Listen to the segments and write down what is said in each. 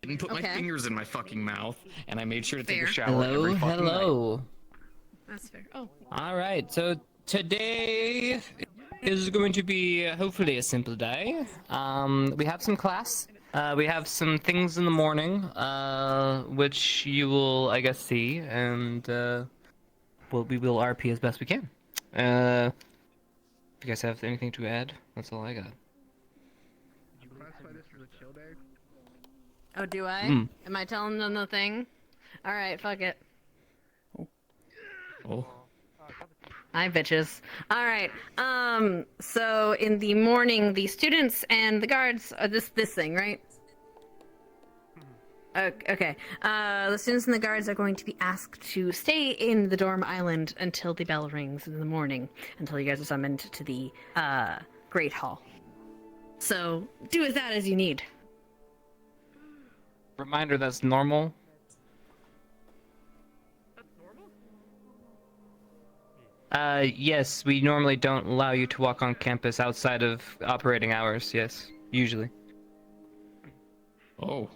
didn't put my fingers in my fucking mouth, and I made sure to take a shower Hello, every fucking night. That's fair. Oh. Alright, so today is going to be hopefully a simple day. We have some class. We have some things in the morning, which you will, I guess, see, and we will RP as best we can. If you guys have anything to add, that's all I got. You classify this as a chill day? Oh, do I? Am I telling them the thing? Alright, fuck it. Oh. Hi, bitches. Alright, so in the morning, the students and the guards are this thing, right? Okay. The students and the guards are going to be asked to stay in the dorm island until the bell rings in the morning, until you guys are summoned to the, Great Hall. So, do with that as you need. Reminder, that's normal. Yes, we normally don't allow you to walk on campus outside of operating hours, yes, usually. Oh.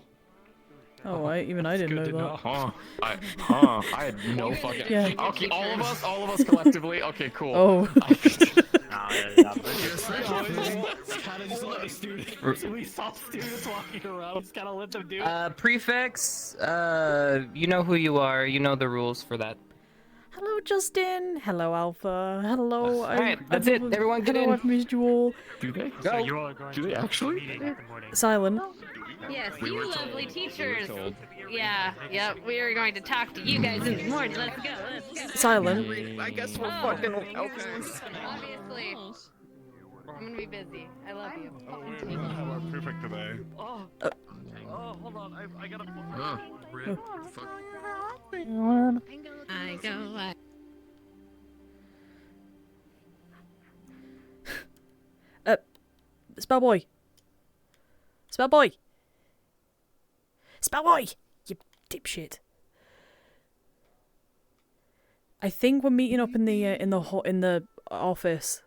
Oh, even I didn't know that. I had no fucking... Yeah. Okay, all of us collectively? Okay, cool. Oh. We saw students walking around, just kind of let them do Prefix, you know who you are, you know the rules for that. Hello, Justin. Hello, Alpha. Hello. Alright, that's it. Everyone get in. I've missed you all. Do they? Go. So you all are going Do they to actually? meeting in the morning. Silent. Yes, We you were lovely told. teachers. We were told. Yeah, yep, we are going to talk to you guys in the morning. Let's go. Silent. I guess we're fucking okay. Obviously. I'm gonna be busy. I love you. We don't have our prefect today. Oh, hold on. I gotta. Fuck. I go. Spellboy. Spellboy. Spellboy. You dipshit. I think we're meeting up in the office.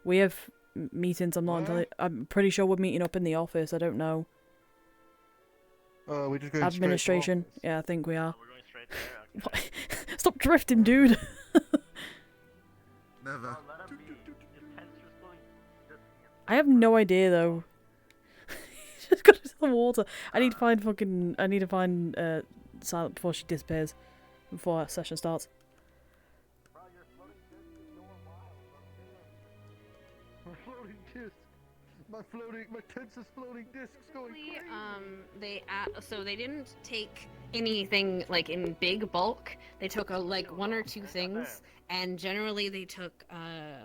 We have meetings. I'm pretty sure we're meeting up in the office. I don't know. We just going Administration. Yeah, I think we are. We're going straight there. Okay. Stop drifting, dude. Never. Let him be. His head's just going. I have no idea though. Just got into the water. I need to find Silent before she disappears. Before our session starts. My floating disc. My tents is floating discs going crazy. So they didn't take anything like in big bulk. They took like one or two things, and generally they took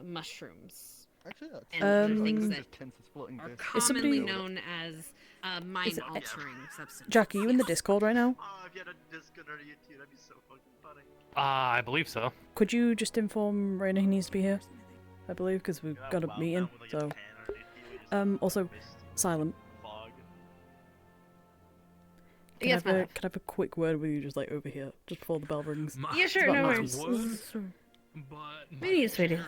mushrooms Actually, and other things that tents is floating are discs. commonly known as mind-altering substances. Jack, are you in the Discord right now? Oh, if you had a Discord or YouTube, that'd be so fucking funny. I believe so. Could you just inform Raina he needs to be here? I believe, because we've got a meeting. So, also, Silent. Can Yes, I have a quick word with you, just like over here, just before the bell rings? Yeah, sure, no worries. Maybe, sweetie.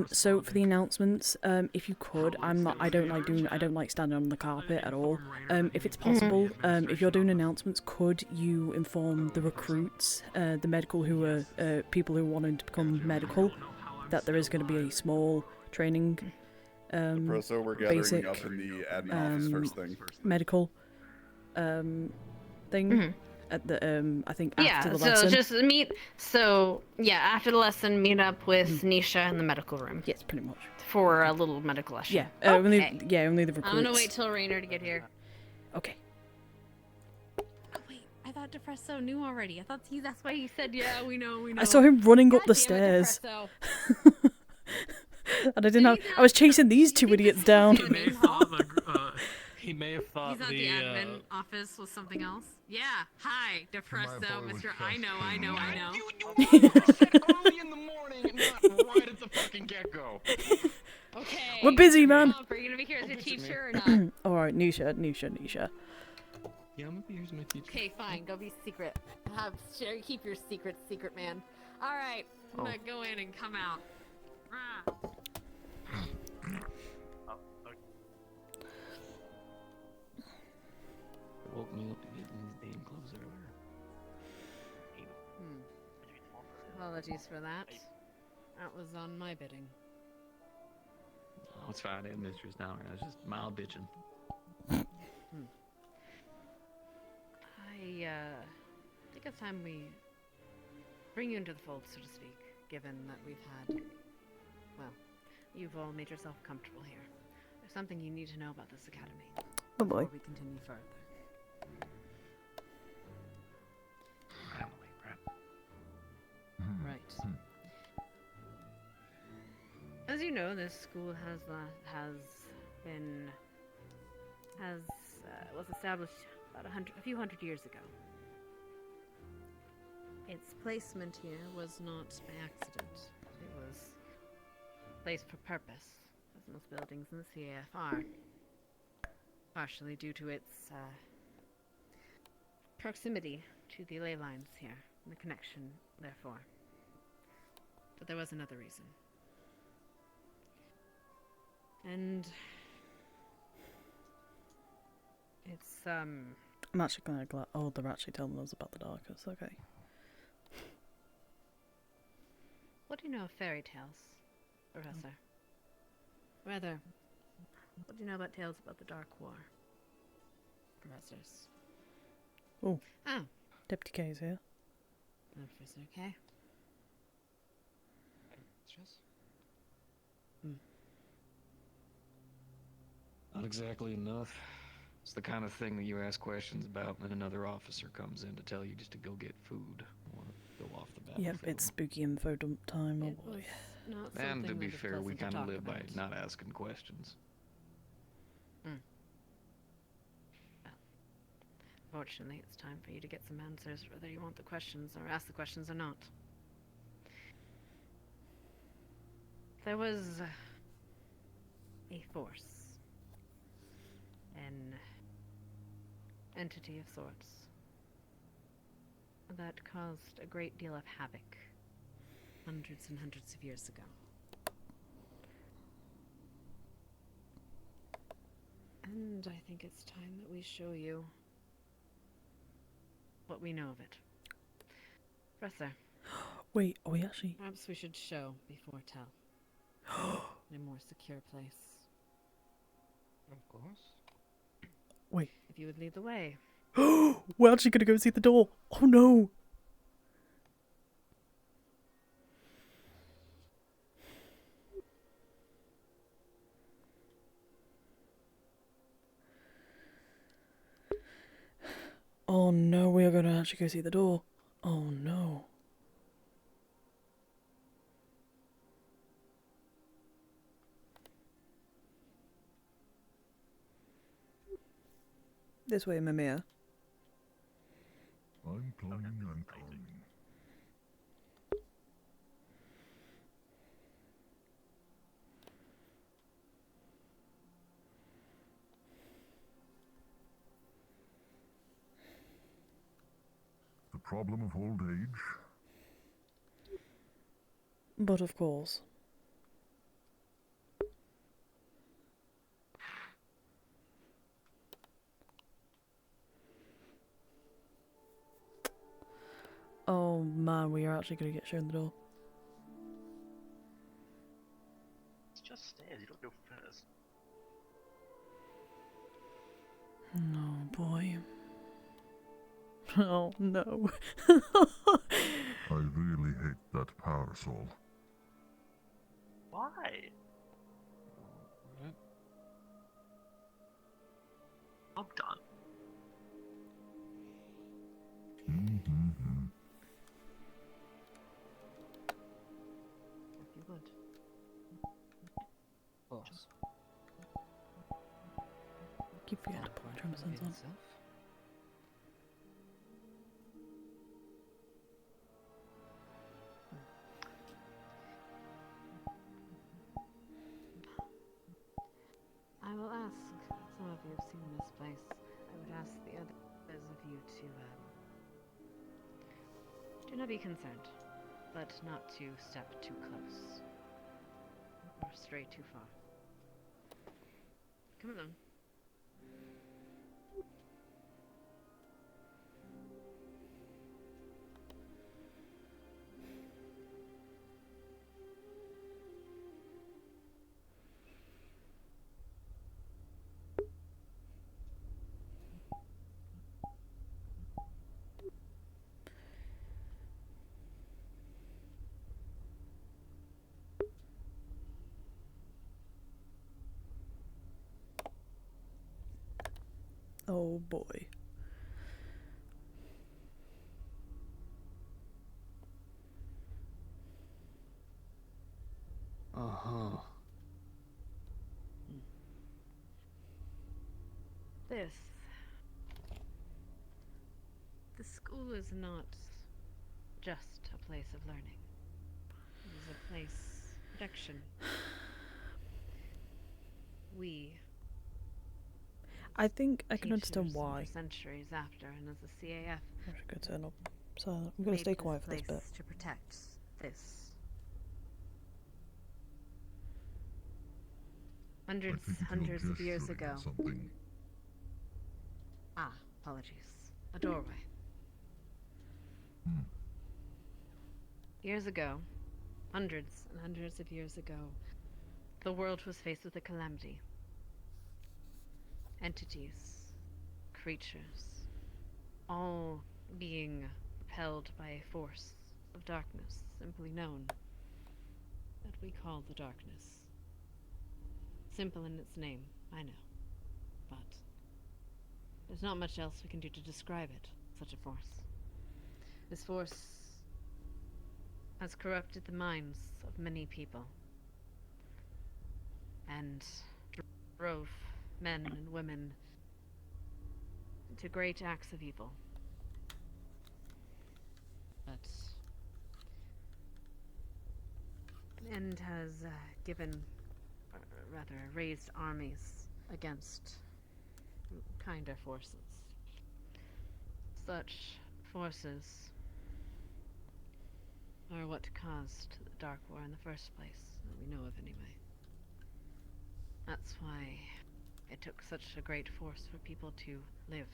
So for the announcements, if you could, I don't like standing on the carpet at all. If it's possible, if you're doing announcements, could you inform the recruits, the medical people who wanted to become medical, that there is going to be a small training, So we're gathering basic, up in the admin office first thing. medical, thing. At the I think after the lesson. After the lesson, meet up with Nisha in the medical room. Yes, pretty much. For a little medical lesson. Yeah, Okay. only the recruits. I'm gonna wait till Rainer to get here. Okay. Oh wait, I thought Depresso knew already. I thought that's why he said, yeah, we know. I saw him running up the God damn it, stairs. Depresso. And I didn't have. I was chasing these two idiots down. He may have thought He's at the admin office with something else. Yeah. Hi, Depresso, Mr. I know. You said early in the morning, not right at the fucking get-go. Okay. We're busy, man. Are you gonna be here as a teacher or not? Alright, Nisha. Yeah, I'm gonna be using my teacher. Okay, fine. Go be secret. Keep your secret, man. All right. I'm gonna go in and come out. woke me up to get these damn clothes earlier. Apologies for that. That was on my bidding. Oh, it's fine. I had mistress down there. I was just mild bitching. I think it's time we bring you into the fold, so to speak, given that we've had, well, you've all made yourself comfortable here. There's something you need to know about this academy. Oh boy. Before we continue further. Family, right? Right. As you know, this school was established about a few hundred years ago. Its placement here was not by accident. It was placed for purpose, as most buildings in the CAF are. Partially due to its proximity to the ley lines here, and the connection, therefore. But there was another reason. And it's I'm actually kind of glad. Oh, they're actually telling us about the darkest. Okay. what do you know of fairy tales, Professor? Rather, what do you know about tales about the Dark War, professors? Oh. Oh, Deputy K is here. Professor K. Just... Not exactly enough. It's the kind of thing that you ask questions about, and then another officer comes in to tell you just to go get food or go off the battlefield. Yep, it's spooky info dump time. Oh It boy. was not And to something be that is fair, we pleasant to kind of talk live by about. not asking questions. Fortunately, it's time for you to get some answers, whether you want the questions or ask the questions or not. There was a force, an entity of sorts, that caused a great deal of havoc hundreds and hundreds of years ago. And I think it's time that we show you what we know of it. Professor, Wait, are we actually? perhaps we should show before tell. In a more secure place. Of course. Wait. If you would lead the way. We're actually gonna go see the door. Oh no. Oh no, we are gonna actually go see the door. Oh no. This way, Mimir. I'm coming, I'm coming. The problem of old age? But of course. Oh man, we are actually gonna get shown the door. It's just stairs, you don't go first. No, boy. Oh no. I really hate that parasol. Why? I'm done. Mm-hmm. If you would. Boss. Keep forgetting to put my drum sense on. I will ask, some of you have seen this place. I would ask the others of you to, do not be concerned, but not to step too close. Or stray too far. Come along. Oh boy. Uh-huh. The school is not just a place of learning. It is a place of protection. I think I can Teachers understand why. for centuries after, and as a CAF, I'm just gonna turn up. So I'm gonna stay quiet for this bit. to protect this. Hundreds of years ago. Something. Apologies. A doorway. Years ago, hundreds and hundreds of years ago, the world was faced with a calamity. Entities, creatures, all being propelled by a force of darkness, simply known, that we call the darkness. Simple in its name, I know, but there's not much else we can do to describe it, such a force. This force has corrupted the minds of many people and drove men and women into great acts of evil. But and has raised armies against kinder forces. Such forces are what caused the Dark War in the first place, that we know of anyway. That's why it took such a great force for people to live.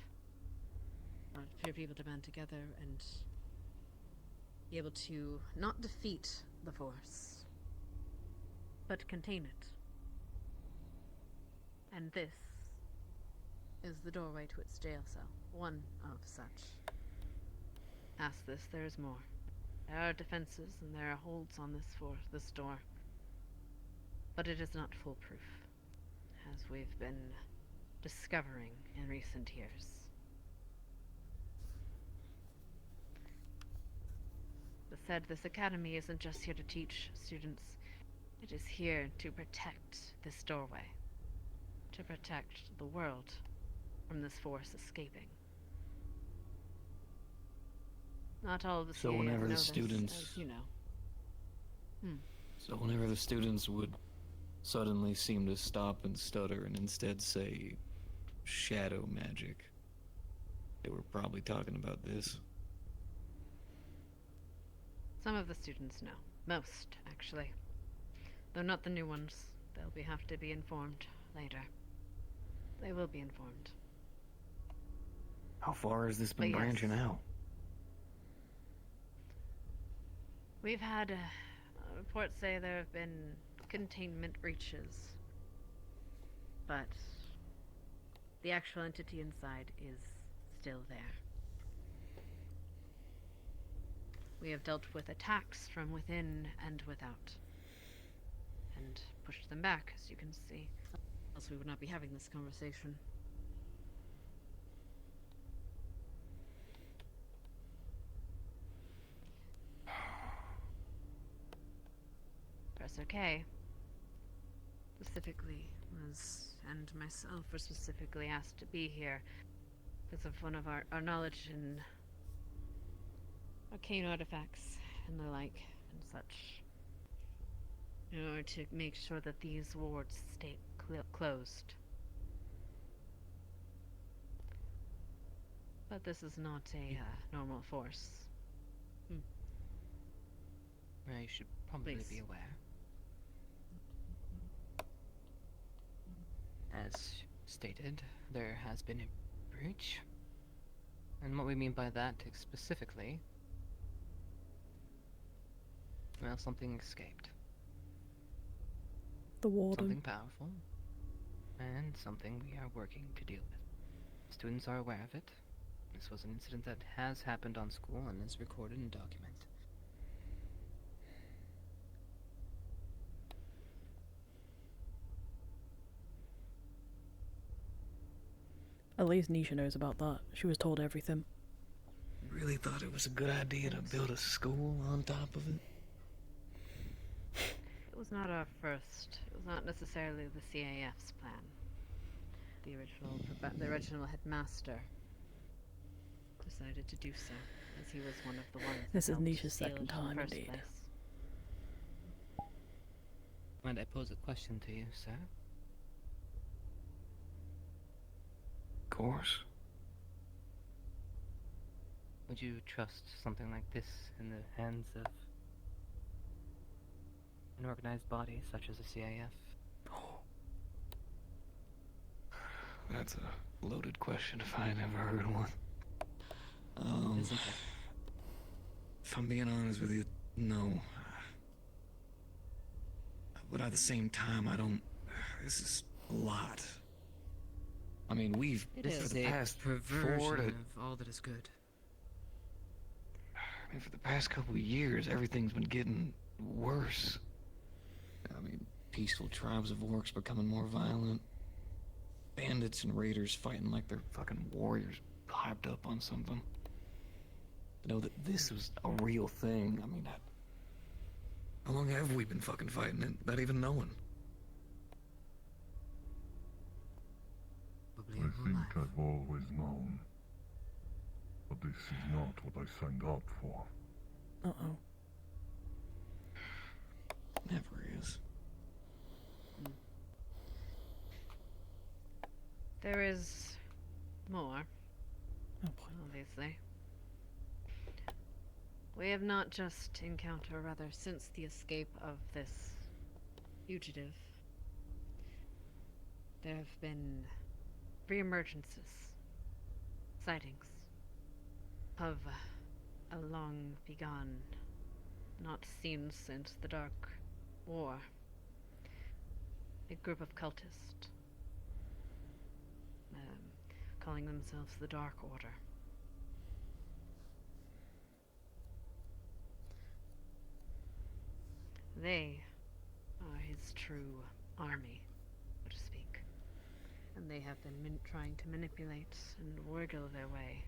Or for people to band together and be able to not defeat the force, but contain it. And this is the doorway to its jail cell. One of such. Past this, there is more. There are defenses and there are holds on this door. But it is not foolproof, as we've been discovering in recent years. As said, this academy isn't just here to teach students. It is here to protect this doorway. To protect the world from this force escaping. Not all of the So CAF whenever know the this, students... as you know. So whenever the students would suddenly seem to stop and stutter and instead say shadow magic, they were probably talking about this. Some of the students know. Most, actually. Though not the new ones. They'll have to be informed later. They will be informed. How far has this been But yes. branching out? We've had reports say there have been containment breaches. But the actual entity inside is still there. We have dealt with attacks from within and without. And pushed them back, as you can see. Else we would not be having this conversation. Professor K specifically and myself were specifically asked to be here because of one of our knowledge in arcane artifacts and the like and such, in order to make sure that these wards stay closed. But this is not a normal force. You should probably Please. be aware. As stated, there has been a breach. And what we mean by that specifically, well, something escaped. The warden. Something powerful, and something we are working to deal with. Students are aware of it. This was an incident that has happened on school and is recorded and documented. At least Nisha knows about that. She was told everything. Really thought it was a good idea to build a school on top of it? It was not our first. It was not necessarily the CAF's plan. The original headmaster decided to do so, as he was one of the ones. This is that helped Nisha's seal second it in the time, first indeed. place. Might I pose a question to you, sir? Of course. Would you trust something like this in the hands of an organized body such as the CAF? That's a loaded question if I had ever heard one. Isn't it? If I'm being honest with you, no. But at the same time, I don't... This is a lot. I mean, we've... This for is the a past perversion of all that is good. I mean, for the past couple of years, everything's been getting worse. I mean, peaceful tribes of orcs becoming more violent. Bandits and raiders fighting like they're fucking warriors hyped up on something. To know that this was a real thing, I mean, how long have we been fucking fighting it, not even knowing? I think I've always known. But this is not what I signed up for. Uh-oh. Never is. There is more, Oh boy. obviously. We have not just encountered, or rather, since the escape of this fugitive, there have been reemergences, sightings of a long begone, not seen since the Dark War, a group of cultists, calling themselves the Dark Order. They are his true army, so to speak. And they have been trying to manipulate and wriggle their way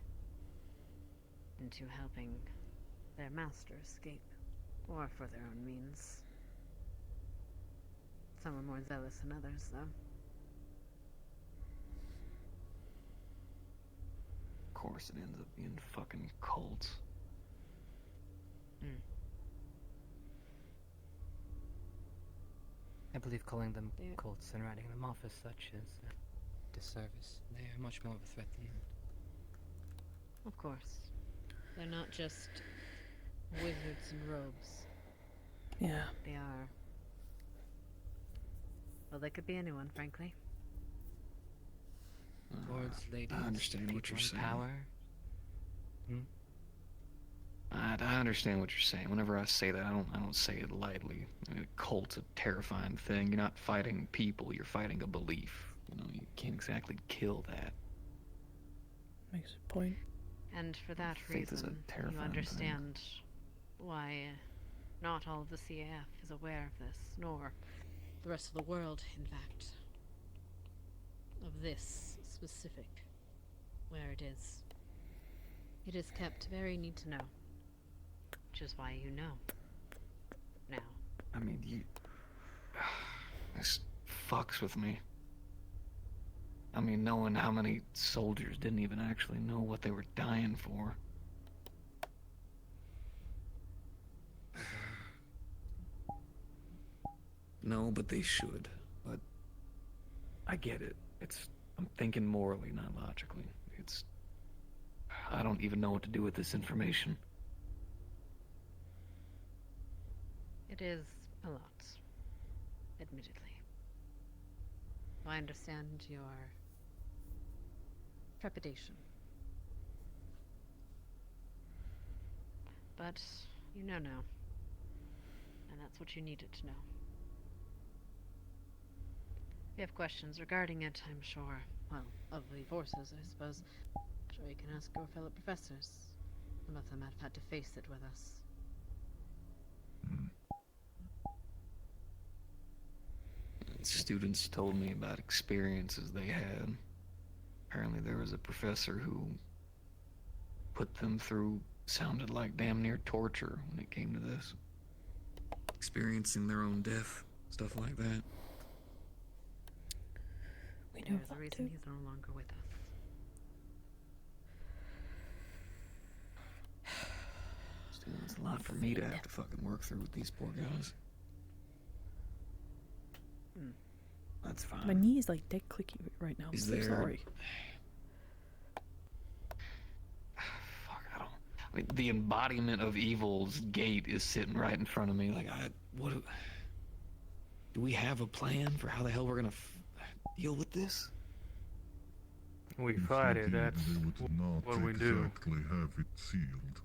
into helping their master escape, or for their own means. Some are more zealous than others, though. Of course it ends up being fucking cults. I believe calling them cults and writing them off as such is a disservice. They are much more of a threat than that. Of course. They're not just wizards in robes. Yeah. They are... well, they could be anyone, frankly. Lords, ladies, I understand what people you're in saying. power. I understand what you're saying. Whenever I say that, I don't say it lightly. I mean, a cult's a terrifying thing. You're not fighting people, you're fighting a belief. You know, you can't exactly kill that. Makes a point. And for that Faith is a reason, terrifying you thing. understand why not all of the CAF is aware of this, nor the rest of the world, in fact, of this specific, where it is. It is kept very need to know, which is why you know now. I mean, this fucks with me. I mean, knowing how many soldiers didn't even actually know what they were dying for. No, but they should. But I get it. I'm thinking morally, not logically. I don't even know what to do with this information. It is a lot, admittedly. I understand your trepidation. But you know now. And that's what you needed to know. If you have questions regarding it, I'm sure, well, of the forces, I suppose. I'm sure you can ask your fellow professors. Some of them have had to face it with us. Students told me about experiences they had. Apparently there was a professor who put them through sounded like damn near torture when it came to this. Experiencing their own death, stuff like that. We know There's a that reason too. he's no longer with us. Still, it's a lot for me to have to fucking work through with these poor guys. That's fine. My knee is like dead clicky right now. I'm Is so there- sorry. Fuck, I mean, the embodiment of evil's gate is sitting right in front of me. Like, do we have a plan for how the hell we're gonna deal with this? We fight it, that's They would not what we do. exactly have it sealed.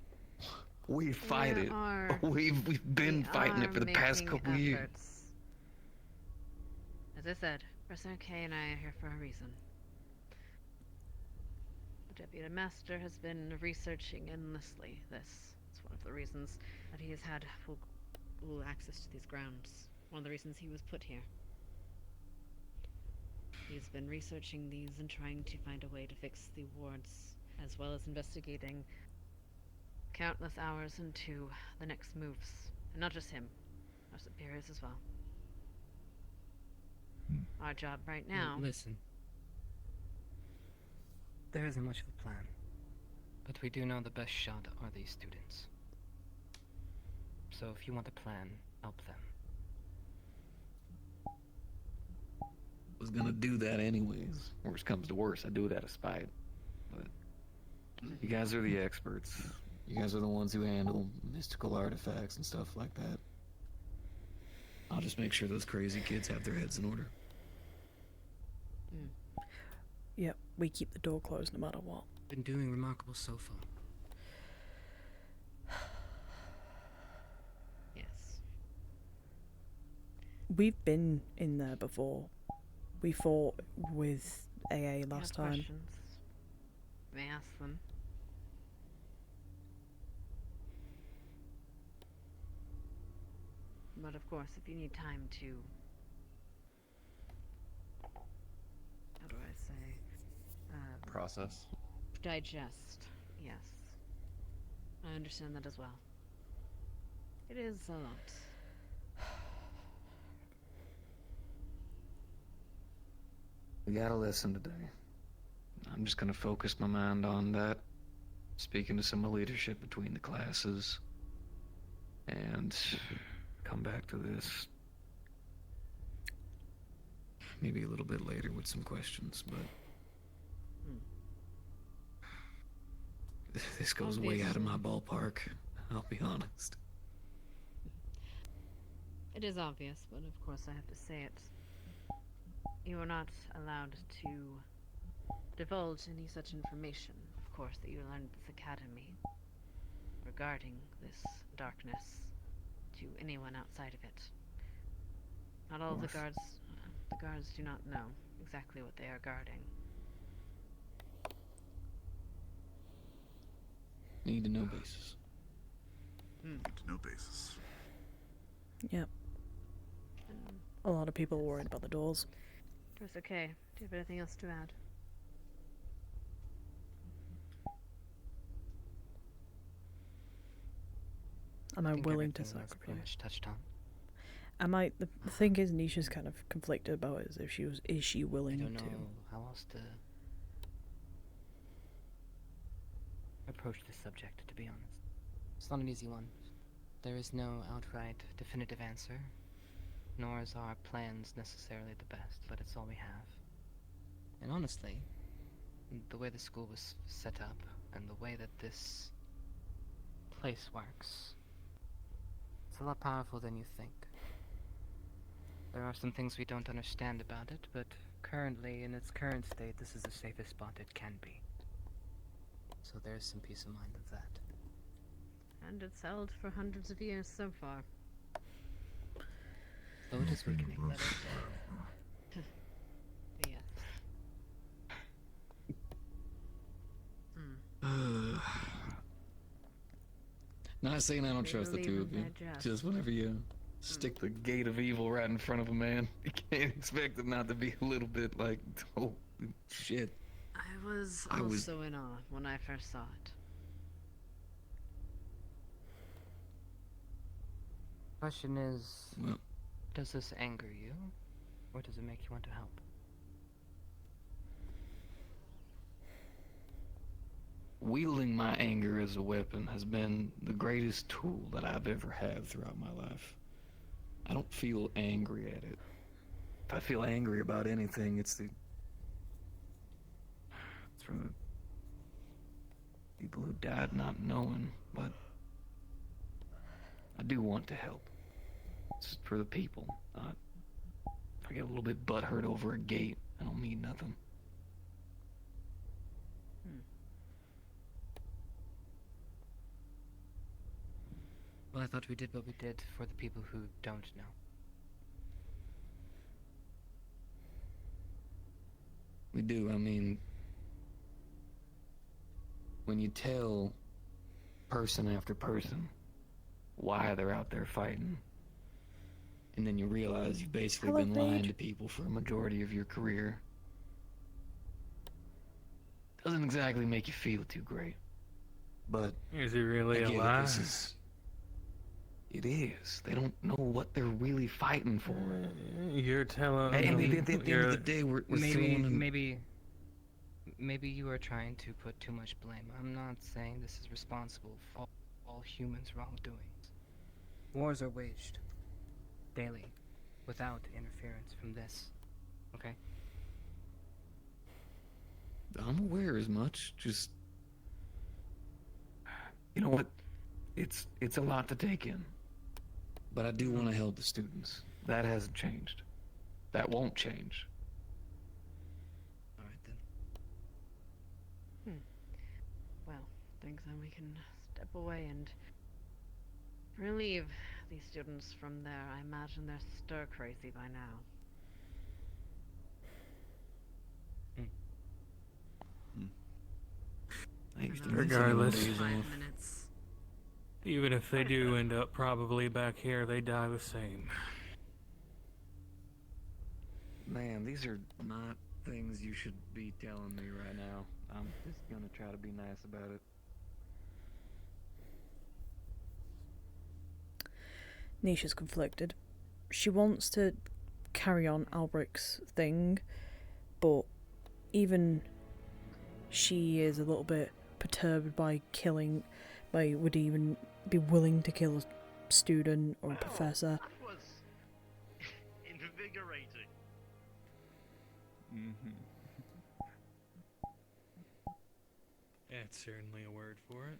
We fight We it. are- We've been fighting it for the past making couple years. efforts. As I said, Professor K and I are here for a reason. The Deputy Master has been researching endlessly this. It's one of the reasons that he has had full access to these grounds. One of the reasons he was put here. He's been researching these and trying to find a way to fix the wards, as well as investigating countless hours into the next moves. And not just him, our superiors as well. Our job right now. Listen. There isn't much of a plan. But we do know the best shot are these students. So if you want a plan, help them. Was gonna do that anyways. Worst comes to worst, I do it out of spite. But you guys are the experts. You guys are the ones who handle mystical artifacts and stuff like that. I'll just make sure those crazy kids have their heads in order. Yep, we keep the door closed no matter what. Been doing remarkable so far. Yes. We've been in there before. We fought with AA last time. Questions? May I ask them? But of course, if you need time to, how do I say, Process. digest, yes. I understand that as well. It is a lot. We got a lesson today. I'm just gonna focus my mind on that. Speaking to some of the leadership between the classes. And come back to this. Maybe a little bit later with some questions, but... This goes way out of my ballpark, I'll be honest. It is obvious, but of course I have to say it. You are not allowed to divulge any such information, of course, that you learned at this academy regarding this darkness to anyone outside of it. Not all of the guards do not know exactly what they are guarding. Need to know basis. Need to know basis. Yep. A lot of people are worried about the doors. It's okay. Do you have anything else to add? Am I think willing to everything was pretty sacrifice? much touched on. Am I? The thing is, Nisha's kind of conflicted about it. As if is she I willing don't know to? how else to approach this subject, to be honest. It's not an easy one. There is no outright definitive answer, nor is our plans necessarily the best, but it's all we have. And honestly, the way the school was set up, and the way that this place works, it's a lot powerful than you think. There are some things we don't understand about it, but currently, in its current state, this is the safest spot it can be. So there's some peace of mind of that. And it's held for hundreds of years so far. Though it is weakening. Yes. Not saying I don't They trust the believe two in of you. digest. Just whenever you stick the gate of evil right in front of a man, you can't expect it not to be a little bit like, oh, shit. I I was I was- also in awe when I first saw it. Question is, Well, does this anger you, or does it make you want to help? wielding my anger as a weapon has been the greatest tool that I've ever had throughout my life. I don't feel angry at it. If I feel angry about anything, it's for the people who died not knowing, but I do want to help. It's for the people. If I get a little bit butthurt over a gate, I don't mean nothing. Well, I thought we did what we did for the people who don't know. We do, I mean, when you tell person after person why they're out there fighting, and then you realize you've basically been lying to people for a majority of your career, doesn't exactly make you feel too great. But is it really a lie? It is. They don't know what they're really fighting for. You're telling At me the end of the day, we're throwing Maybe you are trying to put too much blame. I'm not saying this is responsible for all humans' wrongdoings. Wars are waged daily without interference from this. Okay? I'm aware as much. Just, you know what? It's a lot to take in. But I do want to help the students. That hasn't changed. That won't change. Alright then. Well, think then we can step away and relieve these students from there. I imagine they're stir crazy by now. Regardless, 5 minutes. even if they do end up probably back here, they die the same. Man, these are not things you should be telling me right now. I'm just gonna try to be nice about it. Nisha's conflicted. She wants to carry on Albric's thing, but even she is a little bit perturbed by would even be willing to kill a student or a professor. That was invigorating. That's certainly a word for it.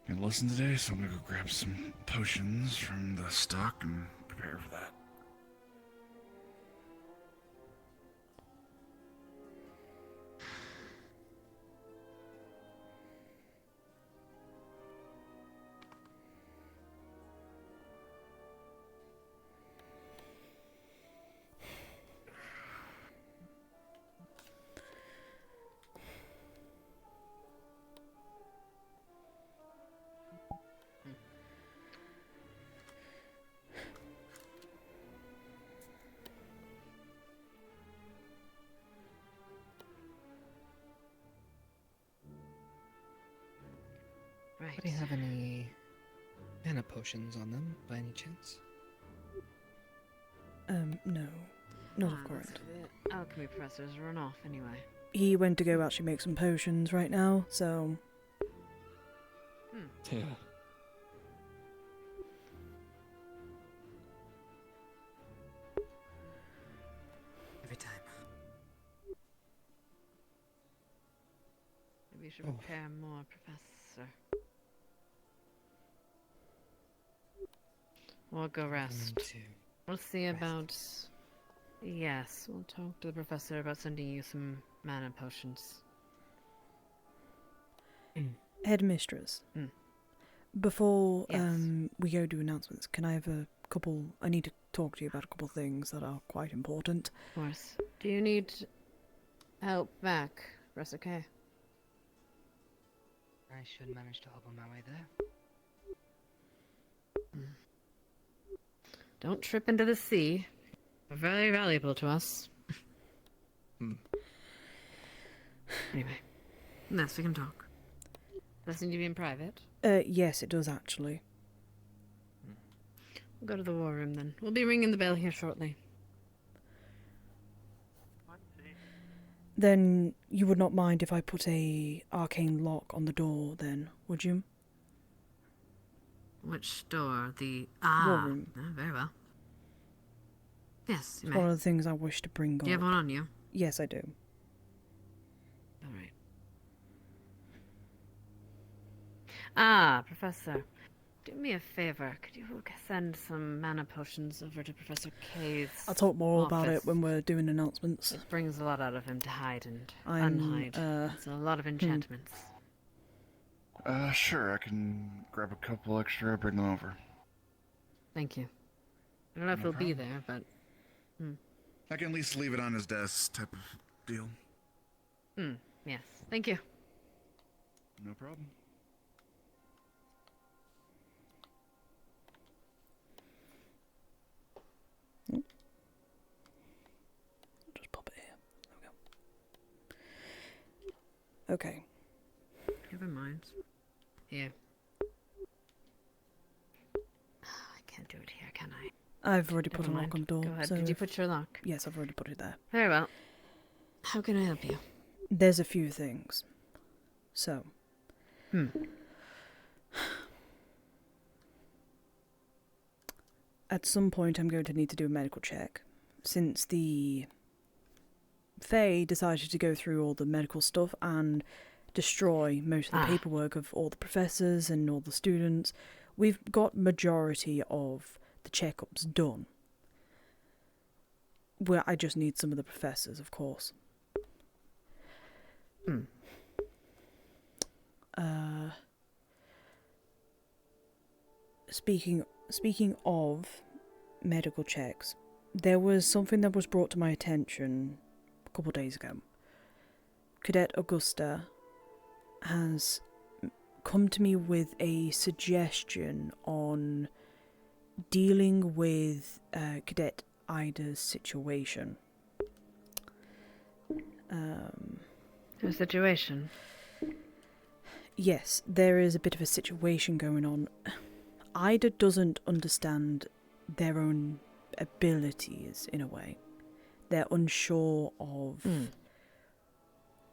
Gonna listen today, so I'm gonna go grab some potions from the stock and prepare for that. Right. Do you have any mana potions on them, by any chance? No. Not of Ah, course. that's it. Alchemy professors run off anyway. He went to go actually make some potions right now, so... Yeah. Every time. Maybe you should prepare more, Professor. We'll go rest. We'll see about... Yes, we'll talk to the professor about sending you some mana potions. Headmistress, before Yes. we go do announcements, can I have a I need to talk to you about a couple things that are quite important. Of course. Do you need help back? Rest okay? I should manage to hobble my way there. Don't trip into the sea. They're very valuable to us. Anyway, yes, we can talk. Does this need to be in private? Yes, it does actually. We'll go to the war room then. We'll be ringing the bell here shortly. Then you would not mind if I put a arcane lock on the door then, would you? Which door? The... War room. Very well. Yes, you It's may. one of the things I wish to bring up. Do you have one on you? Yes, I do. Alright. Ah, Professor. Do me a favor. Could you send some mana potions over to Professor K's I'll talk more about it office? when we're doing announcements. It brings a lot out of him to hide and I'm, unhide. It's a lot of enchantments. Sure, I can grab a couple extra, bring them over. Thank you. I don't know if he'll be there, but... I can at least leave it on his desk type of deal. Yes. Thank you. No problem. Just pop it here. There we go. Okay. Never mind. Here. I can't do it here, can I? I've already put a Never lock on mind. the door. Go ahead. So Did you put your lock? Yes, I've already put it there. Very well. How can I help you? There's a few things. So. At some point I'm going to need to do a medical check. Since the Fae decided to go through all the medical stuff and destroy most of the paperwork of all the professors and all the students, we've got majority of the checkups done. Well, I just need some of the professors, of course. Speaking of medical checks, there was something that was brought to my attention a couple of days ago. Cadet Augusta has come to me with a suggestion on dealing with Cadet Ida's situation. A situation? Yes, there is a bit of a situation going on. Ida doesn't understand their own abilities, in a way. They're unsure of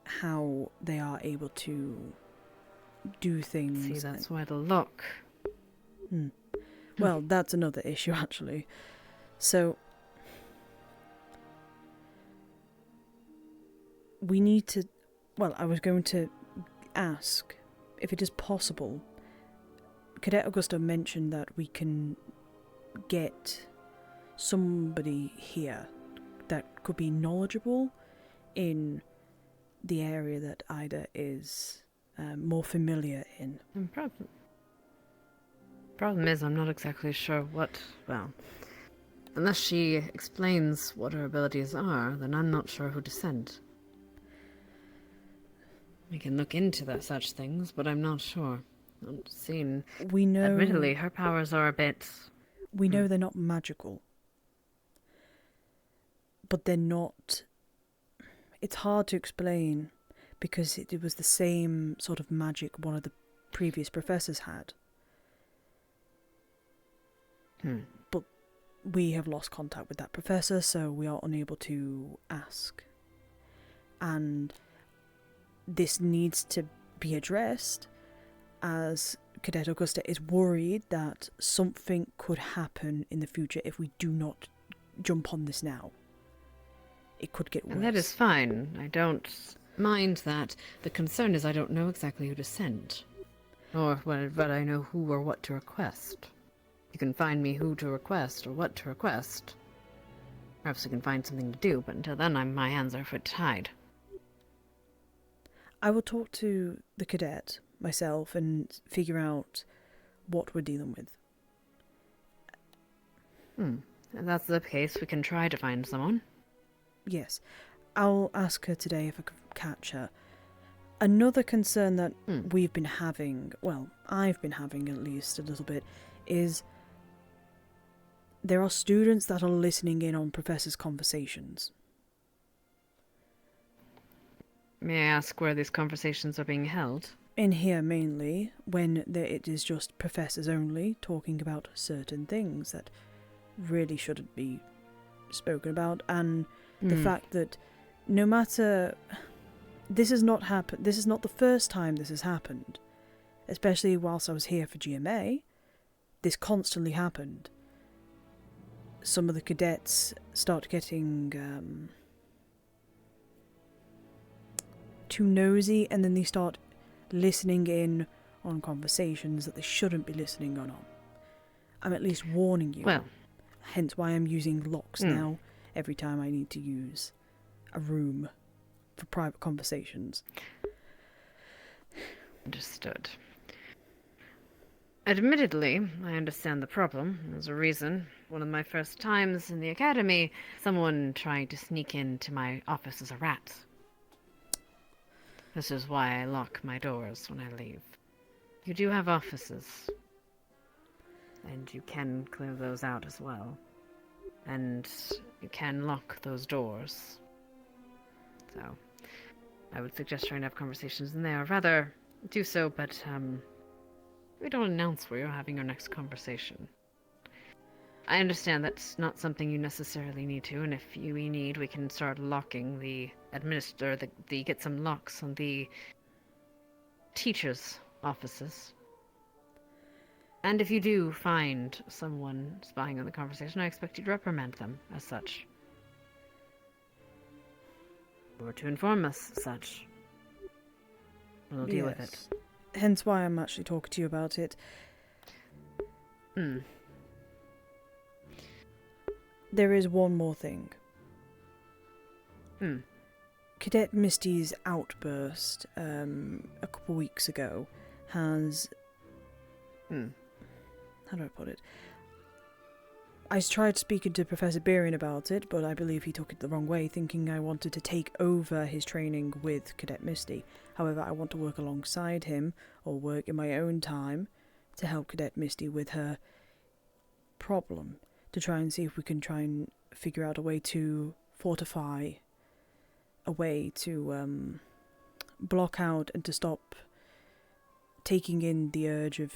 how they are able to do things. See, that's why the lock. Well, that's another issue, actually. So, we need to... Well, I was going to ask if it is possible. Cadet Augusta mentioned that we can get somebody here that could be knowledgeable in the area that Ida is more familiar in. Problem is, I'm not exactly sure what... Well, unless she explains what her abilities are, then I'm not sure who to send. We can look into such things, but I'm not sure. I've seen... We know... Admittedly, her powers are a bit... We know they're not magical. But they're not... It's hard to explain, because it was the same sort of magic one of the previous professors had. But we have lost contact with that professor, so we are unable to ask. And this needs to be addressed, as Cadet Augusta is worried that something could happen in the future if we do not jump on this now. It could get worse. And that is fine. I don't mind that. The concern is I don't know exactly who to send. Or but I know who or what to request. You can find me who to request or what to request. Perhaps we can find something to do, but until then my hands are a foot tied. I will talk to the cadet myself and figure out what we're dealing with. If that's the case, we can try to find someone. Yes. I'll ask her today if I can catch her. Another concern that we've been having, well, I've been having at least a little bit, is there are students that are listening in on professors' conversations. May I ask where these conversations are being held? In here mainly, when it is just professors only talking about certain things that really shouldn't be spoken about, and the fact that no matter... This has not happened. This is not the first time this has happened. Especially whilst I was here for GMA, this constantly happened. Some of the cadets start getting too nosy, and then they start listening in on conversations that they shouldn't be listening on. I'm at least warning you. Well, hence why I'm using locks now every time I need to use a room for private conversations. Understood. Admittedly, I understand the problem. There's a reason. One of my first times in the academy, someone tried to sneak into my office as a rat. This is why I lock my doors when I leave. You do have offices. And you can clear those out as well. And you can lock those doors. So, I would suggest trying to have conversations in there. Or rather, do so, but, we don't announce where you're having your next conversation. I understand that's not something you necessarily need to, and if we need, we can start locking get some locks on the teachers' offices. And if you do find someone spying on the conversation, I expect you to reprimand them as such. Or to inform us as such. We'll deal with it. Hence why I'm actually talking to you about it. There is one more thing. Cadet Misty's outburst a couple weeks ago has... How do I put it? I tried speaking to Professor Beering about it, but I believe he took it the wrong way, thinking I wanted to take over his training with Cadet Misty. However, I want to work alongside him, or work in my own time, to help Cadet Misty with her problem, to try and see if we can try and figure out a way to fortify, a way to block out and to stop taking in the urge of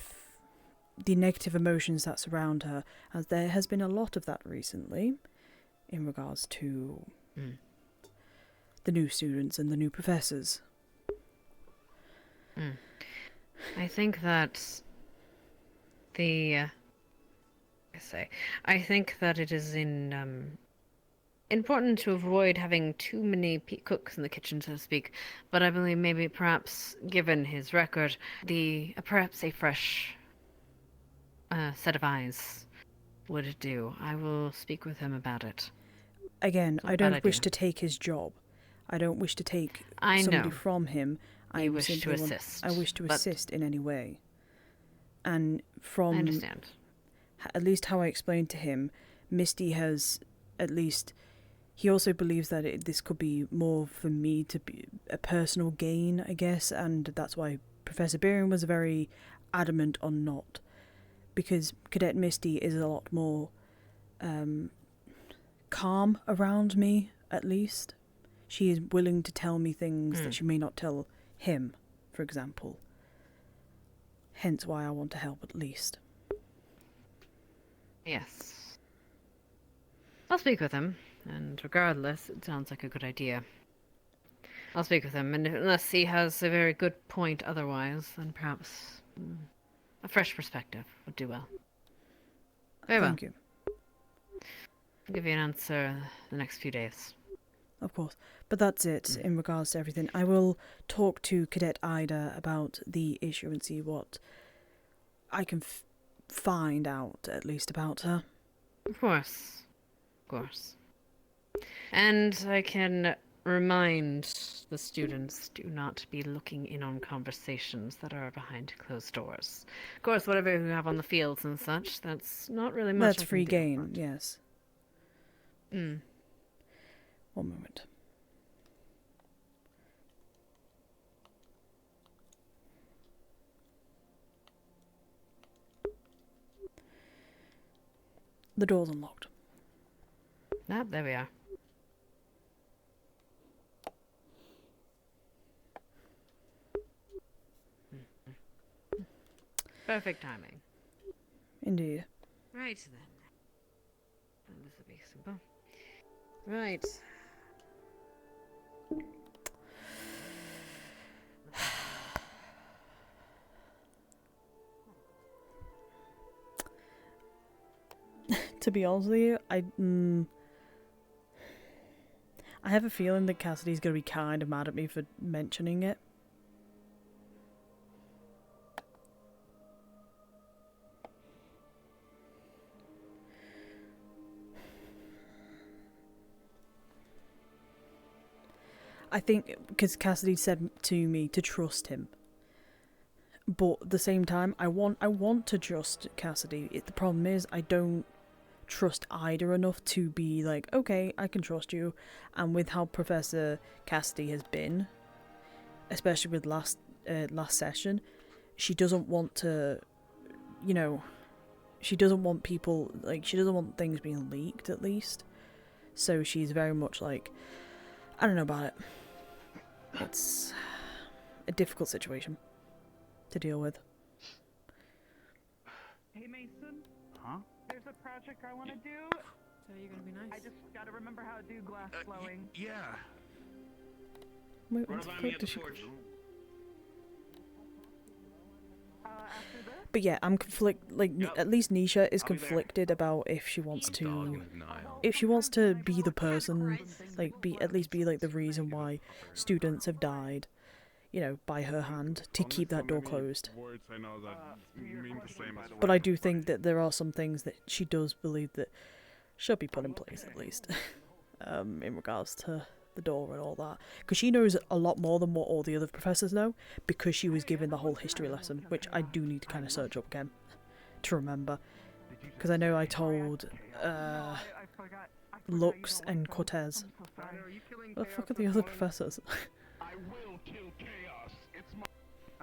the negative emotions that surround her, as there has been a lot of that recently in regards to the new students and the new professors. I think that I think that it is important to avoid having too many cooks in the kitchen, so to speak. But I believe maybe perhaps, given his record, perhaps a fresh set of eyes would do. I will speak with him about it. Again, I don't wish to take his job. I don't wish to take somebody from him. I wish to assist. I wish to assist in any way. And from... I understand. At least how I explained to him, Misty has at least... He also believes that this could be more for me to be a personal gain, I guess, and that's why Professor Beering was very adamant on not. Because Cadet Misty is a lot more calm around me, at least. She is willing to tell me things that she may not tell him, for example. Hence why I want to help, at least. Yes. I'll speak with him, and regardless, it sounds like a good idea. I'll speak with him, and unless he has a very good point otherwise, then perhaps a fresh perspective would do well. Very well. Thank you. I'll give you an answer the next few days. Of course. But that's it in regards to everything. I will talk to Cadet Ida about the issue and see what I can find out, at least, about her. Of course. Of course. And I can remind the students, do not be looking in on conversations that are behind closed doors. Of course, whatever you have on the fields and such, that's not really much. That's free game, yes. Mm. One moment. The door's unlocked. Ah, there we are. Perfect timing. Indeed. Right then. This will be simple. Right. To be honest with you, I have a feeling that Cassidy's gonna be kind of mad at me for mentioning it. I think because Cassidy said to me to trust him, but at the same time, I want to trust Cassidy. The problem is I don't trust Ida enough to be like, okay, I can trust you. And with how Professor Cassidy has been, especially with last session, she doesn't want to, you know, she doesn't want people, like, she doesn't want things being leaked, at least. So she's very much like, I don't know about it. It's a difficult situation to deal with. Hey Mason. Huh? There's a project I want to do. So you're gonna be nice. I just gotta remember how to do glass flowing. Yeah. Wait, Run what the by me fuck at does the she... forge. After this? But yeah, I'm at least Nisha is conflicted about if she wants to, be the person, like at least be like the reason why students have died, you know, by her hand, to keep that door closed. But I do think that there are some things that she does believe that should be put in place, at least, in regards to the door and all that, because she knows a lot more than what all the other professors know, because she was given the whole history lesson, which I do need to kind of search up again to remember, because I know I told Lux and Cortez. What the fuck are the other professors? I will kill chaos. It's my.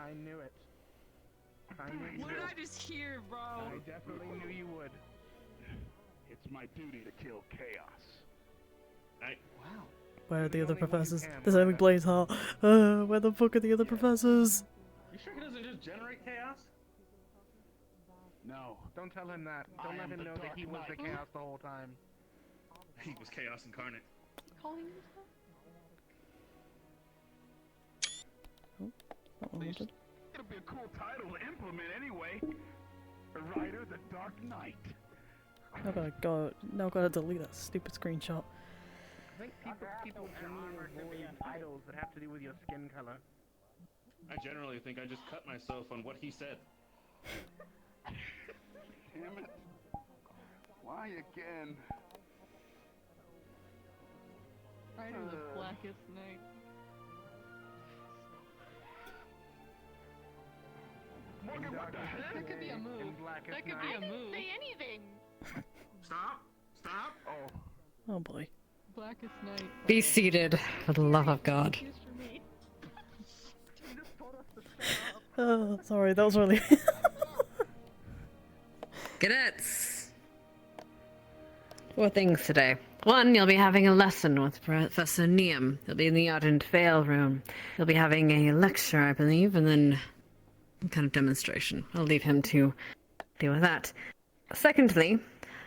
I knew it. What did I just hear, bro? I definitely knew you would. It's my duty to kill chaos. Wow. Where are the other professors? There's only Blaze Heart. Where the fuck are the other professors? You sure he doesn't just generate chaos? No, don't tell him that. Don't let him know that he was the chaos the whole time. He was chaos incarnate. It'll be a cool title to implement anyway. The Rider, the Dark Knight. Now gotta delete that stupid screenshot. I think people generally avoid titles that have to do with your skin color. I generally think I just cut myself on what he said. Damn it. Why again? Rider the Blackest Night. Morgan, what the heck? That could be a move. That could be a move. Say anything. Stop! Stop! Oh boy. Blackest Night. Be seated, for the love of God. Oh, sorry, that was really... Cadets! 4 things today. 1, you'll be having a lesson with Professor Neum. He'll be in the Ardent Veil room. He'll be having a lecture, I believe, and then some kind of demonstration. I'll leave him to deal with that. Secondly,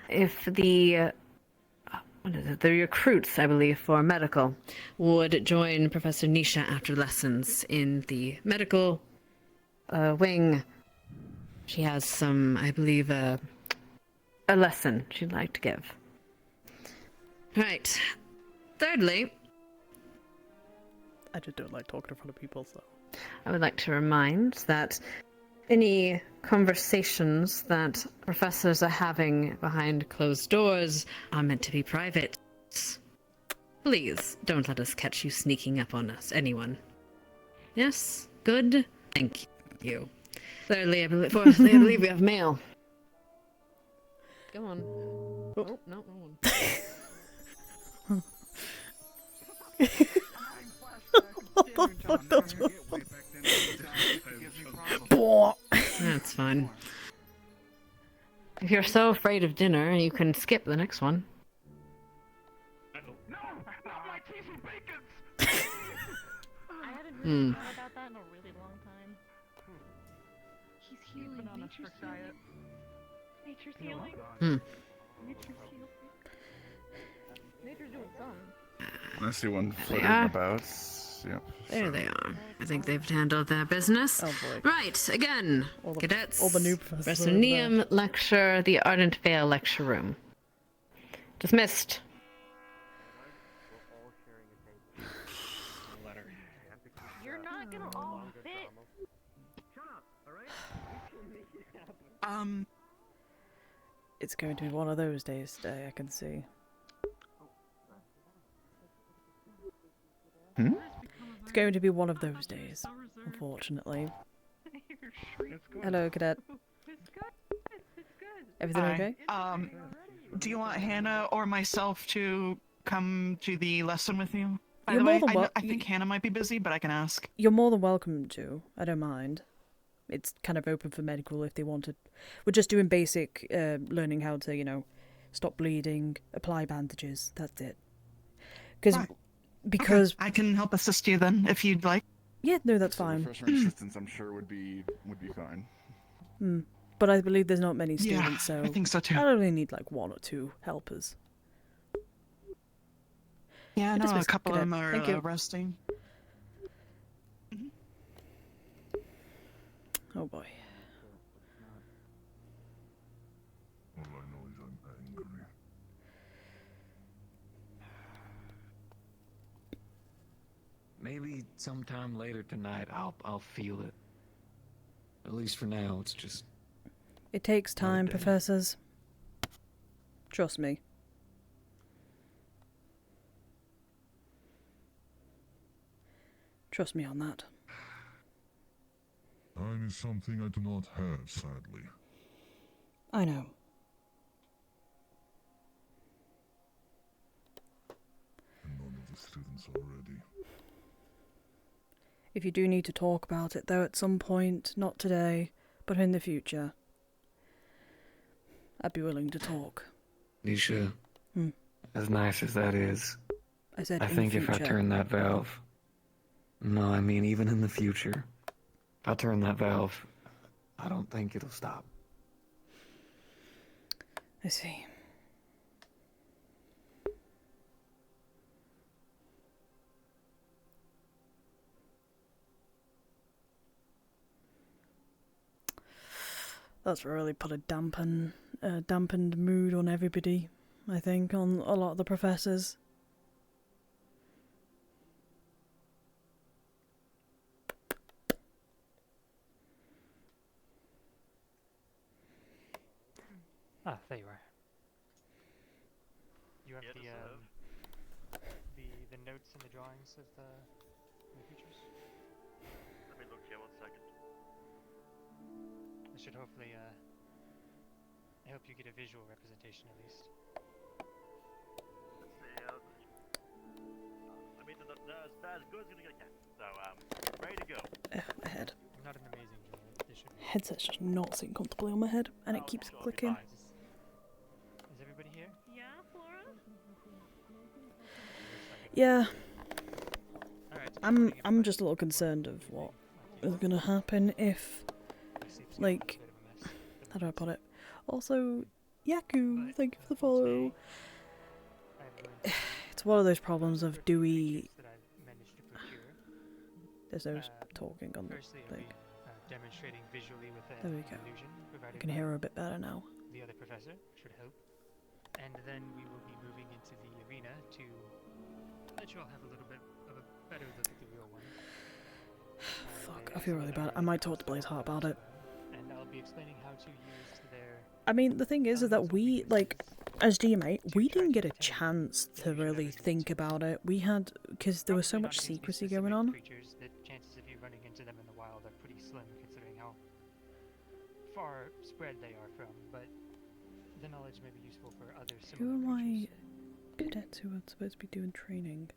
if the the recruits, I believe, for medical would join Professor Nisha after lessons in the medical wing. She has some, I believe, a lesson she'd like to give. Right. Thirdly, I just don't like talking in front of people, so... I would like to remind that any conversations that professors are having behind closed doors are meant to be private. Please, don't let us catch you sneaking up on us, anyone. Yes? Good? Thank you. Thirdly, I believe we have mail. Come on. Oh, no, wrong one. What the fuck? That's fine. If you're so afraid of dinner, you can skip the next one. No! Not my cheese and bacon! I hadn't Hmm. really thought about that in a really long time. He's healing. Nature's healing. Nature's healing. Hmm. Nature's healing. Nature's doing something. I see one There flitting they are. about. Yep. There they are. I think they've handled their business. Oh boy. Right, again, cadets. all the new professors over Resonium lecture, the Ardent Vale lecture room. Dismissed. You're not gonna all fit. It's going to be one of those days today, I can see. Hmm? It's going to be one of those days, unfortunately. Hello, cadet. Everything okay? Do you want Hannah or myself to come to the lesson with you? By You're the way, more than I think Hannah might be busy, but I can ask. You're more than welcome to. I don't mind. It's kind of open for medical if they wanted. We're just doing basic learning how to, you know, stop bleeding, apply bandages. That's it. Because I can help assist you then if you'd like. Yeah, no, that's fine. Refreshment assistance, I'm sure, would be fine. Hmm. But I believe there's not many Yeah, students, so I think so too. I only need like one or two helpers. Yeah, I know a Dismissed, couple of cadet. them are Thank you. resting. Oh boy. All I know is I'm angry. Maybe sometime later tonight I'll feel it. At least for now, it's just It takes time, day. professors. Trust me. Trust me on that. Time is something I do not have, sadly. I know. And none of the students are ready. If you do need to talk about it, though, at some point, not today, but in the future, I'd be willing to talk. Nisha. Hmm. As nice as that is, I said I in think the if I future. turn that valve, no, I mean even in the future, if I turn that valve, I don't think it'll stop. I see. That's really put a dampened mood on everybody, I think, on a lot of the professors. Ah, there you are. You have the notes and the drawings of the creatures? Let me look here 1 second. I should hopefully, I hope you get a visual representation at least. Let's see, I mean, they're as bad as good as gonna get. So, ready to go. My head. Not an amazing drawing. They should be. Headset's just not sitting comfortably on my head, and it keeps clicking. Is everybody here? Yeah, Flora? Yeah. I'm just a little concerned of what is gonna happen if, like, how do I put it? Also, Yaku, thank you for the follow. It's one of those problems of do we... There's no talking on the thing. Demonstrating visually with There we go. illusion provided I can hear her a bit better now. the other professor, should hope. And then we will be moving into the arena to let you all have a little bit of a better look at the real one. Fuck, I feel really bad. I might talk to Blaze Heart about it. And I'll be explaining how to use their... I mean, the thing is that we, like, as DMA, we didn't get a chance to really think about it. We had, because there was so much secrecy going on. Creatures, the chances of you running into them in the wild are pretty slim, considering how far spread they are from. But the knowledge may be useful for other similar Who am creatures. I cadets who are supposed to be doing training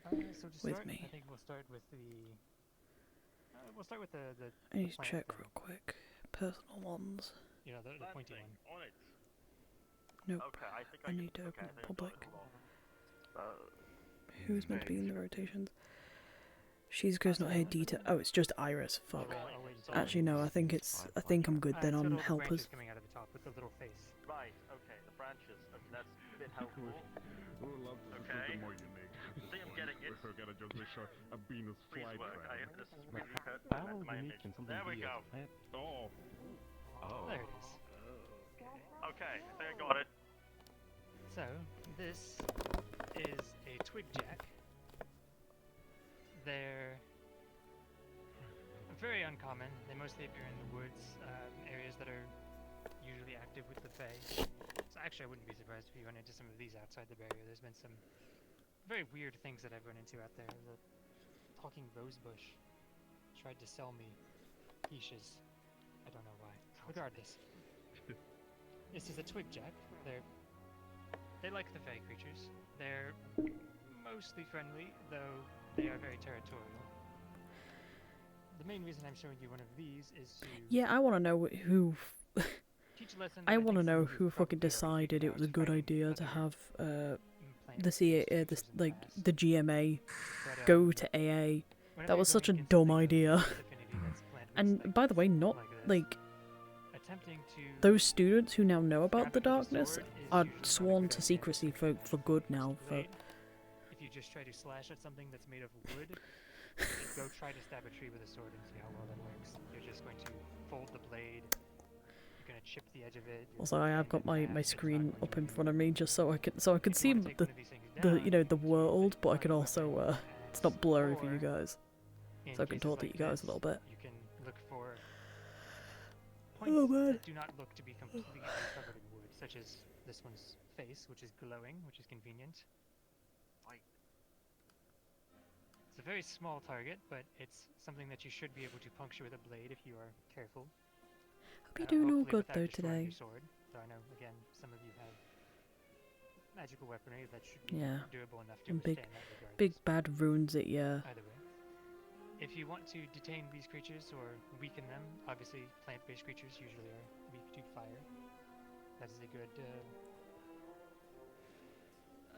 So to with start, me? I think we'll start with the. We'll start with the I need to plant check thing. real quick. Personal ones. You know, the pointy one. On it. Nope. Okay, I think I need to open public. Who's meant to be in the rotations? She's goes not here. Dita. Oh, it's just Iris. Fuck. Actually, no. I think I'm good then on helpers. Coming out of the top with the little face. Right, okay, the branches. Okay, that's a bit helpful. Okay. See, I'm getting it. Please work. This is really hurt. My image. There we go. Oh. There it is. Okay, I think I got it. So, this is a twig jack. They're very uncommon. They mostly appear in the woods, areas that are usually active with the Fae. So actually, I wouldn't be surprised if you run into some of these outside the barrier. There's been some very weird things that I've run into out there. The talking rosebush tried to sell me quiches. I don't know why. Regardless. This is a twig jack. They like the Fae creatures. They're mostly friendly, though they are very territorial. The main reason I'm showing you one of these is to Yeah, I want to know who. teach a lesson. I want to know who fucking decided it was a good idea to have the GMA go to AA. That was such a dumb idea. And by the way, not like those students who now know about the darkness are sworn to secrecy for good now. For If you just try to slash at something that's made of wood, go try to stab a tree with a sword and see how well that works. You're just going to fold the blade. You're going to chip the edge of it. also, I have got my screen up in front of me just so I can see the world, but I can also it's not blurry for you guys, so I can talk to you guys a little bit. You can look for points that do not look to be completely covered in wood, such as this one's face, which is glowing, which is convenient. It's a very small target, but it's something that you should be able to puncture with a blade if you are careful. Hope you're doing all Hopefully good without though destroying today. your sword, though I know, again, some of you have magical weaponry that should be Yeah. durable enough to And big, withstand that regardless. big bad runes it. Yeah. Either way. If you want to detain these creatures or weaken them, obviously plant-based creatures usually are weak to fire. That is a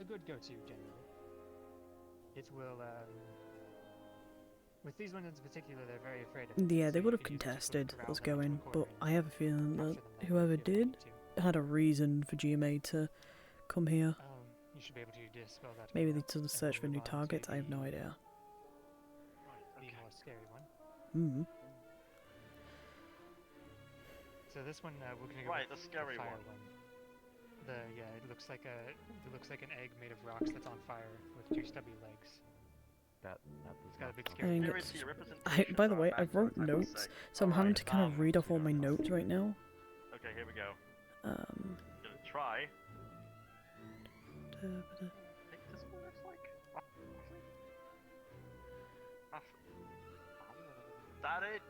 good go-to generally. It will with these ones in particular, they're very afraid of it. Yeah, so they you would have can use it to sort of contested corral us them into a going, corner but and I have a feeling that capture them that whoever way if you did need to. had a reason for GMA to come here. You should be able to dispel that. Maybe they tomorrow, took the and search for we'll new move on to targets. I have no the- idea. The more scary one. Hmm. So this one, we're gonna go Right, with the scary fire one. It looks like an egg made of rocks that's on fire with two stubby legs. It's got a big I scary mean, face. by the way, I wrote notes, so I'm having to kind of read off all my notes right now. Okay, here we go. Um. Gonna try. da- da- I think this one looks like. That it?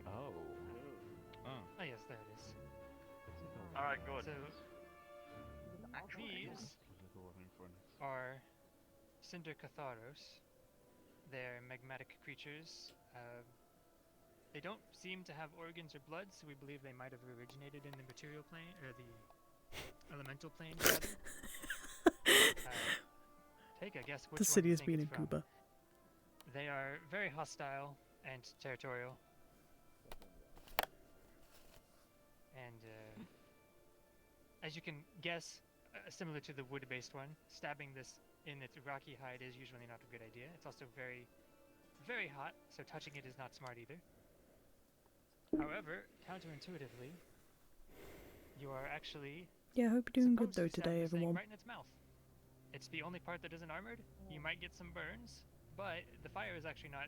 Oh. Oh yes, there it is. Alright, good. So these are Cinder Catharos. They're magmatic creatures. They don't seem to have organs or blood, so we believe they might have originated in the material plane, or the elemental plane. Rather. Take a guess which The one city you has think been it's in from. Cuba. They are very hostile and territorial. And as you can guess, similar to the wood-based one, stabbing this in its rocky hide is usually not a good idea. It's also very, very hot, so touching it is not smart either. However, counterintuitively, you are actually Yeah, I hope you're doing good supposed though to stab today, this thing everyone. right in its mouth. It's the only part that isn't armored. You might get some burns, but the fire is actually not.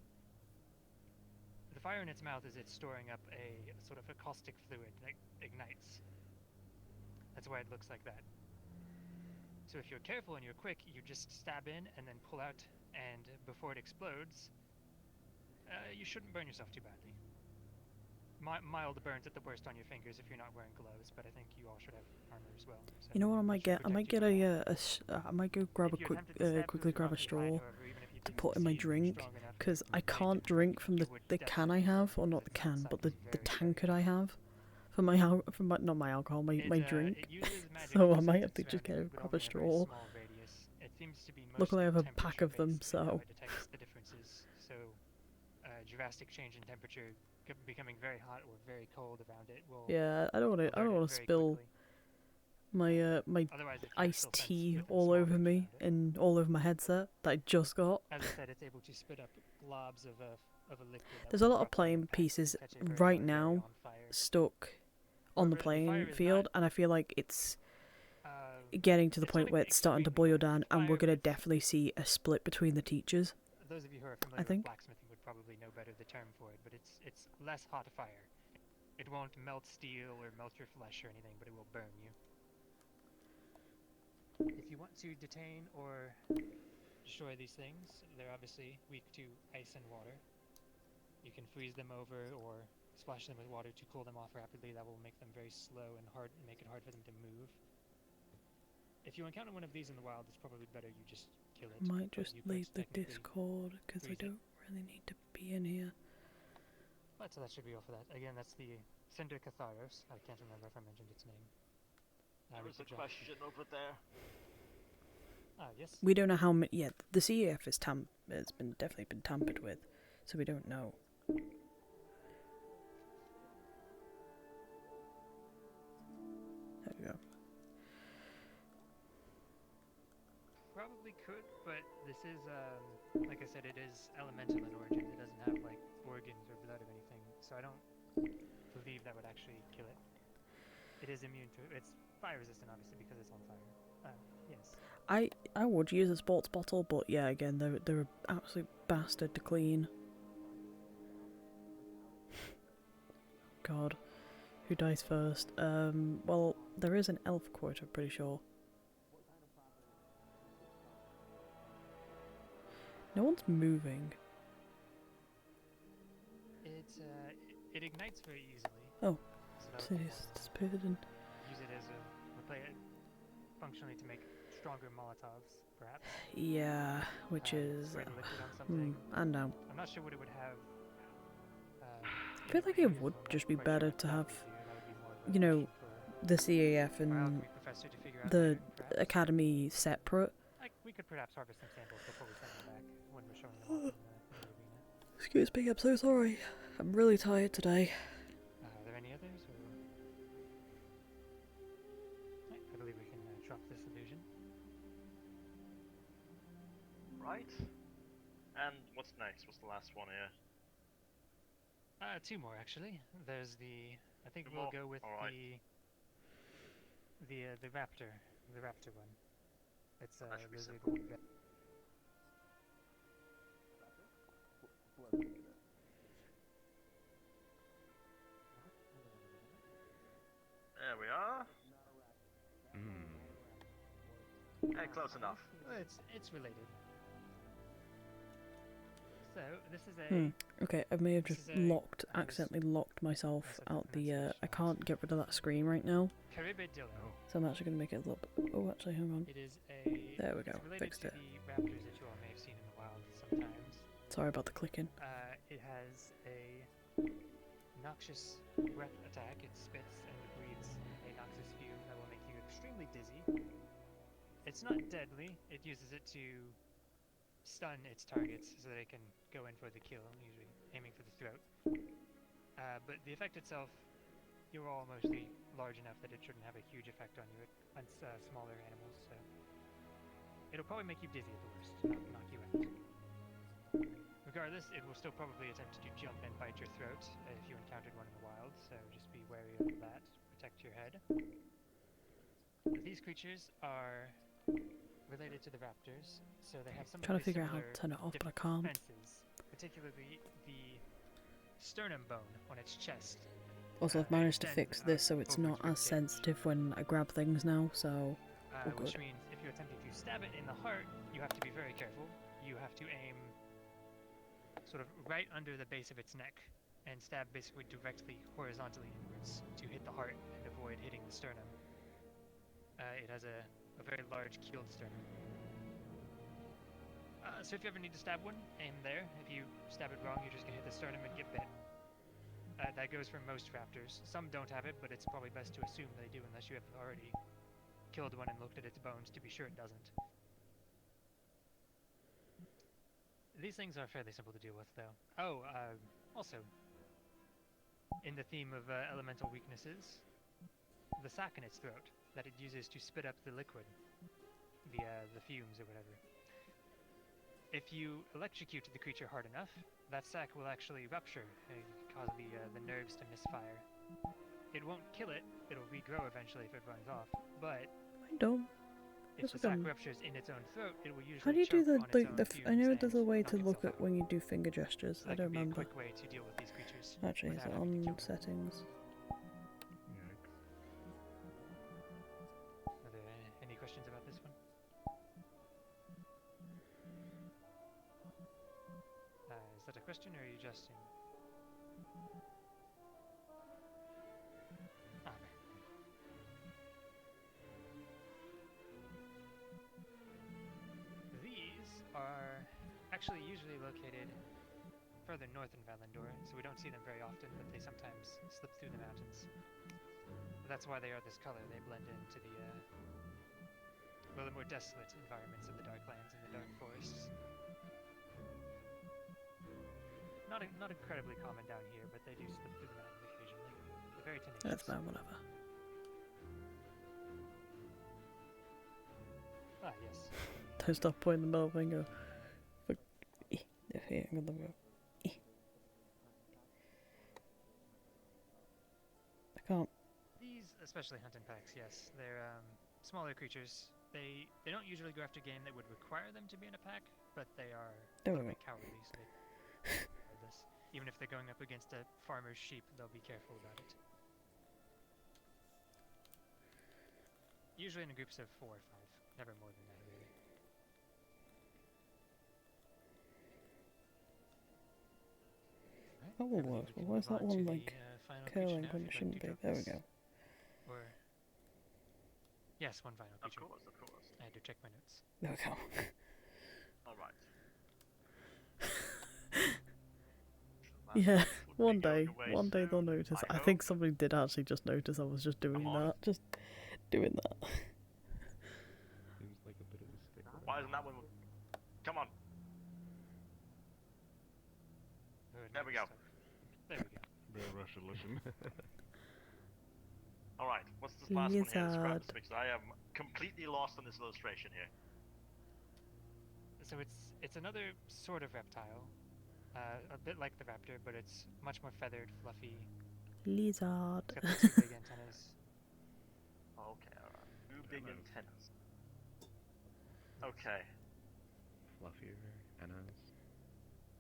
The fire in its mouth is it's storing up a sort of a caustic fluid that ignites. That's why it looks like that. So if you're careful and you're quick, you just stab in and then pull out, and before it explodes, you shouldn't burn yourself too badly. Mild burns at the worst on your fingers if you're not wearing gloves, but I think you all should have armor as well. So You know what I might get? I might get I might go grab quickly grab a straw to put in my drink, because I can't drink from the can I have, or not the can, but the tankard I have for my not my alcohol, my drink. So I might have to just grab a straw. Luckily I have a pack of them, so. So drastic change in temperature, becoming very hot or very cold around it will. Yeah, I don't want to spill my iced tea all over me and all over my headset that I just got. As I said, it's able to spit up globs of a liquid. There's a lot of playing pieces right now stuck on the playing field, and I feel like it's getting to the point where it's starting to boil down, and we're gonna definitely see a split between the teachers. Those of you who are familiar with blacksmithing would probably know better the term for it, but it's less hot fire. It won't melt steel or melt your flesh or anything, but it will burn you. If you want to detain or destroy these things, they're obviously weak to ice and water. You can freeze them over or splash them with water to cool them off rapidly. That will make them very slow and hard, make it hard for them to move. If you encounter one of these in the wild, it's probably better you just kill it. Might just leave the Discord, because I don't really need to be in here. But so that should be all for that. Again, that's the Cinder Catharos. I can't remember if I mentioned its name. There was a question over there. Ah, yes. We don't know how many. Yeah, the CEF has definitely been tampered with, so we don't know. There we go. Probably could, but this is, like I said, it is elemental in origin. It doesn't have, like, organs or blood or anything, so I don't believe that would actually kill it. It is immune to it. It's fire resistant, obviously, because it's on fire. Yes. I would use a sports bottle, but yeah, again, they're an absolute bastard to clean. God, who dies first? Well, there is an elf quote, I'm pretty sure. No one's moving. It ignites very easily. Oh, so it's disappeared and... Use it as functionally to make stronger Molotovs, perhaps. Yeah, which is... I know. I'm not sure what it would have. I feel like it would just be better to have, you know, the CAF and the Academy separate. We could perhaps harvest some samples before we send them back when we're showing them off in the arena. Excuse me, I'm so sorry. I'm really tired today. Are there any others? Or... Right, I believe we can drop this illusion. Right. And what's next? What's the last one here? Two more actually. There's the. I think we'll go with the raptor. The raptor one. It's that should be simple. There we are. Hey, close enough. It's related. So this is a. Okay, I may have just accidentally locked myself out the. I can't get rid of that screen right now. So I'm actually going to make it a little bit. Oh, actually, hang on. It is a. There we go. Fixed it. The raptors that you all may have seen in the wild sometimes. Sorry about the clicking. It has a noxious breath attack. It spits and breathes a noxious fume that will make you extremely dizzy. It's not deadly. It uses it to stun its targets so they can go in for the kill, usually aiming for the throat. But the effect itself, you're all mostly large enough that it shouldn't have a huge effect on you, on smaller animals, so it'll probably make you dizzy at the worst, not knock you out. Regardless, it will still probably attempt to jump and bite your throat if you encountered one in the wild, so just be wary of that. Protect your head. These creatures are related to the raptors, so they have some trying to figure out how to turn it off, but I can't. Defenses, particularly the sternum bone on its chest Also, I've managed to fix this so it's not as sensitive when I grab things now, so all Which good. means if you're attempting to stab it in the heart, you have to be very careful. You have to aim sort of right under the base of its neck and stab basically directly horizontally inwards to hit the heart and avoid hitting the sternum. It has a very large keeled sternum. So if you ever need to stab one, aim there. If you stab it wrong, you're just gonna hit the sternum and get bit. That goes for most raptors. Some don't have it, but it's probably best to assume they do unless you have already killed one and looked at its bones to be sure it doesn't. These things are fairly simple to deal with, though. Oh, also, in the theme of elemental weaknesses, the sac in its throat that it uses to spit up the liquid, the fumes or whatever. If you electrocute the creature hard enough, that sac will actually rupture and cause the nerves to misfire. It won't kill it, it'll regrow eventually if it runs off, but I don't. if the sac ruptures in its own throat, it will usually How do you do choke on its own I know fumes there's a way and to knock look itself at when you do finger gestures. So I that don't can be a remember. quick way to deal with these creatures Actually, is it without having to kill on them. settings? Are there any questions about this one? Is that a question or are you jesting? Okay. These are actually usually located further north in Valandor, so we don't see them very often, but they sometimes slip through the mountains. That's why they are this color. They blend into the more desolate environments of the Darklands and the Dark Forests. Not incredibly common down here, but they do slip through the mountains occasionally. They're very tenacious. That's fine, whatever. Ah, yes. Don't stop pointing the middle finger. Fuck. Here, I'm gonna go. I can't. These, especially hunt in packs, yes. They're smaller creatures. They don't usually go after game that would require them to be in a pack, but they are a little bit cowardly, so they avoid this. Even if they're going up against a farmer's sheep, they'll be careful about it. Usually in groups of 4 or 5, never more than that, really. That one works, but why is that one like curling when it shouldn't be? There we go. Or yes, one final creature. Of course. I had to check my notes. There we go. Alright. Yeah, one day they'll notice. I think somebody did actually just notice I was just doing that. Just doing that. Seems like a bit of a stick. Why isn't that one? Come on. There we go. There we go. Very Russian looking. Alright, what's this last one here? Describe Lizard. this because I am completely lost on this illustration here. So it's another sort of reptile, a bit like the raptor, but it's much more feathered, fluffy. Lizard. It's got the 2 big antennas. Okay, alright. 2 big antennas. Okay. Fluffier antennas.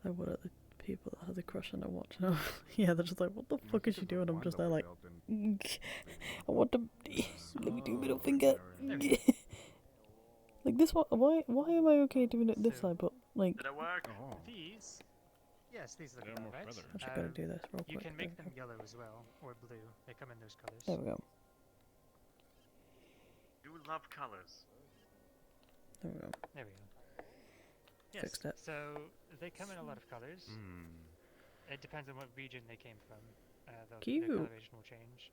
I would at the people that have the crush on her watching her. Yeah, they're just like, what the fuck is she doing? I'm just there like, I want to. Let me do middle finger. Like this one. Why am I okay doing it this side? But like. Did it work? These, yes, these look They're about more right. feathered. I just gotta do this real You quick. can make them yellow as well, or blue. They come in those colors. There we go. You love colors. There we go. There we go. Yes, Fixed it. so they come in a lot of colors. It depends on what region they came from. Their Cute. coloration will change.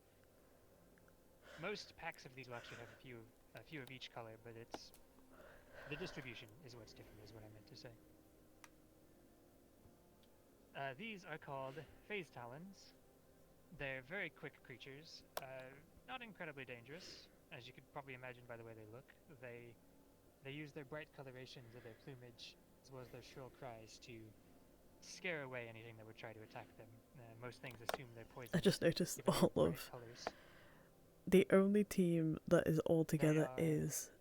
Most packs of these will actually have a few of each color, but it's the distribution is what's different, is what I meant to say. These are called phase talons. They're very quick creatures, not incredibly dangerous, as you could probably imagine by the way they look. They use their bright colorations of their plumage, as well as their shrill cries, to scare away anything that would try to attack them. Most things assume they're poisonous. I just noticed given all their of. bright colors. The only team that is all together is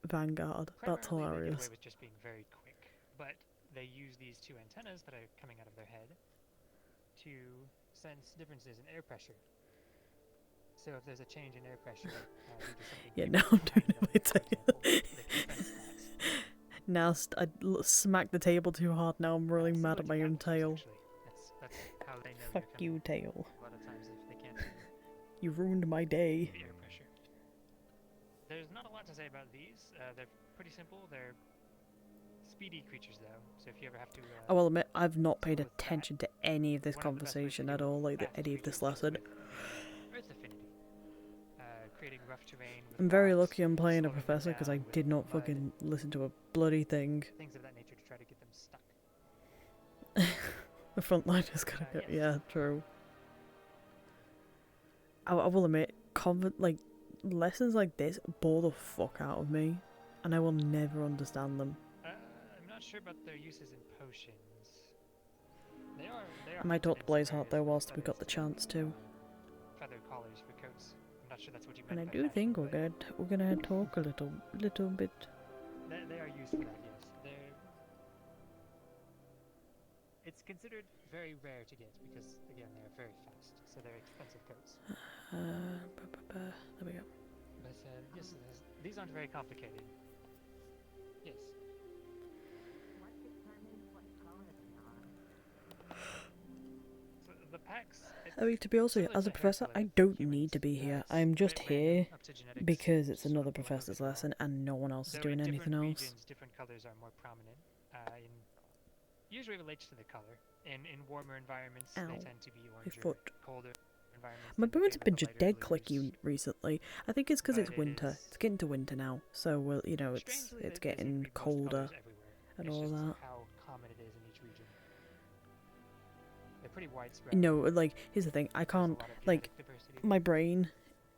Vanguard. That's Primarily, they get hilarious. away with just being very quick, but they use these 2 antennas that are coming out of their head to sense differences in air pressure. So if there's a change in air pressure due to something Yeah, now I'm doing it with for example, they can sense that. Now smacked the table too hard. Now I'm really mad at my own tail. That's how they know Fuck you're you, tail. a lot of times if they can't You ruined my day. the air pressure. There's not a lot to say about these. They're pretty simple. They're speedy creatures though, so if you ever have to I will admit, I've not paid attention to any of this conversation at all, like any of this lesson. Earth affinity. Creating rough terrain with I'm very rocks, lucky I'm playing a slowing them professor because I down with did not mud, fucking listen to a bloody thing. things of that nature to try to get them stuck. The frontliner's gonna go. Yeah, true. I will admit, like lessons like this bore the fuck out of me, and I will never understand them. I'm not sure about their uses in potions. They are I might talk to Blazeheart though whilst we got the chance to. feather collars for coats. I'm not sure that's what you And meant I by do fashion, think but we're gonna talk a little bit. they are used for that, yes. It's considered very rare to get because, again, they're very fast, so they're expensive coats. There we go. But yes, these aren't very complicated. Yes. So the packs. I mean, to be honest with you, as a professor, I don't need to be here. I'm just here because it's another professor's lesson and no one else is doing anything else. Regions, different colors are more prominent. Usually relates to the color. In warmer environments, they tend to be oranger. Foot. Colder environments. My bones have been just dead clicky recently. I think it's because it's winter. It's getting to winter now, so well, you know, it's getting colder and all that. How common it is in each region. They're pretty widespread. No, like here's the thing. I can't like my brain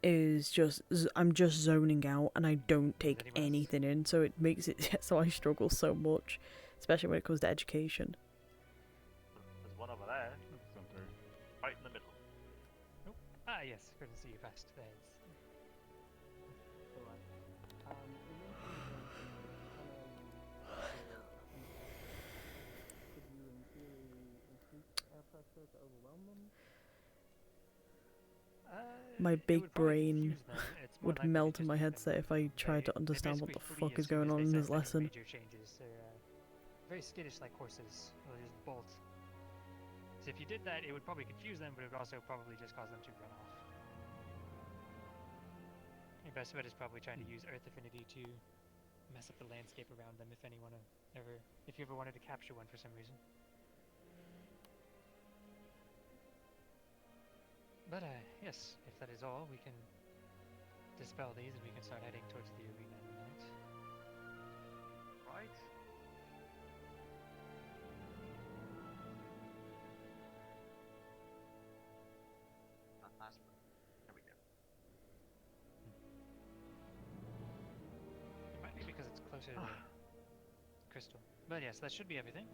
is just I'm just zoning out and I don't take anything in, so it makes it so I struggle so much, especially when it comes to education. There's one over there. Right in the middle. Oh. Ah, yes. Good to see you fast. There. My big brain would melt in my headset if I tried to understand what the fuck is going on in this lesson. Very skittish like horses. They'll just bolt. So if you did that, it would probably confuse them, but it would also probably just cause them to run off. Your best bet is probably trying to use Earth Affinity to mess up the landscape around them if you ever wanted to capture one for some reason. But yes, if that is all, we can dispel these and we can start heading towards the arena in a minute. Right. There we go. It might be because it's closer to the crystal. But yes, that should be everything.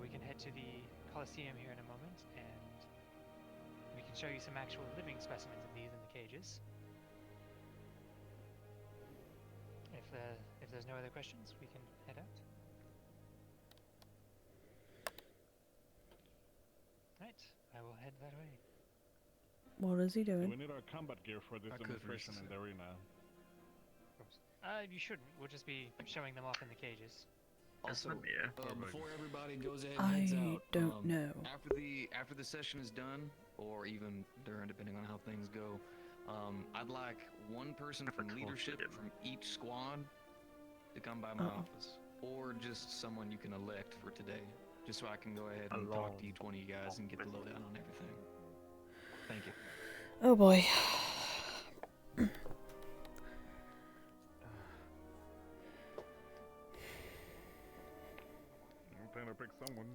We can head to the Colosseum here in a moment, and we can show you some actual living specimens of these in the cages. If there's no other questions, we can head out. Right, I will head that way. What is he doing? We need our combat gear for this demonstration in the arena. You shouldn't. We'll just be showing them off in the cages. Also, before everybody goes ahead I and heads out, don't know. After the session is done, or even during, depending on how things go, I'd like one person from leadership from each squad to come by my office, or just someone you can elect for today, just so I can go ahead and talk to each one of you guys and get the lowdown on everything. Thank you. Oh boy. I'm trying to pick someone.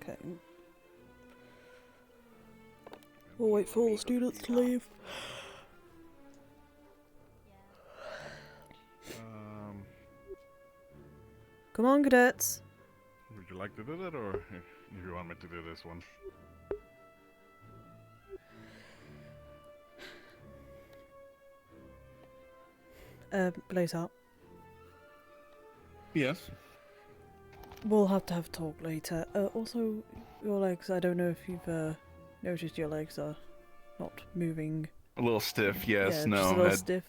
Okay. We'll wait for all the students to leave. Come on, cadets. Would you like to do that, or if you want me to do this one? Blazeheart. Yes. We'll have to have a talk later. Also, your legs, I don't know if you've noticed your legs are not moving. A little stiff, yes, Yeah, no. just a little stiff.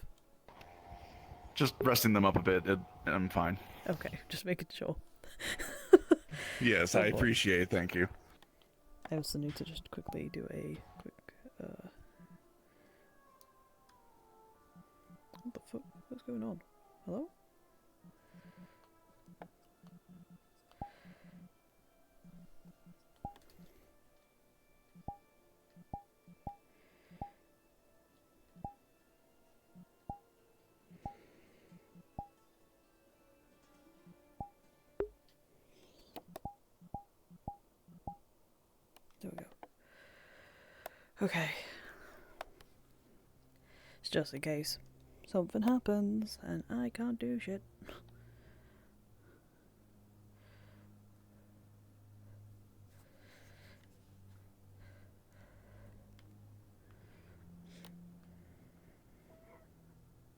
Just resting them up a bit, I'm fine. Okay, just making sure. Yes, I appreciate it, thank you. I also need to just quickly do a quick, what the fuck? What's going on? Hello? There we go. Okay. It's just in case something happens and I can't do shit.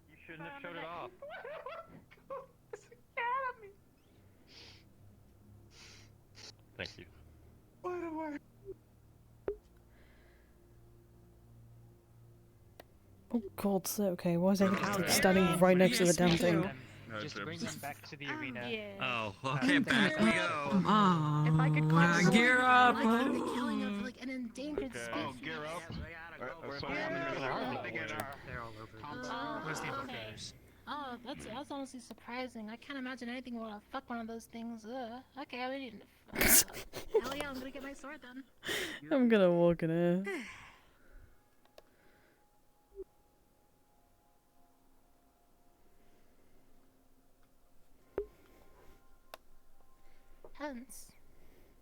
You shouldn't have showed it off. Thank you. Oh god, so okay, why is everyone standing right next to the damn thing? Just bring them back to the arena. Oh, okay, back we go. Come on. If I could Gear up! like the killing of like an endangered species. Oh, gear up. They're all over. Where's the infiltrators? Oh, that's honestly surprising. I can't imagine anything would fuck one of those things. Okay, I mean, hell yeah, I'm gonna get my sword then. I'm gonna walk in here. Hence.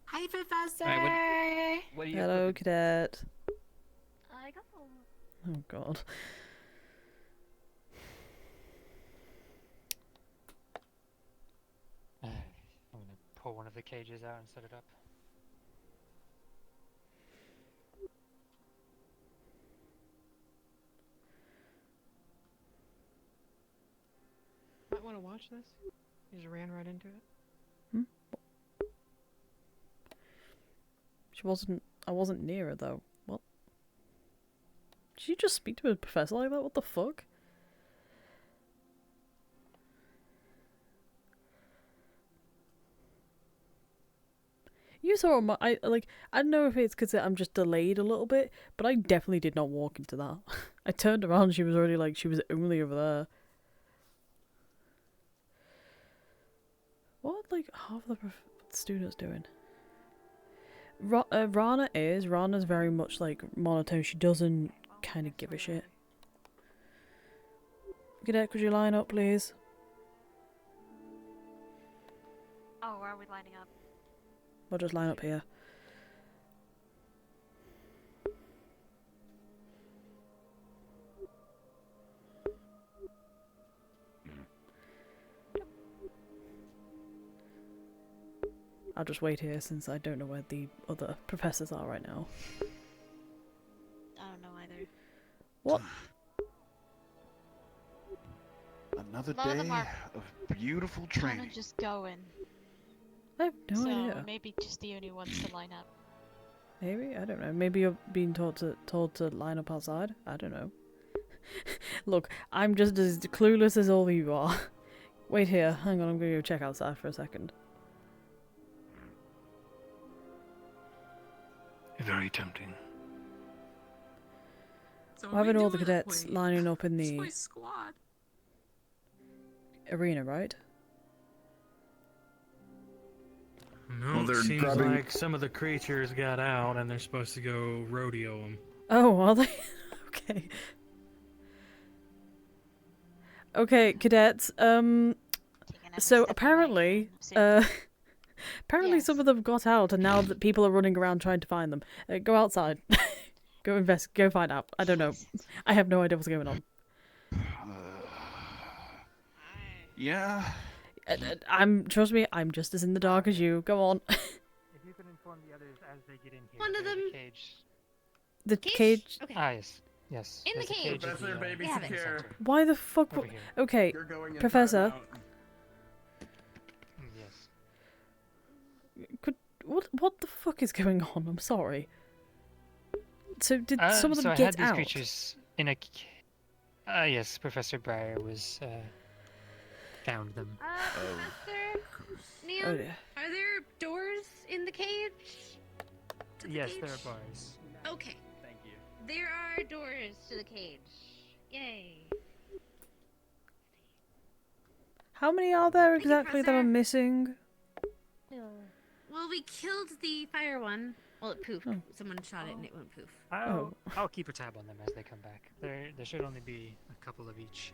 Hi, Professor! What do you Hello, cadet. I got Oh god. I'm gonna pull one of the cages out and set it up. Might want to watch this. You just ran right into it. I wasn't near her though. What? Did you just speak to a professor like that? What the fuck? You saw my, I don't know if it's because I'm just delayed a little bit, but I definitely did not walk into that. I turned around and she was already like, she was only over there. What, like, half the students doing? Rana's very much like monotone. She doesn't kind of give a shit. Cadet, could you line up, please? Oh, where are we lining up? We'll just line up here. I'll just wait here since I don't know where the other professors are right now. I don't know either. What? Another A lot of them day are of beautiful kind training. of just going. I have no so idea. maybe just the only ones to line up. Maybe? I don't know. Maybe you're being told to line up outside? I don't know. Look, I'm just as clueless as all of you are. Wait here. Hang on, I'm going to go check outside for a second. Very tempting. We're having all the cadets lining up in the squad. arena, right? No, Well, they're seems grabbing- like some of the creatures got out and they're supposed to go rodeo them. Oh, are they? Okay. Okay, cadets. So apparently, apparently some of them got out, and now that people are running around trying to find them. Go outside. Go invest. Go find out. I don't know. I have no idea what's going on. Yeah. Trust me, I'm just as in the dark as you. Go on. If you can inform the others as they get in here. One of there's them- a cage. The cage. Okay. Ah, yes. Yes. In the there's a cage. at Professor, baby, We have it. secure. Why the fuck? Over here. Okay, You're going in Professor. timeout. Yes. What the fuck is going on? I'm sorry. So did some of them so I get had these out? creatures in a. Yes, Professor Breyer was found them. Professor Neon, Oh dear. are there doors in the cage? To the Yes, cage? there are bars. Okay. Thank you. There are doors to the cage. Yay. How many are there Thank you, exactly that are Professor. missing? Well, we killed the fire one. Well, it poofed. Oh. Someone shot it and it went poof. I'll keep a tab on them as they come back. There should only be a couple of each.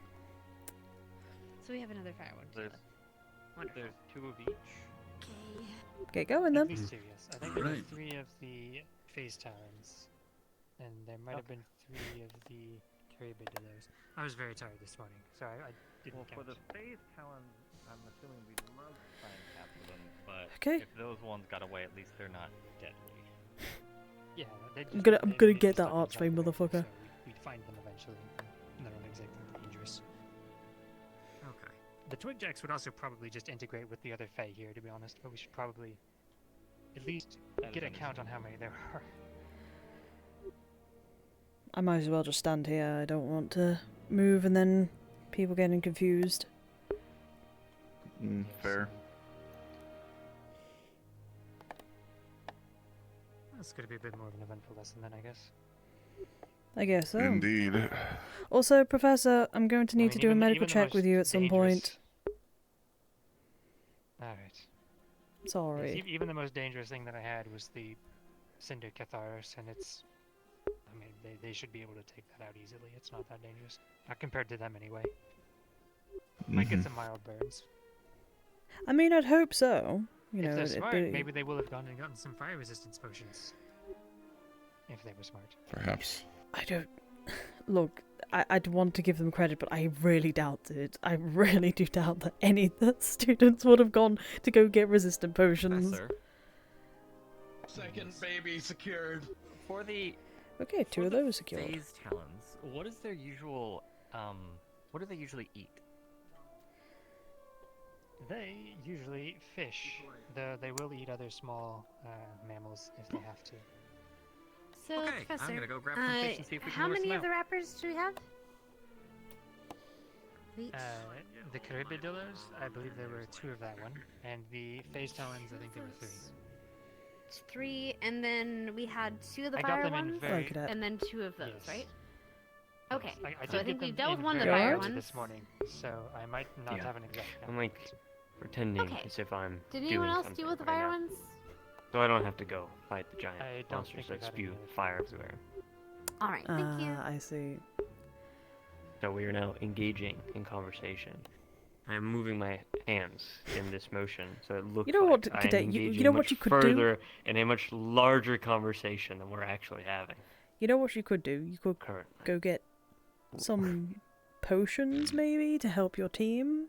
So we have another fire one. There's, Wonderful. there's 2 of each. Okay. Get going At then. least 2, yes. I think there were Right. 3 of the phase talons, and there might have been 3 of the carabidillos. I was very tired this morning, so I didn't Well, for count. the phase talons, I'm assuming we'd love to try and capture them, but Okay. if those ones got away, at least they're not deadly. Yeah, they I'm just, gonna they get just that like archway, exactly, motherfucker. So we'd find them eventually. And they're not exactly dangerous. Okay. The twig jacks would also probably just integrate with the other Fae here, to be honest. But we should probably at least That get is a count on how many there are. I might as well just stand here. I don't want to move and then people getting confused. Fair. That's going to be a bit more of an eventful lesson then, I guess. I guess so. Indeed. Also, Professor, I'm going to need to do a medical even the check with most you at some dangerous- point. Alright. Sorry. Even the most dangerous thing that I had was the Cinder Catharos, and it's... I mean, they should be able to take that out easily. It's not that dangerous. Not compared to them, anyway. Might get some mild burns. I mean, I'd hope so. You know, if they're it'd smart, be- maybe they will have gone and gotten some fire resistance potions. If they were smart. Perhaps. I don't... Look, I'd want to give them credit, but I really doubt it. I really do doubt that any of the students would have gone to go get resistant potions. Professor, Second baby secured. for the Okay, 2 of those secured. phase talons, what is their usual, what do they usually eat? They usually eat fish. They will eat other small mammals if they have to. So, Okay, I'm Professor, gonna go grab some fish and see if we can how lure many some of the out. wrappers do we have? Each? The carabidillos, I believe there were 2 of that one, and the phase talons, I think there were 3. It's 3, and then we had 2 of the I got fire them in ones, very- and then 2 of those, Yes. right? Okay, I so I did think get we've them dealt with in one of the very fire early ones. this morning, so I might not Yeah. have an exact count. I'm like pretending Okay. as if I'm Did doing anyone else something deal with the right fire now. ones? So I don't have to go fight the I giant don't monsters think that we've had spew any other fire everywhere. All right, thank you. I see. So we are now engaging in conversation. I'm moving my hands in this motion, so it looks You know like what, I am Cadet, you engaging know much what you could do? further in a much larger conversation than we're actually having. You know what you could do? You could Currently. go get some potions, maybe, to help your team.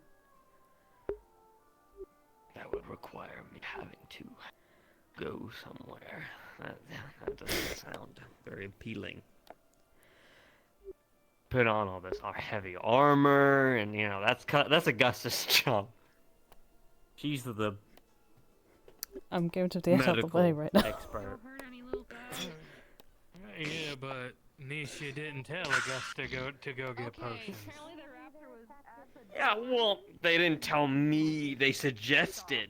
That would require me having to go somewhere. That doesn't sound very appealing. Put on all this our heavy armor, and you know that's Augustus' job. She's the I'm going to get out of the medical way right now. expert. Yeah, but Nisha didn't tell Augusta to go get potions. Yeah, well, they didn't tell me. They suggested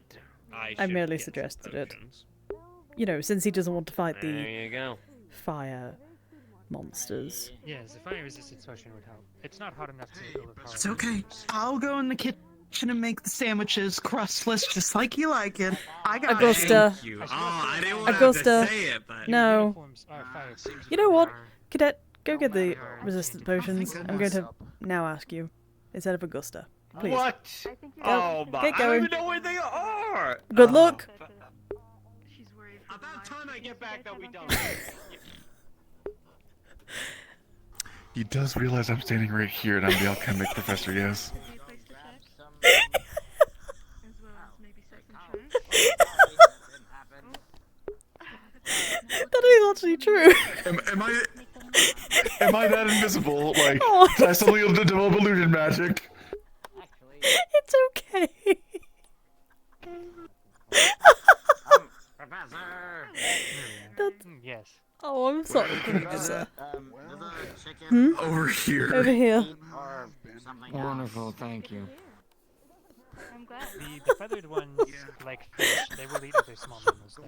I I should merely get some suggested it. potions. You know, since he doesn't want to fight There the you go. fire monsters. Yes, the fire resistance potion would help. It's not hot enough to overpower. It's okay. I'll go in the kitchen and make the sandwiches crustless just like you like it. I got Augusta. it. You. I didn't want Augusta. to say it, but... No. You know what? Cadet, go get the resistance potions. I'm going to now ask you, instead of Augusta. Please. What? Go. Oh my! Get I don't going. even know where they are. Good luck. About time I get back, they'll be done. He does realize I'm standing right here, and I'm the alchemic professor, yes. That is actually true. Am I... Am I that invisible? Like, Oh, did I suddenly develop illusion magic? It's okay. Professor! That's... Yes. Oh, I'm sorry, Professor. Hmm? Over here. Over here. Wonderful, thank you. I'm glad. The feathered ones, like fish, they will eat other small mammals.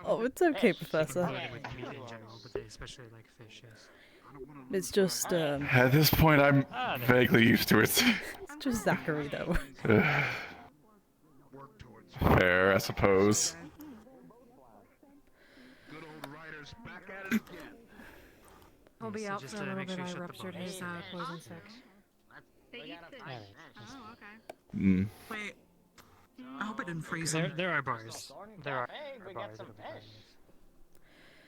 Oh, it's okay, Professor. Including with meat in general, but they especially like fish, yes. It's just, At this point, I'm vaguely used to it. It's just Zachary, though. Fair, I suppose. I'll be So out just for a to little make bit. sure you I shut the ruptured bones. his poison stick. They eat fish. Oh, okay. Mm. Wait. I hope it didn't freeze There, him. there are bars. There are bars that'll be fine.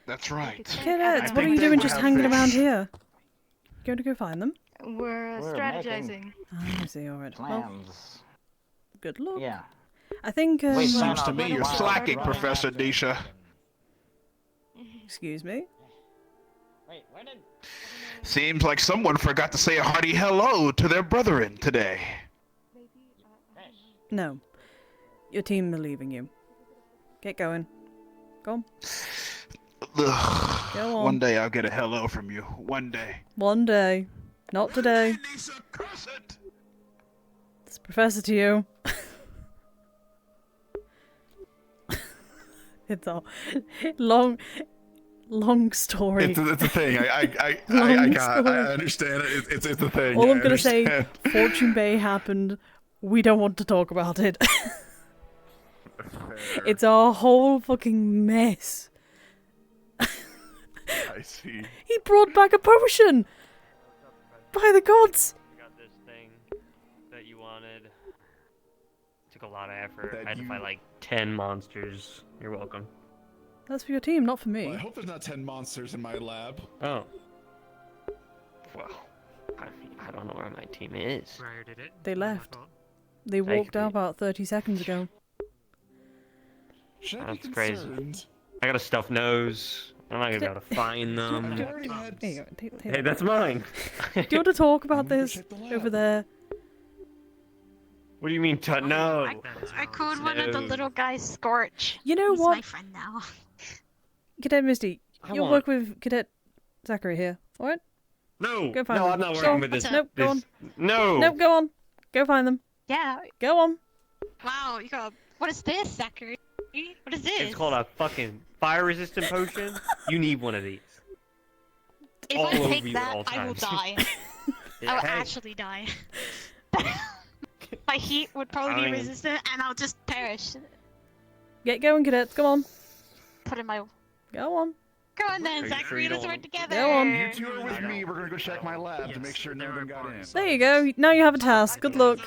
That's right. Cadets, what are you doing just hanging around here? You going to go find them? We're strategizing. I see, alright. Well, Plans. good luck. Yeah. I think, Seems to me you're slacking, Professor Nisha. Excuse me? Wait, where did... Seems like someone forgot to say a hearty hello to their brethren today. No. Your team are leaving you. Get going. Go on. Ugh. Go on. One day I'll get a hello from you. One day. One day. Not today. It's Professor to you. It's a long story. It's a thing. I understand it. It's a thing. All I'm I gonna say, understand. Fortune Bay happened. We don't want to talk about it. It's a whole fucking mess. I see. He brought back a potion! By the gods! I got this thing that you wanted. Took a lot of effort. I had to fight like 10 monsters. You're welcome. That's for your team, not for me. Well, I hope there's not 10 monsters in my lab. Oh. Well, I don't know where my team is. Briar did it. They left. They Thank walked out about 30 seconds ago. That's crazy. I got a stuffed nose. I'm not gonna be able to find them. There you go. Take Hey, that's mine. Do you want to talk about this over there? What do you mean, no? I called one of the little guys Scorch. You know He's what? my friend now. Cadet Misty, I you'll want- work with Cadet Zachary here, alright? No, Go find no, them. I'm not Go working on. with this. Nope, go on. No. Nope, go on. Go find them. Yeah. Go on. Wow, you got. What is this, Zachary? What is this? It's called a fucking fire-resistant potion. You need one of these. If all I over take you at that, all I will times. die. I will Hey. actually die. My heat would probably I be mean- resistant, and I'll just perish. Get going, cadets. Come on. Put in my. Go on. Go on then, Are you Zachary. sure you Let's don't- work together. Go on. You two are with me. We're gonna go check my lab to make sure none of them got in. There you go. Now you have a task. Good luck.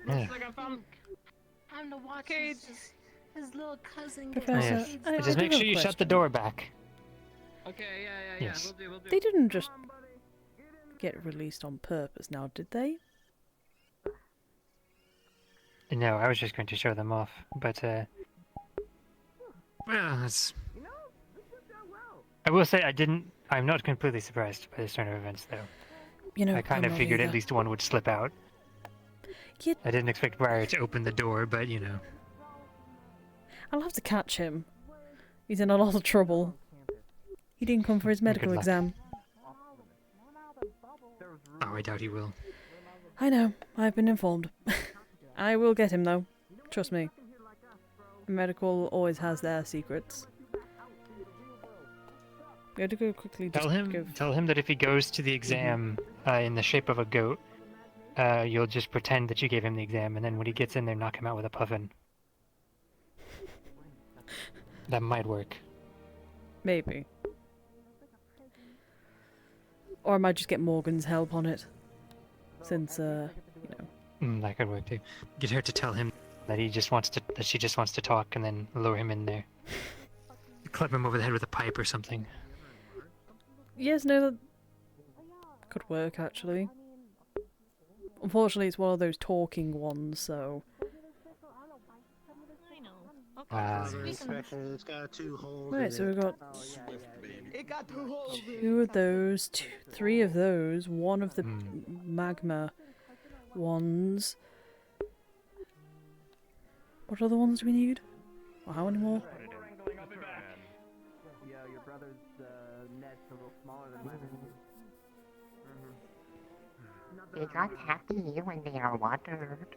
Yeah. I'm to watch his little cousin get Professor, AIDS. I Just do make have sure a you shut the question. door back. Okay, yeah, Yes. we'll do. They didn't just get released on purpose now, did they? No, I was just going to show them off, but well, that's. I will say I'm not completely surprised by this turn of events, though. You know, I kind I'm of not figured either. at least one would slip out. Yeah. I didn't expect Briar to open the door, but you know. I'll have to catch him. He's in a lot of trouble. He didn't come for his medical luck. exam. Oh, I doubt he will. I know. I've been informed. I will get him, though. Trust me. Medical always has their secrets. Go to go quickly. Tell just him, go tell him that if he goes to the exam in the shape of a goat, you'll just pretend that you gave him the exam, and then when he gets in there, knock him out with a puffin. That might work. Maybe. Or I might just get Morgan's help on it. Since, you know. That could work too. Get her to tell him that he just wants to, that she just wants to talk, and then lure him in there. Club him over the head with a pipe or something. Yes, no, that could work, actually. Unfortunately, it's one of those talking ones, so... I know. It's got 2 holes. Right, in so it. we've got It got 2 holes. 2 of those, 3 of those, 1 of the magma ones. What other ones do we need? Or how many more? Yeah, your brother's net's a little smaller than mine. They got happy when they are watered.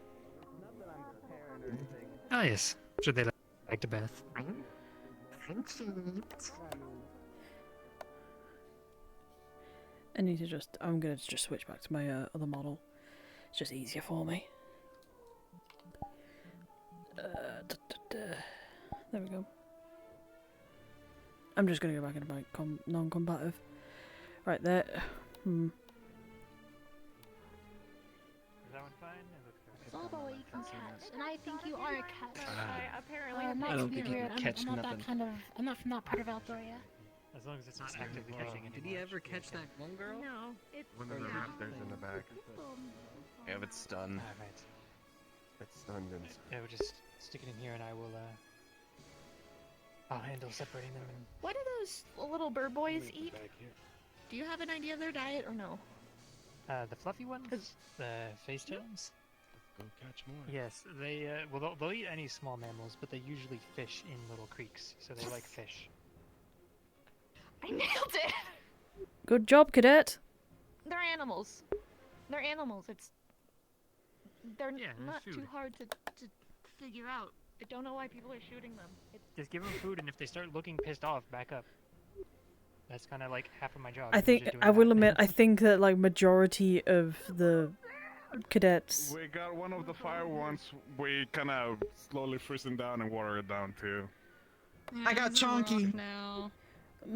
Ah, yes. Should they like to bath? I'm cheap. I need to just. I'm gonna just switch back to my other model. It's just easier for me. There we go. I'm just gonna go back into my non-combative. Right there. Is that one fine? It looks good. Although you can catch, and I think you are a cat. Apparently, Not I to don't be think you weird, can catch I'm not nothing. that kind of. I'm not from that part of Aldoria. As long as it's not actively catching anyone. Did he ever catch that one girl? No, it's One of the raptors in the back. Yeah, if it's stunned. Alright. It's stunned and... Yeah, we'll just stick it in here and I will, I'll handle separating them and... What do those little bird boys eat? Do you have an idea of their diet or no? The fluffy ones? The face tones? Go catch more. Yes, they, well, they'll eat any small mammals, but they usually fish in little creeks, so they like fish. I nailed it! Good job, cadet. They're animals. They're animals. They're Yeah, not food. too hard to figure out. I don't know why people are shooting them. Just give them food, and if they start looking pissed off, back up. That's kind of like half of my job. I is think just doing I will that. admit. I think that like majority of the cadets. We got one of the fire ones. We kind of slowly freezing down and water it down too. I got chonky. now.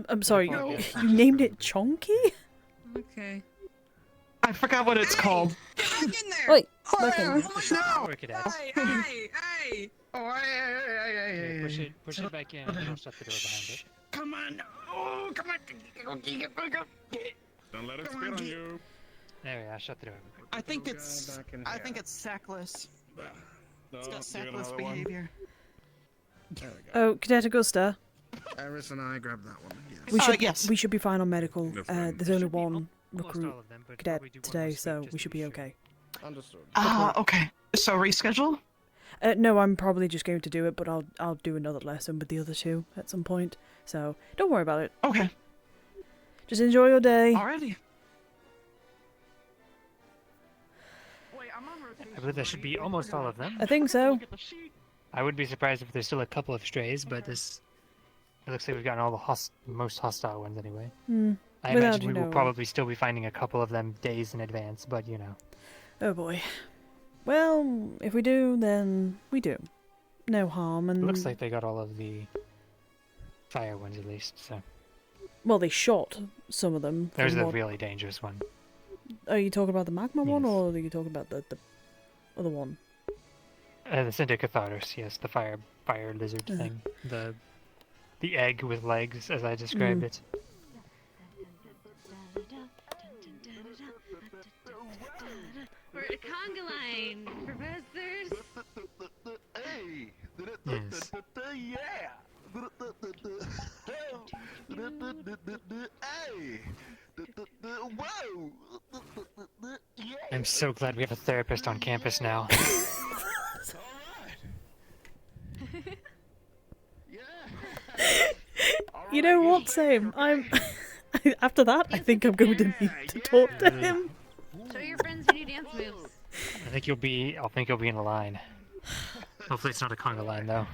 I'm sorry. No. You named it Chonky? Okay. I forgot what it's called. Wait. Oh, Poor cadets. Hey! Oh, Yeah, push it back in, and I'll shut the door behind it. Come on! Oh, come on! Don't let it spit on you. There we are, shut the door. I think it's sackless. It's got Give it sackless another one. behavior. There we go. Oh, Cadet Augusta. Eris and I grabbed that one. Yes. We should. yes. We should be fine on medical. No problem. There's only one almost recruit all of them, but cadet probably do one today, more sweep so just we to should be be sure. okay. Understood. Okay. So reschedule? No, I'm probably just going to do it, but I'll do another lesson with the other two at some point. So don't worry about it. Okay. Just enjoy your day. Alrighty. I believe that should be almost all of them. I think so. I would be surprised if there's still a couple of strays, but this... It looks like we've gotten all the most hostile ones anyway. I Without, imagine we you will know- probably still be finding a couple of them days in advance, but you know. Oh boy. Well, if we do, then we do. No harm, and It looks like they got all of the fire ones at least, so... well, they shot some of them. There's from the what- really dangerous one. Are you talking about the magma one, Yes. or are you talking about the other one? The Syndicatharus, yes, the fire lizard thing. The egg with legs, as I described it. We're a conga line, professors. Hey! Yes. Hey! Whoa! I'm so glad we have a therapist on campus now. You know what, Sam? I'm. After that, I think I'm going to need to talk to him. Show your friends your new dance moves. I think you'll be in a line. Hopefully it's not a conga line though.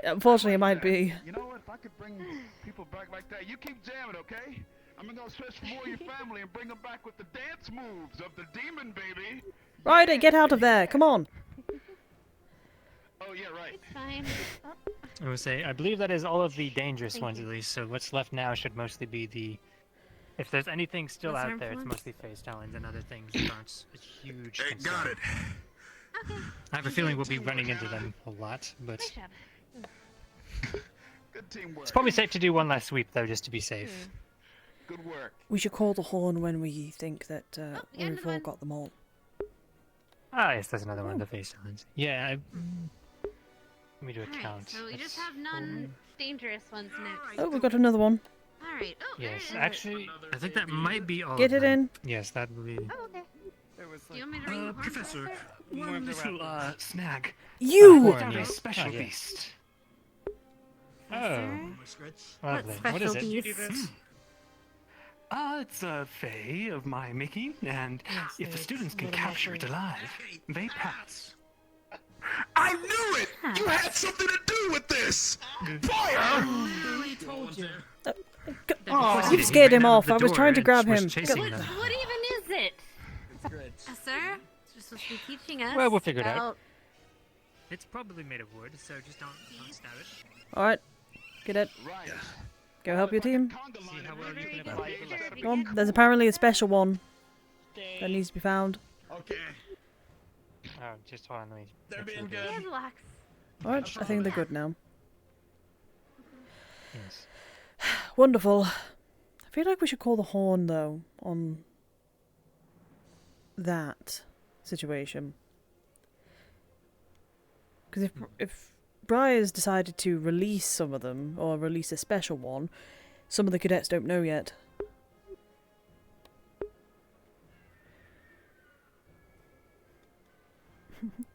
Unfortunately, it might be. You know what? If I could bring people back like that, you keep jamming, okay? I'm gonna search for more of your family and bring them back with the dance moves of the demon, baby. Ryder, get out of there! Come on. Oh yeah, right. It's fine. I would say, I believe that is all of the dangerous ones at least, so what's left now should mostly be the... If there's anything still What's out harmful there, it's ones? mostly face talons and other things that aren't a huge Hey, concern. got it. I have a feeling we'll be running into them a lot, but... Nice job. Good teamwork. It's probably safe to do one last sweep though, just to be safe. Good work. We should call the horn when we think that and we've the all one. got them all. Ah, yes, there's another one, the face talons. Yeah, Let me do a Alright, count. so we just have non-dangerous ones next. Oh, we got another one. Alright. Oh, Yes, there it is. actually, I think that might be all Get of it them. in. Yes, that would be. Oh, okay. Do you want me to ring the horn, Professor, More one of the little snag. You! Picked out a yes. special Oh, yeah. beast. Oh. Lovely. What is it? It's a fae of my making, and if the students can capture it alive, they pass. I knew it! You had something to do with this! Fire! Oh, you've scared him off. I was trying to grab him. What even is it? Sir? You're supposed to be teaching us. Well, we'll figure it out. about- It's probably made of wood, so just don't stab it. Alright. Get it. Go help your team. See how well you can apply it. Go on. There's apparently a special one that needs to be found. Okay. Oh, just one. Let me. They're make being sure good. that- Relax. Alright, I think they're good now. Yes. Wonderful. I feel like we should call the horn, though, on that situation. Because if Briar's decided to release some of them, or release a special one, some of the cadets don't know yet.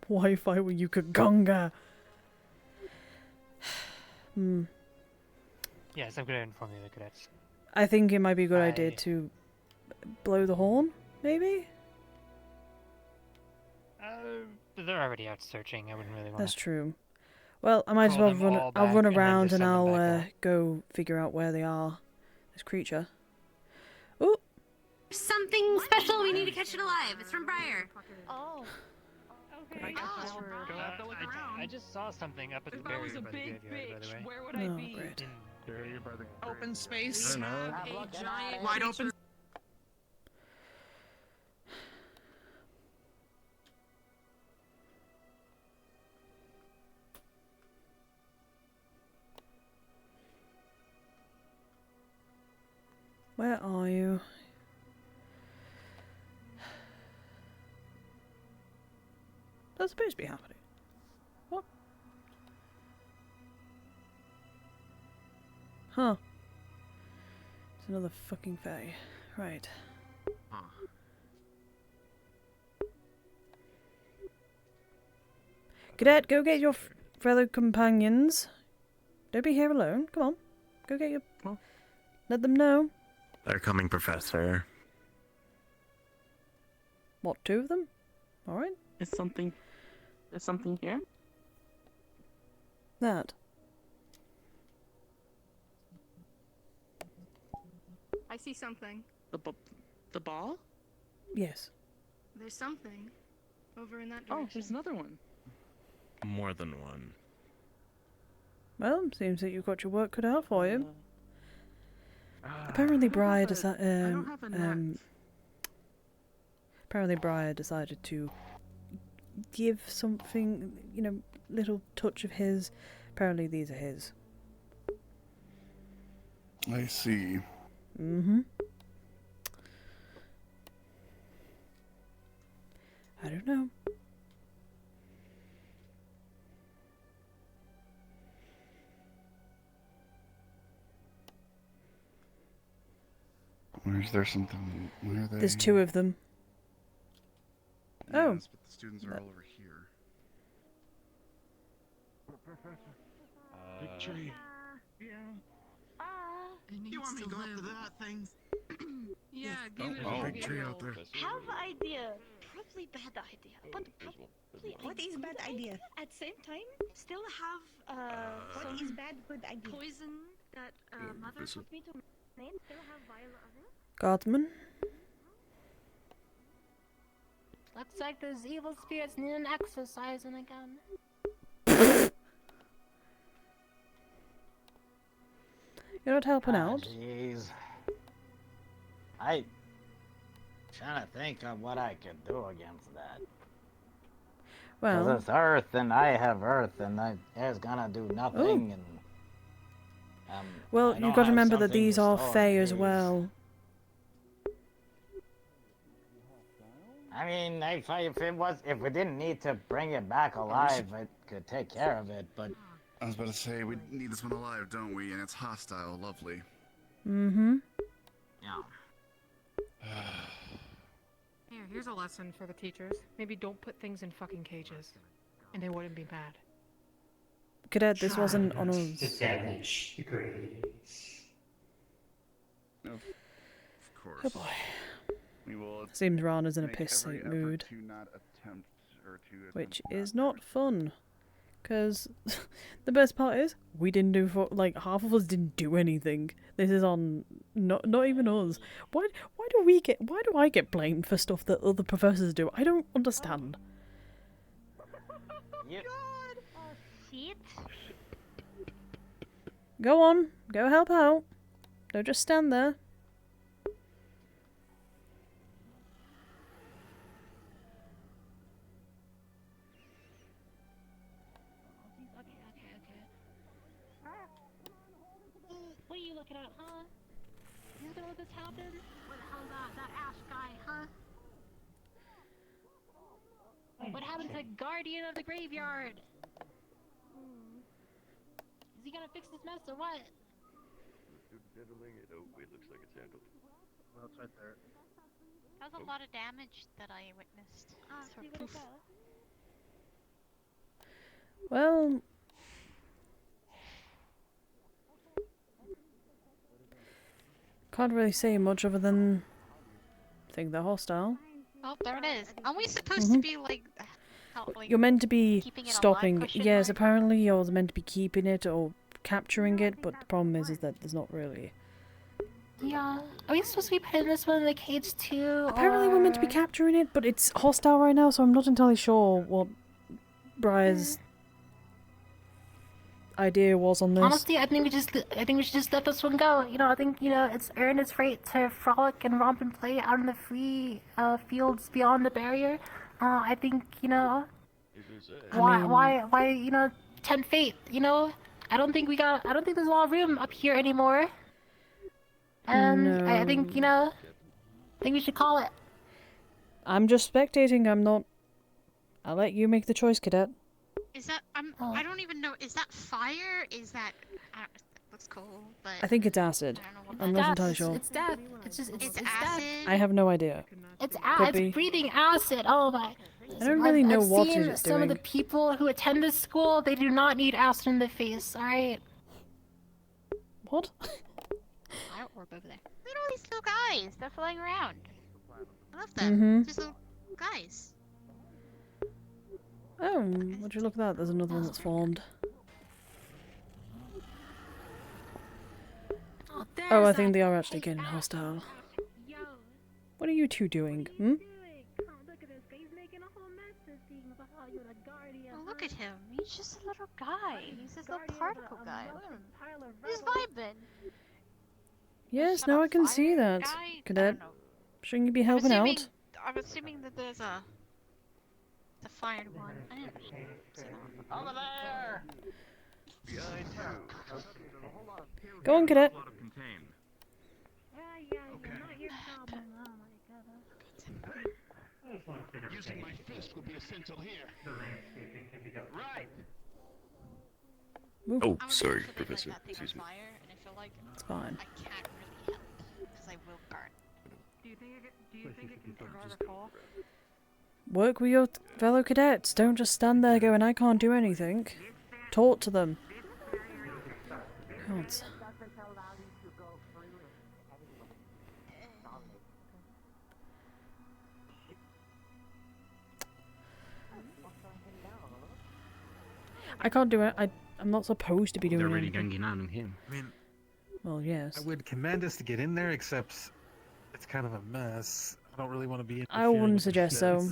Wi-Fi where you could gonga. Yes, I'm going to inform the other cadets. I think it might be a good idea to blow the horn, maybe? They're already out searching. I wouldn't really want That's true. Well, I might as call well them run. all I'll back run and then around just and send them I'll back out. go figure out where they are. This creature. Oh, Something special. We need to catch it alive. It's from Briar. Oh. Okay. I just saw something up at the barrier by the graveyard, by the way. Where would oh, I be? great. Open space. I don't know. A giant wide open. Where are you? That's supposed to be happening. What? Huh. It's another fucking fae. Right. Cadet, go get your fellow companions. Don't be here alone. Come on. Go get your... Let them know. They're coming, Professor. What, two of them? Alright. Is something... There's something here? That. I see something. The ball? Yes. There's something over in that Oh, direction. there's another one. More than one. Well, seems that you've got your work cut out for you. Apparently Briar apparently Briar decided to give something, you know, little touch of his. Apparently these are his. I see. Mm-hmm. I don't know. Where's there something? Where are they? There's two of them. Oh. Yes, but the students are all over here. Big tree. You want me to go up to that thing? Yeah, Oh, give it oh, a big tree out there. Have idea. Probably bad idea. But probably What is bad idea? At same time, still have What is bad good idea? poison that mother this told me to name. Still have violet oven. Guardsman. Looks like those evil spirits need an exercising again. You're not helping out. Jeez. I trying to think of what I could do against that. Well, 'Cause it's Earth, and I have Earth, and it's gonna do nothing. And well, I you've don't got to have remember that something these to are store fae as these. well. I mean, if we didn't need to bring it back alive, it could take care of it, but... I was about to say, we need this one alive, don't we? And it's hostile, lovely. Mm-hmm. Yeah. Here's a lesson for the teachers. Maybe don't put things in fucking cages. And they wouldn't be mad. Cadet, this wasn't on us. To damage the grades. Of course. Oh boy. We will Seems Rana's in a make piss every take effort mood. to not attempt or to Which is not fun. Because the best part is, we didn't do, like, half of us didn't do anything. This is on, not even us. Why do I get blamed for stuff that other professors do? I don't understand. Go on, go help out. Don't just stand there. What are you looking at, huh? You gonna let this happen? What the hell that Ash guy, huh? What happened to Guardian of the Graveyard? Is he gonna fix this mess or what? Handling it. Oh, it looks like it's handled. Well, it's right there. That was a lot of damage that I witnessed. See what it does. Well... Can't really say much other than... I think they're hostile. Oh, there it is. Aren't we supposed to be like... You're meant to be keeping it stopping. alive, pushing Yes, it? apparently you're meant to be keeping it or capturing it, but the problem is that there's not really. Yeah. Are we supposed to be putting this one in the cage too? Apparently we're meant to be capturing it, but it's hostile right now, so I'm not entirely sure what Briar's idea was on this. Honestly, I think we should just let this one go. You know, I think it's earned its right to frolic and romp and play out in the free fields beyond the barrier. I think why tempt fate? I don't think there's a lot of room up here anymore. And No. I think I think we should call it. I'm just spectating, I'm not... I'll let you make the choice, Cadet. Is that I don't even know. Is that fire? Is that that looks cool, but I think it's acid. I'm not entirely sure. It's death. It's acid. I have no idea. It's Could be. it's breathing acid. Oh my. I don't really know I've what seen it's some of the doing. people who attend this school. They do not need acid in the face. All right. What? Fire orb over there. Look at all these little guys. They're flying around. I love them. Mhm. Just little guys. Oh, would you look at that? There's another one that's formed. Oh, I think they are actually getting hostile. What are you two doing? Hmm? Oh, look at him. He's just a little guy. He's this little particle guy. Look at him. He's vibing. Yes, no, I can see that, Cadet. Shouldn't you be helping out? I'm assuming that there's a fired one. I didn't see that one. Over there! Behind you. Go on, Cadet. Using my fist will be essential here. Right. Ooh. Oh, sorry, Professor. Excuse me. It's fine. I can't really help because I will burn. Do you think it can survive a fall? Work with your fellow cadets. Don't just stand there going, I can't do anything. Talk to them. God. I can't do it. I'm not supposed to be doing They're already anything. ganging on him. I mean, well, yes. I would command us to get in there, except it's kind of a mess. I don't really want to be. I wouldn't suggest so.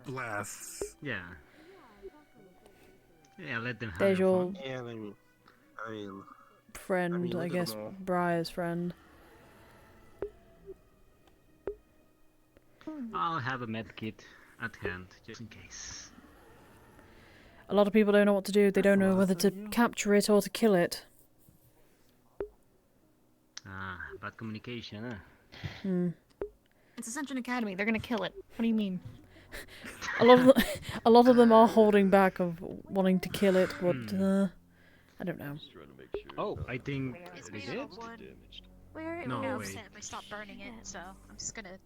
Blasts. Yeah. Yeah, let them have There's their your fun. Yeah, I mean, friend, I guess, Briar's friend. I'll have a med kit at hand, just in case. A lot of people don't know what to do. They don't know whether to capture it or to kill it. Ah, bad communication, huh? Hmm. It's Ascension Academy. They're gonna kill it. What do you mean? A lot of them are holding back of wanting to kill it, but I don't know. Oh, I think they did. Where No, no, wait. if I stop burning it, so I'm just gonna.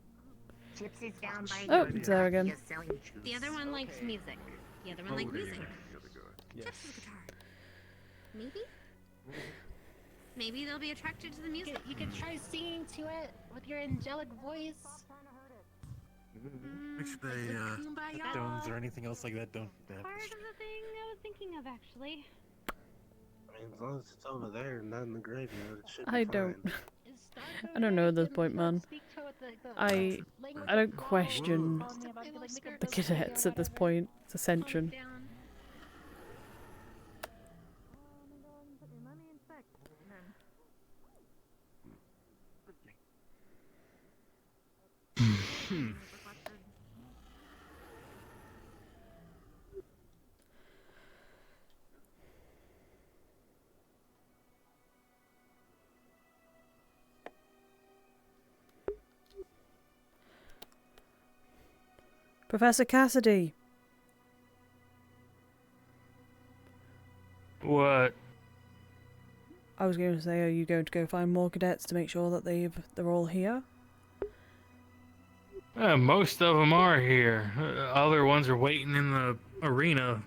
Gypsy's down by Oh, it's there again. The other one likes music. The other one likes music. Yes. Gypsy's guitar. Maybe? Maybe they'll be attracted to the music. You could try singing to it with your angelic voice. Make sure they, Kumbaya. stones or anything else like that don't Part of the thing I was thinking of, actually. I mean, as long as it's over there and not in the graveyard, it should be I fine. don't know at this point, man. I don't question the cadets at this point. It's Ascension. Professor Cassidy. What? I was going to say, are you going to go find more cadets to make sure that they're all here? Most of them are here. Other ones are waiting in the arena.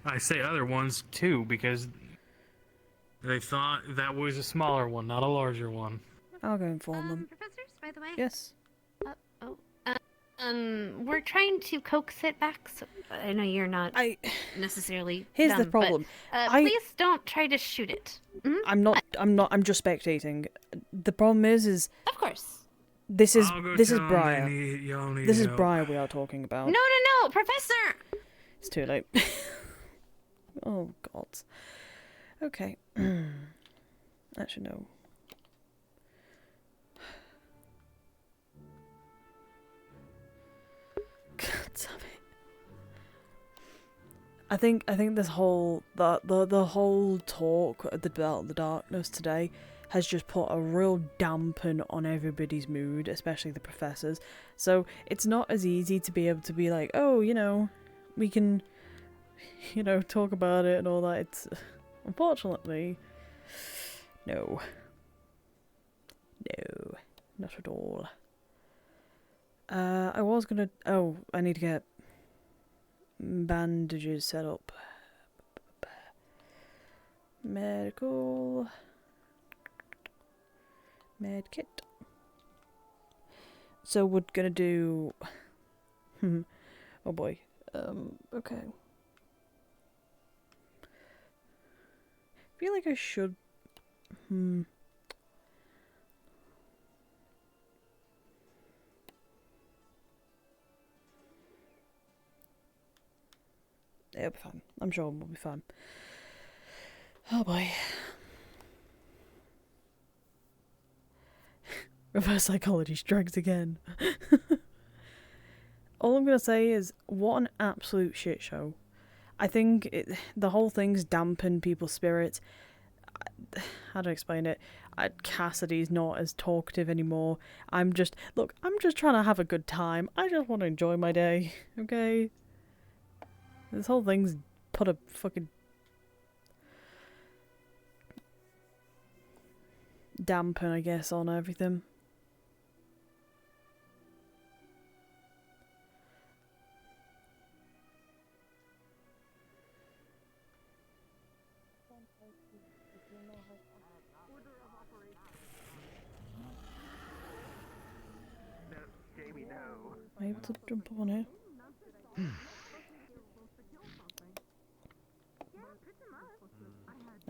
I say other ones too because they thought that was a smaller one, not a larger one. I'll go inform them. Professors, by the way. Yes. We're trying to coax it back. So I know you're not necessarily. Here's the dumb, problem. But, please don't try to shoot it. I'm not. I'm just spectating. The problem is. Of course. This is I'll go this is tell 'em Briar. y'all need This is help. Briar we are talking about. No, Professor. It's too late. Oh God. Okay. Actually, no. God damn it. I think this whole the whole talk at the Belt of the Darkness today has just put a real dampen on everybody's mood, especially the professors. So it's not as easy to be able to be like, oh, you know, we can, you know, talk about it and all that. It's unfortunately, no, not at all. I was gonna. Oh, I need to get bandages set up. Medical. Med kit. So we're gonna do. Oh boy. Okay. I feel like I should. It'll be fine. I'm sure we'll be fine. Oh boy. Reverse psychology strikes again. All I'm gonna say is, what an absolute shit show. I think the whole thing's dampened people's spirits. How do I explain it? Cassidy's not as talkative anymore. I'm just trying to have a good time. I just want to enjoy my day, okay? This whole thing's put a fucking dampen, I guess, on everything. Am I able to jump up on here? No,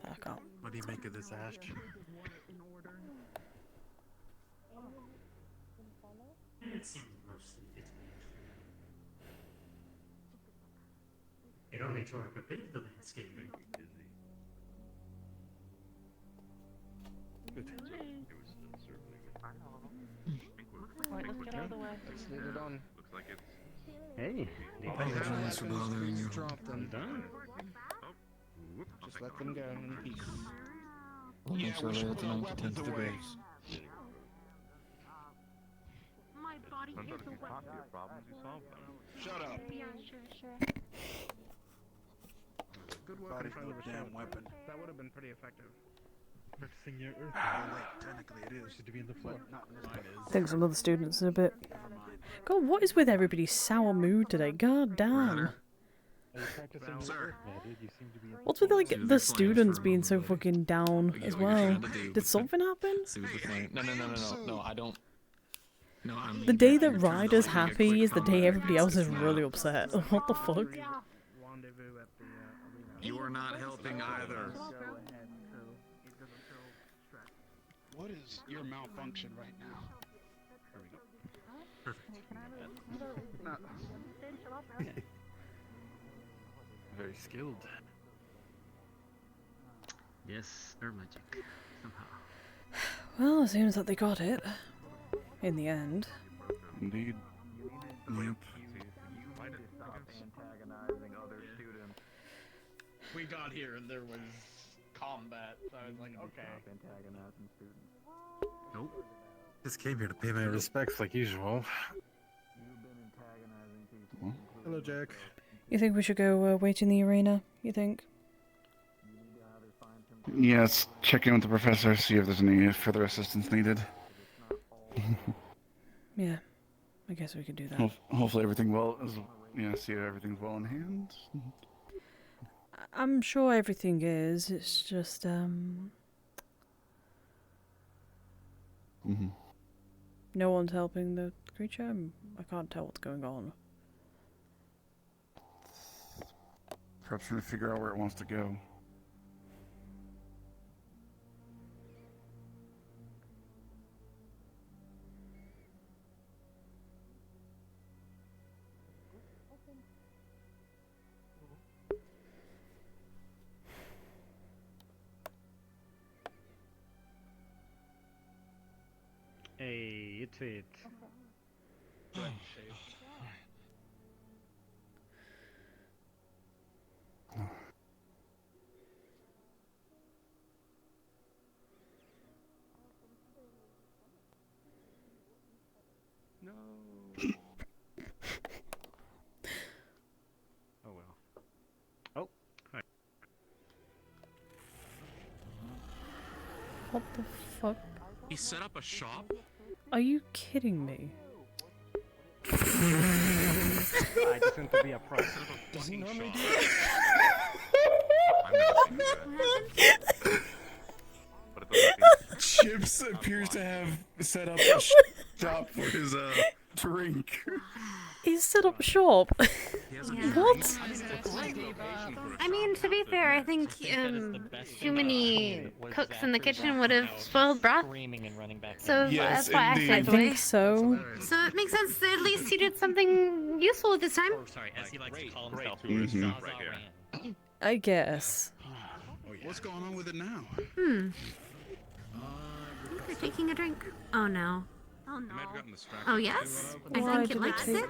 I can't. What do you make of this, Ash? It seems mostly it only tore up a bit of the landscaping. Good. Alright, let's get out of the way. Let's leave it on. Looks like it's. Hey, Apologize for bothering you. I'm done. Just let them go in peace. We'll make sure later tonight to tend to the graves. My Sometimes if you talk to your problems, you solve them. Shut up. Yeah, sure. Good work Body's on trying to no restrain damn it. weapon. That would have been pretty effective. Practicing your earth. Oh wait, technically it is. Should be in the floor. Not in this place. I think some other students are a bit. God, what is with everybody's sour mood today? God damn. Are you practicing Sir. your earth magic? You seem to be. What's with like the students being so fucking down as well? Did something happen? No, I don't. No, I'm. The day that Ryder's happy is the day everybody else is really upset. What the fuck? Rendezvous at the arena. You are not helping either. What is your malfunction right now? Very skilled. Yes, air magic. Somehow. Well, it seems that they got it. In the end. Indeed. Yep. Antagonizing other students. We got here and there was combat, so I was like, okay. Antagonizing students. Nope. Just came here to pay my respects like usual. You've been antagonizing people. Hello, Jack. You think we should go wait in the arena? You think? Yes, check in with the professor, see if there's any further assistance needed. Yeah, I guess we could do that. Hopefully everything see if everything's well in hand. I'm sure everything is. It's just no one's helping the creature. I can't tell what's going on. Perhaps trying to figure out where it wants to go. Hey, it's it. No. Oh well. Oh, hi. What the fuck? He set up a shop? Are you kidding me? I just want to be upfront. Does he normally do Chips appears to have set up a shop for his drink. He's set up shop. What? I mean, to be fair, I think too many cooks in the kitchen would have spoiled broth. So Yes, that's why I indeed. said I think so. So it makes sense that at least he did something useful this time. Sorry, as he likes to call himself. Mhm. I guess. What's going on with it now? You're taking a drink. Oh no. Oh no. Oh yes? I Why think did it we likes take- it.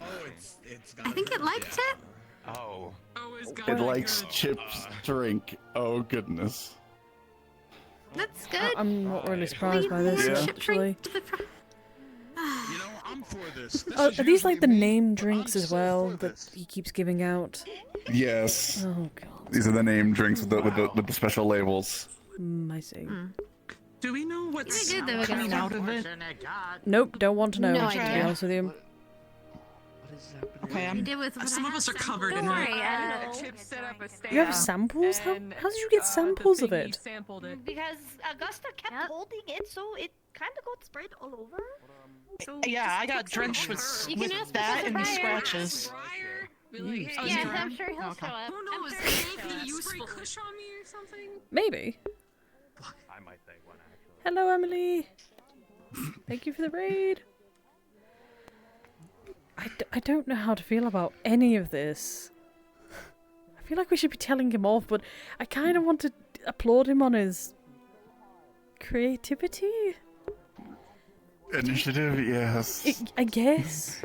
Oh, it's I think it liked it. Oh. It likes Chip's drink. Oh goodness. That's good. I'm not really surprised by this, Yeah. actually. You know, I'm for this. This Oh, is are these like the usually me, name but drinks I'm as so well for that this. he keeps giving out? Yes. Oh god. These are the name drinks with the special labels. I see. Do we know what's Pretty good, though, coming out of it? Nope, don't want to know, No to be idea. honest with you. Okay, You did with what some I of us have are said. covered Don't in worry, it. Chip set up a stand. You have samples? How did you get samples of it? Sampled it. Because Augusta kept holding it, so it kind of got sprayed all over. So Yeah, I just got take some drenched of with, her. You with can ask that Professor and the Fryer. scratches. Yes, I'm sure he'll show up. Who knows? I'm sure Maybe he'll you show spray up. Kush on me or something? Maybe. I might say one actually. Hello, Emily. Thank you for the raid. I don't know how to feel about any of this. I feel like we should be telling him off, but I kind of want to applaud him on his creativity. Initiative, yes. I guess.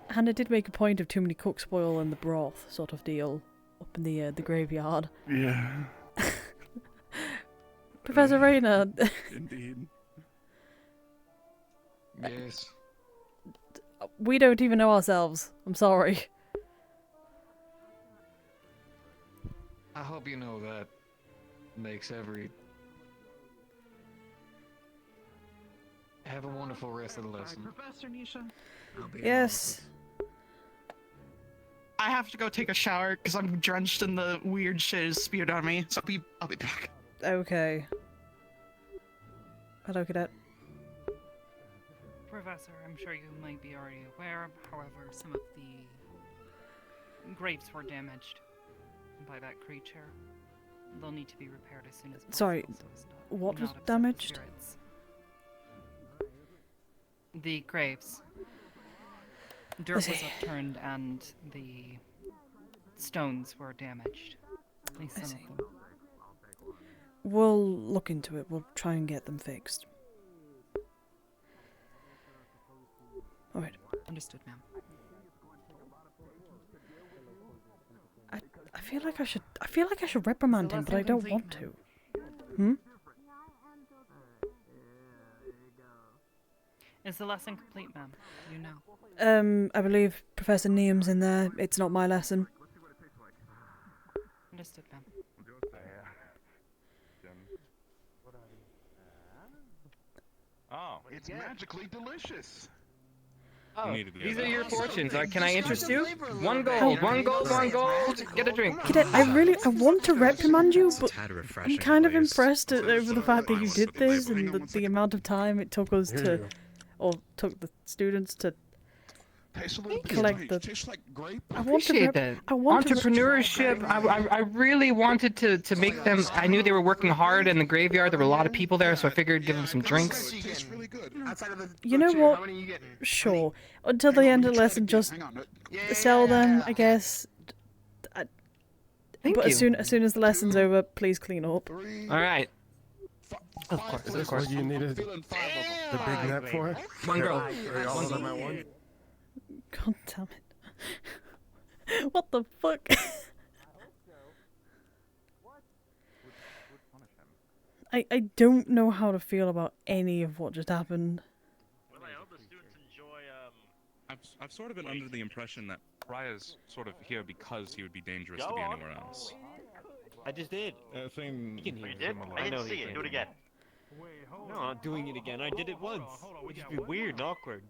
Hannah did make a point of too many cooks spoil in the broth sort of deal up in the graveyard. Yeah. Professor Rayner. Indeed. Yes. We don't even know ourselves. I'm sorry. I hope you know that makes every... Have a wonderful rest of the lesson. Professor Nisha. Yes. I have to go take a shower because I'm drenched in the weird shit spewed on me. So I'll be back. Okay. Hello, cadet. Professor, I'm sure you might be already aware, however, some of the grapes were damaged by that creature. They'll need to be repaired as soon as possible. Sorry, so as what was not upset the damaged? spirits. The grapes. Dirt was upturned and the stones were damaged. At least some of them. We'll look into it. We'll try and get them fixed. Alright. Understood, ma'am. I feel like I should reprimand him, but I don't want to. Hmm? Is the lesson complete, ma'am? You know. I believe Professor Neum's in there. It's not my lesson. Understood, ma'am. Oh, it's magically delicious. Oh, these are your fortunes. Can I interest you? One gold, one gold, one gold. Get a drink. Cadet, I want to reprimand you, but I'm kind of impressed over the fact that you did this and the amount of time it took us to, or took the students to collect the. I appreciate that. Entrepreneurship. I really wanted to make them. I knew they were working hard in the graveyard. There were a lot of people there, so I figured give them some drinks. You know what? Sure. Until the end of the lesson, just sell them, I guess. But as soon as the lesson's over, please clean up. All right. Of course. What you needed the big net for? One girl. All of them at once? God damn it. What the fuck? I don't know how to feel about any of what just happened. Well, I hope the students enjoy, I've sort of been under the impression that Raya's sort of here because he would be dangerous to be anywhere else. I just did. You did? I didn't see it. Do it again. No, I'm not doing it again. I did it once. It would just be weird and awkward.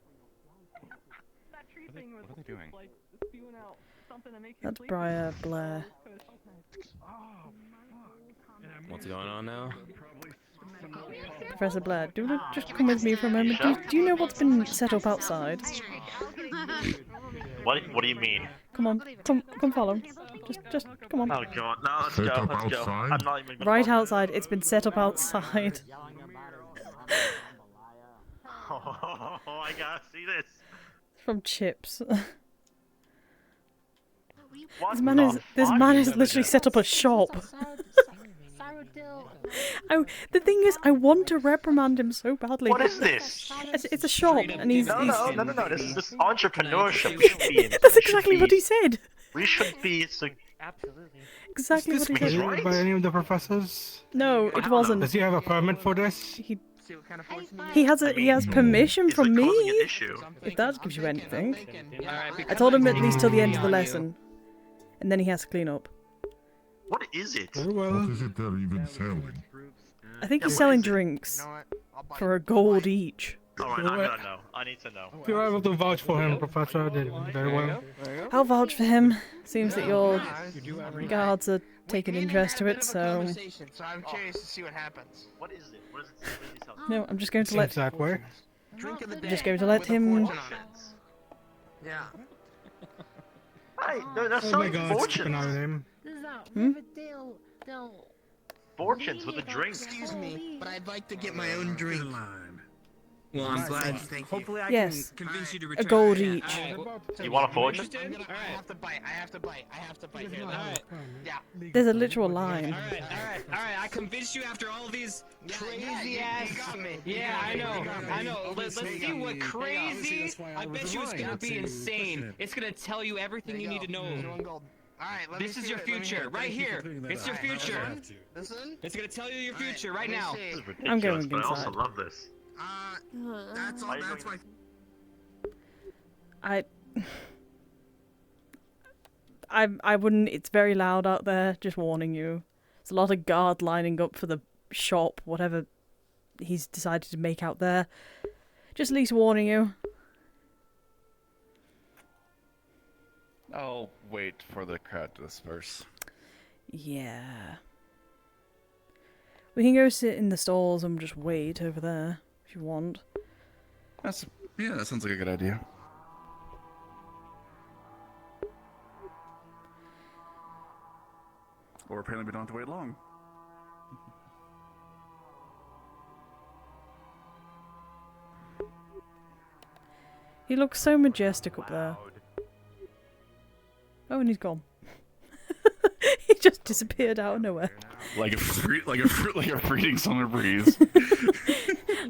What are they doing? That's Blair. What's going on now? Professor Blair, do you want to just come with me for a moment? Do you know what's been set up outside? What do you mean? Come on, come follow. Just come on. Oh god, no, let's go, let's go. I'm not even gonna Right outside, it's been set up outside. Oh, I gotta see this. From Chips. What This man is literally set up a shop. The thing is, I want to reprimand him so badly. What is this? It's a shop, and he's... No, this is entrepreneurship. We should be in. That's exactly what he said. We should be... Absolutely. Exactly what he said. Right? By any of the professors? No, it wasn't. Does he have a permit for this? He has permission from me. If that gives you anything. I told him at least till the end of the lesson, and then he has to clean up. What is it? What is it they're even selling? I think he's selling drinks for $1 each. Alright, I'm gonna know. I need to know. If you're able to vouch for him, Professor, did very well. I'll vouch for him. Seems that your guards are taking interest to it, so... So I'm curious to see what happens. What is it? What is it? No, I'm just going to let... Seems that way. I'm just going to let him... Yeah. Hey, they're Oh my selling god, keep fortunes. an eye on him. Fortunes with a drink. Excuse me, but I'd like to get my own drink. Well, I'm glad. Thank you. Hopefully, I Yes. can convince you to $1 return. each. You want a fortune? I have to bite. I have to bite here. Yeah. There's a literal line. Alright, I convinced you after all these crazy ass. You got me. Yeah, I know. Let's see what crazy. I bet you it's gonna be insane. It's gonna tell you everything you need to know. Alright, This is your future, right here. It's your future. Listen. It's gonna tell you your future right now. This is I'm ridiculous, going but I also inside. love this. That's all. That's why. I wouldn't. It's very loud out there. Just warning you. There's a lot of guard lining up for the shop, whatever he's decided to make out there. Just at least warning you. I'll wait for the crowd to disperse. Yeah. We can go sit in the stalls and just wait over there if you want. Yeah, that sounds like a good idea. Or apparently we don't have to wait long. He looks so majestic up there. Oh, and he's gone. He just disappeared out of nowhere. Like a fleeting summer breeze.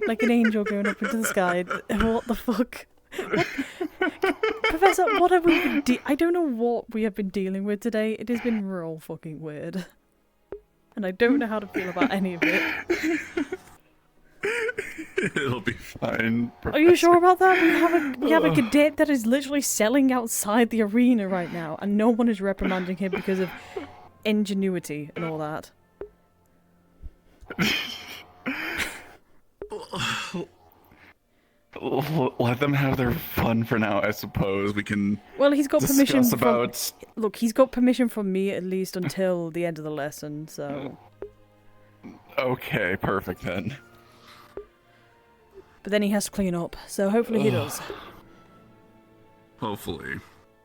Like an angel going up into the sky. What the fuck? What? Professor, what have we been I don't know what we have been dealing with today. It has been real fucking weird. And I don't know how to feel about any of it. It'll be fine, Professor. Are you sure about that? We have a cadet that is literally selling outside the arena right now, and no one is reprimanding him because of ingenuity and all that. Let them have their fun for now, I suppose. We can. Well, he's got permission from. Look, he's got permission from me at least until the end of the lesson, so. Okay, perfect then. But then he has to clean up, so hopefully he does. Hopefully.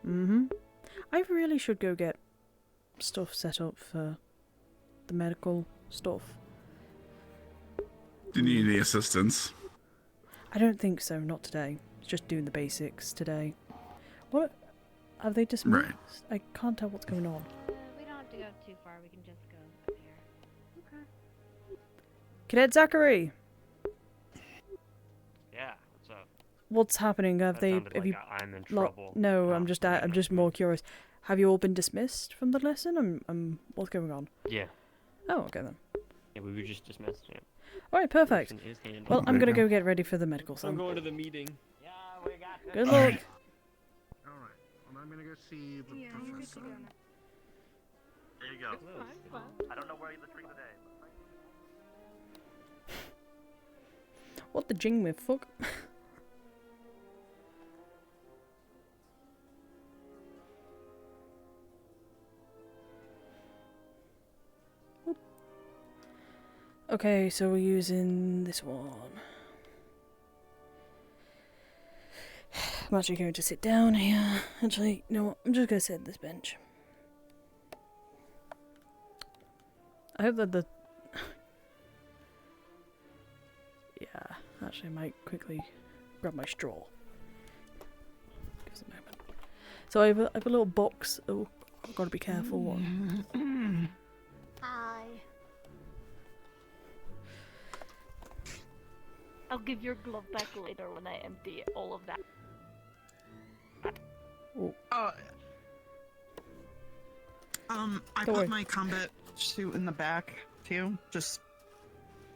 I really should go get stuff set up for the medical stuff. Do you need any assistance? I don't think so, not today. Just doing the basics today. What? Have they dismissed? Right. I can't tell what's going on. We don't have to go too far. We can just go up here. Okay. Cadet Zachary! Yeah, what's up? What's happening? Have you? I'm in trouble. No, I'm just more curious. Have you all been dismissed from the lesson? What's going on? Yeah. Oh, okay then. Yeah, we were just dismissed. Yeah. Alright, perfect. Well, I'm gonna go get ready for the medical I'm son. going to the meeting. Good luck. Alright, well, I'm gonna go see the professor. There you go. I don't know where you're listening today. What the jing with fuck? Okay, so we're using this one. I'm actually going to sit down here. Actually, you know what? I'm just going to sit at this bench. I hope that the... Yeah, actually I might quickly grab my straw. Give us a moment. So I have a little box. Oh, I've got to be careful. One. Hi. I'll give your glove back later when I empty all of that. I put my combat suit in the back too. Just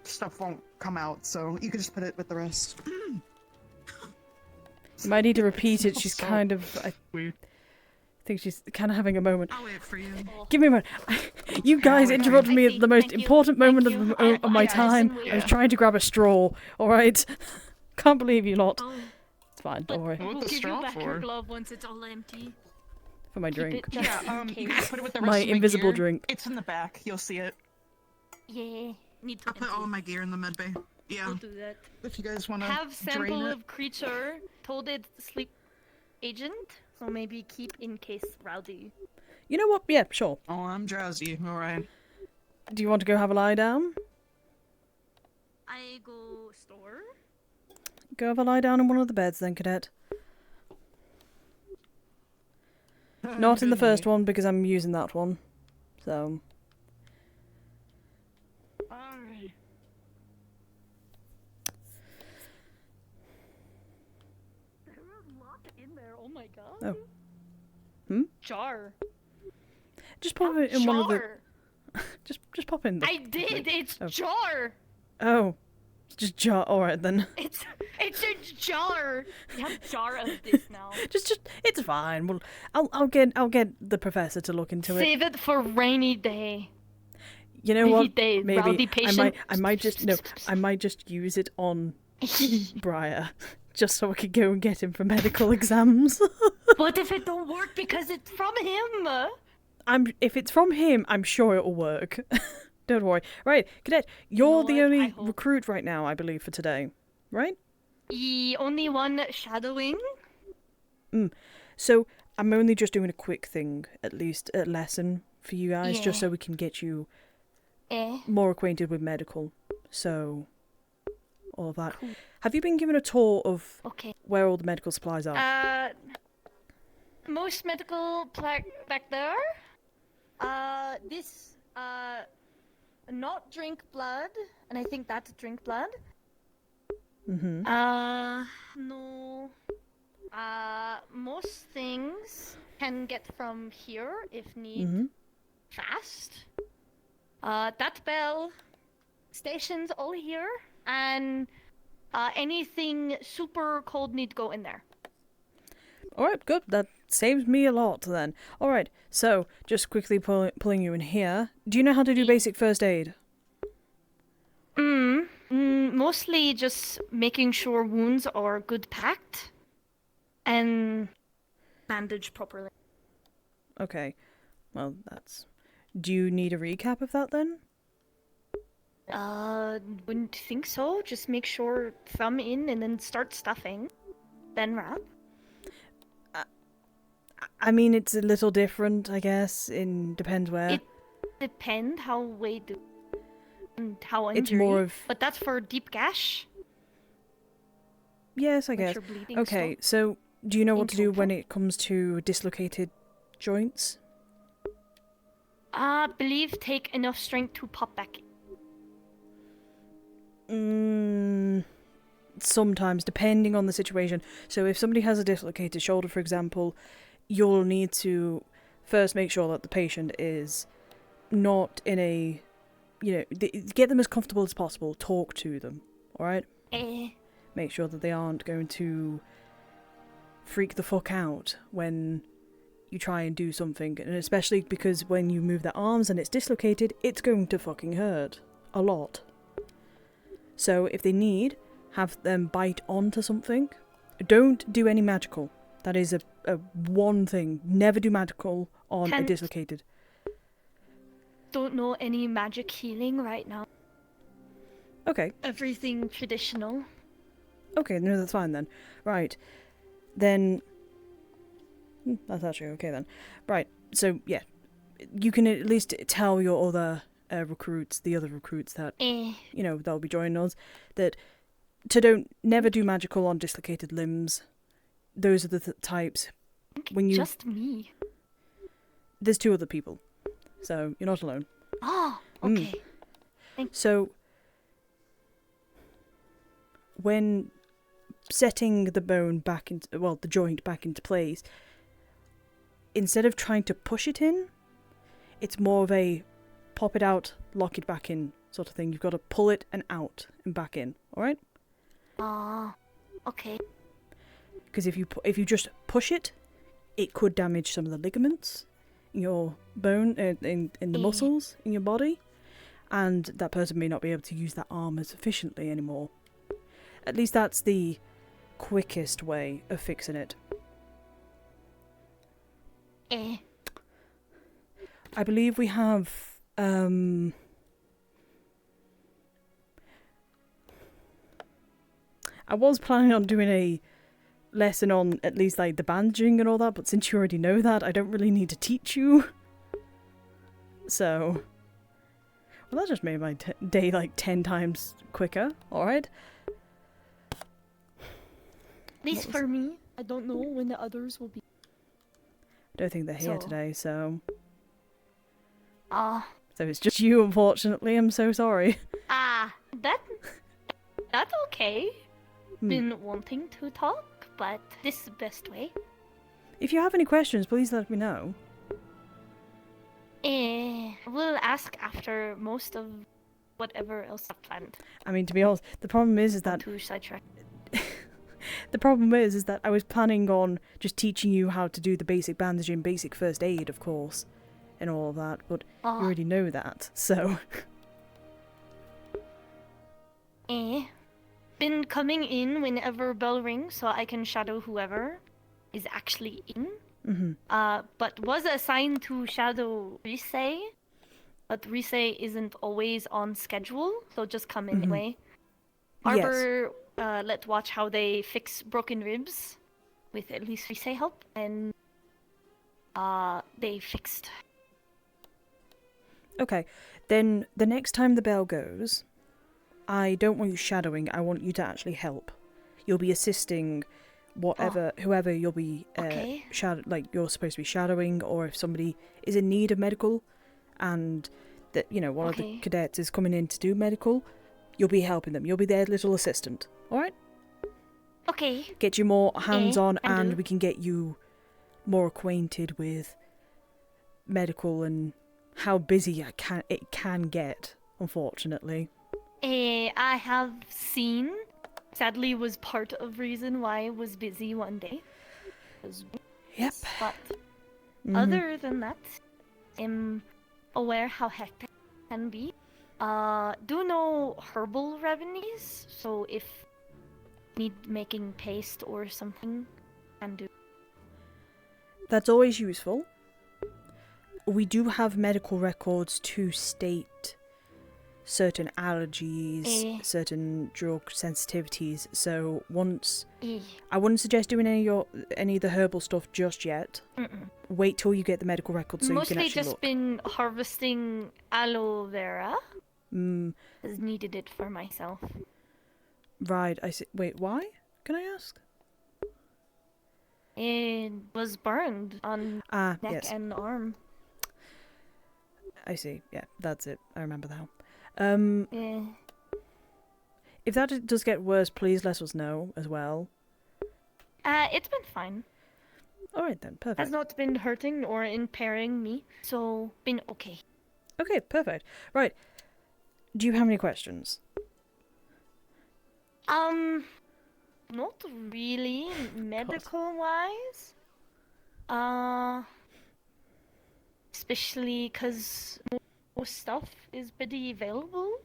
stuff won't come out, so you can just put it with the rest. You might need to repeat it. She's kind of. I think she's kind of having a moment. I'll wait for you. Give me a moment. You guys interrupted me at the most important moment of my time. I was trying to grab a straw. All right. Can't believe you lot. It's fine. Don't worry. What the Give straw you back for? your glove once it's all empty. For my Keep drink. it just Yeah, in you case. can put it with the rest My of invisible gear. drink. It's in the back. You'll see it. Yeah. Need to I'll put all my gear in the med bay. Yeah. We'll do that. If you guys want to Have drain sample it. of creature. Told it sleep agent. So maybe keep in case rowdy. You know what? Yeah, sure. Oh, I'm drowsy. All right. Do you want to go have a lie down? I go store. Go have a lie down in one of the beds then, cadet. Not in the first one because I'm using that one. So. Alright. There are a lot in there. Oh my god. Oh. Jar. Just pop it in one of the. Jar. Just pop in the. I did. It's Oh. jar. Oh. Just jar. All right then. It's a jar. You have a jar of this now. Just it's fine. Well, I'll get the professor to look into it. Save it for rainy day. You know Rainy what? day, Maybe rowdy patient. I might just use it on Briar, just so I could go and get him for medical exams. What if it don't work because it's from him? If it's from him, I'm sure it'll work. Don't worry. Right, Cadet, you're the only recruit right now, I believe, for today, right? Only one shadowing. So I'm only just doing a quick thing, at least a lesson for you guys, just so we can get you more acquainted with medical. So all of that. Cool. Have you been given a tour of where all the medical supplies are? Most medical back there. This not drink blood, and I think that's drink blood. Mm-hmm. No. Most things can get from here if need fast. That bell stations all here, and anything super cold need go in there. Alright, good. That saves me a lot then. Alright, so just quickly pulling you in here. Do you know how to do basic first aid? Mostly just making sure wounds are good packed and bandaged properly. Okay. Well, that's... Do you need a recap of that then? Wouldn't think so. Just make sure thumb in and then start stuffing. Then wrap. I mean, it's a little different, I guess. Depends where. It depends how weight and how injury. It's more of... But that's for deep gash. Yes, I guess. Okay, so do you know what to do when it comes to dislocated joints? Believe take enough strength to pop back Sometimes, depending on the situation. So if somebody has a dislocated shoulder, for example, you'll need to first make sure that the patient is not in a, get them as comfortable as possible. Talk to them, alright? Make sure that they aren't going to freak the fuck out when you try and do something. And especially because when you move their arms and it's dislocated, it's going to fucking hurt. A lot. So if they need, have them bite onto something. Don't do any magical. That is a one thing. Never do magical on a dislocated. Don't know any magic healing right now. Okay. Everything traditional. Okay, no, that's fine then. Right. Then... that's actually okay then. Right, so yeah. You can at least tell your other recruits, the other recruits that, they'll be joining us, that never do magical on dislocated limbs. Those are the types. When you... Just me. There's 2 other people. So, you're not alone. Oh, okay. So, when setting the bone back into... Well, the joint back into place, instead of trying to push it in, it's more of a pop it out, lock it back in sort of thing. You've got to pull it and out and back in, alright? Okay. Because if you just push it, it could damage some of the ligaments in your bone, in the muscles in your body, and that person may not be able to use that arm as efficiently anymore. At least that's the quickest way of fixing it. I believe we have I was planning on doing a lesson on at least like the bandaging and all that, but since you already know that, I don't really need to teach you. So, well, that just made my day like 10 times quicker. Alright. At least for me, I don't know when the others will be. I don't think they're here today, so... So it's just you, unfortunately. I'm so sorry. That's okay. Been wanting to talk, but this is the best way. If you have any questions, please let me know. We'll ask after most of whatever else I've planned. I mean, to be honest, the problem is that To sidetrack. the problem is that I was planning on just teaching you how to do the basic bandaging, basic first aid, of course, and all of that. But you already know that, so. Been coming in whenever bell rings, so I can shadow whoever is actually in. But was assigned to shadow Rise, but Rise isn't always on schedule, so just come anyway. Arbor let watch how they fix broken ribs, with at least Rise help, and they fixed. Okay, then the next time the bell goes, I don't want you shadowing, I want you to actually help. You'll be assisting whoever you'll be you're supposed to be shadowing, or if somebody is in need of medical and that one of the cadets is coming in to do medical, you'll be helping them. You'll be their little assistant. All right? Okay. Get you more hands-on, and do. we can get you more acquainted with medical and how busy it can get, unfortunately. I have seen, sadly was part of reason why I was busy one day. Yep. But other than that, I'm aware how hectic it can be. Do know herbal remedies, so if need making paste or something, can do. That's always useful. We do have medical records to state certain allergies, certain drug sensitivities. So I wouldn't suggest doing any of the herbal stuff just yet. Wait till you get the medical records so you can Mostly actually just been harvesting aloe vera. Has needed it for myself. Right, I see. Wait, why? Can I ask? It was burned on neck and arm. I see. Yeah, that's it. I remember now. If that does get worse, please let us know as well. It's been fine. Alright then, perfect. Has not been hurting or impairing me, so been okay. Okay, perfect. Right. Do you have any questions? Not really medical-wise. Especially because most stuff is pretty available.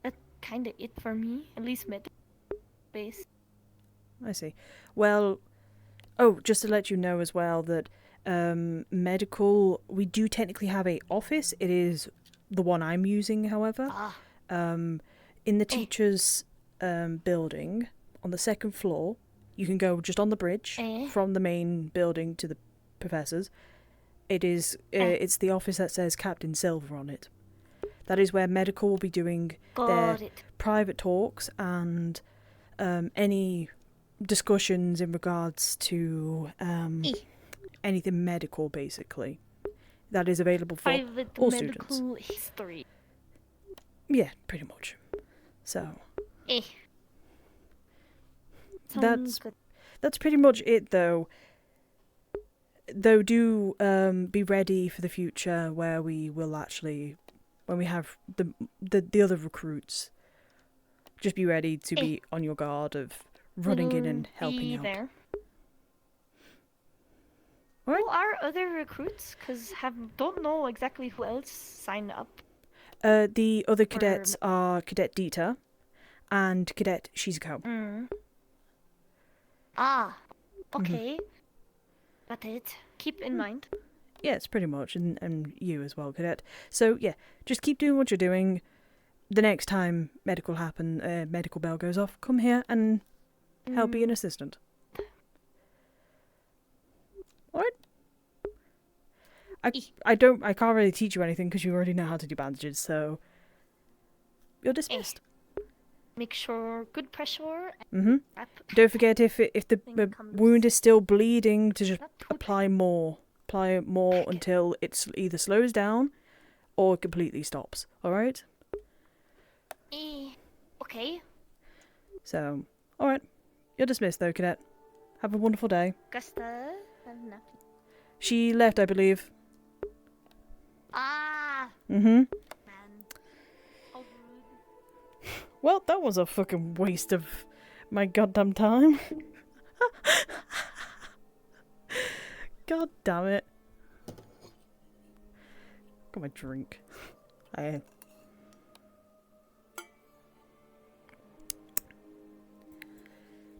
That's kind of it for me, at least med-based. I see. Well, just to let you know as well that medical, we do technically have a office. It is the one I'm using, however. In the teacher's building, on the second floor, you can go just on the bridge from the main building to the professor's. It's the office that says Captain Silver on it. That is where medical will be doing their private talks and any discussions in regards to anything medical, basically. That is available for private all medical students. History. Yeah, pretty much. So that's pretty much it, though. Though do be ready for the future where we will actually, when we have the other recruits, just be ready to be on your guard of running in and helping out. There. Who are other recruits? Because don't know exactly who else signed up. The other cadets are Cadet Demeter and Cadet Shizuko. Okay. Got it. Keep in mind. Yes, pretty much, and you as well, Cadet. So yeah, just keep doing what you're doing. The next time medical bell goes off, come here and help be an assistant. Alright? I can't really teach you anything because you already know how to do bandages, so you're dismissed. Make sure good pressure. Don't forget if the wound is still bleeding, to just apply more until it either slows down or completely stops. All right. Okay. So, all right, you're dismissed though, Cadet. Have a wonderful day. Gusta. She left, I believe. Man. Well, that was a fucking waste of my goddamn time. God damn it. Got my drink.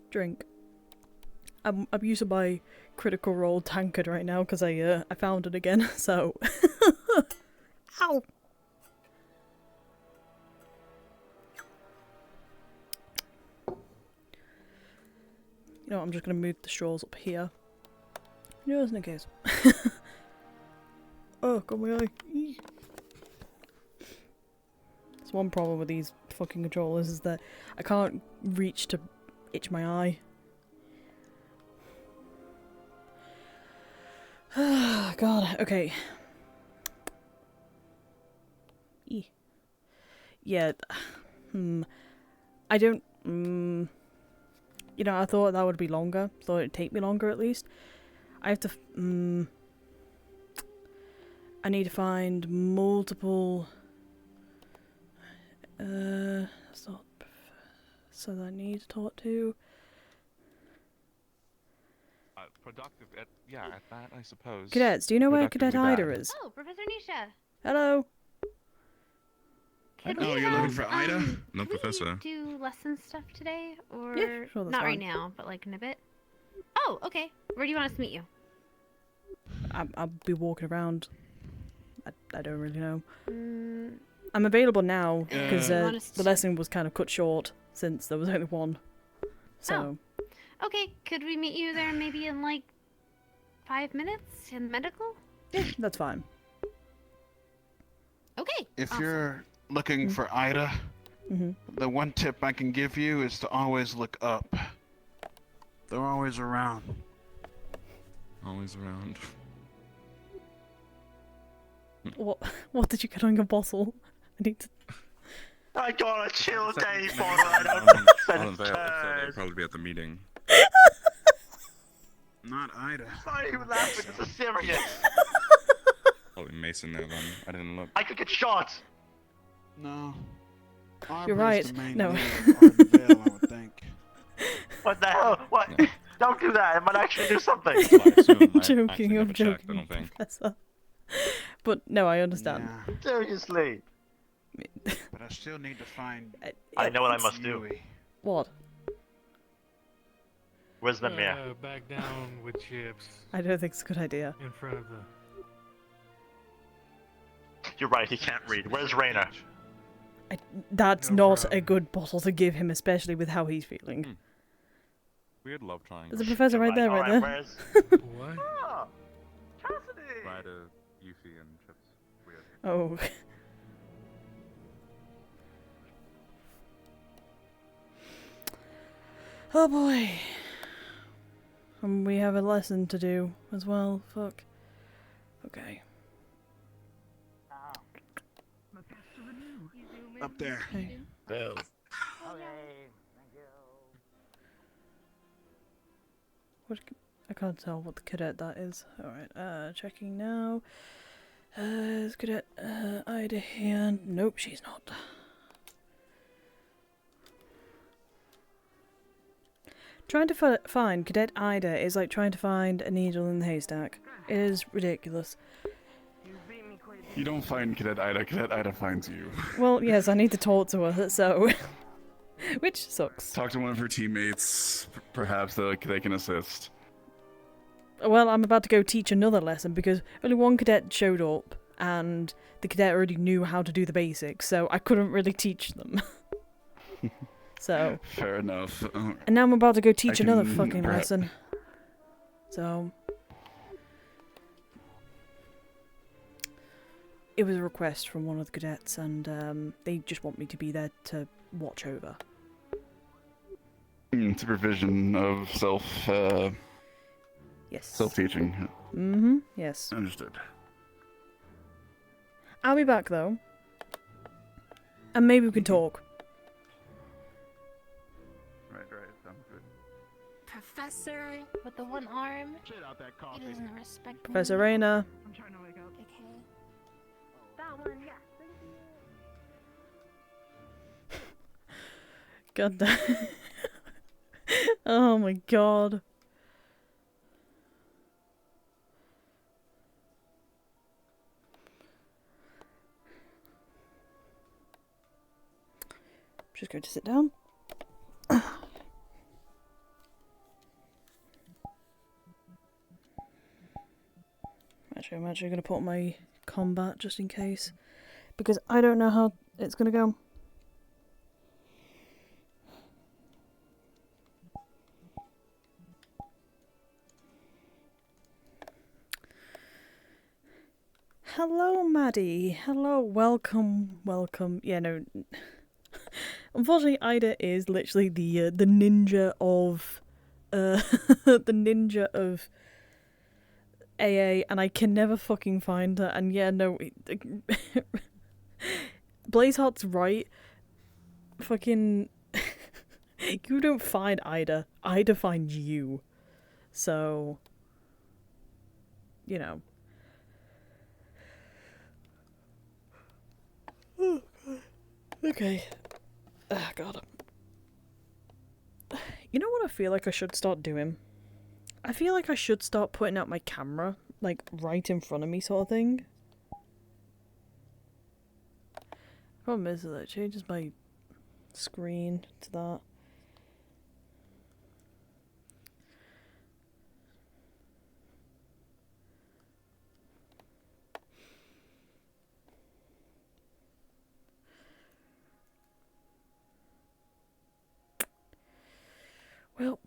Drink. I'm using my Critical Role tankard right now because I found it again, so ow. You know what, I'm just gonna move the straws up here. Just in case. Oh, got my eye. Eee. That's one problem with these fucking controllers is that I can't reach to itch my eye. God, okay. Yeah. I don't. You know, I thought that would be longer. Thought it'd take me longer at least. I have to. I need to find multiple. That's not. So that I need to talk to. Productive at that I suppose. Cadets, do you know where Cadet Productively Ida bad. is? Oh, Professor Nisha. Hello. Could Oh, we you're have, looking for Ida? No, could we Professor. do lesson stuff today, or Yeah, sure, that's not right fine. now, but like in a bit? Oh, okay. Where do you want us to meet you? I'll be walking around. I don't really know. Mm, I'm available now because You want us the to- lesson was kind of cut short since there was only one. So okay, could we meet you there maybe in like 5 minutes in medical? yeah, that's fine. Okay. If awesome. you're looking for Ida, the one tip I can give you is to always look up. They're always around. Always around. What did you get on your bottle? I need to. I got a chill day for I it. don't think I'll probably be at the meeting. Not Ida. It's not even laughing, this is serious. Probably Mason there then. I didn't look. I could get shot. No. You're right. No. I would think. What the hell? What? Don't do that. It might actually do something. I'm joking. I'm joking, Professor. But no, I understand. Seriously. But I still need to find. I know what I must do. What? Where's the mirror? Back down with chips I don't think it's a good idea. in front of the. You're right, he can't read. Where's Rainer? That's not a good bottle to give him, especially with how he's feeling. Weird love triangle. There's a professor right there, right there. Where's... What? Oh, Cassidy! Right, Yuffie and Chips. Weird. Oh. Oh boy. And we have a lesson to do as well. Fuck. Okay. Up there. Okay. Well, I can't tell what the cadet that is. Alright, checking now. Is Cadet Ida here? Nope, she's not. Trying to find Cadet Ida is like trying to find a needle in the haystack. It is ridiculous. You don't find Cadet Ida finds you. Well, yes, I need to talk to her, so... Which sucks. Talk to one of her teammates, perhaps they can assist. Well, I'm about to go teach another lesson because only one cadet showed up and the cadet already knew how to do the basics, so I couldn't really teach them. So... Fair enough. And now I'm about to go teach I another can fucking perhaps- lesson. So... It was a request from one of the cadets and they just want me to be there to watch over. Supervision of Yes. self-teaching. Mm-hmm, yes. Understood. I'll be back though. And maybe we can talk. Right, sounds good. Professor with the one arm. Shit out that coffee. He doesn't respect Professor me. Rayner. I'm trying to wake up. Okay. That one, yeah. God damn. Oh my god. Just going to sit down. Actually, I'm actually going to put on my combat just in case. Because I don't know how it's going to go. Hello, Maddie. Hello, welcome, welcome. Yeah, no. Unfortunately, Ida is literally the ninja of the ninja of AA, and I can never fucking find her. And yeah, no, Blazeheart's right. Fucking, you don't find Ida. Ida finds you. So, you know. Oh, God. Okay. Oh, God. You know what I feel like I should start doing? I feel like I should start putting out my camera, like, right in front of me sort of thing. Problem is that it changes my screen to that. Well,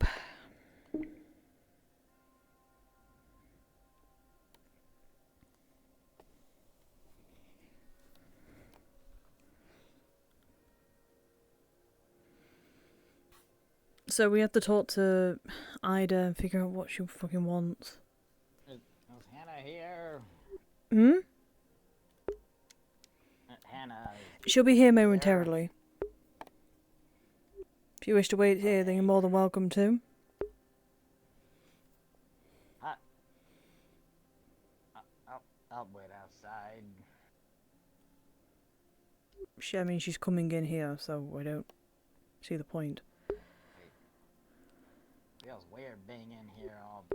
so we have to talk to Ida and figure out what she fucking wants. Is Hannah here? Hmm? Hannah. She'll be here momentarily. If you wish to wait here, then you're more than welcome to. I'll wait outside. I mean, she's coming in here, so I don't see the point. Feels weird being in here all...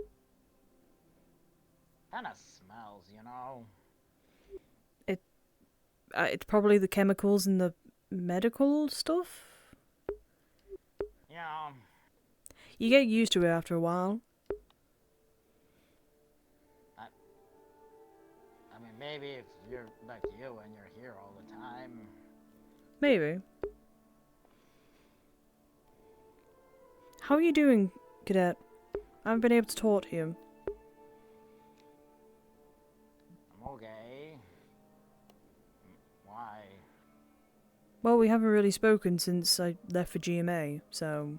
Kinda smells, you know? It's probably the chemicals and the medical stuff. Yeah. You get used to it after a while. I mean, maybe if you're like you and you're here all the time. Maybe. How are you doing, Cadet? I haven't been able to talk to you. I'm okay. Why? Well, we haven't really spoken since I left for GMA, so...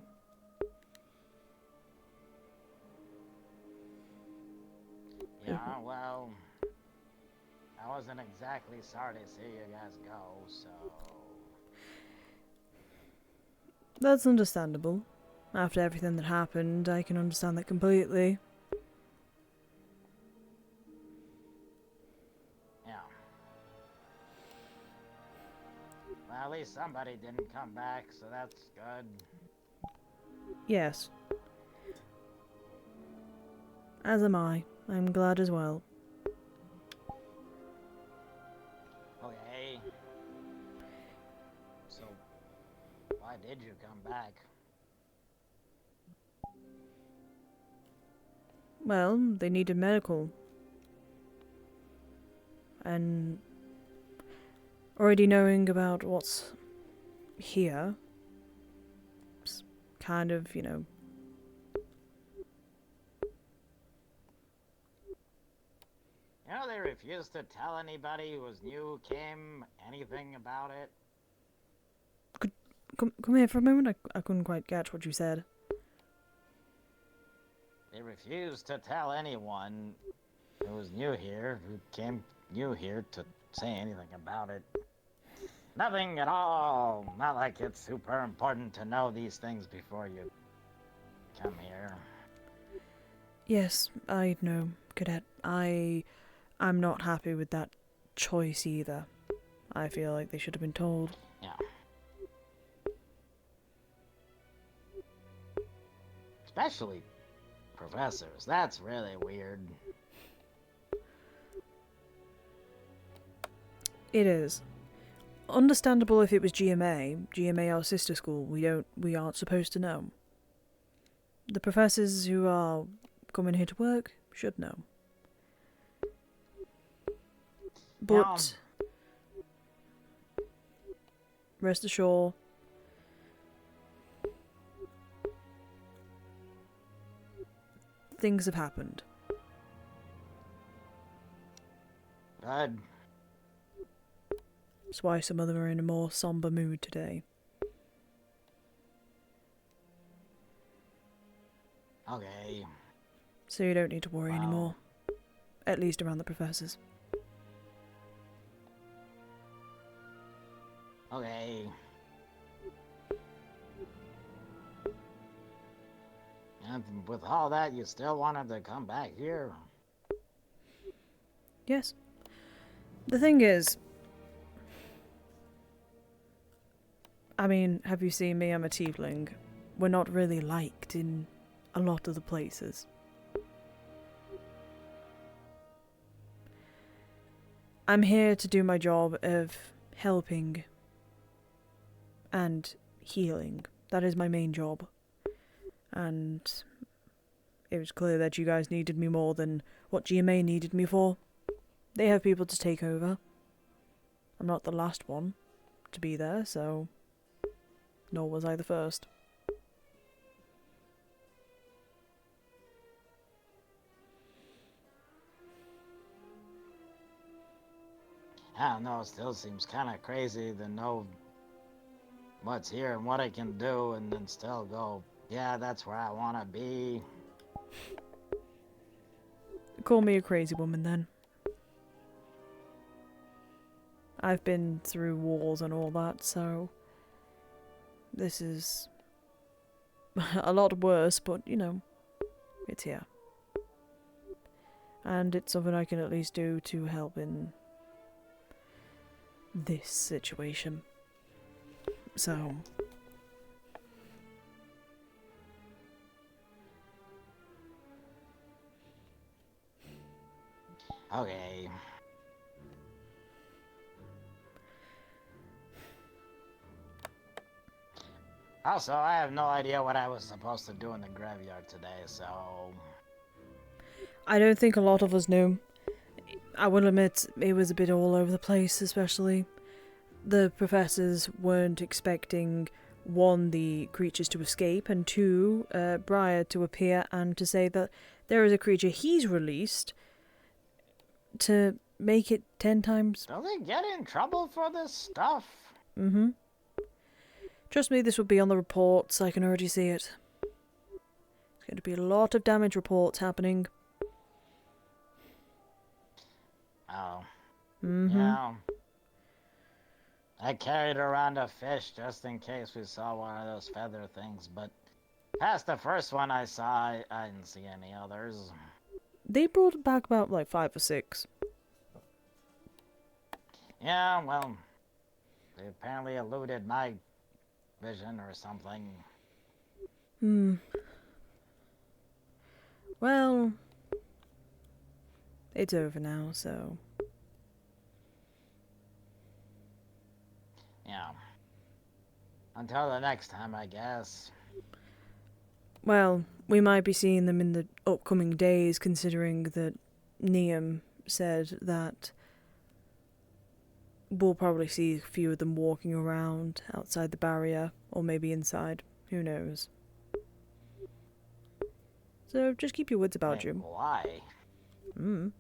Yeah, well... I wasn't exactly sorry to see you guys go, so... That's understandable. After everything that happened, I can understand that completely. Yeah. Well, at least somebody didn't come back, so that's good. Yes. As am I. I'm glad as well. Okay. So, why did you come back? Well, they needed medical. And already knowing about what's here, it's kind of, you know... You know, they refused to tell anybody who was new came anything about it. Come here for a moment, I couldn't quite catch what you said. They refused to tell anyone who was new here, who came new here, to say anything about it. Nothing at all. Not like it's super important to know these things before you come here. Yes, I know, Cadet. I'm not happy with that choice either. I feel like they should have been told. Yeah. Especially professors. That's really weird. It is. Understandable if it was GMA. GMA, our sister school. We aren't supposed to know. The professors who are coming here to work should know. But rest assured, things have happened. Good. That's why some of them are in a more somber mood today. Okay. So you don't need to worry anymore. At least around the professors. Okay. And with all that, you still wanted to come back here? Yes. The thing is, I mean, have you seen me? I'm a tiefling. We're not really liked in a lot of the places. I'm here to do my job of helping and healing. That is my main job. And it was clear that you guys needed me more than what GMA needed me for. They have people to take over. I'm not the last one to be there, so nor was I the first. I don't know, it still seems kind of crazy to know what's here and what I can do and then still go, yeah, that's where I want to be. Call me a crazy woman then. I've been through wars and all that, so this is a lot worse, but you know, it's here. And it's something I can at least do to help in this situation. So okay. Also, I have no idea what I was supposed to do in the graveyard today, so... I don't think a lot of us knew. I will admit it was a bit all over the place, especially. The professors weren't expecting, one, the creatures to escape, and two, Briar to appear and to say that there is a creature he's released to make it 10 times. Don't they get in trouble for this stuff? Mm-hmm. Trust me, this will be on the reports. I can already see it. There's going to be a lot of damage reports happening. Oh. Mm-hmm. Yeah. I carried around a fish just in case we saw one of those feather things, but past the first one I saw, I didn't see any others. They brought back about, like, 5 or 6. Yeah, well, they apparently eluded my vision or something. Well, it's over now, so... Yeah. Until the next time, I guess. Well, we might be seeing them in the upcoming days, considering that Niam said that we'll probably see a few of them walking around outside the barrier, or maybe inside. Who knows? So just keep your wits about you. Why? I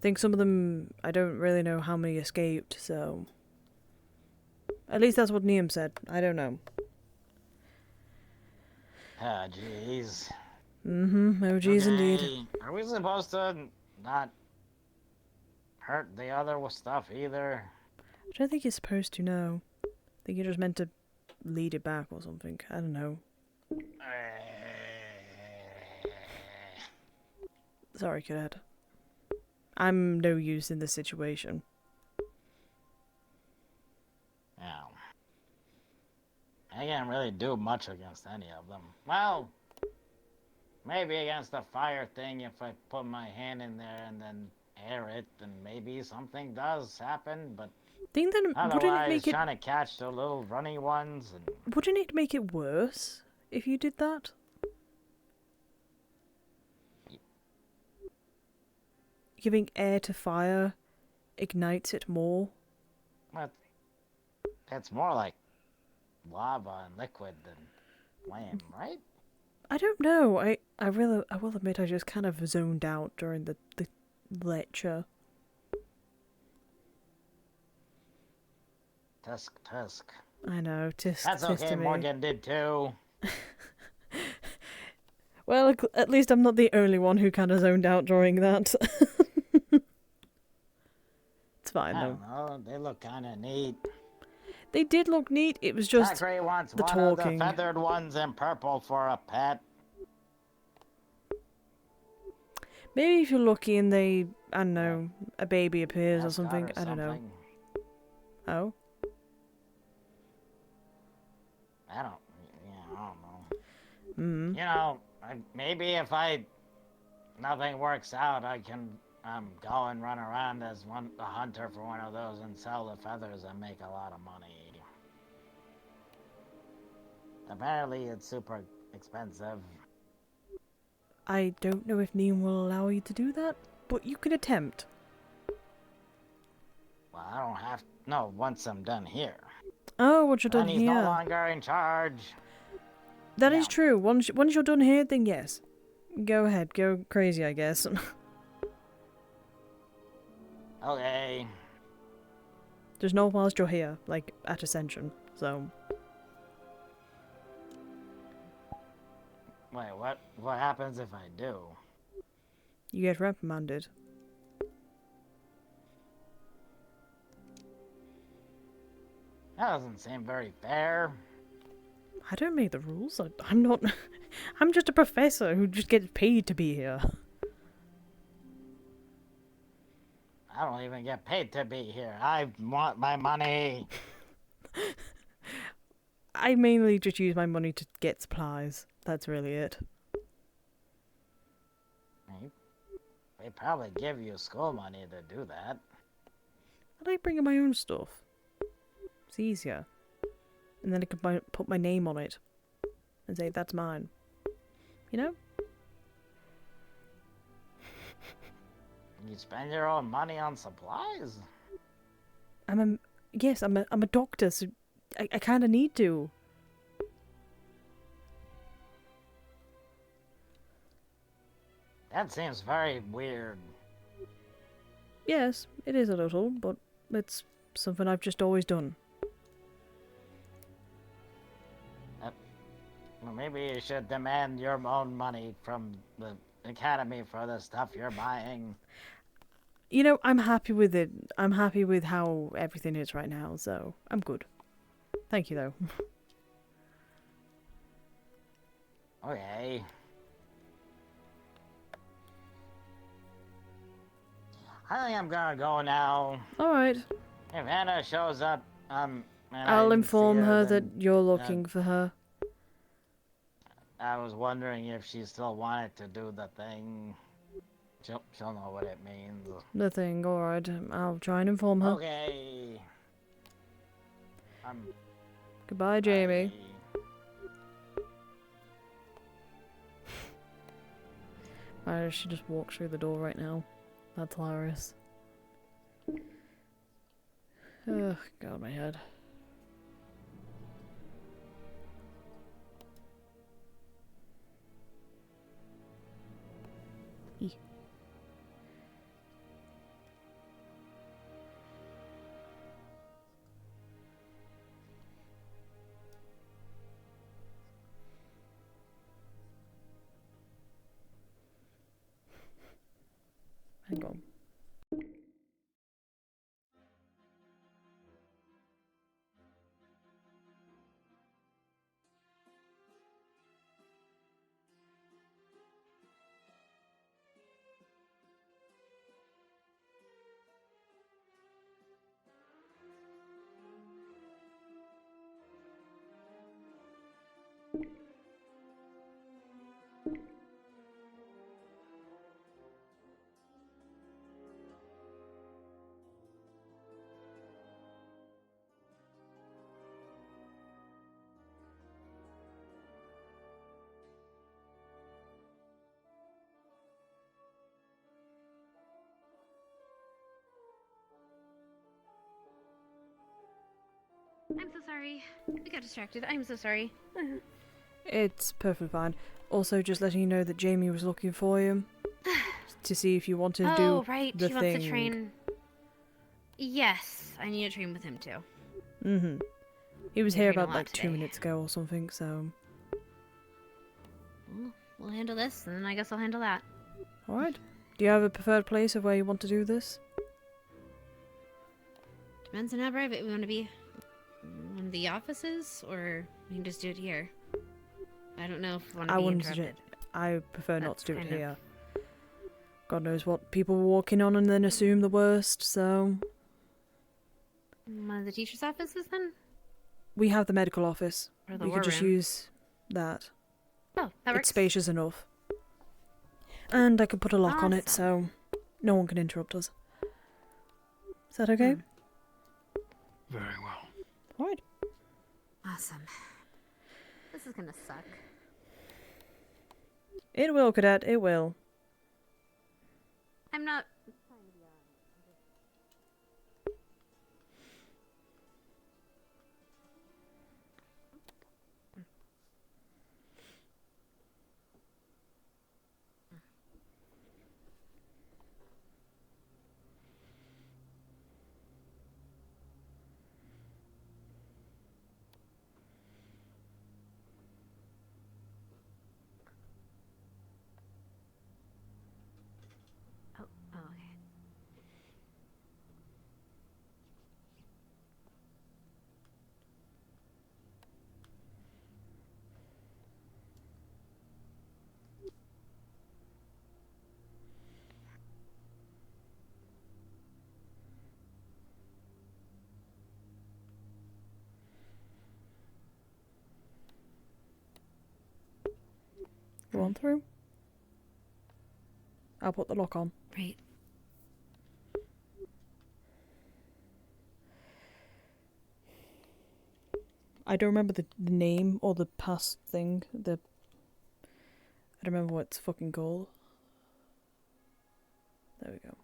think some of them, I don't really know how many escaped, so... At least that's what Niam said. I don't know. Ah, jeez. Oh jeez indeed. Are we supposed to not hurt the other stuff either? I don't think you're supposed to, no. I think you're just meant to lead it back or something. I don't know. Sorry, Cadet. I'm no use in this situation. Yeah. I can't really do much against any of them. Well, maybe against the fire thing, if I put my hand in there and then air it, then maybe something does happen, but Then wouldn't it otherwise make it trying to catch the little runny ones and wouldn't it make it worse if you did that? Giving air to fire ignites it more. but it's more like lava and liquid than flame, right? I don't know. I will admit I just kind of zoned out during the lecture. Tusk. I know, tisk That's tisk okay, to me. Morgan did too. Well, at least I'm not the only one who kind of zoned out during that. It's fine I though. don't know, they look kind of neat. They did look neat. It was just Zachary wants the one talking. of the feathered ones in purple for a pet. Maybe if you're lucky and they, I don't know, a baby appears or Mascot something. or I don't know. something. Oh. I don't know. Mm. You know, maybe if nothing works out, I can go and run around as a hunter for one of those and sell the feathers and make a lot of money. Apparently, it's super expensive. I don't know if Neem will allow you to do that, but you can attempt. Well, I don't have. No, once I'm done here. Oh, once you're done Then he's here. no longer in charge. That is true. Once you're done here, then yes. Go ahead. Go crazy, I guess. Okay. There's no whilst you're here, like at Ascension, so. Wait, what happens if I do? You get reprimanded. That doesn't seem very fair. I don't make the rules. I'm not. I'm just a professor who just gets paid to be here. I don't even get paid to be here. I want my money. I mainly just use my money to get supplies. That's really it. They probably give you school money to do that. I like bringing my own stuff. It's easier. And then I can put my name on it. And say, that's mine. You know? You spend your own money on supplies? I'm a doctor, so I kind of need to. That seems very weird. Yes, it is a little, but it's something I've just always done. Well, maybe you should demand your own money from the academy for the stuff you're buying. You know, I'm happy with it. I'm happy with how everything is right now, so I'm good. Thank you, though. Okay. I think I'm gonna go now. Alright. If Hannah shows up, and I'll I inform see her then, that you're looking for her. I was wondering if she still wanted to do the thing. She'll know what it means. The thing, alright. I'll try and inform her. Okay. Goodbye, Jamie. She just walks through the door right now. That's hilarious. Ugh, God, my head. Eek. Hang on. I'm so sorry. We got distracted. I'm so sorry. It's perfectly fine. Also, just letting you know that Jamie was looking for you to see if you wanted to do Oh, right. the He thing. wants to train. Yes, I need to train with him too. Mm-hmm. He was Yeah, here train a about lot like 2 today. minutes ago or something, so... We'll handle this, and then I guess I'll handle that. Alright. Do you have a preferred place of where you want to do this? Depends on how private we want to be. One of the offices, or we can just do it here. I don't know if we want to I be wouldn't interrupted. suggest... I prefer not That's to do it kind of- here. God knows what people were walking on and then assume the worst, so... One of the teacher's offices, then? We have the medical office. Or the We war could just room. use that. Oh, that works. It's spacious enough. And I could put a lock on it, Awesome. so no one can interrupt us. Is that okay? Very well. Alright. Awesome. This is gonna suck. It will, Cadet, it will. I'm not... Oh, okay. You want through? I'll put the lock on. Right. I don't remember the name or the past thing. I don't remember what it's fucking called. There we go.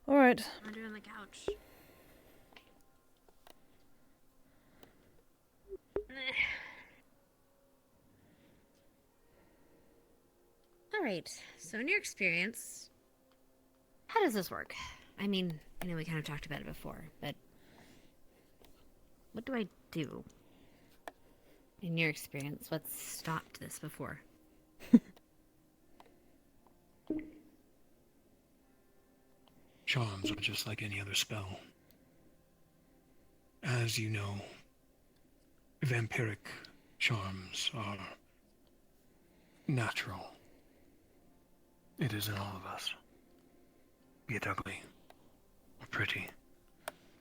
Alright. I'm doing the couch. Alright, so in your experience, how does this work? I mean, I know we kind of talked about it before, but what do I do? In your experience, what's stopped this before? Charms are just like any other spell. As you know, vampiric charms are natural. It is in all of us. Be it ugly, or pretty,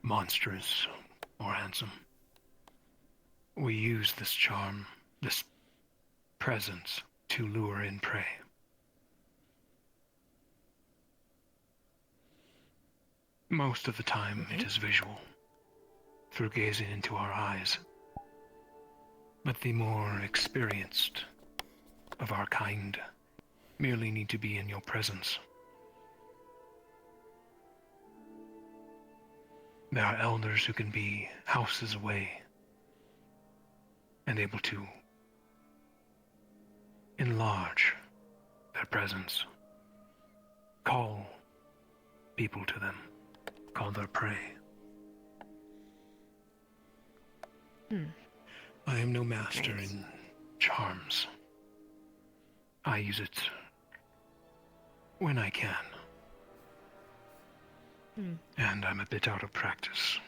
monstrous, or handsome. We use this charm, this presence, to lure in prey. Most of the time, it is visual, through gazing into our eyes. But the more experienced of our kind merely need to be in your presence. There are elders who can be houses away and able to enlarge their presence, call people to them, call their prey. I am no master in charms. I use it when I can. And I'm a bit out of practice.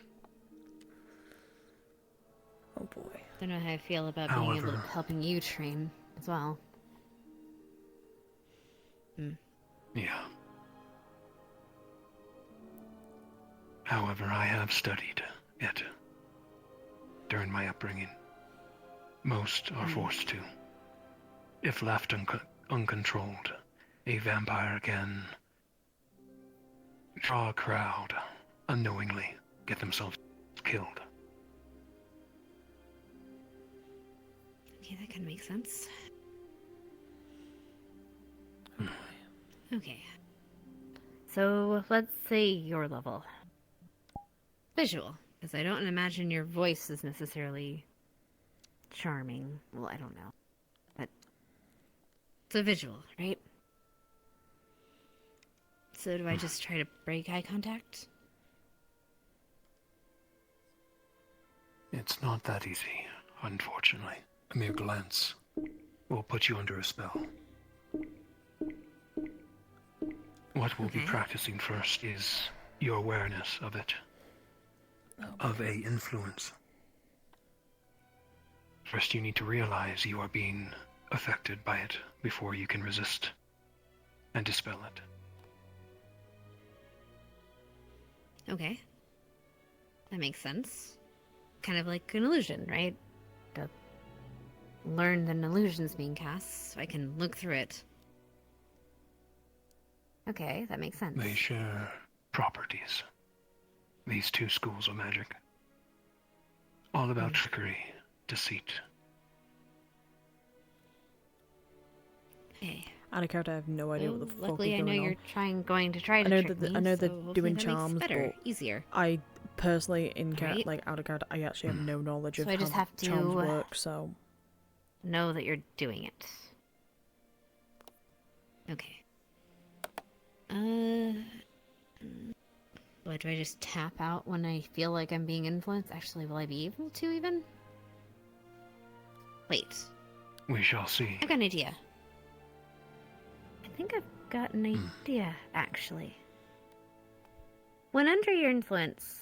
Oh boy. Don't know how I feel about being able to helping you train as well. Yeah. However, I have studied it during my upbringing. Most are forced to. If left uncontrolled, a vampire can draw a crowd, unknowingly get themselves killed. Okay, that kind of makes sense. Okay. So let's say your level. Visual, because I don't imagine your voice is necessarily charming. Well, I don't know. But it's a visual, right? So do I just try to break eye contact? It's not that easy, unfortunately. A mere glance will put you under a spell. What we'll be practicing first is your awareness of it. Of a influence. First you need to realize you are being affected by it before you can resist and dispel it. Okay. That makes sense. Kind of like an illusion, right? To learn that an illusion's being cast so I can look through it. Okay, that makes sense. They share properties. These two schools of magic. All about trickery, deceit. Okay. Out of character, I have no idea what the fuck Luckily, is I going know on. you're going to try to I know trick that me, I know so they're hopefully doing that makes charms, better, but easier. I personally, in Right? like out of character, I actually have no knowledge So of I how just have the charms to work. So know that you're doing it. Okay. What, do I just tap out when I feel like I'm being influenced? Actually, will I be able to even? Wait. We shall see. I got an idea. I think I've got an idea, actually. When under your influence,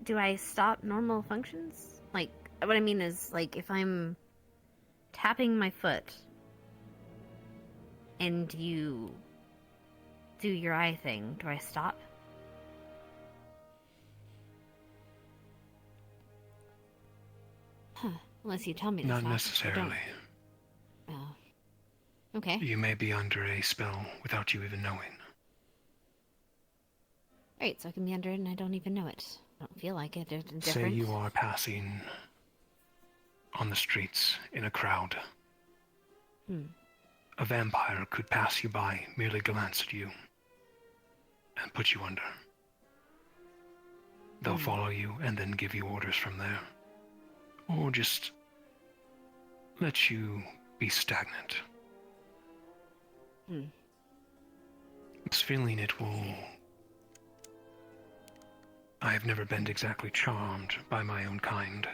do I stop normal functions? Like, what I mean is, like, if I'm tapping my foot and you do your eye thing, do I stop? Huh. Unless you tell me to Not stop. necessarily. Oh. Okay. You may be under a spell without you even knowing. Right, so I can be under it and I don't even know it. I don't feel like it. It's different. Say you are passing on the streets in a crowd. A vampire could pass you by, merely glance at you, and put you under. They'll follow you and then give you orders from there. Or just let you be stagnant. This feeling it will... I have never been exactly charmed by my own kind.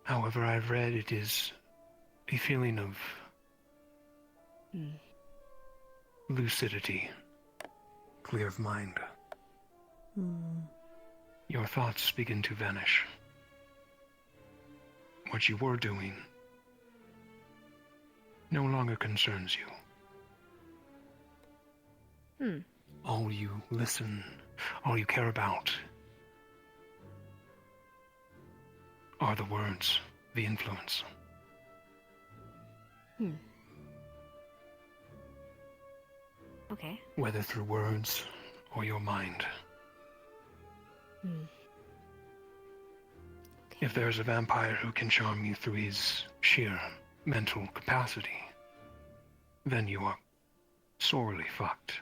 However, I've read it is a feeling of lucidity, clear of mind. Your thoughts begin to vanish. What you were doing no longer concerns you. All you listen, all you care about are the words, the influence. Okay. Whether through words or your mind. If there's a vampire who can charm you through his sheer mental capacity, then you are sorely fucked.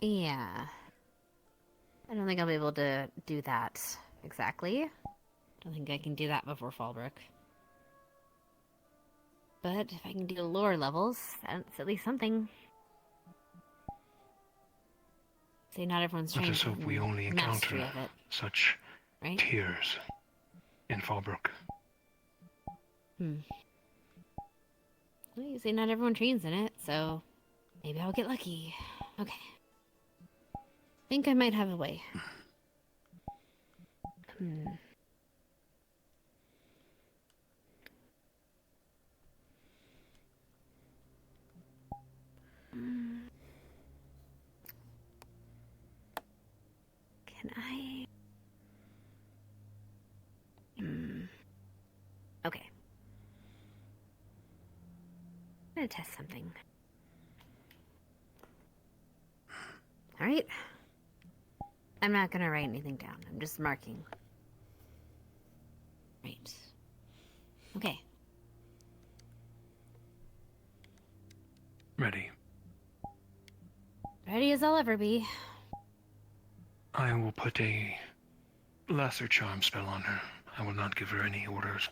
Yeah. I don't think I'll be able to do that exactly. Don't think I can do that before Fallbrook. But if I can do lower levels, that's at least something. See, not everyone's Let trained us hope we in only mastery encounter of it, such right? tears in Fallbrook. Well, you see, not everyone trains in it, so maybe I'll get lucky. Okay. Think I might have a way. Can I? Okay. I'm gonna test something. Alright. I'm not gonna write anything down. I'm just marking. Right. Okay. Ready. Ready as I'll ever be. I will put a lesser charm spell on her. I will not give her any orders.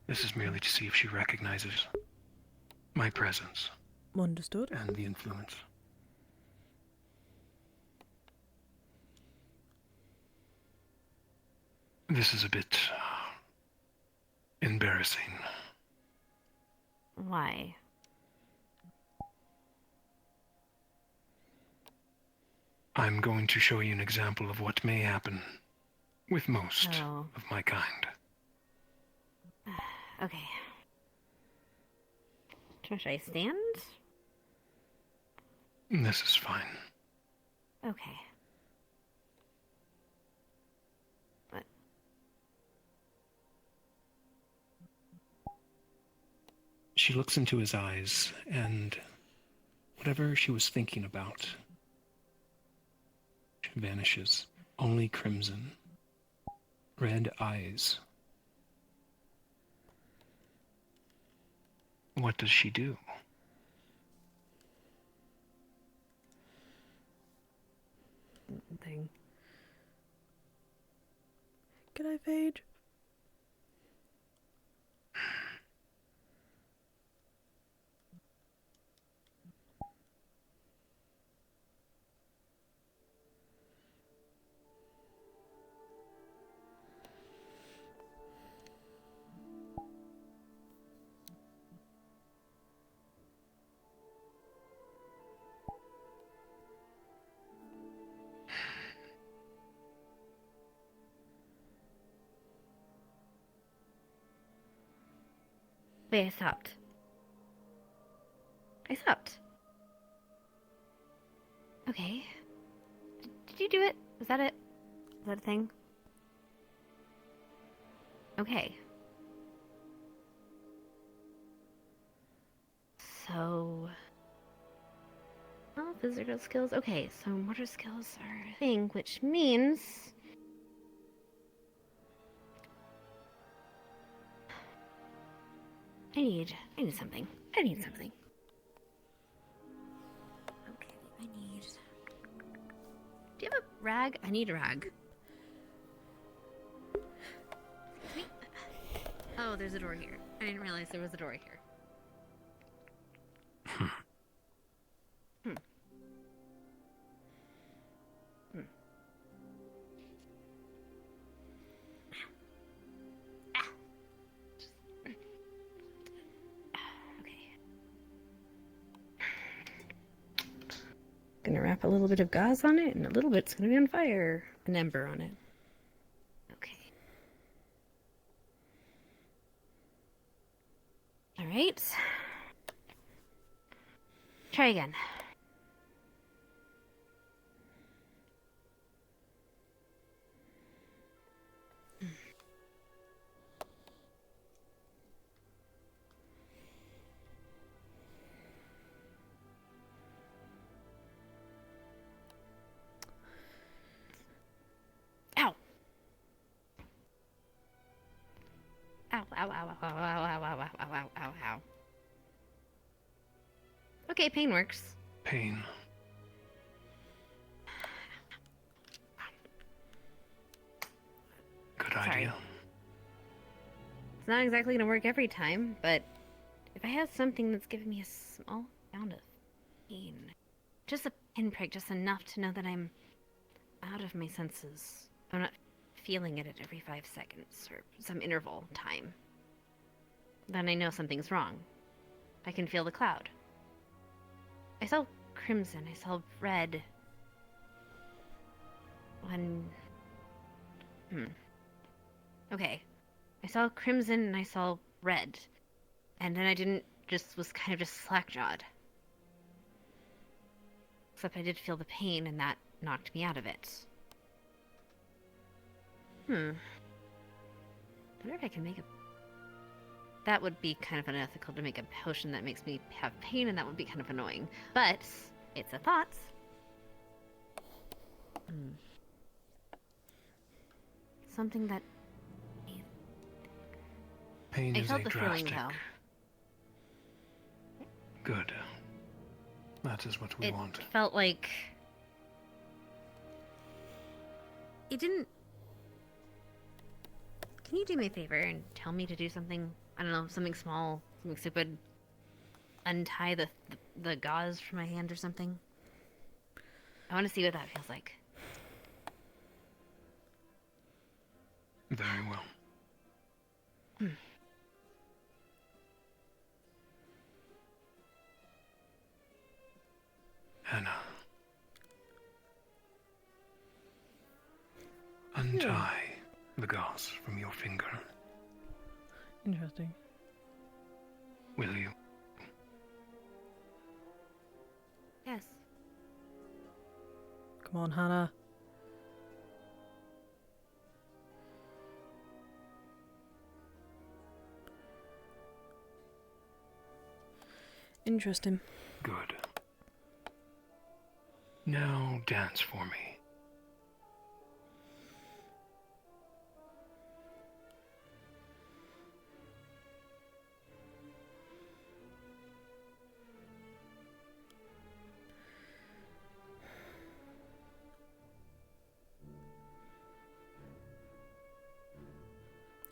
This is merely to see if she recognizes my presence. Understood. And the influence. This is a bit embarrassing. Why? I'm going to show you an example of what may happen with most of my kind. Okay. Should I stand? This is fine. Okay. What? She looks into his eyes, and whatever she was thinking about vanishes. Only crimson. Red eyes. What does she do? Thing. Can I fade? Wait, I stopped. I stopped. Okay. Did you do it? Was that it? Was that a thing? Okay. So... Oh, physical skills. Okay, so motor skills are a thing, which means... I need something. I need something. Okay, I need... Do you have a rag? I need a rag. Excuse me? Oh, there's a door here. I didn't realize there was a door here. Gonna wrap a little bit of gauze on it, and a little bit's gonna be on fire. An ember on it. Okay. Alright. Try again. Ow, ow, ow, ow, ow, ow, ow, ow, ow, ow, ow, ow. Okay, pain works. Pain. Good idea. It's not exactly gonna work every time, but if I have something that's giving me a small amount of pain, just a pinprick, just enough to know that I'm out of my senses. I'm not feeling it at every 5 seconds or some interval time. Then I know something's wrong. I can feel the cloud. I saw crimson, I saw red. Okay. I saw crimson and I saw red. And then I was kind of just slack-jawed. Except I did feel the pain and that knocked me out of it. I wonder if I can make a... That would be kind of unethical to make a potion that makes me have pain, and that would be kind of annoying. But, it's a thought. Something that... Pain I is felt a the feeling, drastic. though. Good. That is what we want. It felt like it didn't. Can you do me a favor and tell me to do something? I don't know, something small, something stupid. Untie the gauze from my hand or something. I want to see what that feels like. Very well. Hannah. Untie the gauze from your finger. Interesting. Will you? Yes. Come on, Hannah. Interesting. Good. Now dance for me.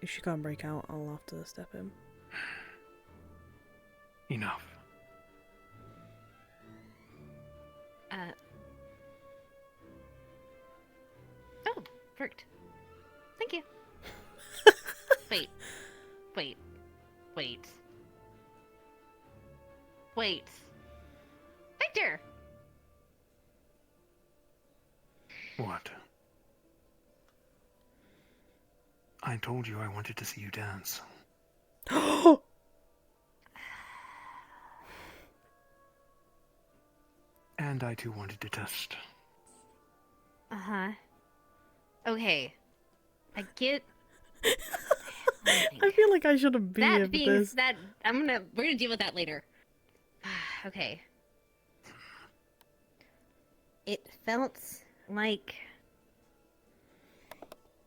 If she can't break out, I'll have to step in. Enough. Oh, worked. Thank you. Wait. Wait. Wait. Wait. Victor! What? I told you I wanted to see you dance. And I too wanted to test. Uh-huh. Okay. I get... I feel like I shouldn't be here That for being this. that, we're gonna deal with that later. Okay. It felt like...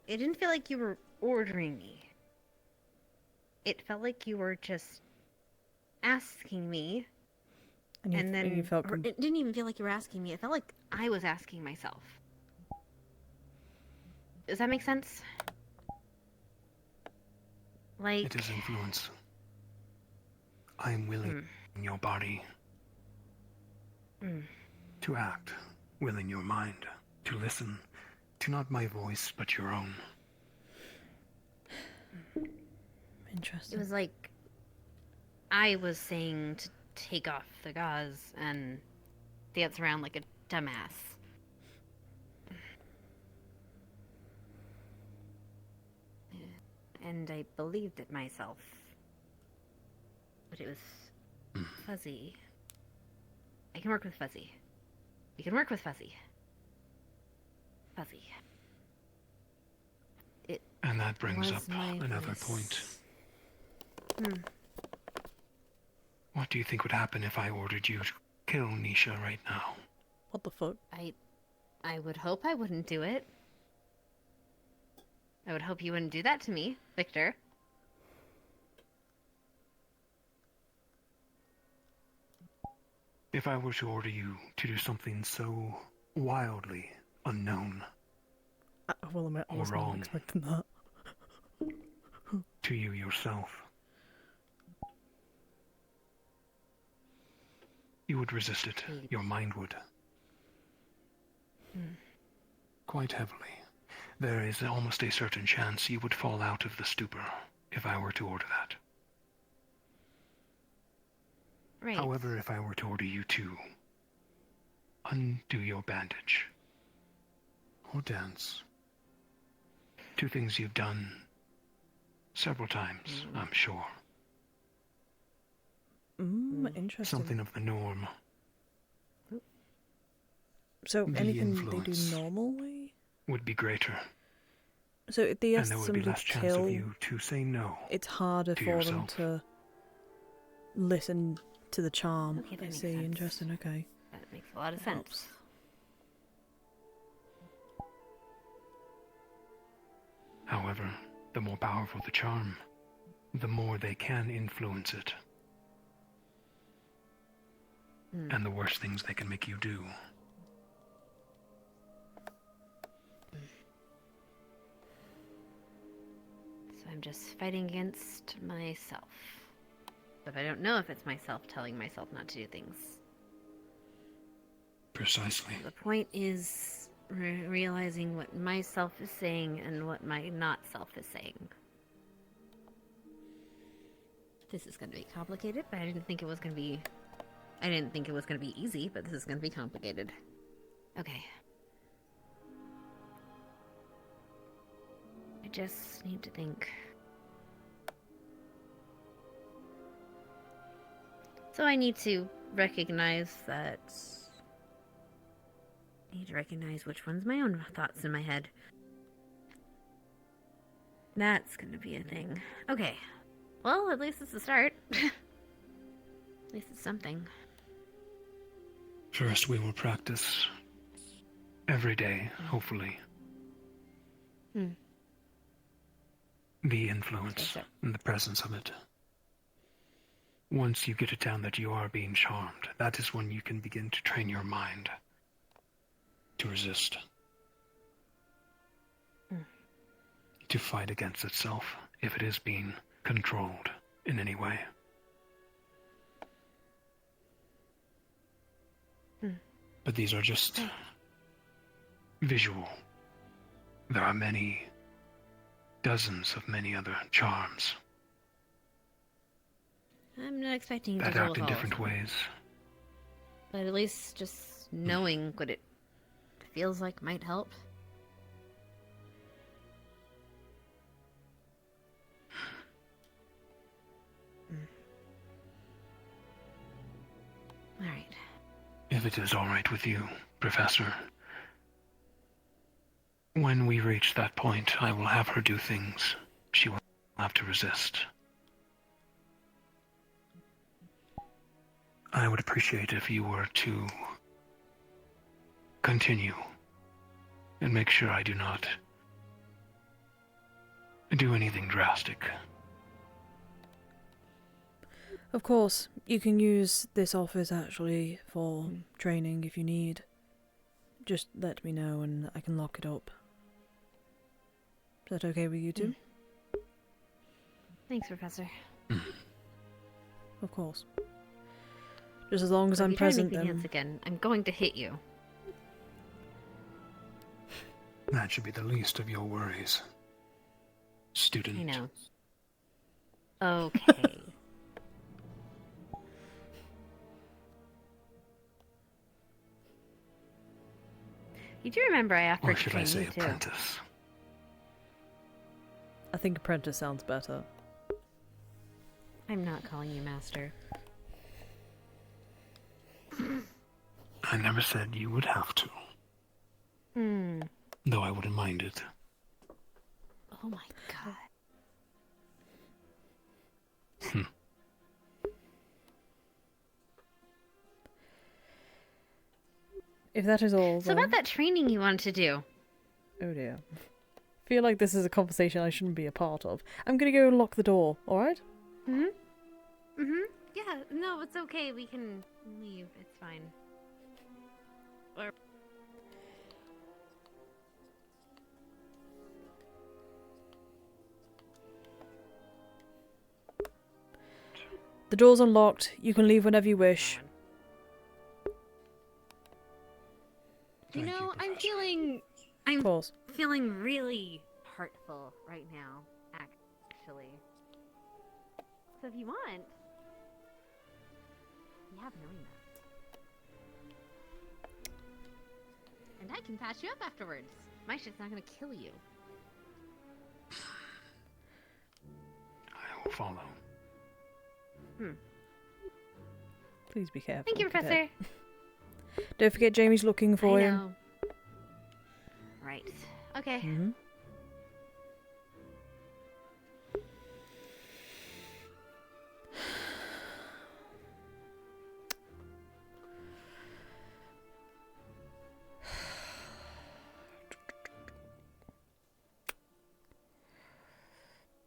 It didn't feel like you were ordering me. It felt like you were just asking me. And then you felt or it didn't even feel like you were asking me. It felt like I was asking myself. Does that make sense? Like... It is influence. I am willing in your body to act, will in your mind, to listen to not my voice but your own. Interesting. It was like I was saying to take off the gauze and dance around like a dumbass. And I believed it myself. But it was fuzzy. I can work with fuzzy. You can work with fuzzy. Fuzzy. And that brings was up my another voice. point. What do you think would happen if I ordered you to kill Nisha right now? What the fuck? I would hope I wouldn't do it. I would hope you wouldn't do that to me, Victor. If I were to order you to do something so wildly unknown Well, I or was not wrong expecting that. to you yourself, you would resist it. Your mind would. Quite heavily. There is almost a certain chance you would fall out of the stupor if I were to order that. Right. However, if I were to order you to undo your bandage or dance, two things you've done several times, I'm sure. Interesting. Something of the norm. So The anything they influence do normally? would be greater. So if they And ask there would be somebody less to chance kill, of you to say no it's harder to for them yourself. to listen to the charm. Okay, that I makes see. sense. Interesting. Okay. That makes a lot of That sense. helps. However, the more powerful the charm, the more they can influence it. and the worst things they can make you do. So I'm just fighting against myself. But I don't know if it's myself telling myself not to do things. Precisely. The point is realizing what myself is saying and what my not self is saying. This is going to be complicated, but I didn't think it was going to be... I didn't think it was going to be easy, but this is going to be complicated. Okay. I just need to think. So I need to recognize that... I need to recognize which one's my own thoughts in my head. That's gonna be a thing. Okay. Well, at least it's a start. At least it's something. First, we will practice every day, hopefully. The influence and the presence of it. Once you get it down that you are being charmed, that is when you can begin to train your mind to resist. To fight against itself if it is being controlled in any way. But these are just visual. There are dozens of many other charms I'm not expecting that to deal act with in all different of them. ways. But at least just knowing what it feels like might help. Alright. If it is all right with you, Professor, when we reach that point, I will have her do things she will have to resist. I would appreciate if you were to continue and make sure I do not do anything drastic. Of course, you can use this office actually for training if you need. Just let me know and I can lock it up. Is that okay with you two? Thanks, Professor. Of course. Just as long as I'm if you try to present make me then. dance again, I'm going to hit you. That should be the least of your worries, student. I know. Okay. You do remember I offered Or to should I train say you too. apprentice? I think apprentice sounds better. I'm not calling you master. I never said you would have to, though I wouldn't mind it. Oh my god. If that is all, So about that training you wanted to do. Oh dear. I feel like this is a conversation I shouldn't be a part of. I'm gonna go lock the door, alright? Yeah, no, it's okay. We can leave. It's fine. Or... The door's unlocked. You can leave whenever you wish. You know, I'm feeling really heartful right now, actually. So if you want, we have an arena. And I can patch you up afterwards. My shit's not gonna kill you. I will follow. Please be careful. Thank you, Professor. Don't forget Jamie's looking for I you. know. Right. Okay.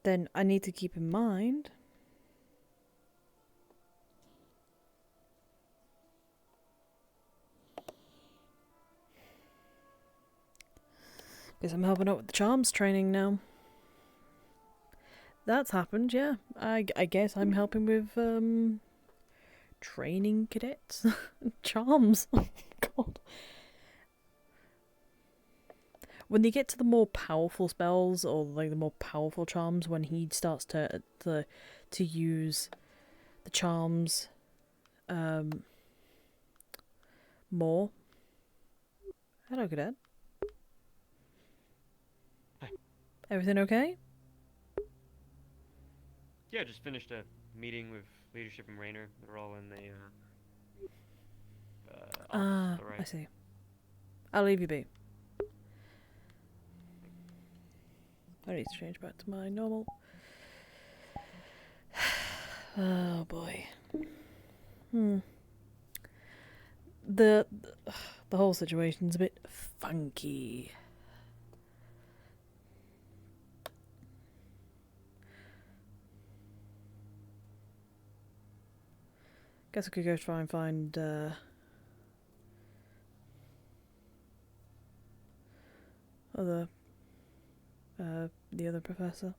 Then I need to keep in mind Guess I'm helping out with the charms training now. That's happened, yeah. I guess I'm helping with, training cadets? Charms. Oh, God. When they get to the more powerful spells, or like the more powerful charms, when he starts to use the charms, more. Hello, cadet. Hi. Everything okay? Yeah, just finished a meeting with leadership and Rainer. They're all in the office to the right. I see. I'll leave you be. I need to change back to my normal. Oh boy. The whole situation's a bit funky. Guess I could go try and find the other professor.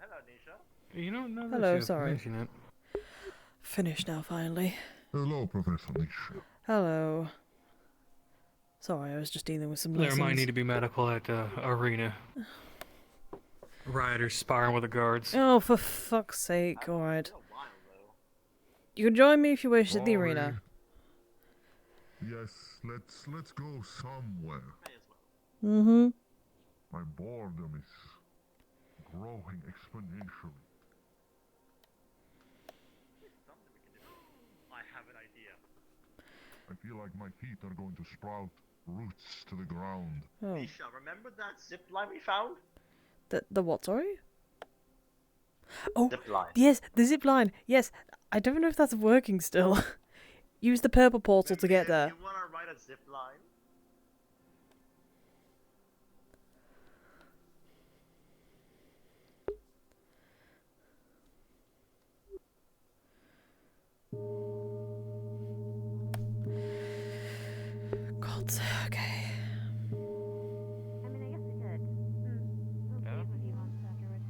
Hello, Nisha. You know, no, Hello, sorry. It. Finished now, finally. Hello, Professor Nisha. Hello. Sorry, I was just dealing with some There lessons. might need to be medical at the arena. Rioters sparring with the guards. Oh, for fuck's sake, alright. You can join me if you wish at the arena. Yes, let's go somewhere. Mm-hmm. My boredom is growing exponentially. I have an idea. I feel like my feet are going to sprout roots to the ground. Oh. Nisha, remember that zip line we found? The what, sorry? Oh, Zip line. yes, the zip line. Yes, I don't know if that's working still. Use the purple portal to get there. You wanna ride a zip line? God, okay. I mean, I guess we could. We'll see what he wants afterwards.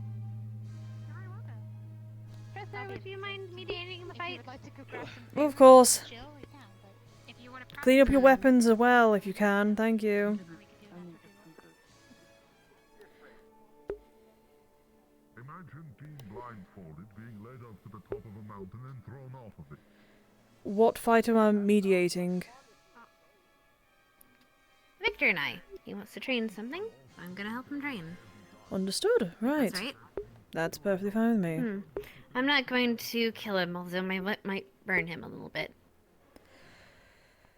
Professor, would you mind mediating the fight? Well, of course. Clean up your weapons as well if you can. Thank you. Imagine being blindfolded, being led up to the top of a mountain and thrown off of it. What fight am I mediating? Victor and I. He wants to train something. I'm gonna help him train. Understood. Right. That's right. That's perfectly fine with me. I'm not going to kill him, although my whip might burn him a little bit.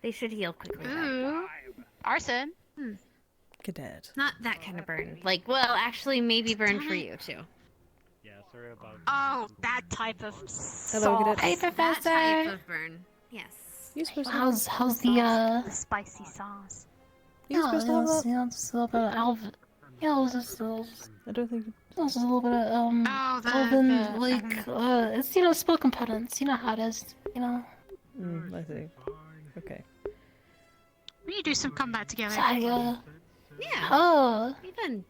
They should heal quickly. Ooh. Arson. Cadet. Not that kind of burn. Like, well, actually, maybe burn for you too. Yeah, sorry about. Oh, that type of. Hello, Cadet. Hey, That type of burn. Yes. You're supposed to How's the spicy sauce? You're supposed to have that? Yeah, just a little bit of Alvin. Yeah, it was just I don't think. it was just a little bit of Alvin, like it's spell components. You know how it is. I see. Okay. We need to do some combat together. Yeah. Oh. Be fun.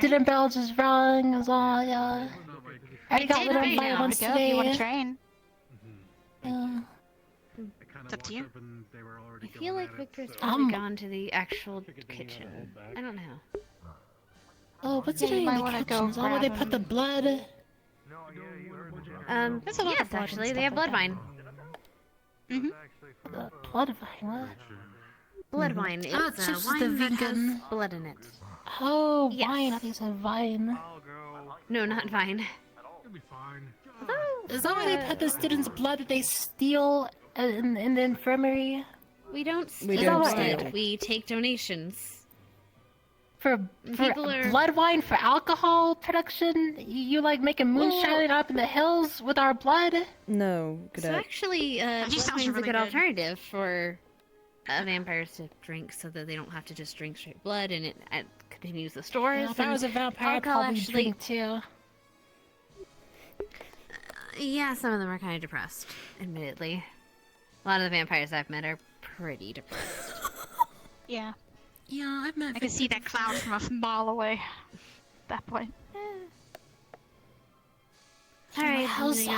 Didn't bell just rung as well, yeah. I got rid of my once today. You want to train? Yeah. It's up to you. I feel like Victor's probably gone to the actual kitchen. I don't know. Oh, what's it in the kitchen? Oh, where they put the blood. Yes, actually, they have blood wine. Blood wine, what? Blood wine. It's it's just wine the that vegan. has blood in it. Oh, Yes. wine. I think it's a vine. No, not vine. Is that where they put the students' blood that they steal in the infirmary? We don't We steal don't blood. steal. We take donations. For People are- blood wine for alcohol production? You like making moonshine up in the hills with our blood? No, So Cadet. actually, blood sounds wine's a really good good. alternative for vampires to drink, so that they don't have to just drink straight blood, and it continues the stores. Yeah, if I was a vampire, I'd alcohol probably actually drink too. Yeah, some of them are kind of depressed, admittedly. A lot of the vampires I've met are pretty depressed. Yeah. Yeah, I've met. I can see that cloud from a mile away. At that point. Alright, how's the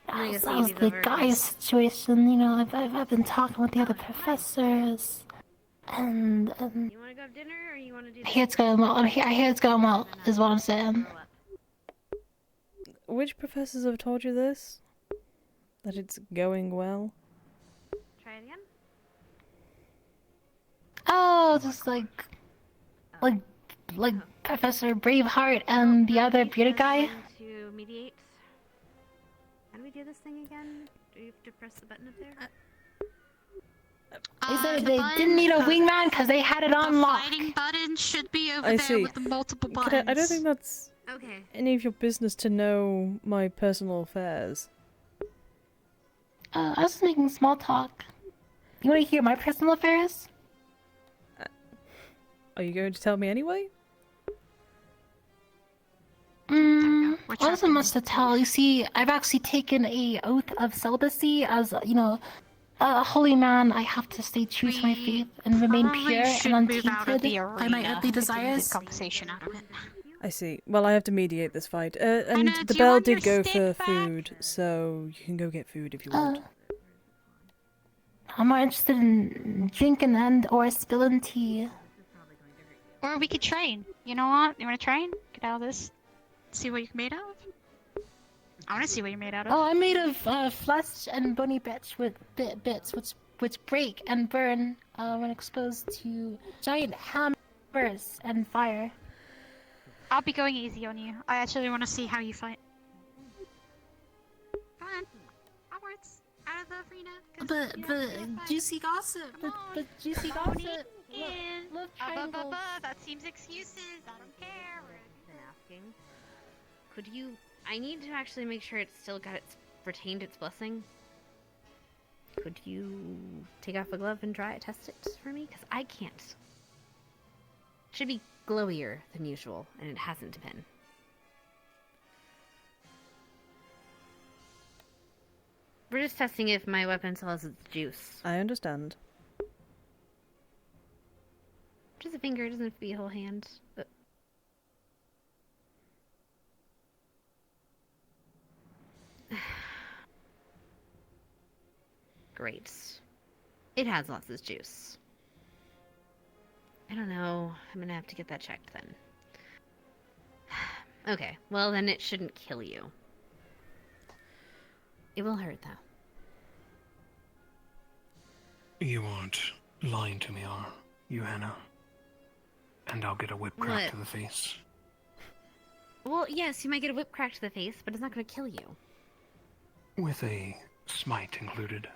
how's the guy situation? You know, I've been talking with the other professors, and You want to go have dinner, or you want to do? I hear it's going well. I hear it's going well. Is what I'm saying. Which professors have told you this? That it's going well? Try it again. Oh, just like Professor Braveheart and the other bearded guy. To mediate. How do we do this thing again? Do you have to press the button up there? They said they didn't need a wingman because they had it on lock. Fighting button should be over I there see. with the multiple buttons. I don't think that's Okay. any of your business to know my personal affairs. I was just making small talk. You want to hear my personal affairs? Are you going to tell me anyway? Well, there's not much to tell. You see, I've actually taken a oath of celibacy as, you know, a holy man. I have to stay true to my faith and remain pure and untainted by my earthly desires. Conversation out of it. I see. Well, I have to mediate this fight. And know, the do you bell want did your go for stick back? food, so you can go get food if you want. I'm more interested in drinking and or spilling tea. Or we could train. You know what? You want to train? Get out of this. See what you're made out of? I want to see what you're made out of. Oh, I'm made of flesh and bony bits with bits which break and burn when exposed to giant hammers and fire. I'll be going easy on you. I actually want to see how you fight. Come on. Onwards. Out of the arena. But juicy gossip. But juicy gossip. Love triangles. That seems excuses. I don't care. Been asking. Could you? I need to actually make sure it's still got retained its blessing. Could you take off a glove and test it for me? Because I can't. Should be glowier than usual, and it hasn't been. We're just testing if my weapon still has its juice. I understand. Just a finger, it doesn't have to be a whole hand. But... Great. It has lots of juice. I don't know. I'm gonna have to get that checked then. Okay, well then it shouldn't kill you. It will hurt though. You aren't lying to me, are you, Hannah? And I'll get a whip crack What? to the face. Well, yes, you might get a whip crack to the face, but it's not gonna kill you. With a smite included.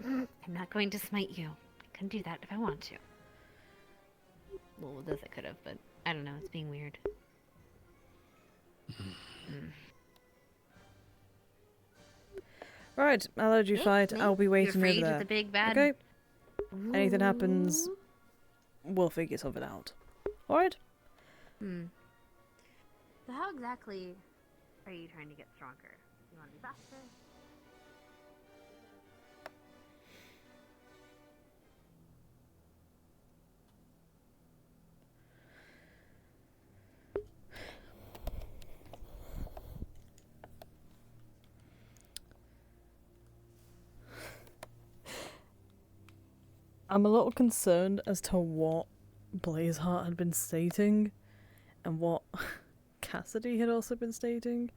I'm not going to smite you. I can do that if I want to. Well, with this I could have, but I don't know, it's being weird. Right, I'll let you fight. I'll be waiting You're afraid over there. of the big bad? Okay. Anything happens, we'll figure something out. Alright? So how exactly are you trying to get stronger? You want to be faster? I'm a little concerned as to what Blazeheart had been stating and what Cassidy had also been stating.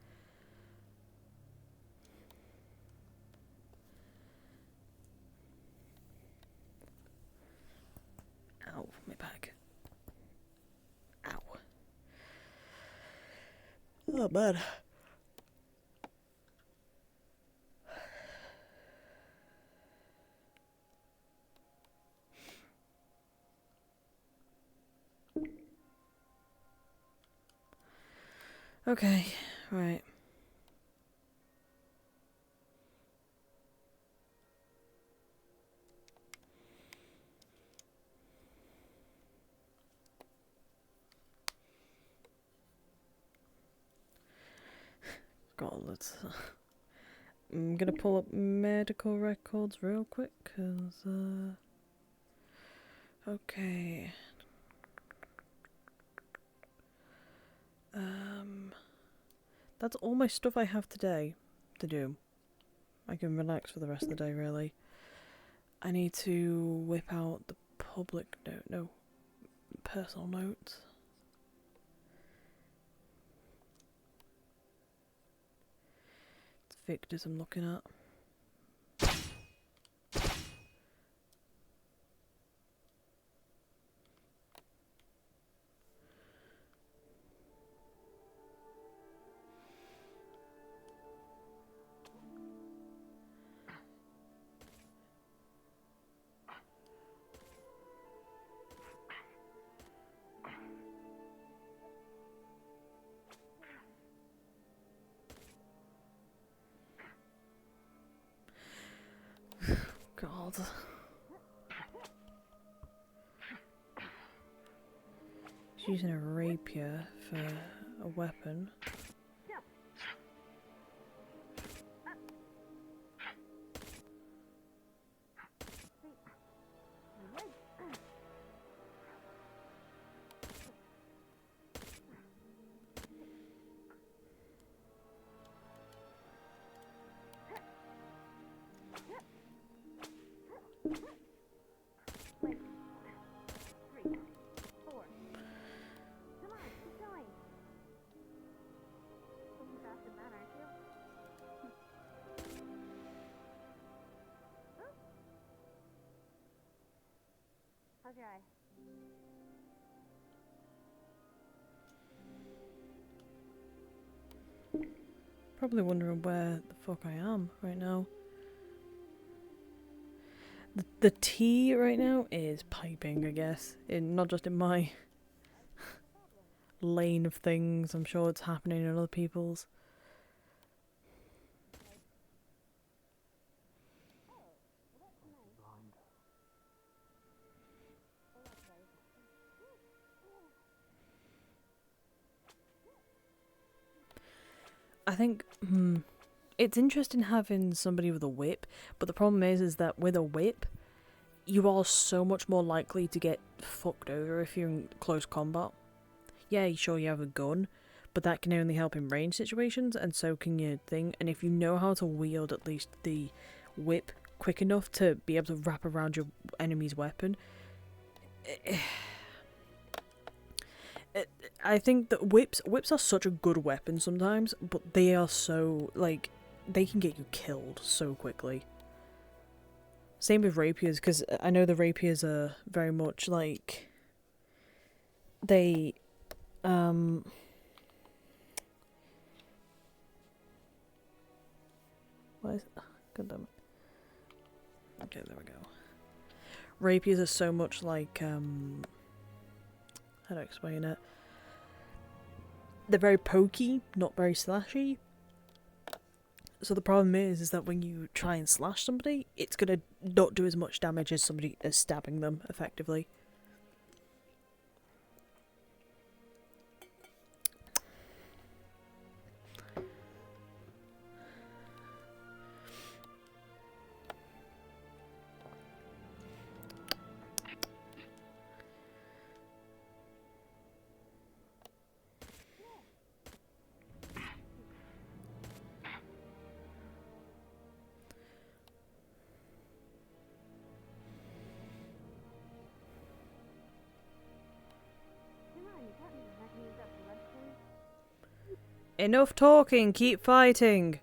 Ow, my back. Ow. Oh, man. Okay, right. God, let's... I'm gonna pull up medical records real quick, cause, okay. That's all my stuff I have today to do. I can relax for the rest of the day, really. I need to whip out the public note, no, personal notes. It's Victor's I'm looking at. God. She's using a rapier for a weapon. How's your eye? Probably wondering where the fuck I am right now. The tea right now is piping, I guess. Not just in my lane of things. I'm sure it's happening in other people's. I think it's interesting having somebody with a whip, but the problem is that with a whip, you are so much more likely to get fucked over if you're in close combat. Yeah, sure you have a gun, but that can only help in range situations, and so can your thing. And if you know how to wield at least the whip quick enough to be able to wrap around your enemy's weapon, I think that whips are such a good weapon sometimes, but they are so, like, they can get you killed so quickly. Same with rapiers, because I know the rapiers are very much like, they, what is it? God damn it. Okay, there we go. Rapiers are so much like, how do I explain it? They're very pokey, not very slashy. So the problem is that when you try and slash somebody, it's gonna not do as much damage as somebody as stabbing them effectively. Enough talking, keep fighting!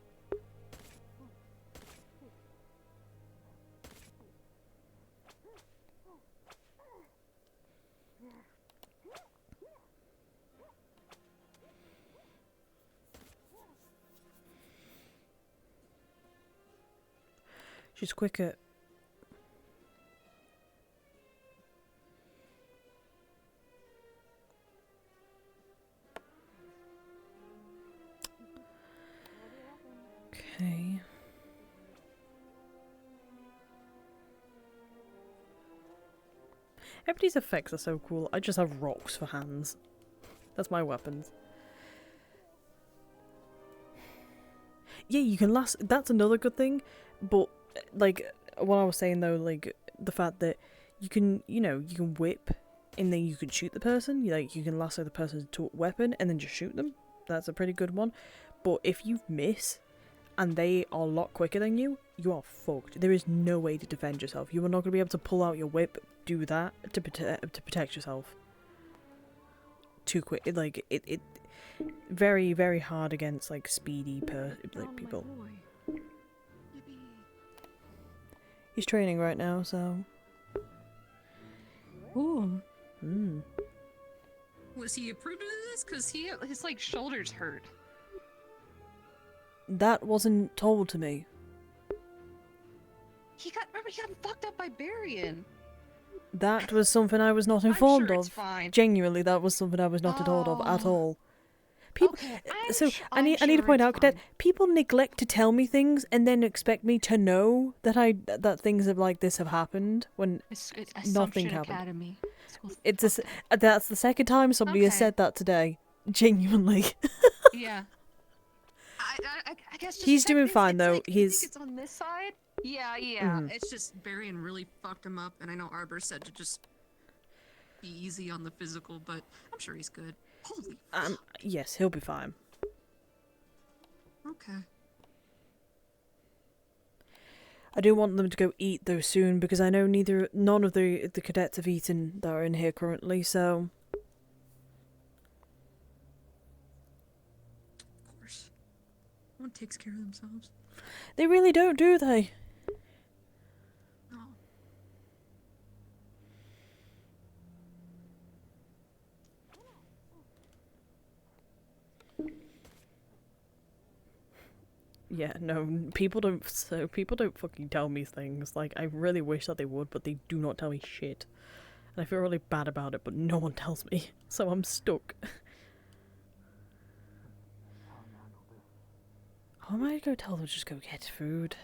She's quick at... Okay. Everybody's effects are so cool. I just have rocks for hands. That's my weapons. Yeah, you can lasso. That's another good thing. But like what I was saying though, like the fact that you can, you can whip, and then you can shoot the person. You can lasso the person to a weapon and then just shoot them. That's a pretty good one. But if you miss, and they are a lot quicker than you, you are fucked. There is no way to defend yourself. You are not going to be able to pull out your whip, do that to protect yourself. Too quick, it very, very hard against like speedy people. He's training right now, so. Ooh. Mm. Was he approved of this? Cause his like shoulders hurt. That wasn't told to me. Remember he got fucked up by Barian. That was something I was not informed sure of. it's fine. Genuinely, that was something I was not told of at all. People. Okay, I need to point out, Cadet. People neglect to tell me things and then expect me to know that things like this have happened when nothing happened. Academy. That's the second time somebody has said that today. Genuinely. Yeah. I guess just he's doing fine though. Like, he's. It's on this side. Yeah. Mhm. It's just Barian really fucked him up, and I know Arbor said to just be easy on the physical, but I'm sure he's good. Holy. Yes, he'll be fine. Okay. I do want them to go eat though soon because I know none of the cadets have eaten that are in here currently. So. Of course. No one takes care of themselves. They really don't, do they? No. Yeah, no, people don't fucking tell me things. Like, I really wish that they would, but they do not tell me shit. And I feel really bad about it, but no one tells me. So I'm stuck. How am I gonna go tell them to just go get food?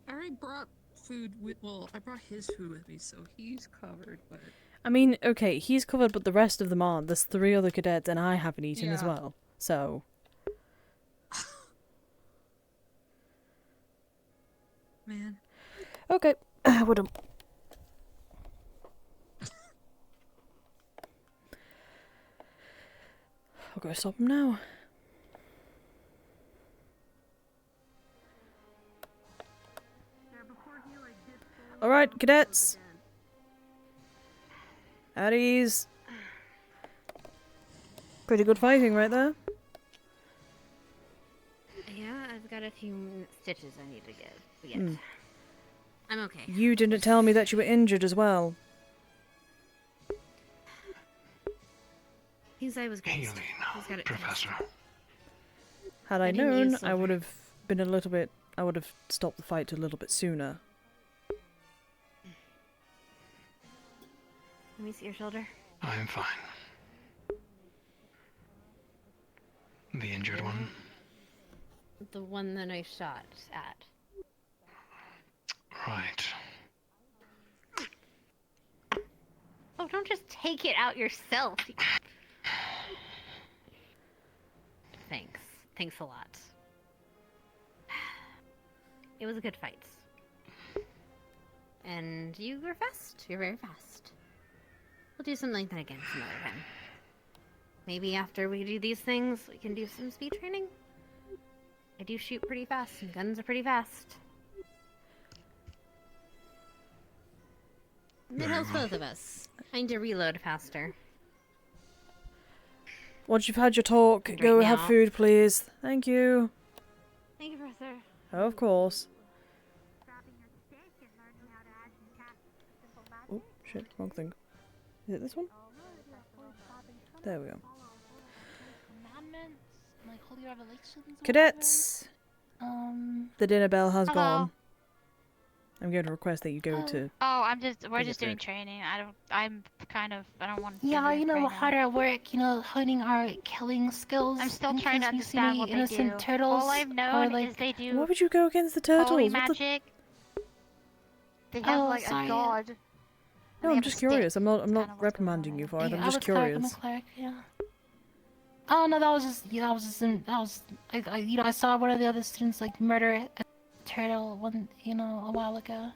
I already brought food with. Well, I brought his food with me, so he's covered. But I mean, okay, he's covered, but the rest of them aren't. There's 3 other cadets, and I haven't eaten as Yeah. well. So. Man. Okay, we're done. I'll go stop him now. Alright, cadets. At ease. Pretty good fighting right there. Yeah, I've got a few stitches I need to give. But yet, Mm. I'm okay. You didn't tell me that you were injured as well. He's I was grazed. Healing, He's got it. Professor. Had I didn't use known, I silver. would have been a little bit. I would have stopped the fight a little bit sooner. Let me see your shoulder. I'm fine. The injured one? The one that I shot at. Right. Oh, don't just take it out yourself. Thanks. Thanks a lot. It was a good fight. And you were fast. You're very fast. We'll do something like that again some other time. Maybe after we do these things, we can do some speed training. I do shoot pretty fast, and guns are pretty fast. And it helps both of us. I need to reload faster. Once you've had your talk, go have now. food, please. Thank you. Thank you, Professor. Of course. Oh, shit, wrong thing. Is it this one? There we go. Commandments, like holy revelations. or Cadets! whatever. The dinner bell has Hello. gone. I'm going to request that you go to... Oh, we're Is just it doing good? training. I don't want to. Yeah, harder at work, honing our killing skills. I'm still in trying to case we see understand any what they innocent do. turtles. All I've or, known like, is they do Why would you go against the turtles? holy What the- magic. They have Oh, like sorry. a god. No, they I'm have a just stick. curious. I'm not reprimanding you for it. I'm I just was cleric, I'm a curious. cleric, yeah. Oh no, that was just I saw one of the other students like murder a turtle a while ago.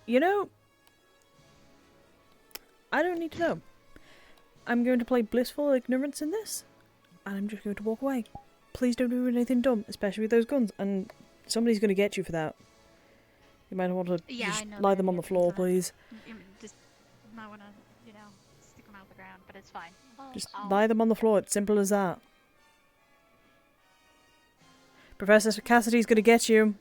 You know, I don't need to know. I'm going to play blissful ignorance in this, and I'm just going to walk away. Please don't do anything dumb, especially with those guns, and somebody's going to get you for that. You might want to just lie them on the floor, please. You just might want to, stick them out of the ground, but it's fine. Just lie them on the floor, it's simple as that. Professor Cassidy's going to get you.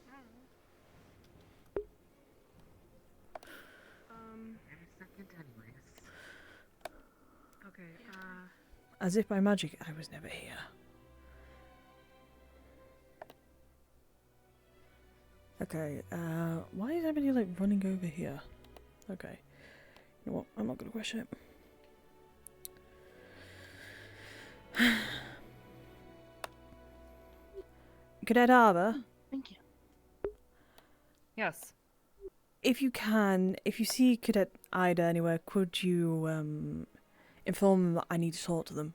As if by magic, I was never here. Okay, why is everybody like running over here? Okay. You know what? I'm not gonna question it. Cadet Arbor? Thank you. Yes. If you can, if you see Cadet Ida anywhere, could you inform them that I need to talk to them?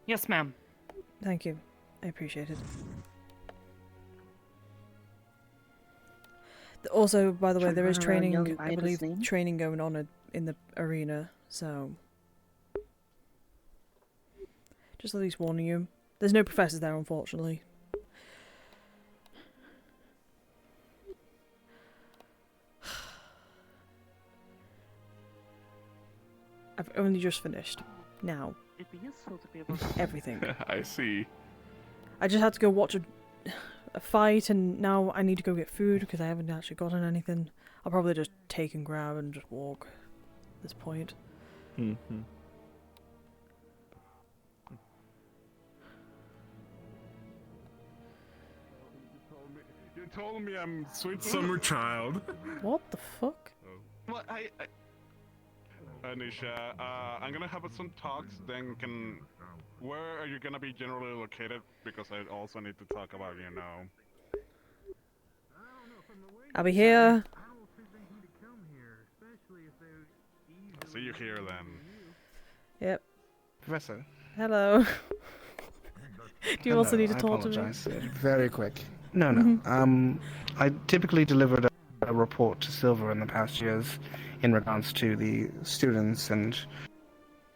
Yes, ma'am. Thank you. I appreciate it. Also, by the way, there is training, I believe, training going on in the arena, so... Just at least warning you. There's no professors there, unfortunately. I've only just finished. Now. It'd be useful to be able to... Everything. I see. I just had to go watch a fight, and now I need to go get food because I haven't actually gotten anything. I'll probably just take and grab and just walk at this point. Mm-hmm. You told me I'm sweet summer child. What the fuck? Well, Nisha, I'm gonna have some talks, then where are you gonna be generally located? Because I also need to talk about, I'll be here. See you here then. Yep. Professor. Hello. Do you also need to talk to me? Very quick. No. I typically delivered a report to Silver in the past years in regards to the students and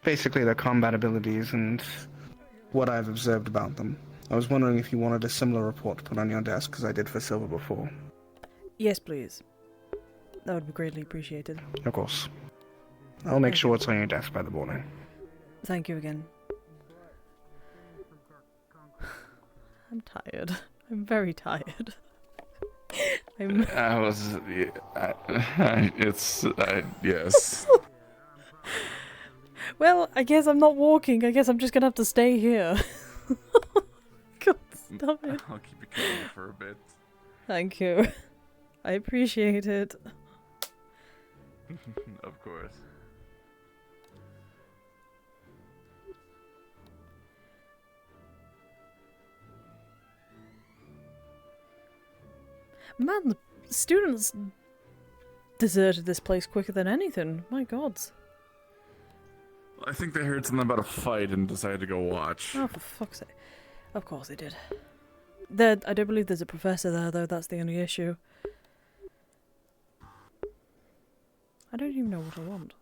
basically their combat abilities and what I've observed about them. I was wondering if you wanted a similar report put on your desk, as I did for Silver before. Yes, please. That would be greatly appreciated. Of course. I'll make sure it's on your desk by the morning. Thank you again. I'm tired. I'm very tired. Yes. Well, I guess I'm not walking. I guess I'm just gonna have to stay here. God, stop it. I'll keep it going for a bit. Thank you. I appreciate it. Of course. Man, the students deserted this place quicker than anything. My god. I think they heard something about a fight and decided to go watch. Oh, for fuck's sake. Of course they did. I don't believe there's a professor there, though. That's the only issue. I don't even know what I want.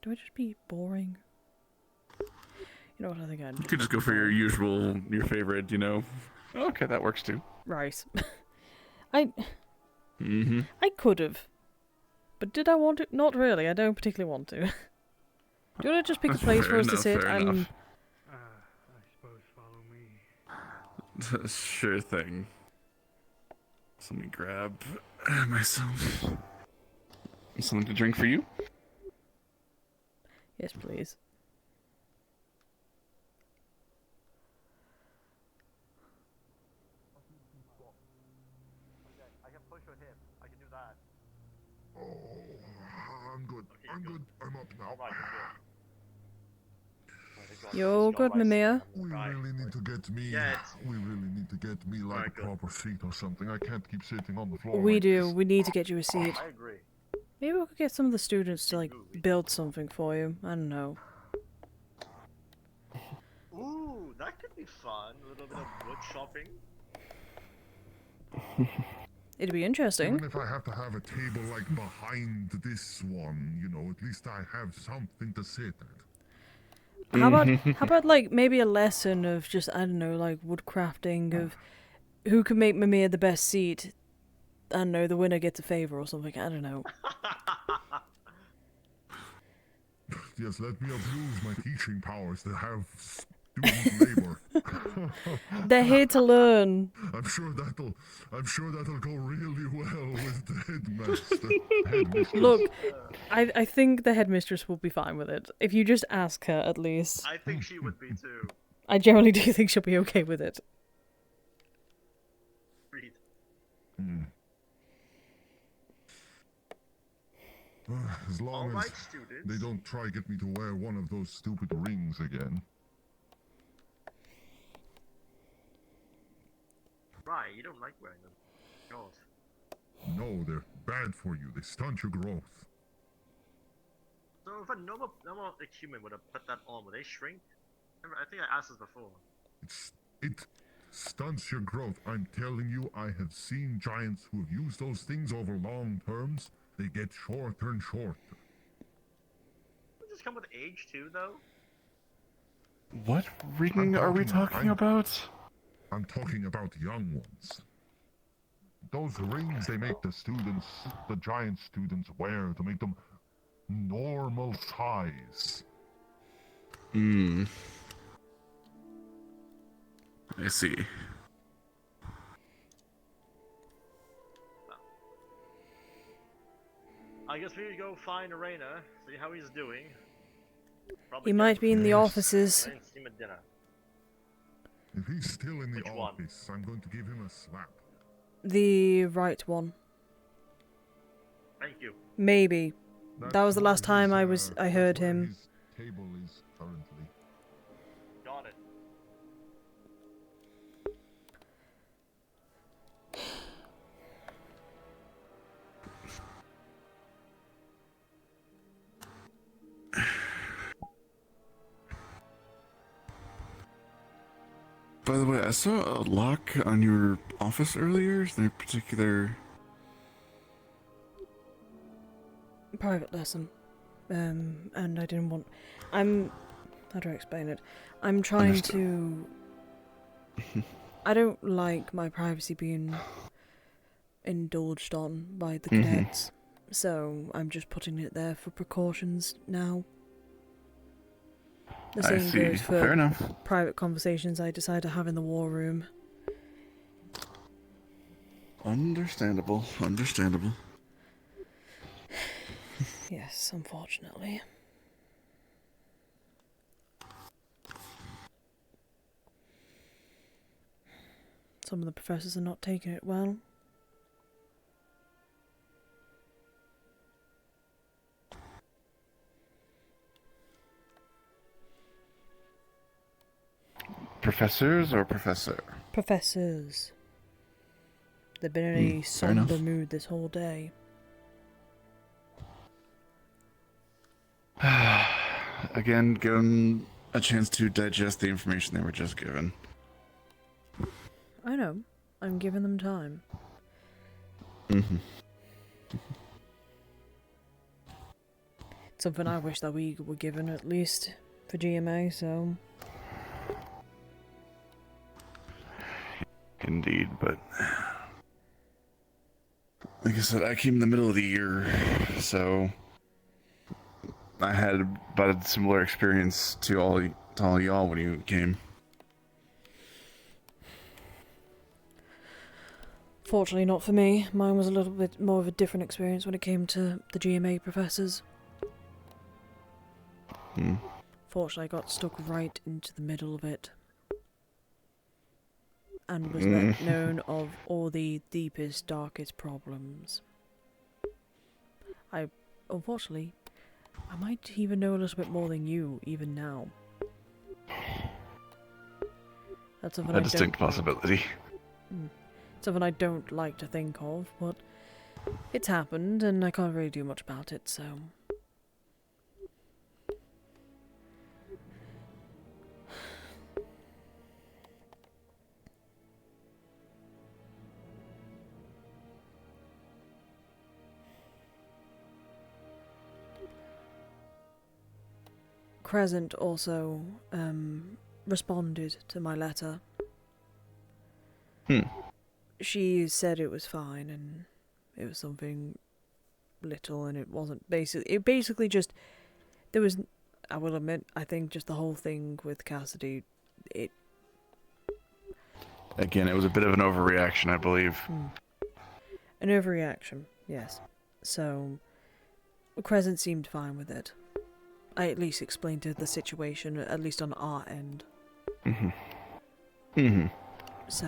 Do I just be boring? You know what I think I'd... You could just go for your favorite, Okay, that works too. Right. Mm-hmm. I could have. But did I want to? Not really. I don't particularly want to. Do you want to just pick a place for us to sit and... I suppose follow me. Sure thing. So let me grab myself something to drink for you. Yes, please. I can push with him. I can do that. Oh, I'm good. I'm good. I'm up now. Hold on, you're good. You're good, Mimir. We really need to get me. We really need to get me like a proper seat or something. I can't keep sitting on the floor. We like do. this. We need to get you a seat. I agree. Maybe we could get some of the students to, like, build something for you. I don't know. Ooh, that could be fun. A little bit of wood shopping. It'd be interesting. Even if I have to have a table like behind this one, you know, at least I have something to sit at. How about like maybe a lesson of just, I don't know, like woodcrafting of who can make Mimir the best seat. I don't know, the winner gets a favor or something. I don't know. Yes, let me abuse my teaching powers to have student labor. They're here to learn. I'm sure that'll go really well with the headmistress. Look, I think the headmistress will be fine with it. If you just ask her, at least. I think she would be too. I generally do think she'll be okay with it. Read. As long as they don't try get me to wear one of those stupid rings again. Right, you don't like wearing them. God. No, they're bad for you. They stunt your growth. So if a normal like, human would have put that on, would they shrink? Remember, I think I asked this before. It stunts your growth. I'm telling you, I have seen giants who have used those things over long terms. They get shorter and shorter. Does this come with age too, though? What ring are we talking about? I'm talking about young ones. Those rings they make the students, the giant students wear to make them normal size. I see. I guess we could go find Arena, see how he's doing. He might be in the offices. I didn't see him at dinner. If he's still in the office, I'm going to give him a slap. The right one. Thank you. Maybe. That was the last time I heard him. His table is currently. Got it. By the way, I saw a lock on your office earlier. Is there a particular... Private lesson. And I didn't want... how do I explain it? I'm trying to... I don't like my privacy being indulged on by the cadets. So I'm just putting it there for precautions now. The same goes for Fair enough. private conversations I decide to have in the war room. Understandable. Understandable. Yes, unfortunately. Some of the professors are not taking it well. Professors or professor? Professors. They've been in a somber mood this whole day. Again, give them a chance to digest the information they were just given. I know. I'm giving them time. Something I wish that we were given, at least, for GMA, so... Indeed, but... Like I said, I came in the middle of the year, so... I had about a similar experience to all y'all when you came. Fortunately not for me. Mine was a little bit more of a different experience when it came to the GMA professors. Fortunately I got stuck right into the middle of it. And was not known of all the deepest, darkest problems. Unfortunately, I might even know a little bit more than you, even now. That's something a I distinct don't possibility. something I don't like to think of, but it's happened, and I can't really do much about it, so... Crescent also responded to my letter. She said it was fine and it was something little and it wasn't basically just there was, I will admit, I think just the whole thing with Cassidy, Again, it was a bit of an overreaction, I believe. An overreaction, yes. So Crescent seemed fine with it. I at least explained to her the situation, at least on our end. So.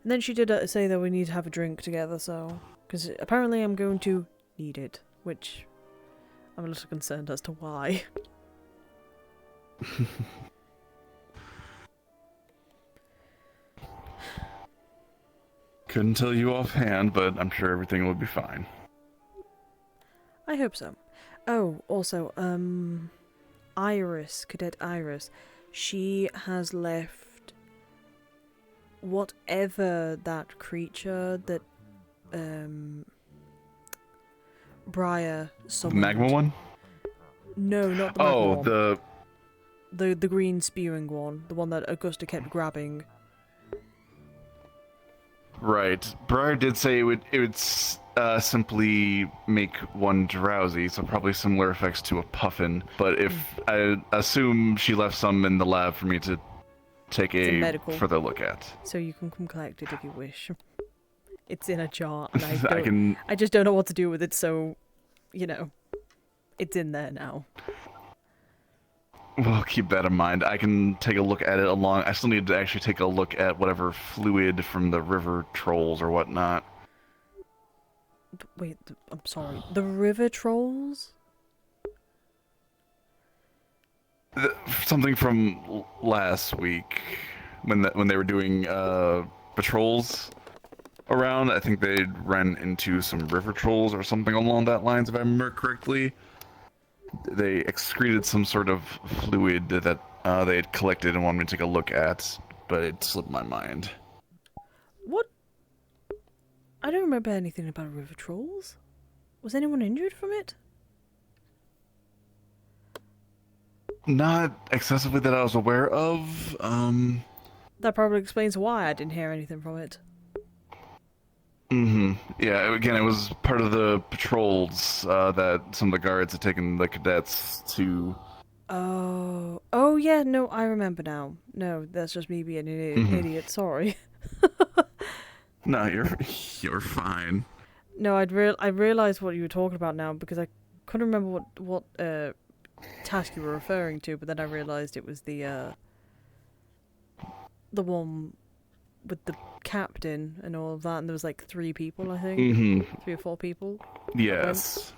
And then she did say that we need to have a drink together, so... Because apparently I'm going to need it, which I'm a little concerned as to why. Couldn't tell you offhand, but I'm sure everything will be fine. I hope so. Oh, also, Iris, Cadet Iris, she has left whatever that creature that, Briar summoned. The magma one? No, not the magma one. Oh, the green spewing one. The one that Augusta kept grabbing. Right. Briar did say it would simply make one drowsy, so probably similar effects to a puffin. But if I assume she left some in the lab for me to take a further look at. So you can come collect it if you wish. It's in a jar, and I just don't know what to do with it. So, you know, it's in there now. Well, keep that in mind. I can take a look at it I still need to actually take a look at whatever fluid from the river trolls or whatnot. Wait, I'm sorry. The river trolls? Something from last week, when they were doing patrols around. I think they ran into some river trolls or something along that lines, if I remember correctly. They excreted some sort of fluid that they had collected and wanted me to take a look at, but it slipped my mind. What? I don't remember anything about river trolls. Was anyone injured from it? Not excessively that I was aware of. That probably explains why I didn't hear anything from it. Yeah, again, it was part of the patrols that some of the guards had taken the cadets to. Oh yeah, no, I remember now. No, that's just me being an idiot, sorry. No, you're fine. No, I realized what you were talking about now because I couldn't remember what task you were referring to, but then I realized it was the one with the captain and all of that, and there was like 3 people, I think. 3 or 4 people. Yes.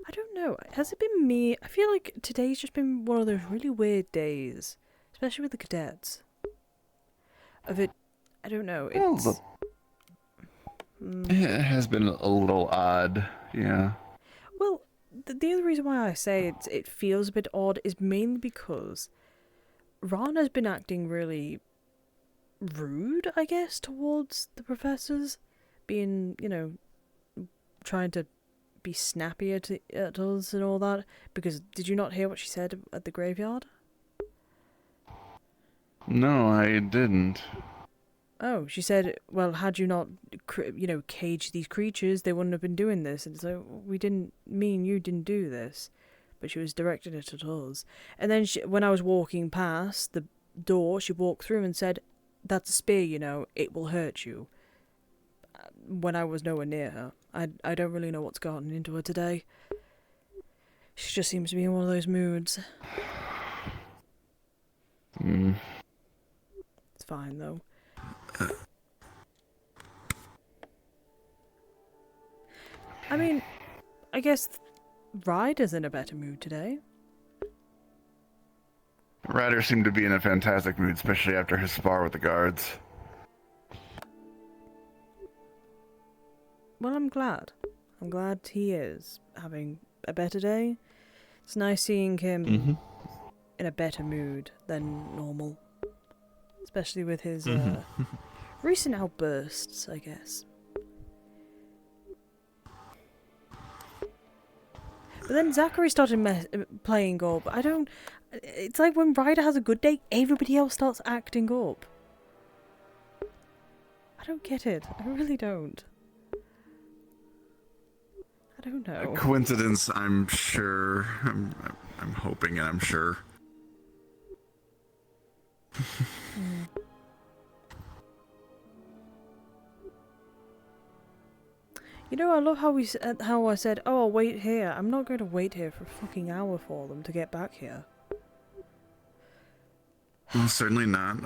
I don't know. Has it been me? I feel like today's just been one of those really weird days, especially with the cadets. I don't know. It's... It has been a little odd, yeah. Well, the other reason why I say it feels a bit odd is mainly because Ron has been acting really rude, I guess, towards the professors, being, you know, trying to be snappy at us and all that. Because did you not hear what she said at the graveyard? No, I didn't. Oh, she said, well, had you not, caged these creatures, they wouldn't have been doing this. And so we didn't mean you didn't do this. But she was directing it at us. And then when I was walking past the door, she walked through and said, that's a spear, you know, it will hurt you. When I was nowhere near her. I don't really know what's gotten into her today. She just seems to be in one of those moods. It's fine, though. I mean, I guess Ryder's in a better mood today. Ryder seemed to be in a fantastic mood, especially after his spar with the guards. Well, I'm glad. I'm glad he is having a better day. It's nice seeing him in a better mood than normal. Especially with his recent outbursts, I guess. But then Zachary started playing up. It's like when Ryder has a good day, everybody else starts acting up. I don't get it. I really don't. I don't know. A coincidence, I'm sure. I'm hoping and I'm sure. You know, I love how I said, "Oh, I'll wait here." I'm not going to wait here for a fucking hour for them to get back here. Well, certainly not.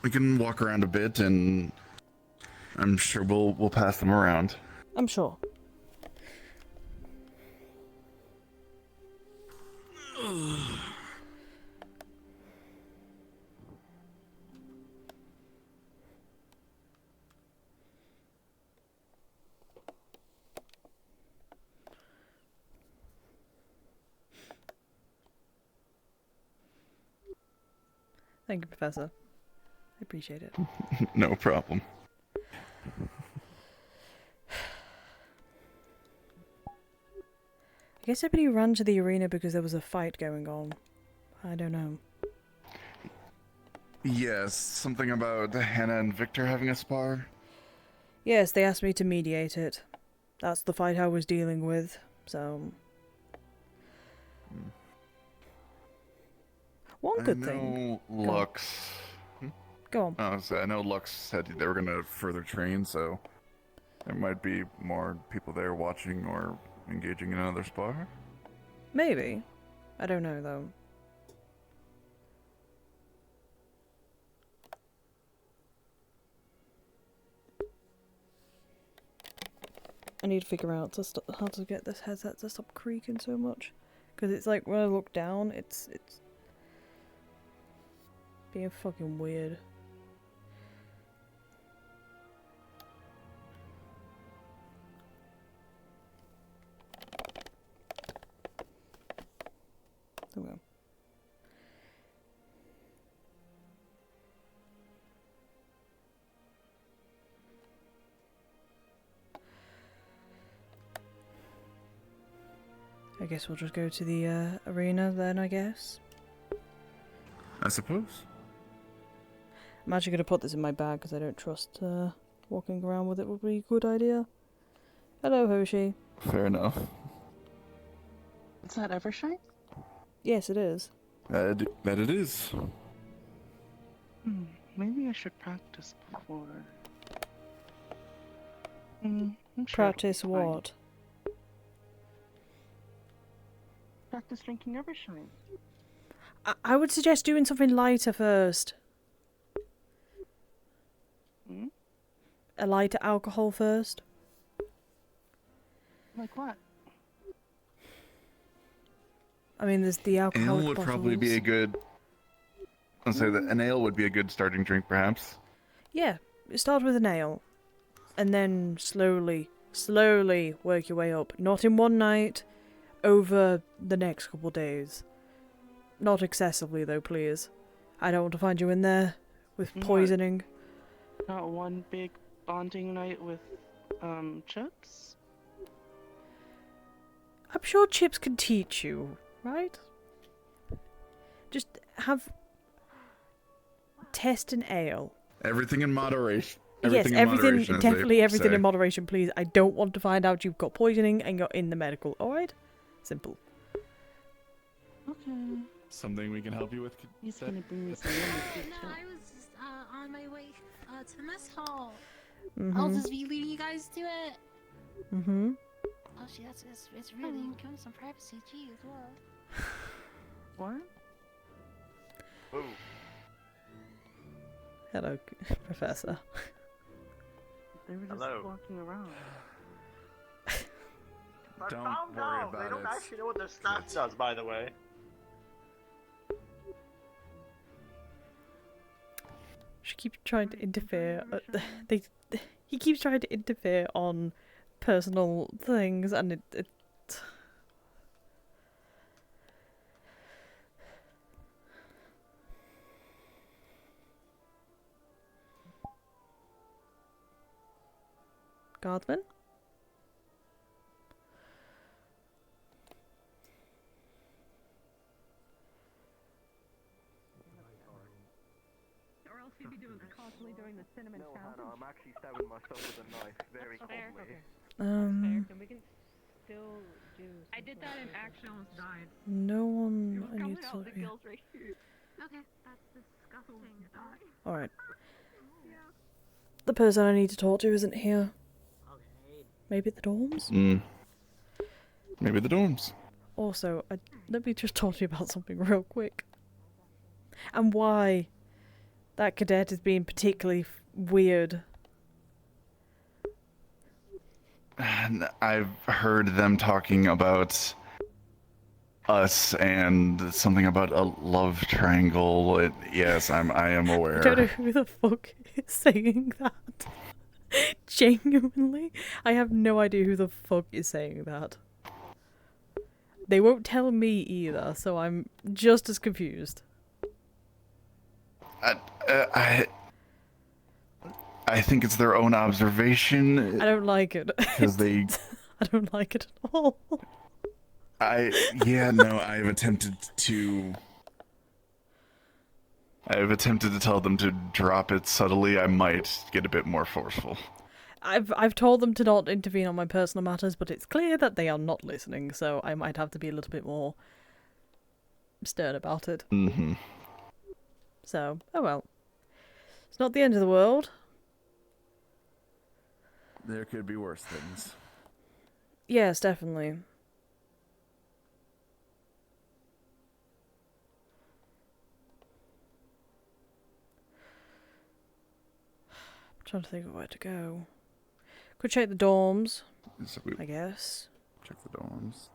We can walk around a bit, and I'm sure we'll pass them around. I'm sure. Thank you, Professor. I appreciate it. No problem. I guess everybody ran to the arena because there was a fight going on. I don't know. Yes, something about Hannah and Victor having a spar? Yes, they asked me to mediate it. That's the fight I was dealing with, so... One good thing... Lux... Go on. I know Lux said they were going to further train, so... There might be more people there watching or engaging in another spar? Maybe. I don't know, though. I need to figure out how to get this headset to stop creaking so much. Because it's like, when I look down, it's being fucking weird. There we go. I guess we'll just go to the arena then, I guess. I suppose. I'm actually going to put this in my bag because I don't trust walking around with it would be a good idea. Hello, Hoshi. Fair enough. Is that Evershine? Yes, it is. That it is. Maybe I should practice before. I'm sure Practice it'll be fine. what? Practice drinking Evershine. I would suggest doing something lighter first. A lighter alcohol first. Like what? I mean, there's the alcohol. Ale would probably be a good... I'll say that an ale would be a good starting drink, perhaps. Yeah, start with an ale. And then slowly work your way up. Not in one night, over the next couple days. Not excessively, though, please. I don't want to find you in there with poisoning. Not one big bonding night with, Chips? I'm sure Chips can teach you, right? Just have... Test an ale. Everything in moderation. Yes, moderation, definitely everything say. in moderation, please. I don't want to find out you've got poisoning and you're in the medical, alright? Simple. Okay. Something we can help you with? He's gonna bring me some No, I was just on my way to the mess hall. I'll just be leading you guys to it. Mm-hmm. Oh, shit, it's really income some privacy, gee, as well. What? Ooh. Hello, Professor. They were just Hello. walking around. Don't found out. They don't actually know what their staff does, by the way. She keeps trying to interfere. He keeps trying to interfere on personal things, and it Guardsman? Or else you'd be constantly doing the cinnamon challenge. No, I'm actually stabbing myself with a knife very calmly. Um. We can still do. I did that and actually almost died. No one. It was I coming need out to. the gills right here. Okay, that's disgusting. All right. The person I need to talk to isn't here. Maybe the dorms. Maybe the dorms. Also, let me just talk to you about something real quick. And why that cadet is being particularly weird. And I've heard them talking about us and something about a love triangle. Yes, I am aware. I don't know who the fuck is saying that. Genuinely, I have no idea who the fuck is saying that. They won't tell me either, so I'm just as confused. I think it's their own observation. I don't like it. Because they... I don't like it at all. I've attempted to tell them to drop it subtly. I might get a bit more forceful. I've told them to not intervene on my personal matters, but it's clear that they are not listening, so I might have to be a little bit more stern about it. Mm-hmm. So, oh well. It's not the end of the world. There could be worse things. Yes, definitely. I'm trying to think of where to go. Could check the dorms, I guess. Check the dorms.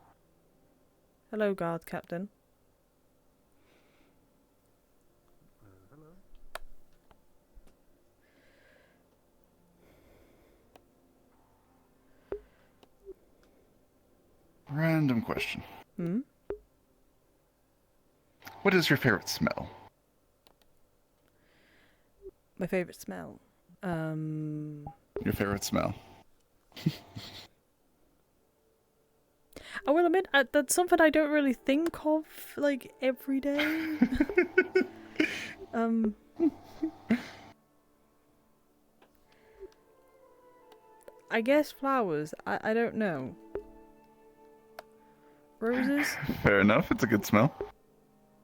Hello, guard captain. Hello. Random question. Hmm? What is your favorite smell? My favourite smell? Your favorite smell? I will admit, that's something I don't really think of, like, every day. I guess flowers. I don't know. Roses? Fair enough, it's a good smell.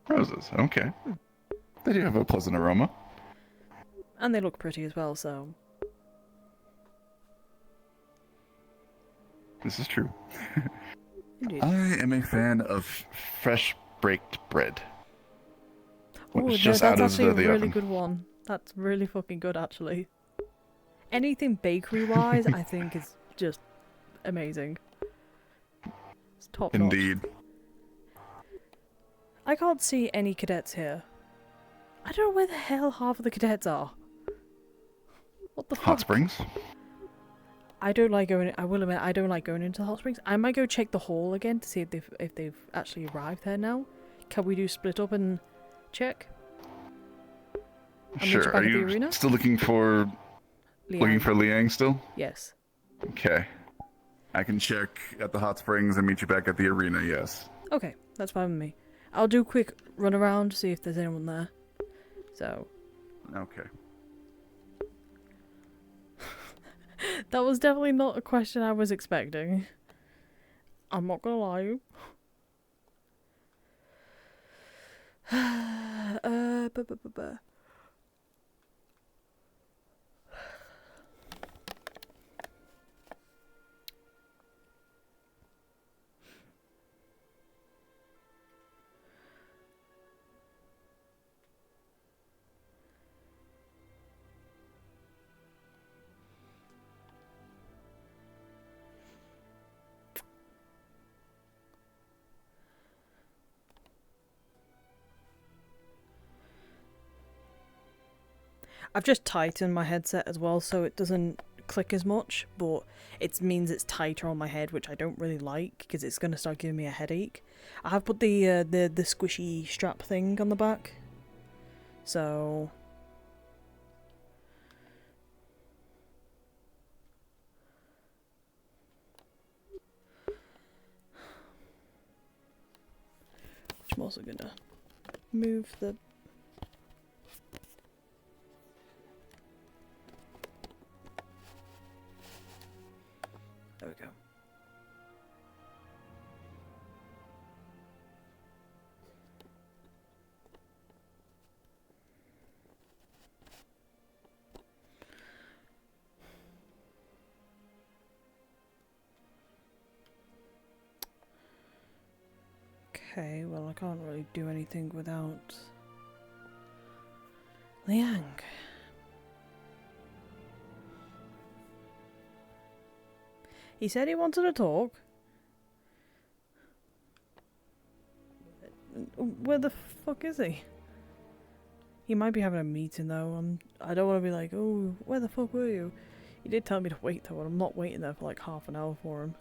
Roses, okay. They do have a pleasant aroma. And they look pretty as well, so... This is true. Indeed. I am a fan of fresh baked bread. Oh, It's no, just that's out of actually a the really oven. good one. That's really fucking good, actually. Anything bakery-wise, I think is just amazing. It's top notch. Indeed. I can't see any cadets here. I don't know where the hell half of the cadets are. What the fuck? Hot Springs? I don't like going. I will admit, I don't like going into the hot springs. I might go check the hall again to see if they've actually arrived there now. Can we do split up and check? I'll meet Sure. back Are at the you arena? still looking for Liang still? Yes. Okay. I can check at the hot springs and meet you back at the arena. Yes. Okay, that's fine with me. I'll do a quick run around to see if there's anyone there. So. Okay. That was definitely not a question I was expecting. I'm not gonna lie. Buh. I've just tightened my headset as well, so it doesn't click as much, but it means it's tighter on my head, which I don't really like because it's gonna start giving me a headache. I have put the squishy strap thing on the back, so. I'm also gonna move the. There we go. Okay, well I can't really do anything without Liang. He said he wanted to talk. Where the fuck is he? He might be having a meeting though. I don't want to be like, oh, where the fuck were you? He did tell me to wait though, and I'm not waiting there for like half an hour for him.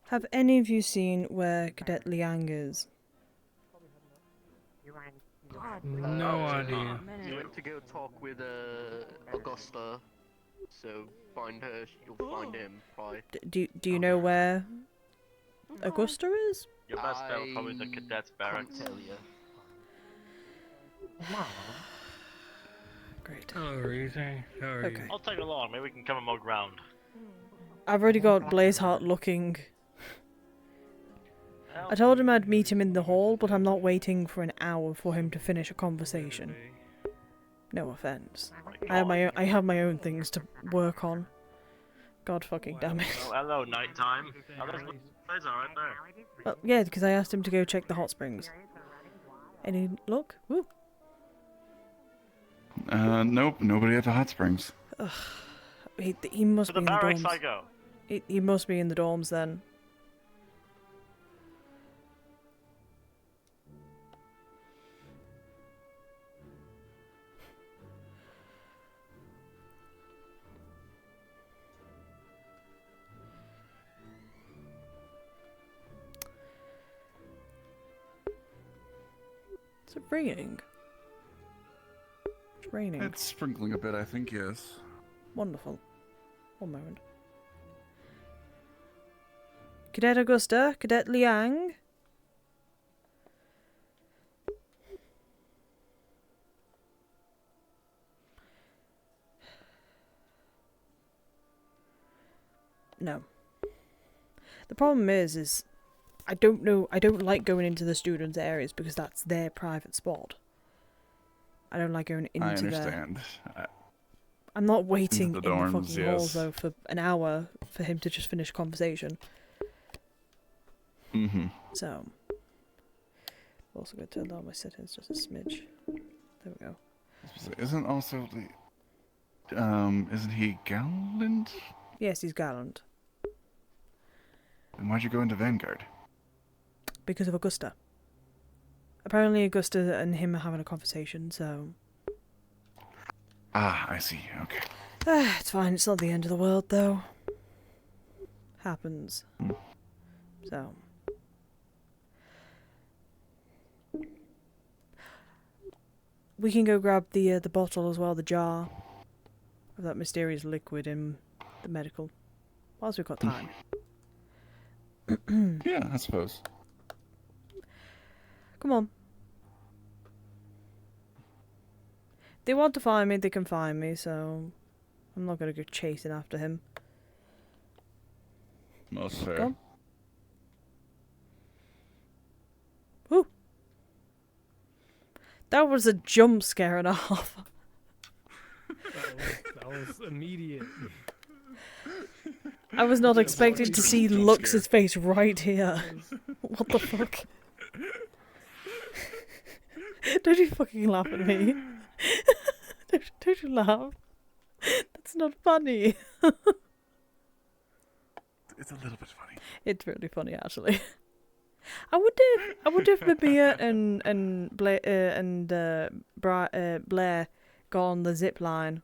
Have any of you seen where Cadet Liang is? No idea. You went to go talk with Augusta, so find her. You'll find him. Probably. Do you know where Augusta is? Your best bet was probably the cadets barracks. Tell you. Great. Oh, easy. Okay. I'll take along. Maybe we can cover more ground. I've already got Blazeheart looking. I told him I'd meet him in the hall, but I'm not waiting for an hour for him to finish a conversation. No offense. I have my own things to work on. God fucking damn it. Oh, hello, nighttime. Oh, there's Blazer right there. Well, yeah, because I asked him to go check the hot springs. Any luck? Woo. Nope, nobody at the hot springs. Ugh. He must be in the barracks dorms. I go. He must be in the dorms then. Is it raining? It's raining. It's sprinkling a bit, I think, yes. Wonderful. One moment. Cadet Augusta, Cadet Liang. No. The problem is I don't like going into the students' areas because that's their private spot. I don't like going into I understand. I'm not waiting Into in the dorms, the fucking yes. halls though for an hour for him to just finish a conversation. Mm-hmm. So, also going to turn down my settings just a smidge. There we go. Isn't also the isn't he gallant? Yes, he's gallant Then why'd you go into Vanguard? because of Augusta. Apparently, Augusta and him are having a conversation. So, Ah, I see. Okay. it's fine. It's not the end of the world though. Happens. So. We can go grab the bottle as well, the jar of that mysterious liquid in the medical. Whilst we've got time. Yeah, I suppose. Come on. If they want to find me, they can find me, so I'm not gonna go chasing after him. Most fair. Come on. Woo! That was a jump scare and a half. That was immediate. I was not expecting to see Lux's face right here. What the fuck? Don't you fucking laugh at me. Don't you laugh. That's not funny. It's a little bit funny. It's really funny, actually. I wonder if Mabia and Blair got on the zip line.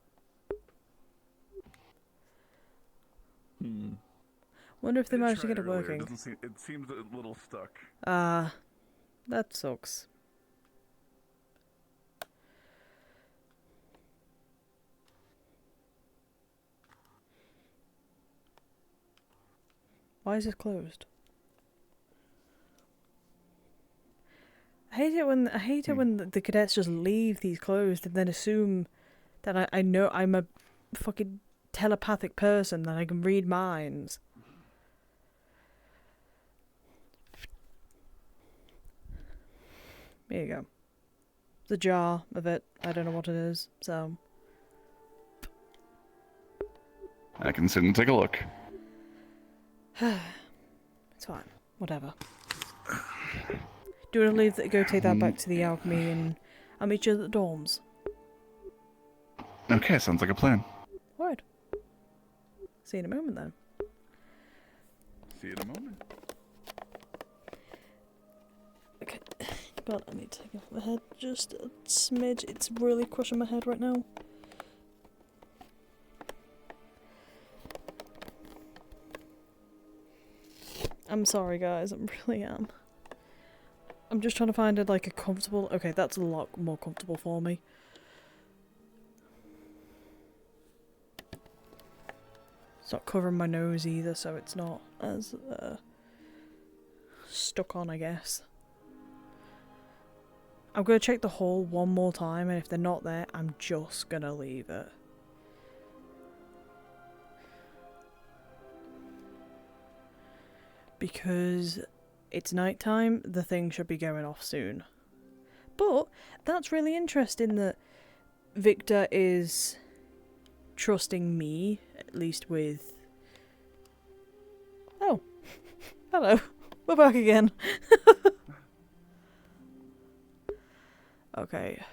Wonder if they managed to get it working. It seems a little stuck. That sucks. Why is this closed? I hate it when the cadets just leave these closed and then assume that I know I'm a fucking telepathic person, that I can read minds. Here you go. The jar of it. I don't know what it is, so I can sit and take a look. it's fine. Whatever. Do you want to leave? Go take that back to the alchemy, and I'll meet you at the dorms. Okay, sounds like a plan. Alright. See you in a moment then. See you in a moment. Okay. God, I need to take off my head just a smidge. It's really crushing my head right now. I'm sorry, guys. I really am. I'm just trying to find a comfortable... Okay, that's a lot more comfortable for me. It's not covering my nose either, so it's not as stuck on, I guess. I'm going to check the hall one more time, and if they're not there, I'm just going to leave it. Because it's nighttime, the thing should be going off soon. But that's really interesting that Victor is trusting me, at least with... Oh, hello, we're back again. Okay.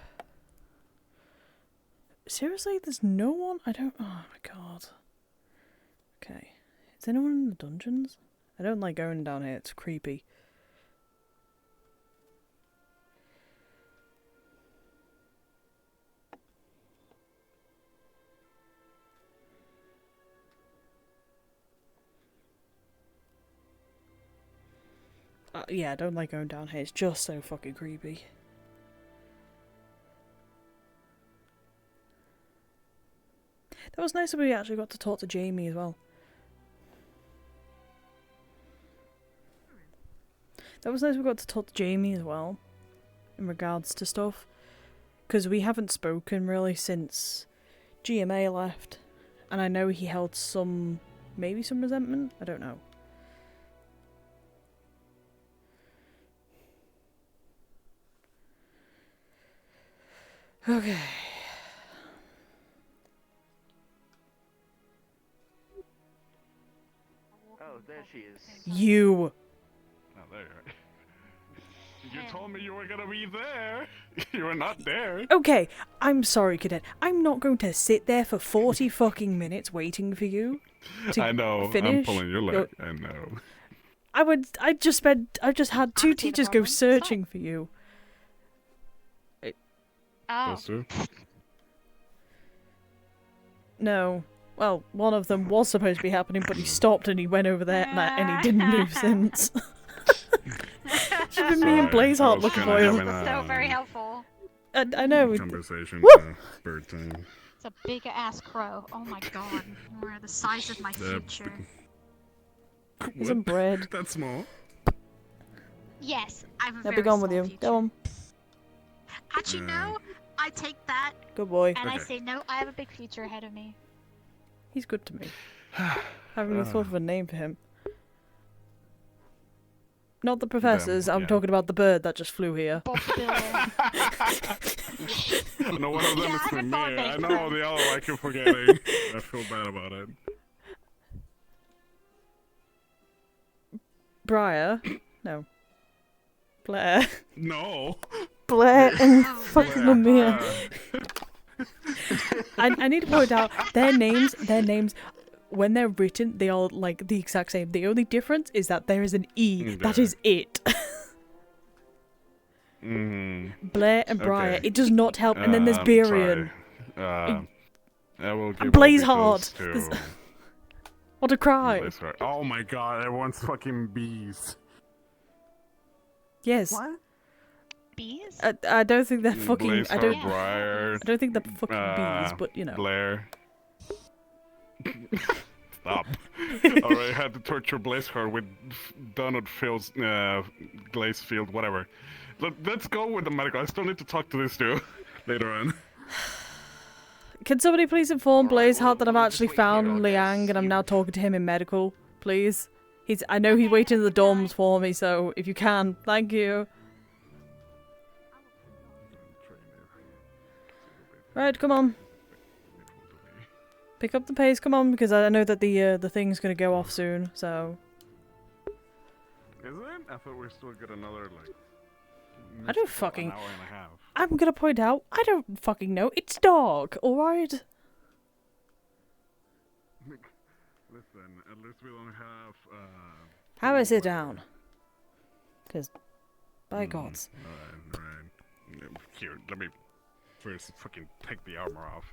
Seriously, there's no one? I don't... Oh my god. Okay. Is anyone in the dungeons? I don't like going down here, it's creepy. Yeah, I don't like going down here, it's just so fucking creepy. That was nice that we actually got to talk to Jamie as well. That was nice we got to talk to Jamie as well, in regards to stuff. Because we haven't spoken really since GMA left. And I know he held some, maybe some resentment? I don't know. Okay. Oh, there she is. You! Oh, there you are. You told me you were gonna be there. You were not there. Okay, I'm sorry, Cadet. I'm not going to sit there for 40 fucking minutes waiting for you to I know. finish. I'm pulling your leg. I know. I just had 2 teachers go searching for you. Oh. No. Well, one of them was supposed to be happening, but he stopped and he went over there and he didn't move since. It's been me and Blazeheart looking for you. So very helpful. I know. Conversation. Bird time. It's a big ass crow. Oh my god. More the size of my future. Some bread. That's small. Yes, I'm a Now very be gone with small you. future. Go on. Actually, no. I take that. Good boy. And I say no. I have a big future ahead of me. He's good to me. Haven't even thought of a name for him. Not the professors, I'm talking about the bird that just flew here. No, one of them is for me. I know, the other I keep forgetting. I feel bad about it. Briar? No. Blair. No. Blair and fucking Mamiya. I need to point out their names, when they're written, they are like the exact same. The only difference is that there is an E. That is it. Blair and Briar. Okay. It does not help. And then there's Berian. I will give Blaze all hard. details to Want to cry? Blaze hard. Oh my god, everyone's fucking bees. Yes. What? Bees? I don't think they're fucking. Blaze I don't. Briar, I don't think they're fucking bees, but you know. Blair. Stop. Alright, I had to torture Blazeheart with Donut Fields, Glazefield, whatever. Let's go with the medical. I still need to talk to this dude later on. Can somebody please inform Blazeheart that I've actually found Liang and I'm now talking to him in medical, please? I know he's waiting in the dorms for me, so if you can, thank you. Right, come on. Pick up the pace, come on, because I know that the thing's gonna go off soon, so... Is it? I thought we still got another, like... I don't fucking... An hour and a half. I'm gonna point out, I don't fucking know. It's dark, alright? Listen, at least we don't have, Have I sit down? Because, by gods. Alright. Here, let me first fucking take the armor off.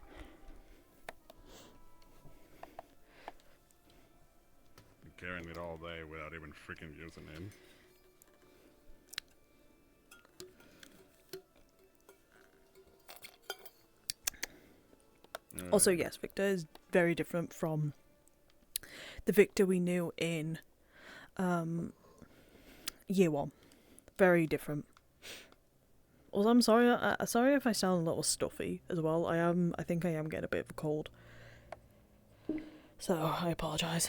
I'm carrying it all day without even freaking using it. Also, yes, Victor is very different from the Victor we knew in year one. Very different. Also, I'm sorry. Sorry if I sound a little stuffy as well. I think I am getting a bit of a cold. So I apologise.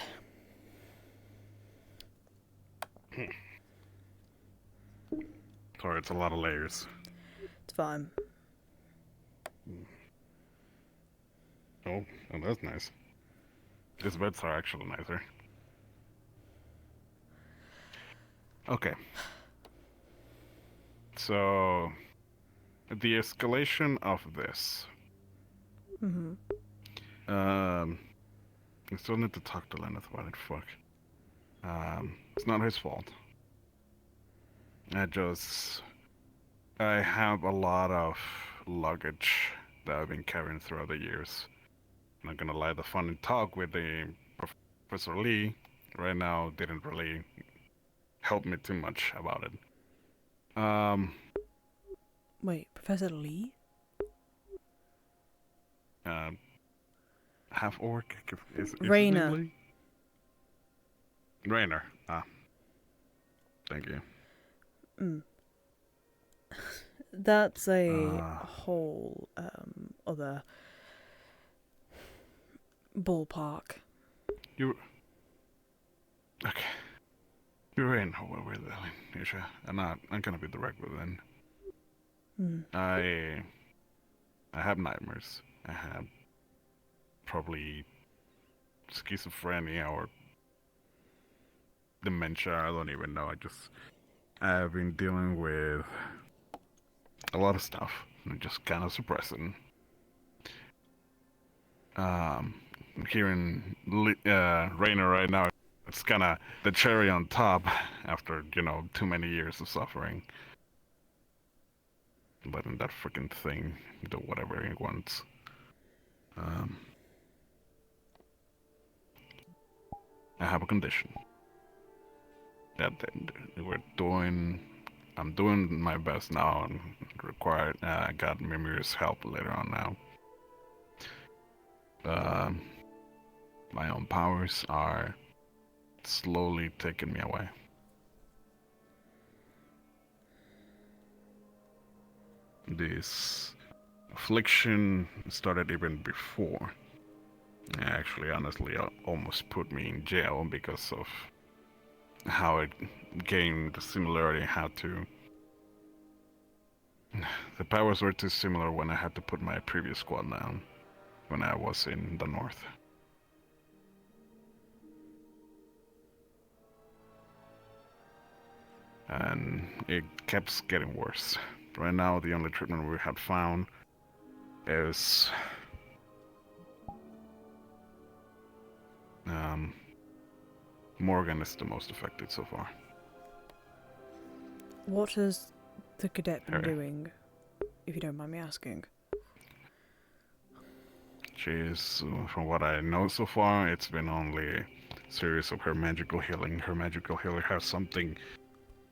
Sorry, it's a lot of layers. It's fine. Oh, that's nice. These beds are actually nicer. Okay. So, the escalation of this. Mm-hmm. I still need to talk to Lenneth about it, fuck. It's not his fault. I have a lot of luggage that I've been carrying throughout the years. I'm not gonna lie, the fun and talk with the Professor Lee right now didn't really help me too much about it. Wait, Professor Lee? Half orc? Is Rainer. Rainer. Ah. Thank you. That's a whole other ballpark. Okay. You're in with Nisha. I'm gonna be direct with it. I have nightmares. I have probably schizophrenia or dementia. I don't even know. I've been dealing with a lot of stuff and just kind of suppressing. Hearing Rainer right now, it's kind of the cherry on top after, too many years of suffering. Letting that freaking thing do whatever it wants. I have a condition. I'm doing my best now and I got Mimir's help later on now. My own powers are slowly taking me away. This affliction started even before. Actually, honestly, almost put me in jail because of how it gained the similarity. The powers were too similar when I had to put my previous squad down when I was in the north. And it kept getting worse. Right now, the only treatment we had found is Morgan is the most affected so far. What has the cadet been Her. doing, if you don't mind me asking? She's, from what I know so far, it's been only a series of her magical healing. Her magical healer has something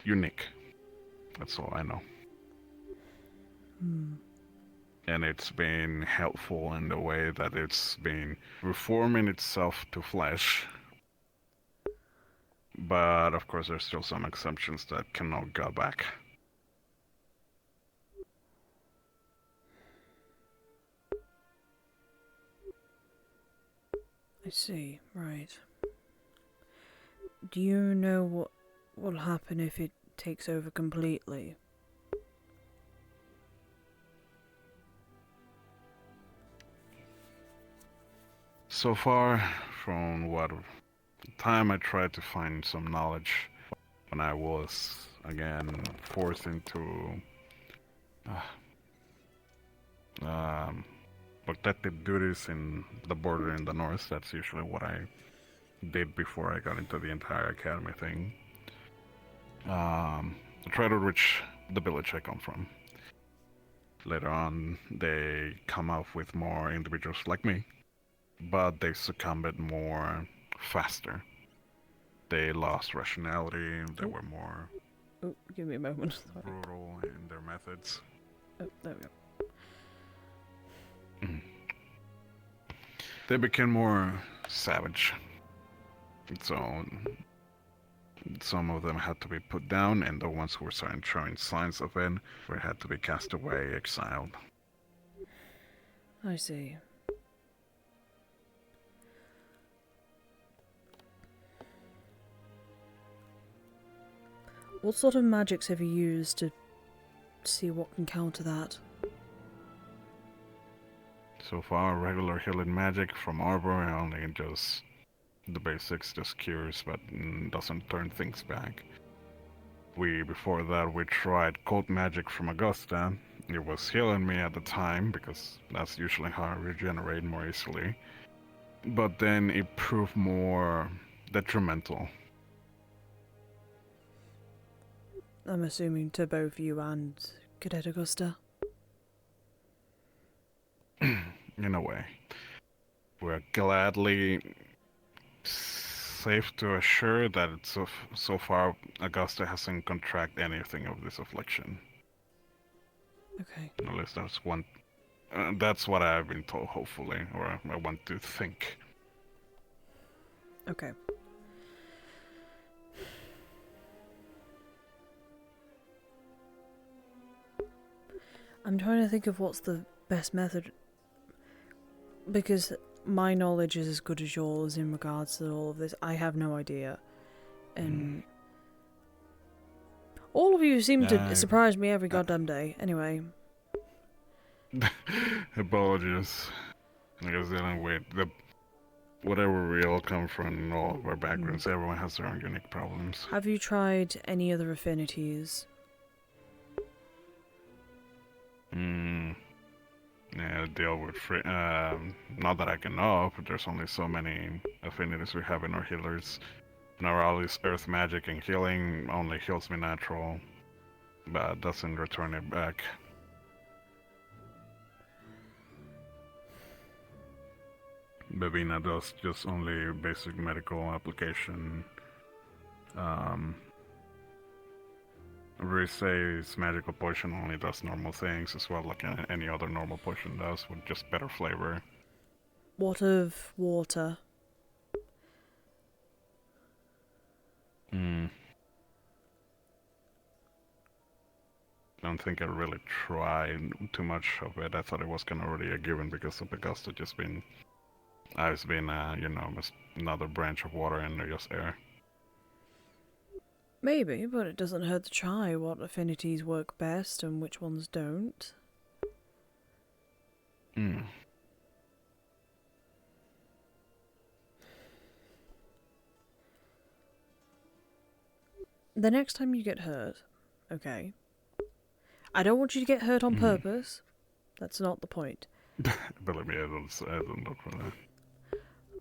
unique. That's all I know. And it's been helpful in the way that it's been reforming itself to flesh. But of course there's still some exceptions that cannot go back. I see, right. Do you know what will happen if it takes over completely? So far, from what time I tried to find some knowledge when I was again forced into protective duties in the border in the north. That's usually what I did before I got into the entire academy thing. I try to reach the village I come from. Later on, they come up with more individuals like me, but they succumbed more faster. They lost rationality, they were more Oh, give me a moment. Sorry. brutal in their methods. Oh, there we go. They became more savage. So some of them had to be put down, and the ones who were starting showing signs of it had to be cast away, exiled. I see. What sort of magics have you used to see what can counter that? So far, regular healing magic from Arbor, only just the basics, just cures, but doesn't turn things back. Before that, we tried cold magic from Augusta. It was healing me at the time, because that's usually how I regenerate more easily. But then it proved more detrimental. I'm assuming to both you and Cadet Augusta. In a way. We're gladly safe to assure that so far Augusta hasn't contracted anything of this affliction. Okay. At least that's one. That's what I've been told, hopefully, or I want to think. Okay. I'm trying to think of what's the best method, because my knowledge is as good as yours in regards to all of this. I have no idea. And all of you seem to surprise me every goddamn day. Anyway. Apologies. I guess dealing with whatever we all come from and all of our backgrounds, everyone has their own unique problems. Have you tried any other affinities? Yeah, deal with not that I can know of, but there's only so many affinities we have in our healers. Neuralis, earth magic, and healing only heals me natural, but doesn't return it back. Bavina does just only basic medical application. Risei's magical potion only does normal things as well, like any other normal potion does, with just better flavor. What of water? Don't think I really tried too much of it. I thought it was kind of already a given because of Augusta just been... I've been, you know, just another branch of water and just air. Maybe, but it doesn't hurt to try what affinities work best and which ones don't. The next time you get hurt, okay, I don't want you to get hurt on purpose. That's not the point. Believe me, I don't look for that.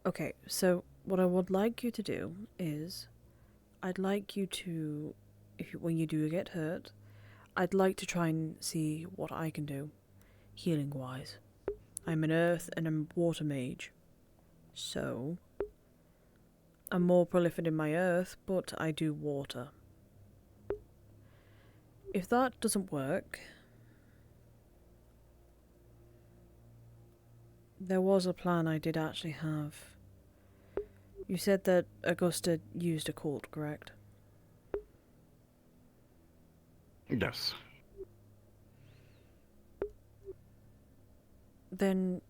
Okay, so what I would like you to do is, I'd like you to, when you do get hurt, I'd like to try and see what I can do, healing-wise. I'm an earth and a water mage, so I'm more prolific in my earth, but I do water. If that doesn't work, there was a plan I did actually have. You said that Augusta used a cult, correct? Yes. Then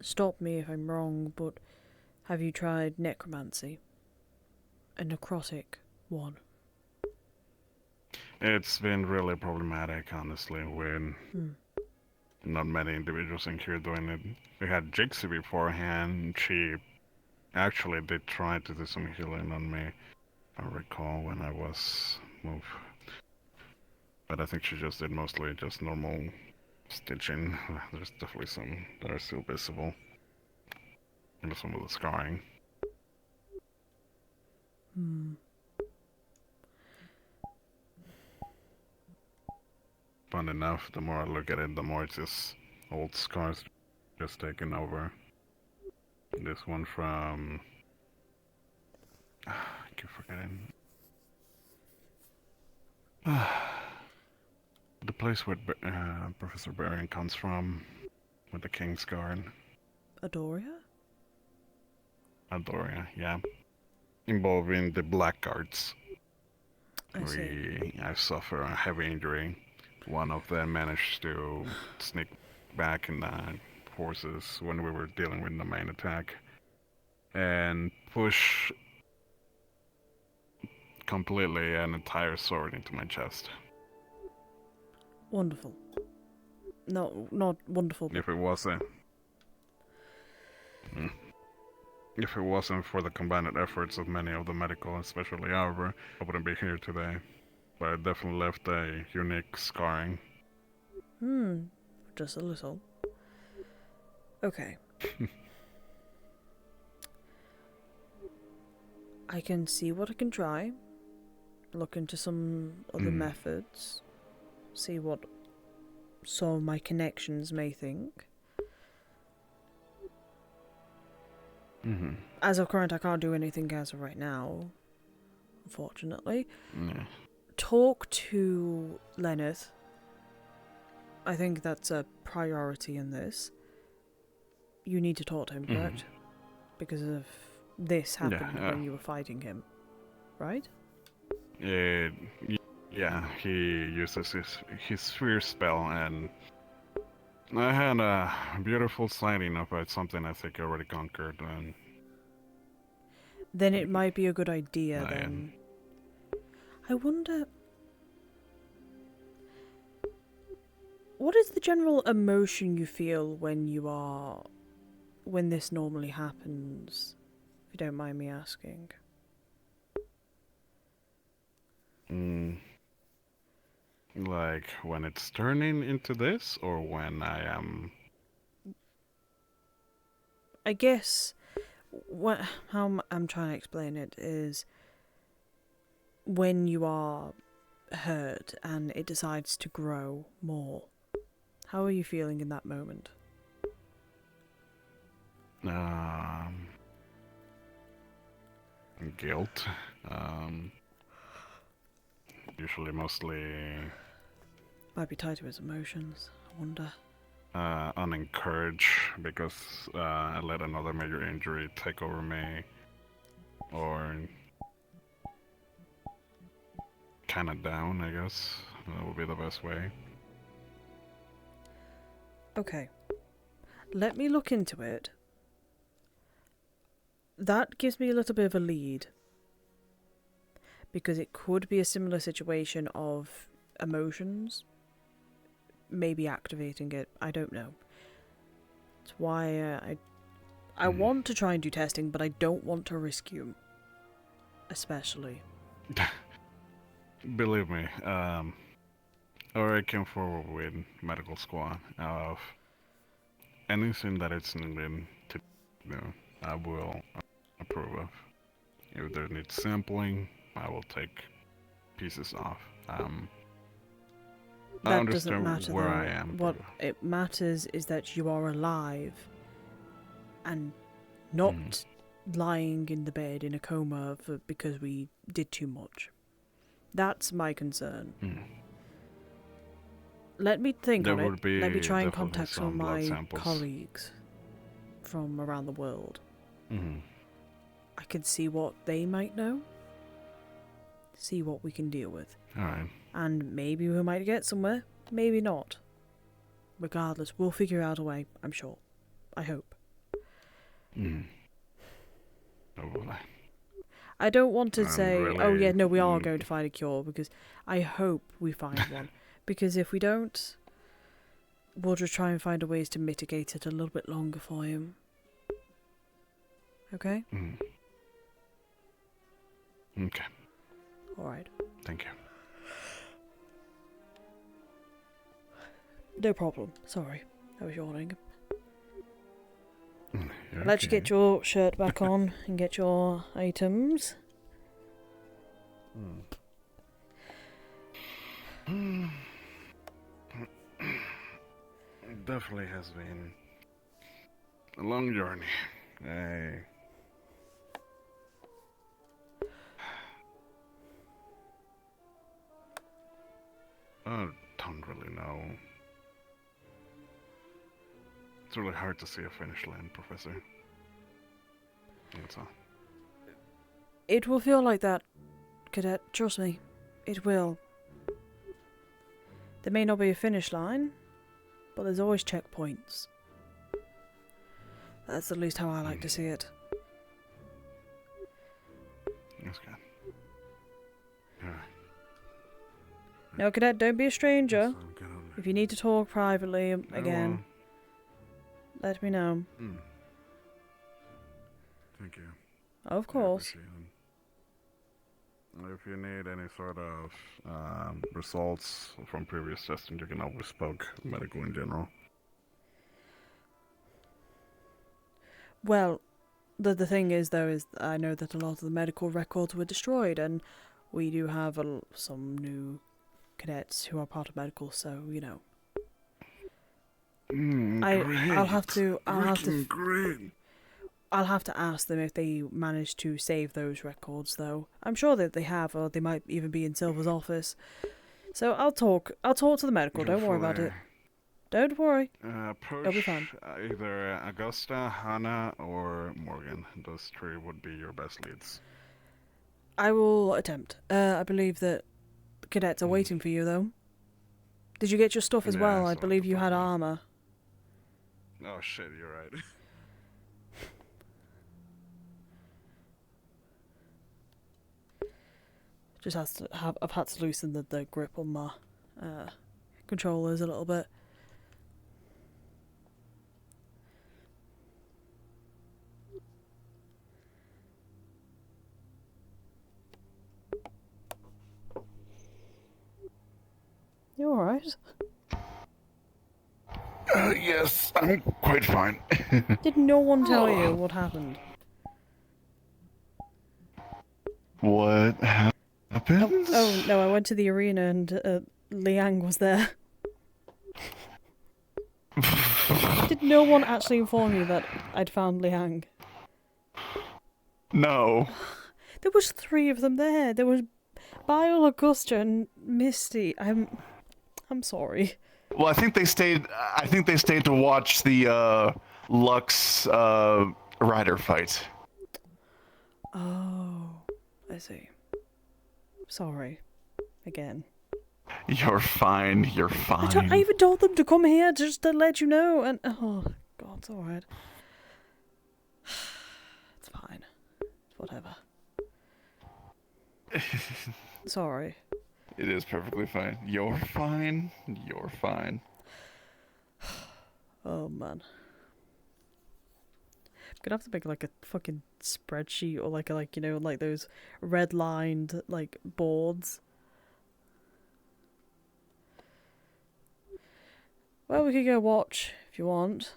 stop me if I'm wrong, but have you tried necromancy? A necrotic one? It's been really problematic, honestly, when not many individuals in here doing it. We had Jixie beforehand. She actually did try to do some healing on me, I recall, when I was moved. But I think she just did mostly just normal stitching. There's definitely some that are still visible. And some of the scarring. Fun enough, the more I look at it, the more it's just old scars just taking over. This one from... I keep forgetting. The place where Professor Barian comes from, with the King's Guard. Adoria? Adoria, yeah. Involving the Blackguards. I suffer a heavy injury. One of them managed to sneak back in the forces when we were dealing with the main attack. And push completely an entire sword into my chest. Wonderful. No, not wonderful. If it wasn't... If it wasn't for the combined efforts of many of the medical, especially Arbor, I wouldn't be here today. But it definitely left a unique scarring. Just a little. Okay. I can see what I can try. Look into some other methods. See what some of my connections may think. As of current, I can't do anything as of right now, unfortunately. Talk to Lenneth. I think that's a priority in this. You need to talk to him, correct? Because of this happened when you were fighting him, right? Yeah, he uses his sphere spell, and I had a beautiful sighting about something I think I already conquered, and... Then it might be a good idea, then. I wonder... What is the general emotion you feel when you are... when this normally happens? If you don't mind me asking. Like, when it's turning into this, or when I am... I guess... how I'm trying to explain it is... when you are hurt and it decides to grow more. How are you feeling in that moment? Guilt. Usually mostly... Might be tied to his emotions, I wonder. Unencouraged, because I let another major injury take over me. Or... kinda down, I guess. That would be the best way. Okay. Let me look into it. That gives me a little bit of a lead. Because it could be a similar situation of emotions. Maybe activating it. I don't know. That's why I want to try and do testing, but I don't want to risk you. Especially. Believe me, or I came forward with medical squad of anything that it's needed to do, I will approve of. If there needs sampling, I will take pieces off. I That doesn't understand matter where though. I am. What it matters is that you are alive and not lying in the bed in a coma because we did too much. That's my concern. Let me think on it. Let me try and contact some of my colleagues from around the world. I can see what they might know. See what we can deal with. Alright. And maybe we might get somewhere. Maybe not. Regardless, we'll figure out a way, I'm sure. I hope. I don't want to say, oh yeah, no, we are going to find a cure, because I hope we find one. Because if we don't, we'll just try and find a ways to mitigate it a little bit longer for him. Okay? Okay. Alright. Thank you. No problem. Sorry. I was yawning. You're Let you okay. get your shirt back on and get your items. It definitely has been a long journey. I don't really know. It's really hard to see a finish line, Professor. That's all. It will feel like that, Cadet. Trust me. It will. There may not be a finish line, but there's always checkpoints. That's at least how I like to see it. That's good. Alright. No, Cadet, don't be a stranger. If you need to talk privately again, let me know. Thank you. Of course. If you need any sort of results from previous testing, you can always poke medical in general. Well, the thing is, though, is I know that a lot of the medical records were destroyed, and we do have some new cadets who are part of medical, so, you know. I'll have to ask them if they managed to save those records, though. I'm sure that they have, or they might even be in Silver's office. So I'll talk to the medical. Don't worry about it. Don't worry. It'll be fine. Either Augusta, Hannah, or Morgan. Those three would be your best leads. I will attempt. I believe that the cadets are waiting for you, though. Did you get your stuff as well? I believe you had armor. Oh shit, you're right. I've had to loosen the grip on my controllers a little bit. You alright? Yes, I'm quite fine. Did no one tell you what happened? What happened? Oh no, I went to the arena and Liang was there. Did no one actually inform you that I'd found Liang? No. There was 3 of them there. There was Bile, Augusta, and Misty. I'm sorry. Well, I think they stayed to watch the Lux Rider fight. Oh, I see. Sorry. Again. You're fine. You're fine. I even told them to come here just to let you know, and oh god, it's alright. It's fine. It's whatever. Sorry. It is perfectly fine. You're fine. You're fine. Oh man. I'm gonna have to make like a fucking spreadsheet or like you know, like those red lined like boards. Well, we could go watch if you want.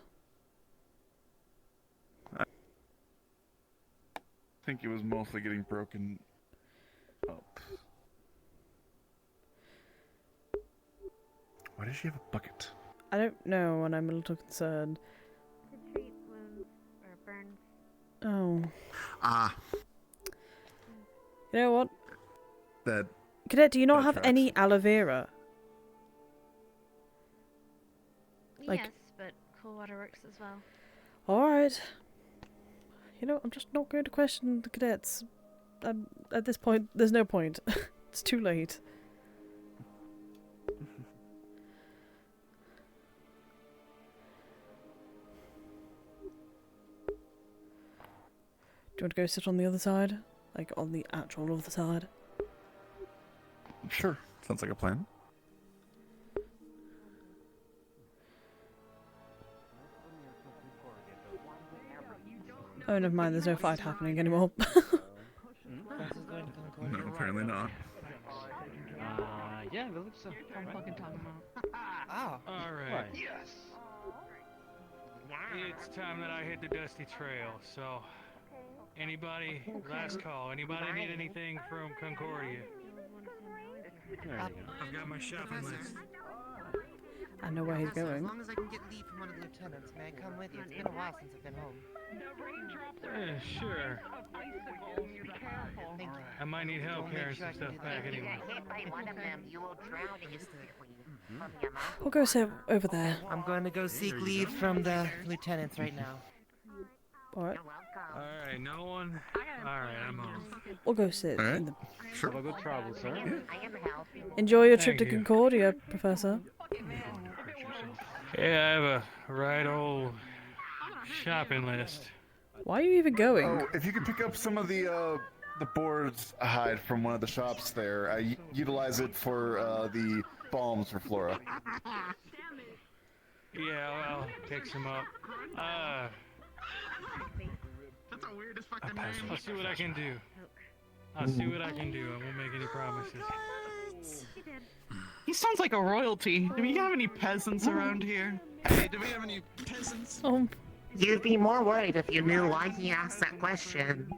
I think it was mostly getting broken up. Why does she have a bucket? I don't know, and I'm a little concerned. To treat wounds or burns. Oh. Ah. You know what? That. Cadet, do you not that have tracks. any aloe vera? Like- Yes, but cool water works as well. Alright. You know, I'm just not going to question the cadets. At this point, there's no point. It's too late. Do you want to go sit on the other side? Like, on the actual other side? Sure. Sounds like a plan. Oh, never mind, there's no fight happening anymore. No, apparently not. Yeah, I believe so. I'm fucking talking about. Oh. Alright. Yes. It's time that I hit the dusty trail, so... Anybody, last call, anybody need anything from Concordia? I've got my shopping list. I know where he's going. As long as I can get leave from one of the lieutenants, may I come with you? It's been a while since I've been home. Yeah, sure. I might need help carrying some stuff back anyway. We'll go sit over there. I'm going to go seek leave from the lieutenants right now. Alright. Alright, no one? Alright, I'm off. We'll go sit in the... Sure. Have a good travel, sir. Enjoy your trip Thank to you. Concordia, Professor. Yeah, I have a right old shopping list. Why are you even going? Oh, if you could pick up some of the boards hide from one of the shops there, utilize it for the balms for Flora. Yeah, I'll pick some up. That's the weirdest fucking name. I'll see what I can do. I'll see what I can do. I won't make any promises. He sounds like a royalty. Do we have any peasants around here? Hey, do we have any peasants? You'd be more worried if you knew why he asked that question.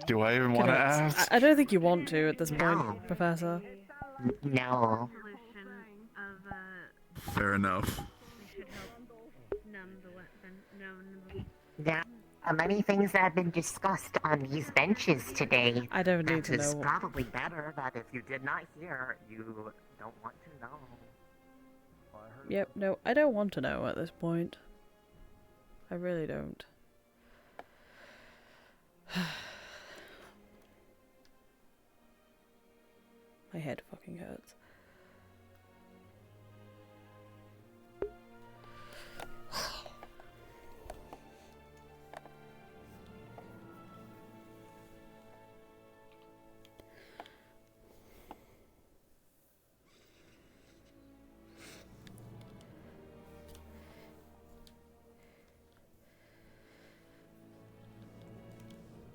Do I even want to Cadets, ask? I don't think you want to at this point, Professor. No. Fair enough. There are many things that have been discussed on these benches today. I don't need to It's know. probably better that if you did not hear, you don't want to know. Yep, no, I don't want to know at this point. I really don't. My head fucking hurts.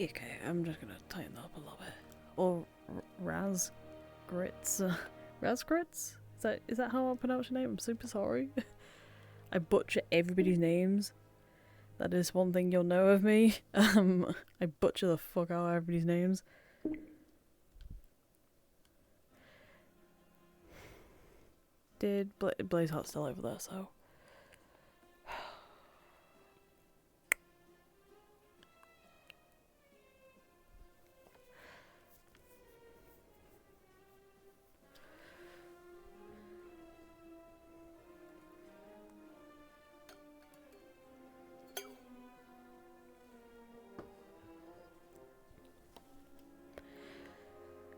Okay, I'm just gonna tighten that up a little bit. Or Raz Grits. Raz Grits? Is that how I pronounce your name? I'm super sorry. I butcher everybody's names. That is one thing you'll know of me. I butcher the fuck out of everybody's names. Did Blazeheart's still over there, so...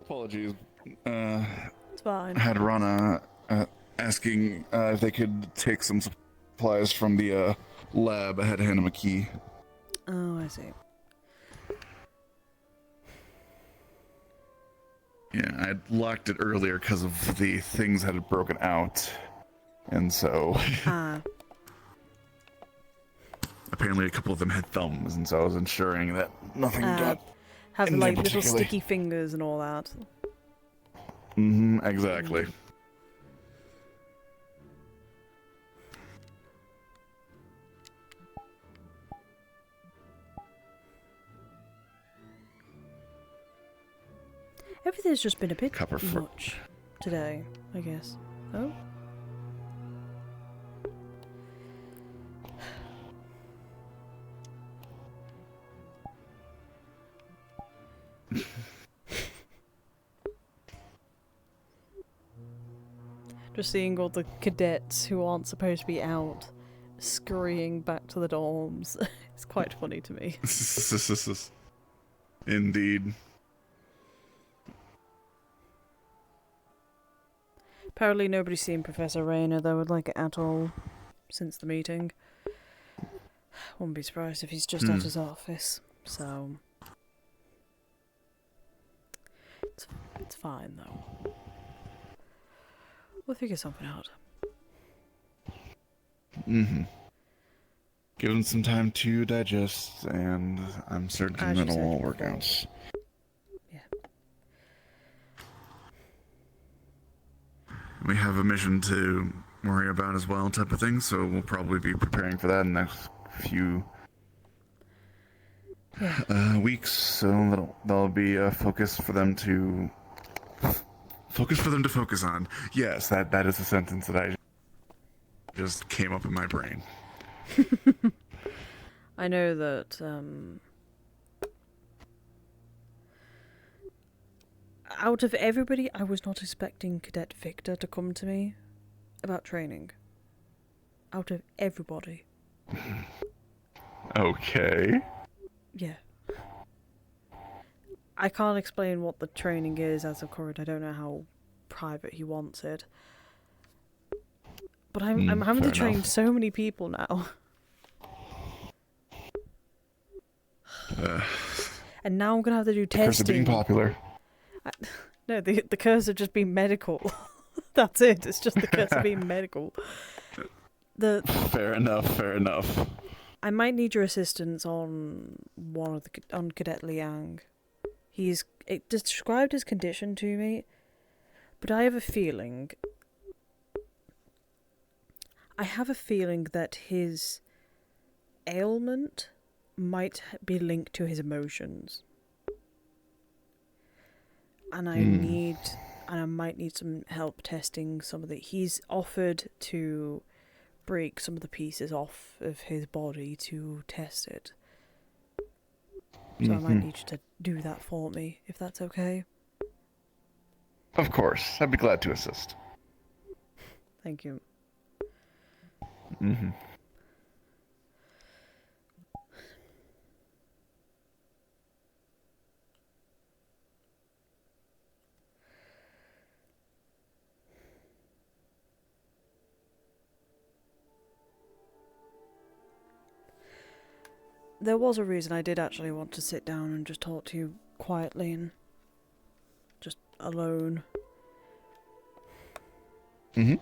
Apologies. It's fine. I had Rana asking if they could take some supplies from the lab. I had to hand him a key. Oh, I see. Yeah, I locked it earlier because of the things that had broken out. And so... apparently a couple of them had thumbs, and so I was ensuring that nothing got Have in there like little particularly. sticky fingers and all that. Mm-hmm, exactly. Everything's just been a bit Copper much today, I guess. Oh? Just seeing all the cadets who aren't supposed to be out scurrying back to the dorms. It's quite funny to me. Indeed. Apparently nobody's seen Professor Rayner though, like at all, since the meeting. Wouldn't be surprised if he's just at his office, so... It's fine though. We'll figure something out. Give them some time to digest, and I'm certain it'll all work out. Yeah. We have a mission to worry about as well, type of thing, so we'll probably be preparing for that in the next few weeks, so that'll be a focus for them to focus on. Yes, that is a sentence that I just came up in my brain. I know that out of everybody, I was not expecting Cadet Victor to come to me about training. Out of everybody. Okay. Yeah. I can't explain what the training is as of current. I don't know how private he wants it. But I'm having to train so many people now. And now I'm gonna have to do testing. Curse of being popular. No, the curse of just being medical. That's it. It's just the curse of being medical. Fair enough. I might need your assistance on on Cadet Liang. It described his condition to me, but I have a feeling that his ailment might be linked to his emotions. And I might need some help testing some of the... He's offered to break some of the pieces off of his body to test it. So I might need you to do that for me, if that's okay. Of course, I'd be glad to assist. Thank you. There was a reason I did actually want to sit down and just talk to you quietly and just alone. Okay,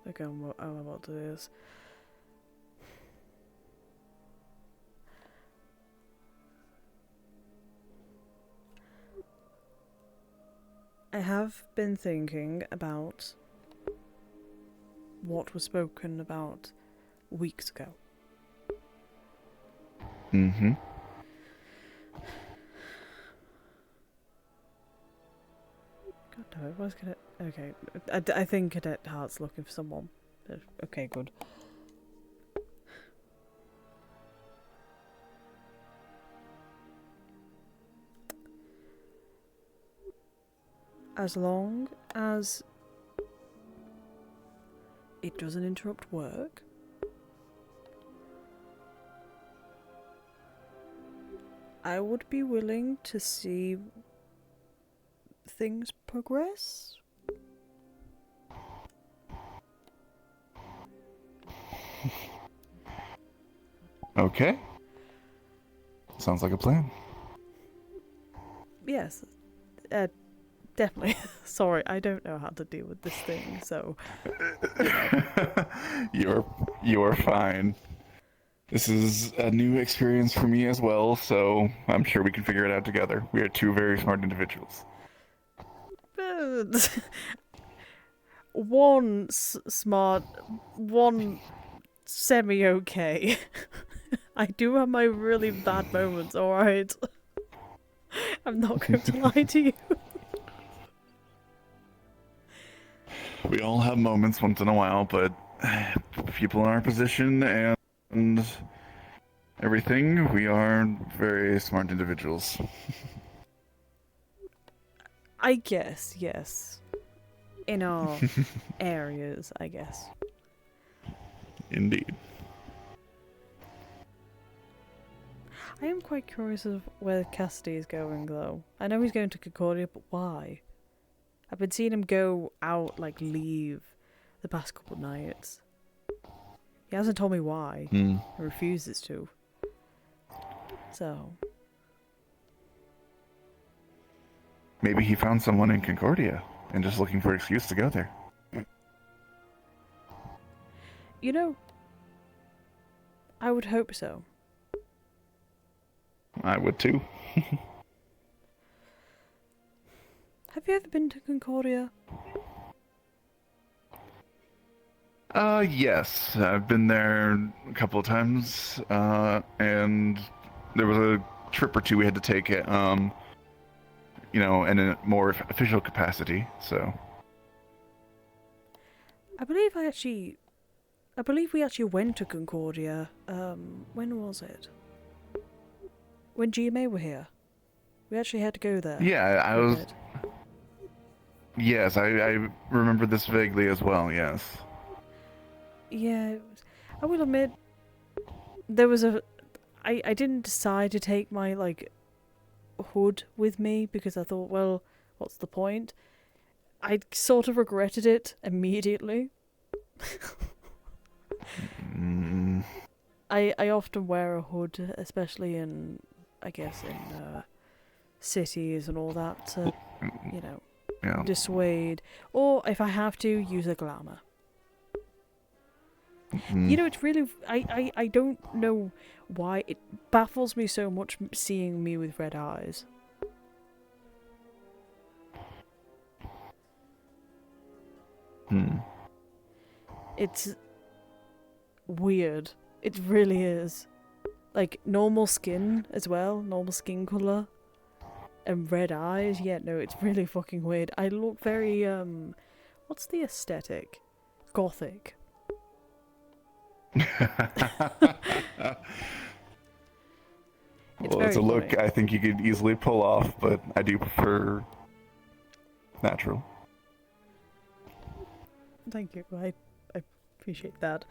I'm about to do this. I have been thinking about what was spoken about weeks ago. God damn it, where's Cadet? Okay, I think Cadet Hart's looking for someone. Okay, good. As long as it doesn't interrupt work, I would be willing to see things progress. Okay. Sounds like a plan. Yes, definitely. Sorry, I don't know how to deal with this thing, so... You're fine. This is a new experience for me as well, so I'm sure we can figure it out together. We are two very smart individuals. One smart, one semi-okay. I do have my really bad moments, alright? I'm not going to lie to you. We all have moments once in a while, but people in our position and everything, we are very smart individuals. I guess, yes. In our areas, I guess. Indeed. I am quite curious of where Cassidy is going, though. I know he's going to Concordia, but why? I've been seeing him go out, like, leave the past couple nights. He hasn't told me why. He refuses to. So... Maybe he found someone in Concordia and just looking for an excuse to go there. You know, I would hope so. I would too. Have you ever been to Concordia? Yes. I've been there a couple of times, and there was a trip or two we had to take it, you know, in a more official capacity, so. I believe we actually went to Concordia, when was it? When GMA were here. We actually had to go there. Yeah, I was... Yes, I remember this vaguely as well, yes. Yeah, I will admit, there was I didn't decide to take my, like, hood with me because I thought, well, what's the point? I sort of regretted it immediately. I often wear a hood, especially in, I guess, in cities and all that, to, you know, dissuade. Or, if I have to, use a glamour. You know, it's really... I don't know why it baffles me so much seeing me with red eyes. It's weird. It really is. Like, normal skin as well, normal skin colour. And red eyes, yeah, no, it's really fucking weird. I look very, what's the aesthetic? Gothic. Well, it's a look funny. I think you could easily pull off, but I do prefer natural. Thank you. I appreciate that.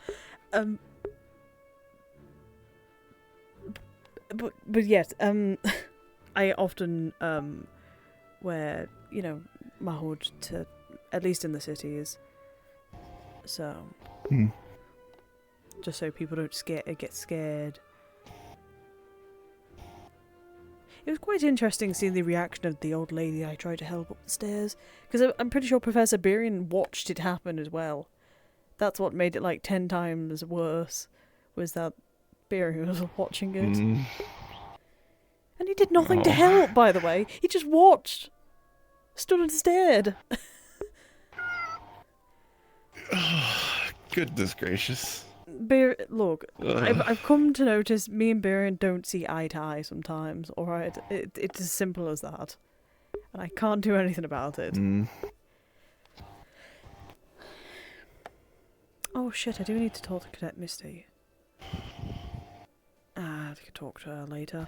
But yes, I often wear, you know, my hood to, at least in the cities. So just so people don't get scared. It was quite interesting seeing the reaction of the old lady I tried to help up the stairs, because I'm pretty sure Professor Birion watched it happen as well. That's what made it like 10 times worse, was that Birion was watching it. And he did nothing to help, by the way. He just watched. Stood and stared. Goodness gracious. Look, I've come to notice me and Birion don't see eye to eye sometimes, alright? It's as simple as that. And I can't do anything about it. Oh shit, I do need to talk to Cadet Misty. I could talk to her later.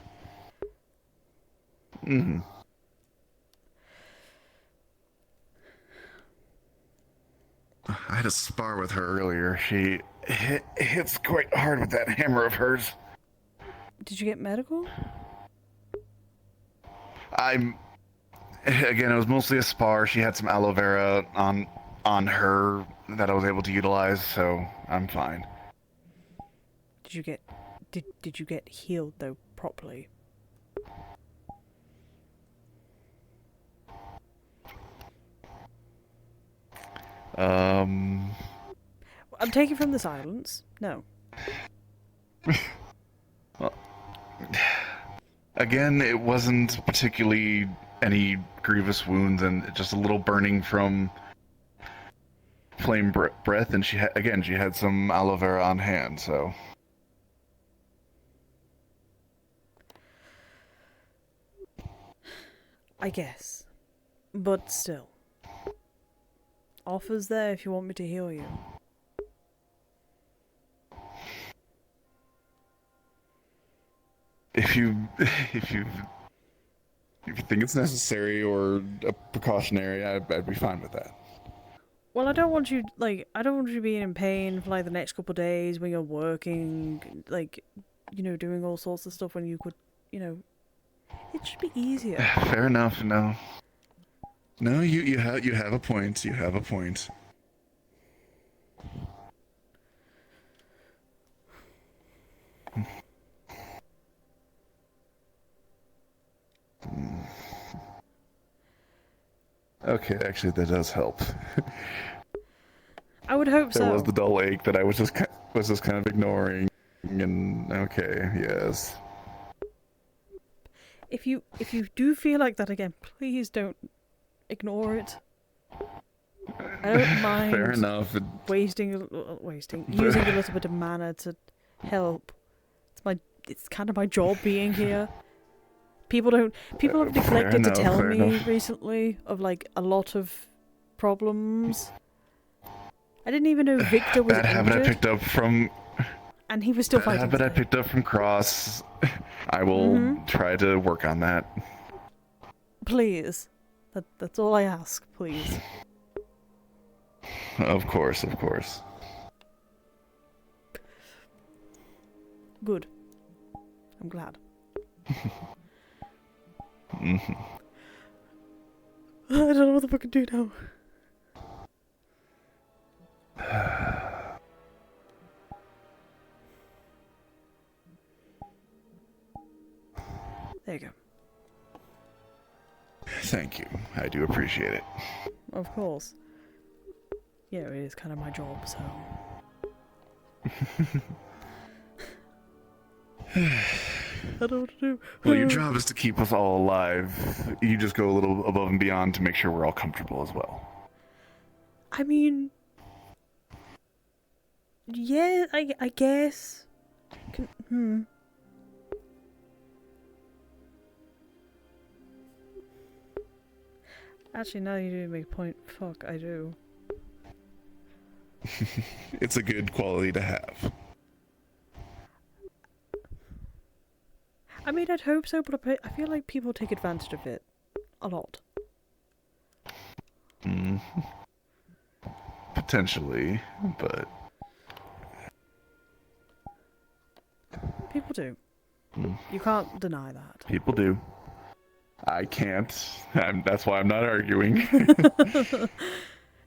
I had a spar with her earlier. She hits quite hard with that hammer of hers. Did you get medical? Again, it was mostly a spar. She had some aloe vera on her that I was able to utilize, so I'm fine. Did you get healed though properly? I'm taking from the silence. No. Well, again, it wasn't particularly any grievous wounds, and just a little burning from flame breath, and she had some aloe vera on hand, so. I guess. But still. Offers there if you want me to heal you. If you think it's necessary or a precautionary, I'd be fine with that. Well, I don't want you, like, I don't want you being in pain for, like, the next couple of days when you're working, like, you know, doing all sorts of stuff when you could, you know, it should be easier. Fair enough, no. No, you have a point, you have a point. Okay, actually that does help. I would hope so. There was the dull ache that I was just kind of ignoring, and okay, yes. If you do feel like that again, please don't ignore it. I don't mind. Fair enough. Using a little bit of mana to help. It's kind of my job being here. People have neglected to tell me recently of like a lot of problems. I didn't even know Victor was Bad habit I picked up from. And he was still fighting. Habit I picked up from Cross. I will try to work on that. Please, that's all I ask. Please. Of course, of course. Good. I'm glad. I don't know what the fuck to do now. There you go. Thank you. I do appreciate it. Of course. Yeah, it is kind of my job, so. I don't know what to do. Well, your job is to keep us all alive. You just go a little above and beyond to make sure we're all comfortable as well. I mean, yeah, I guess. Actually, now you do make a point. Fuck, I do. It's a good quality to have. I mean, I'd hope so, but I feel like people take advantage of it a lot. Potentially, but people do. You can't deny that. People do. I can't. That's why I'm not arguing.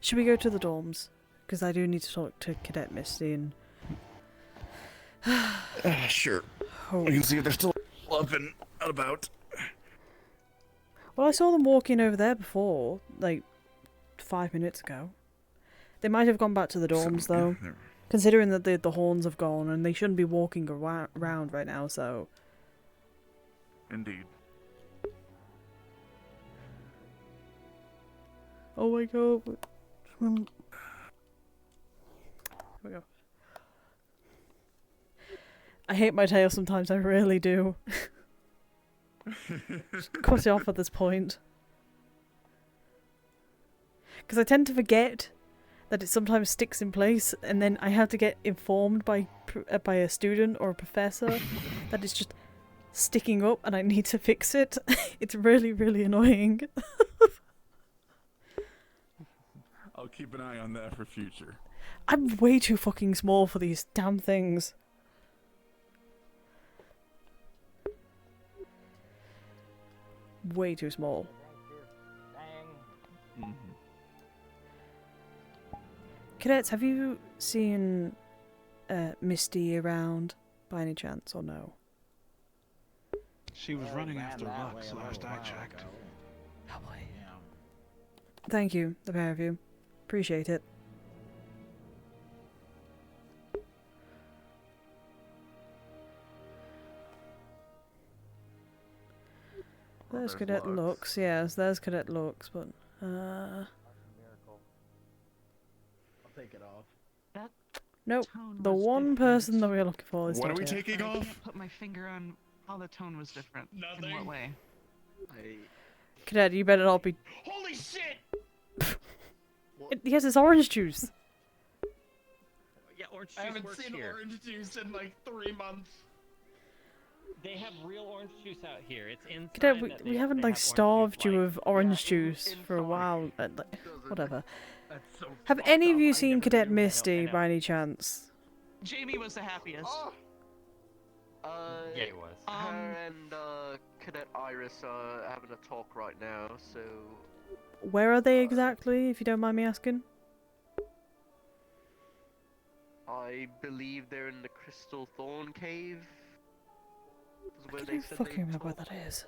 Should we go to the dorms? Because I do need to talk to Cadet Misty and... Sure. We can see if they're still up and out about. Well, I saw them walking over there before, like 5 minutes ago. They might have gone back to the dorms, though. Considering that the horns have gone and they shouldn't be walking around right now, so... Indeed. Oh my god. Here we go. I hate my tail sometimes, I really do. Just cut it off at this point. Because I tend to forget that it sometimes sticks in place, and then I have to get informed by a student or a professor that it's just sticking up and I need to fix it. It's really, really annoying. I'll keep an eye on that for future. I'm way too fucking small for these damn things. Way too small. Cadets, have you seen Misty around by any chance, or no? She was running after Lux last I checked. Thank you, the pair of you. Appreciate it. There's Cadet Lux, yes, there's Cadet Lux, but I'll take it off. That nope. tone The was one different. person that we're looking for is What are not we here. taking I off? can't put my finger on how the tone was different. In what way? Cadet, you better not be. Holy shit! Yes, it's orange juice. Yeah, orange juice I haven't works seen here. orange juice in like 3 months. They have real orange juice out here. It's inside. Cadet, that we they- haven't they like have starved you like- of orange juice for a while. Whatever. That's so Have fucked any of up. you I seen never Cadet knew. I know, Misty by any chance? Jamie was the happiest. Yeah, it was. Her and Cadet Iris are having a talk right now, so Where are they exactly, if you don't mind me asking? I believe they're in the Crystal Thorn Cave. Is where I they don't said fucking they'd remember where talk. that is.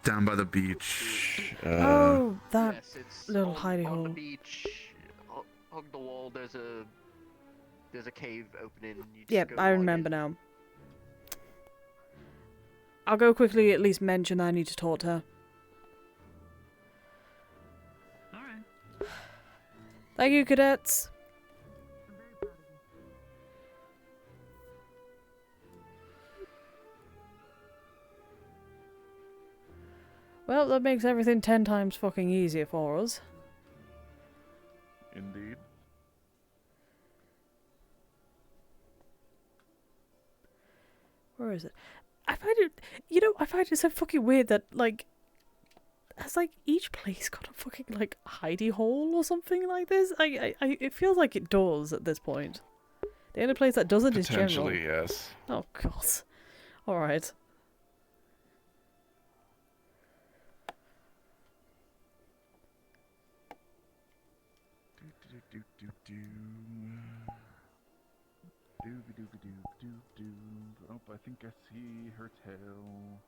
Down by the beach. Oh, that Yes, it's little hidey on the hole. beach. Hug the wall. There's a cave opening. You just Yep, go I right remember in. now. I'll go quickly at least mention that I need to talk to her. Alright. Thank you, cadets. Well, that makes everything 10 times fucking easier for us. Indeed. Where is it? I find it, you know, I find it so fucking weird that, like, has, like, each place got a fucking, like, hidey hole or something like this? It feels like it does at this point. The only place that doesn't is general. Potentially, yes. Oh, God. Alright. Oh, I think I see her tail.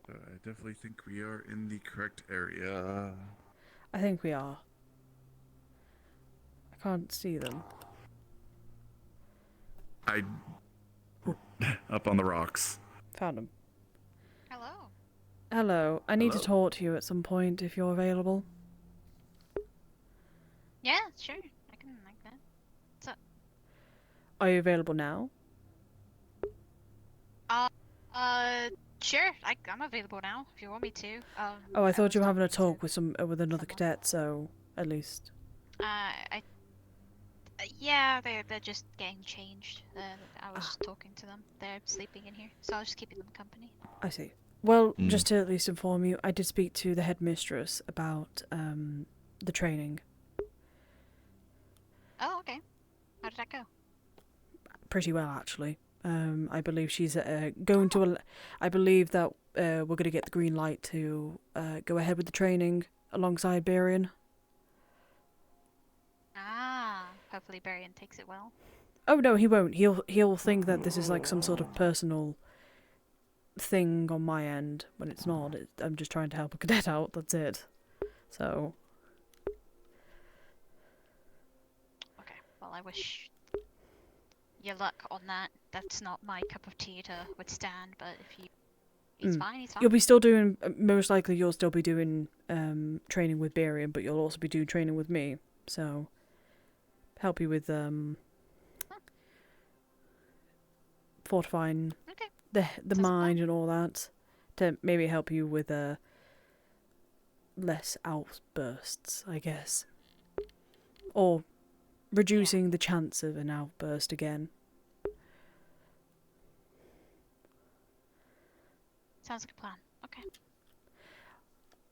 I definitely think we are in the correct area. I think we are. I can't see them. Up on the rocks. Found them. Hello. Hello. I need to Hello. talk to you at some point if you're available. Yeah, sure. I can like that. What's up? Are you available now? Sure. I'm available now if you want me to. Oh, I thought you were having a talk with with another cadet, so at least. Yeah, they're just getting changed. I was talking to them. They're sleeping in here, so I was just keeping them company. I see. Well, just to at least inform you, I did speak to the headmistress about the training. Oh, okay. How did that go? Pretty well, actually. I believe she's going to. I believe that we're going to get the green light to go ahead with the training alongside Barian. Ah, hopefully Barian takes it well. Oh no, he won't. He'll think that this is like some sort of personal thing on my end when it's not. I'm just trying to help a cadet out. That's it. So. Okay. Well, I wish you luck on that. That's not my cup of tea to withstand, but if you... He's fine, he's fine. You'll be still doing... most likely you'll still be doing training with Barian, but you'll also be doing training with me. So, help you with fortifying the mind and all that. To maybe help you with less outbursts, I guess. Or reducing the chance of an outburst again. Sounds like a plan. Okay.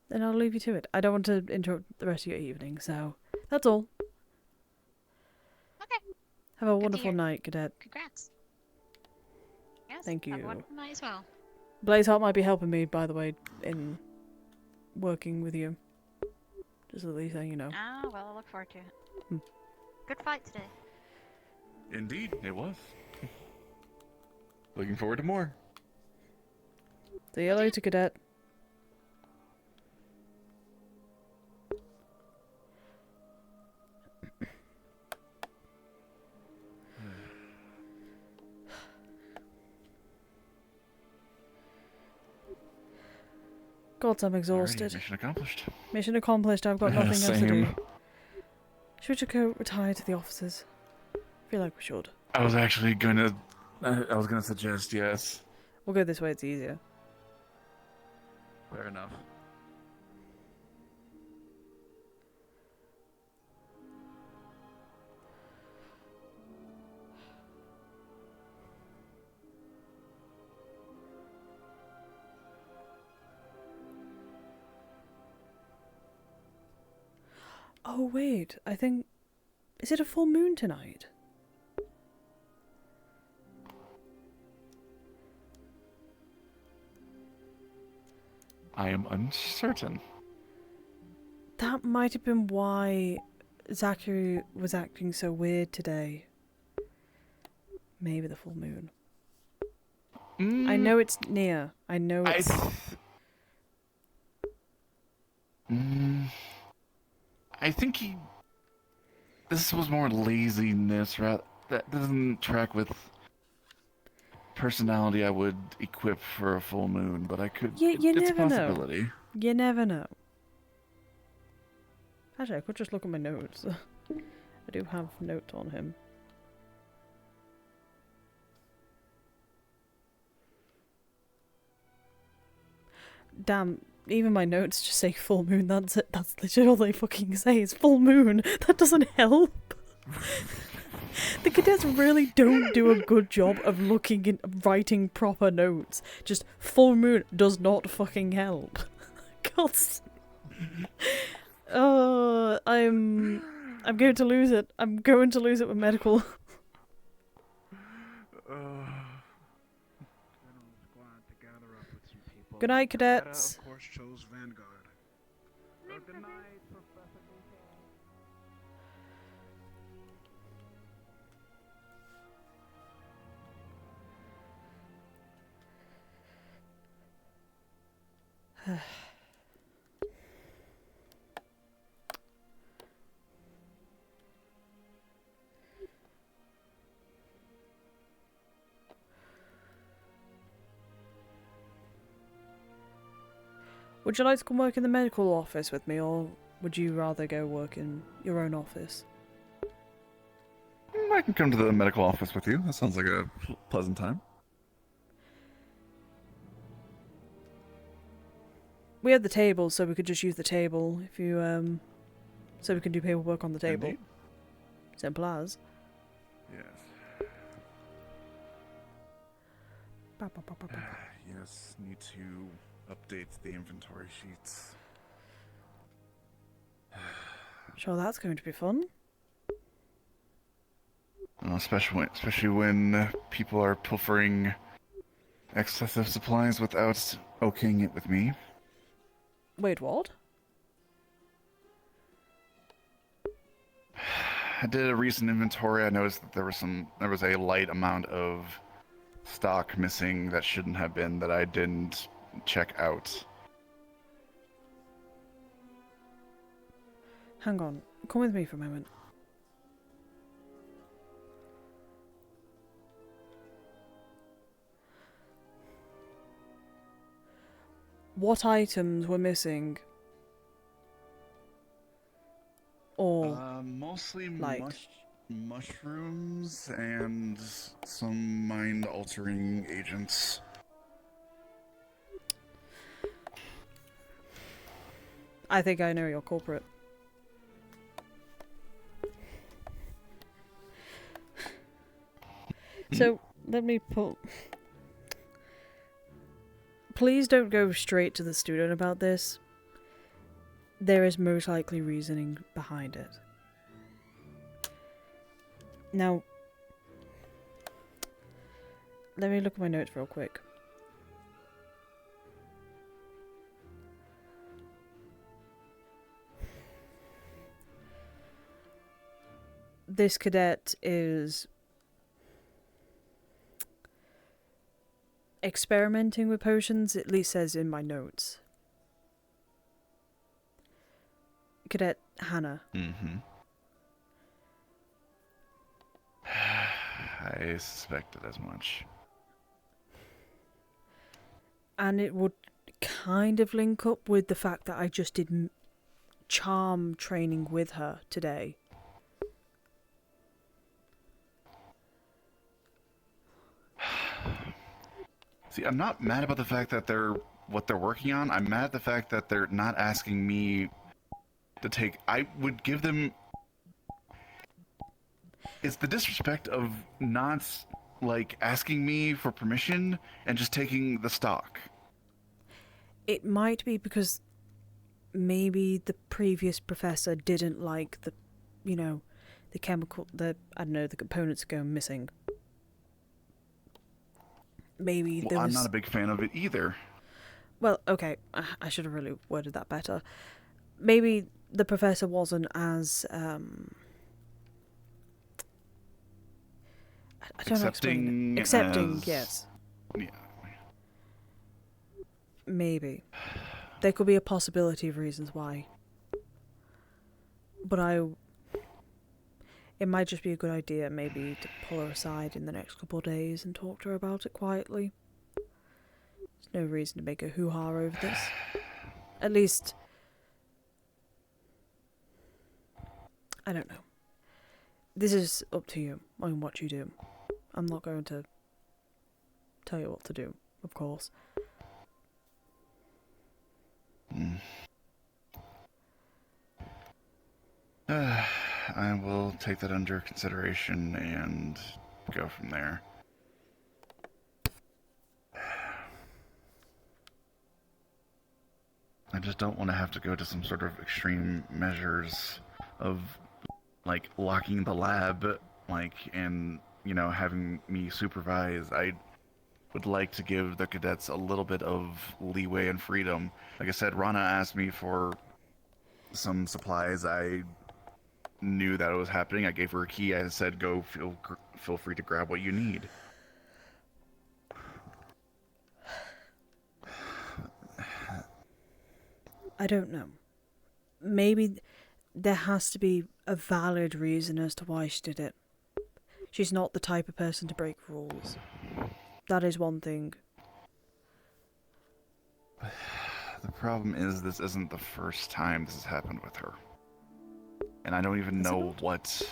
Then I'll leave you to it. I don't want to interrupt the rest of your evening, so that's all. Okay. Have a Good to wonderful hear. night, cadet. Congrats. Yes, Thank have you. a wonderful night as well. Blazeheart might be helping me, by the way, in working with you. Just at least letting you know. Ah, well, I look forward to it. Hmm. Good fight today. Indeed, it was. Looking forward to more. See you later, cadet. God, I'm exhausted. Alrighty, mission accomplished. Mission accomplished. I've got nothing else to do. Same. Should we just go retire to the offices? I feel like we should. I was actually going to I was gonna suggest yes. We'll go this way, it's easier. Fair enough. Oh wait, I think... Is it a full moon tonight? I am uncertain. That might have been why Zachary was acting so weird today. Maybe the full moon. I know it's near. I know it's... I think he... This was more laziness, right? That doesn't track with personality I would equip for a full moon, but I could... You it's never a possibility. know. You never know. Actually, I could just look at my notes. I do have notes on him. Damn, even my notes just say full moon, that's it. That's literally all they fucking say is full moon. That doesn't help. The cadets really don't do a good job of looking in writing proper notes. Just full moon does not fucking help. God. Oh, I'm going to lose it. I'm going to lose it with medical. Good night, cadets. Of course, chose Vanguard. Good night, Professor. Would you like to come work in the medical office with me, or would you rather go work in your own office? I can come to the medical office with you. That sounds like a pleasant time. We have the table, so we could just use the table if you, so we can do paperwork on the table. Indeed. Simple as. Yes. Yes, need to update the inventory sheets. Sure, that's going to be fun. Especially when people are pilfering excessive supplies without okaying it with me. Wait, what? I did a recent inventory. I noticed that there was a light amount of stock missing that shouldn't have been, that I didn't check out. Hang on. Come with me for a moment. What items were missing? Or mostly like mushrooms and some mind-altering agents. I think I know your culprit. So, let me pull... Please don't go straight to the student about this. There is most likely reasoning behind it. Now, let me look at my notes real quick. This cadet is experimenting with potions, at least says in my notes. Cadet Hannah. Mm-hmm. I suspected as much. And it would kind of link up with the fact that I just did charm training with her today. See, I'm not mad about the fact that they're what they're working on. I'm mad at the fact that they're not asking me to take. I would give them. It's the disrespect of not like asking me for permission and just taking the stock. It might be because maybe the previous professor didn't like the, you know, the chemical, the, I don't know, the components going missing. Maybe there was... I'm not a big fan of it either. Well, okay, I should have really worded that better. Maybe the professor wasn't as, I don't know. Accepting, yes. Yeah. Maybe. There could be a possibility of reasons why. But it might just be a good idea maybe to pull her aside in the next couple of days and talk to her about it quietly. There's no reason to make a hoo-ha over this. At least... I don't know. This is up to you on what you do. I'm not going to tell you what to do, of course. I will take that under consideration and go from there. I just don't want to have to go to some sort of extreme measures of, like, locking the lab, like, and, you know, having me supervise. I would like to give the cadets a little bit of leeway and freedom. Like I said, Rana asked me for some supplies. I knew that it was happening. I gave her a key. I said, go, feel free to grab what you need. I don't know. Maybe there has to be a valid reason as to why she did it. She's not the type of person to break rules. That is one thing. The problem is this isn't the first time this has happened with her. And I don't even know what...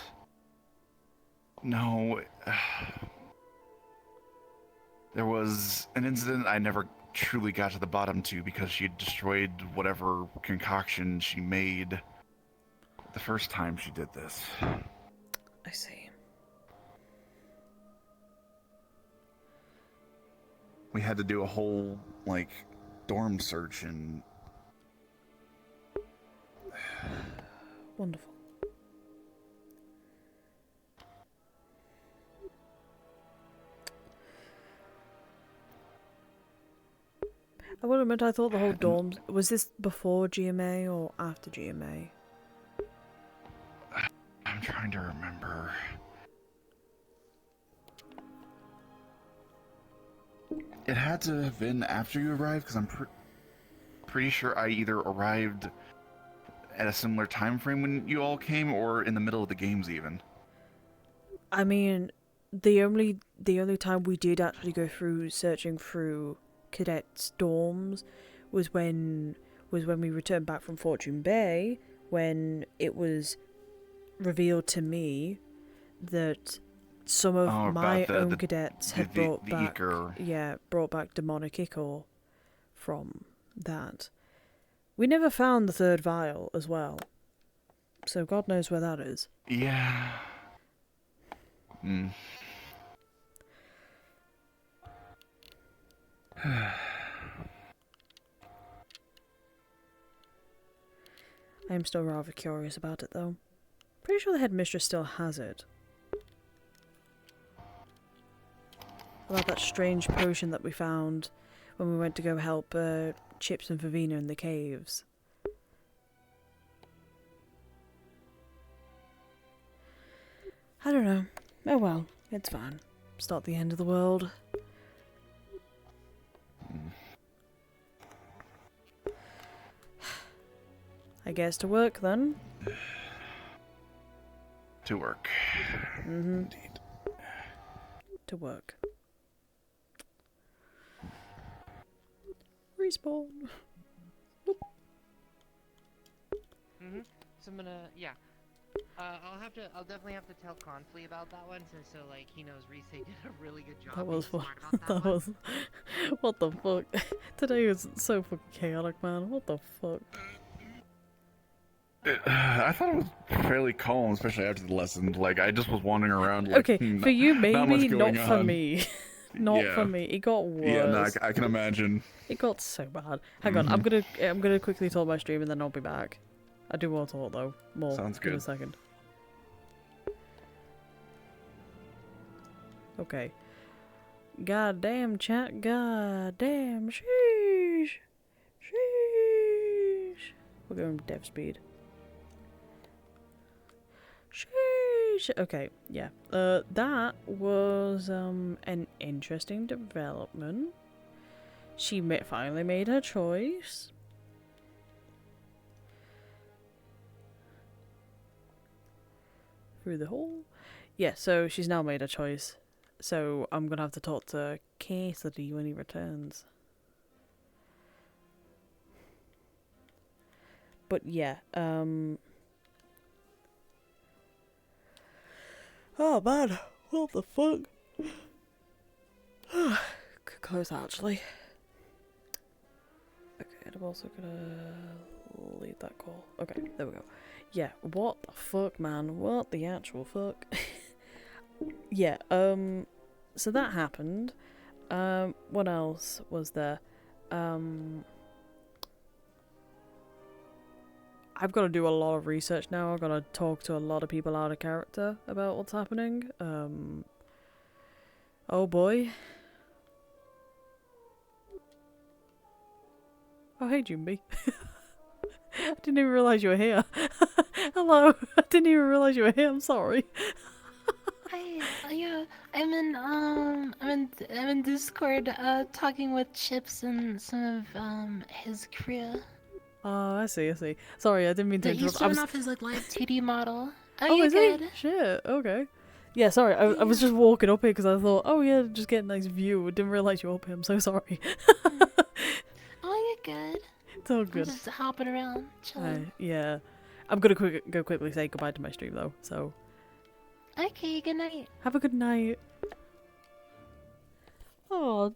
No. There was an incident I never truly got to the bottom to because she had destroyed whatever concoction she made the first time she did this. I see. We had to do a whole, like, dorm search and... Wonderful. I will admit, I thought the whole dorm... Was this before GMA or after GMA? I'm trying to remember. It had to have been after you arrived, because I'm pretty sure I either arrived at a similar time frame when you all came, or in the middle of the games even. I mean, the only time we did actually go through searching through cadets' dorms was when we returned back from Fortune Bay, when it was revealed to me that some of my own cadets had brought back demonic ichor from that. We never found the third vial as well, so God knows where that is. Yeah. I am still rather curious about it, though. Pretty sure the headmistress still has it. About that strange potion that we found when we went to go help Chips and Favina in the caves. I don't know. Oh well, it's fine. It's not the end of the world. I guess to work then. To work. Indeed. To work. Respawn. So I'm gonna, I'll definitely have to tell Confley about that one, so like he knows Reese did a really good job. That was being fun. smart about That was. What the fuck? Today was so fucking chaotic, man. What the fuck? I thought it was fairly calm, especially after the lesson. Like, I just was wandering around. Like, Okay, for you not much maybe, going not for on. me. Not Yeah. for me. It got worse. Yeah, no, I can imagine. It got so bad. Hang on, I'm gonna quickly talk my stream and then I'll be back. I do want to talk though. More. Sounds Give me a good. second. Okay. Goddamn chat. Goddamn. Sheesh. Sheesh. We're going dev speed. Sheesh. Okay, yeah. That was an interesting development. She finally made her choice. Through the hole. Yeah, so she's now made her choice. So I'm gonna have to talk to Cassidy when he returns. But yeah, oh man, what the fuck? Could close that actually. Okay, and I'm also gonna leave that call. Okay, there we go. Yeah, what the fuck, man? What the actual fuck? Yeah, so that happened. What else was there? I've got to do a lot of research now. I've got to talk to a lot of people out of character about what's happening. Oh boy. Oh, hey, Jumbi. I didn't even realise you were here. Hello. I didn't even realise you were here. I'm sorry. Hi, yeah, I'm in Discord, talking with Chips and some of his crew. Oh, I see. Sorry, I didn't mean to He's interrupt. showing off his like live 2D model. Oh, Oh, you're is good. he? Shit. Okay. Yeah, sorry. I was just walking up here because I thought, oh yeah, just get a nice view. I didn't realise you were up here. I'm so sorry. Oh, you're good. It's all I'm good. just hopping around, chilling. Yeah. I'm gonna go quickly say goodbye to my stream though. So Okay, good night. have a good night. Oh,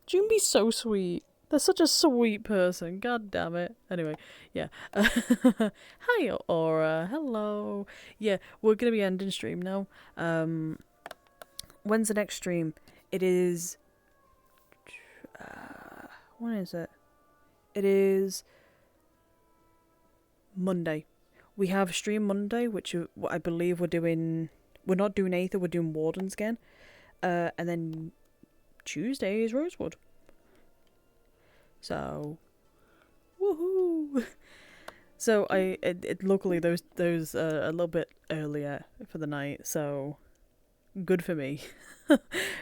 Junbi's so sweet. They're such a sweet person. God damn it. Anyway, yeah. Hi, Aura. Hello. Yeah, we're gonna be ending stream now. When's the next stream? It is. When is it? It is Monday. We have stream Monday, which I believe we're doing. We're not doing Aether, we're doing Wardens again. And then Tuesday is Rosewood. So, woohoo! So luckily those a little bit earlier for the night, so good for me.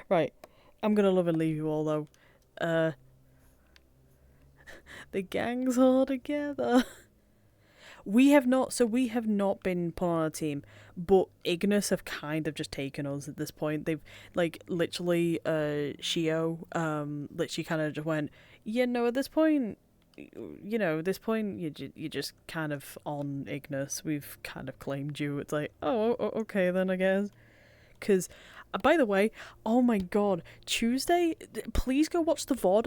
Right, I'm gonna love and leave you all though. The gang's all together. We have not been put on a team, but Ignis have kind of just taken us at this point. They've like literally Shio literally kind of just went, yeah, no, at this point, you know, at this point you're just kind of on Ignis. We've kind of claimed you. It's like, oh, okay then, I guess. Because by the way, oh my god, Tuesday, please go watch the VOD.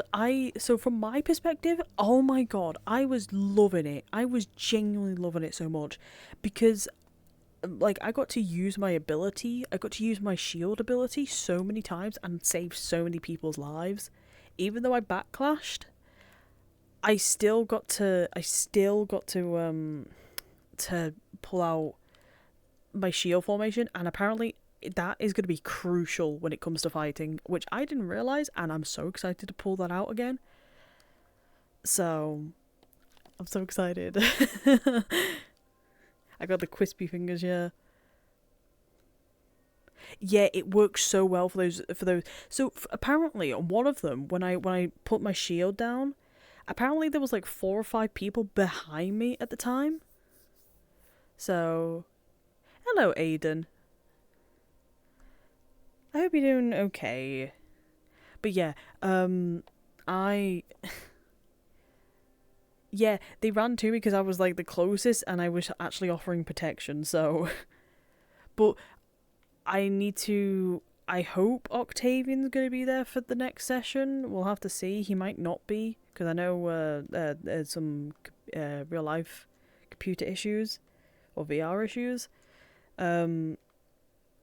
So from my perspective, oh my god, I was loving it. I was genuinely loving it so much. Because, like, I got to use my ability, I got to use my shield ability so many times and save so many people's lives. Even though I backclashed, I still got to pull out my shield formation, and apparently that is going to be crucial when it comes to fighting, which I didn't realise, and I'm so excited to pull that out again. So, I'm so excited. I got the crispy fingers, yeah. Yeah, it works so well for those. So apparently, on one of them, when I put my shield down, apparently there was like 4 or 5 people behind me at the time. So, hello, Aiden. I hope you're doing okay. But yeah, yeah, they ran to me because I was like the closest and I was actually offering protection, so But I need to... I hope Octavian's going to be there for the next session. We'll have to see. He might not be, because I know there's some real-life computer issues, or VR issues.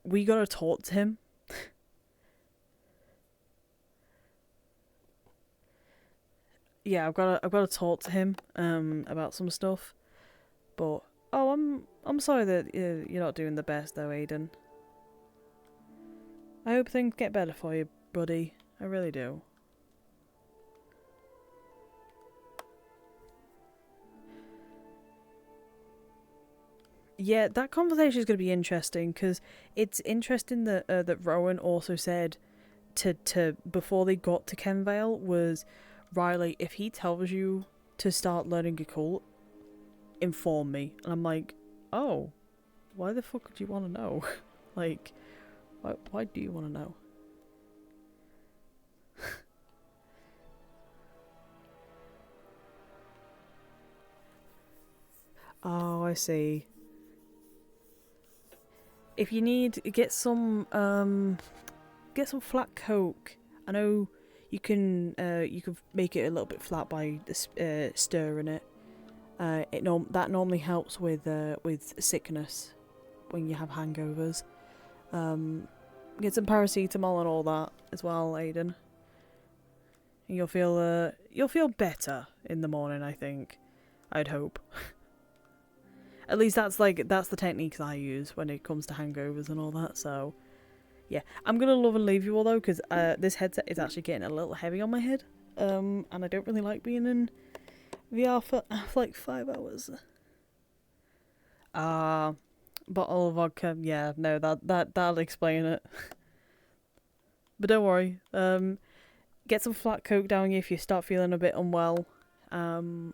We gotta talk to him. Yeah, I've gotta talk to him about some stuff. But I'm sorry that you're not doing the best though, Aiden. I hope things get better for you, buddy. I really do. Yeah, that conversation is going to be interesting, because it's interesting that that Rowan also said to before they got to Kenvale was, Riley, if he tells you to start learning a cult, inform me. And I'm like, oh, why the fuck would you want to know? Like, why do you want to know? Oh, I see. If you need, get some flat coke. I know you can make it a little bit flat by stirring it. That normally helps with sickness when you have hangovers. Get some paracetamol and all that as well, Aiden. And you'll feel better in the morning, I think. I'd hope. At least that's the techniques I use when it comes to hangovers and all that. So, yeah, I'm gonna love and leave you all though, because this headset is actually getting a little heavy on my head, and I don't really like being in VR for like 5 hours. Bottle of vodka. Yeah, no, that'll explain it. But don't worry. Get some flat coke down you if you start feeling a bit unwell. And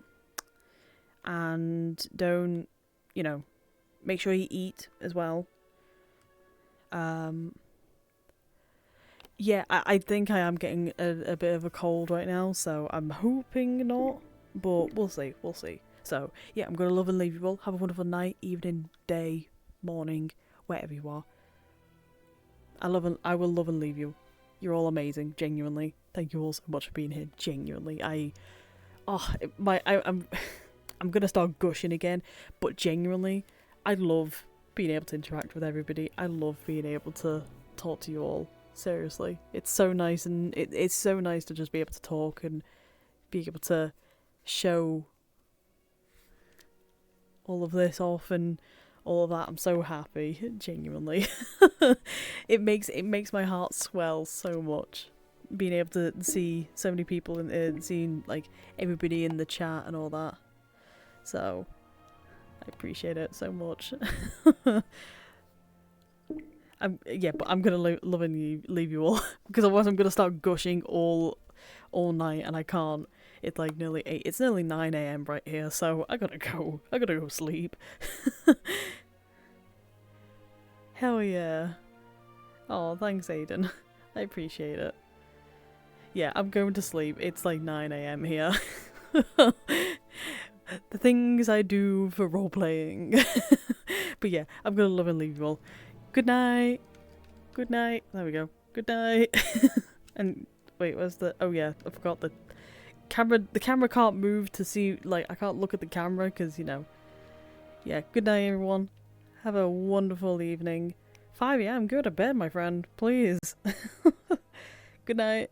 don't, make sure you eat as well. Yeah, I think I am getting a bit of a cold right now, so I'm hoping not, but we'll see. So, yeah, I'm going to love and leave you all. Have a wonderful night, evening, day, morning, wherever you are. I will love and leave you. You're all amazing, genuinely. Thank you all so much for being here, genuinely. I'm gonna start gushing again, but genuinely, I love being able to interact with everybody. I love being able to talk to you all. Seriously, it's so nice, and it's so nice to just be able to talk and be able to show all of this off and all of that. I'm so happy, genuinely. It makes my heart swell so much, being able to see so many people and seeing like everybody in the chat and all that. So I appreciate it so much. But I'm gonna love and leave you all because otherwise I'm gonna start gushing all night, and I can't. It's like nearly 8. It's nearly 9 a.m. right here, so I gotta go sleep. Hell yeah! Oh, thanks, Aiden. I appreciate it. Yeah, I'm going to sleep. It's like 9 a.m. here. The things I do for role playing. But yeah, I'm gonna love and leave you all. Good night. Good night. There we go. Good night. And wait, where's the? Oh yeah, I forgot the camera. The camera can't move to see. Like I can't look at the camera because Yeah. Good night, everyone. Have a wonderful evening. 5 a.m. Go to bed, my friend. Please. Good night.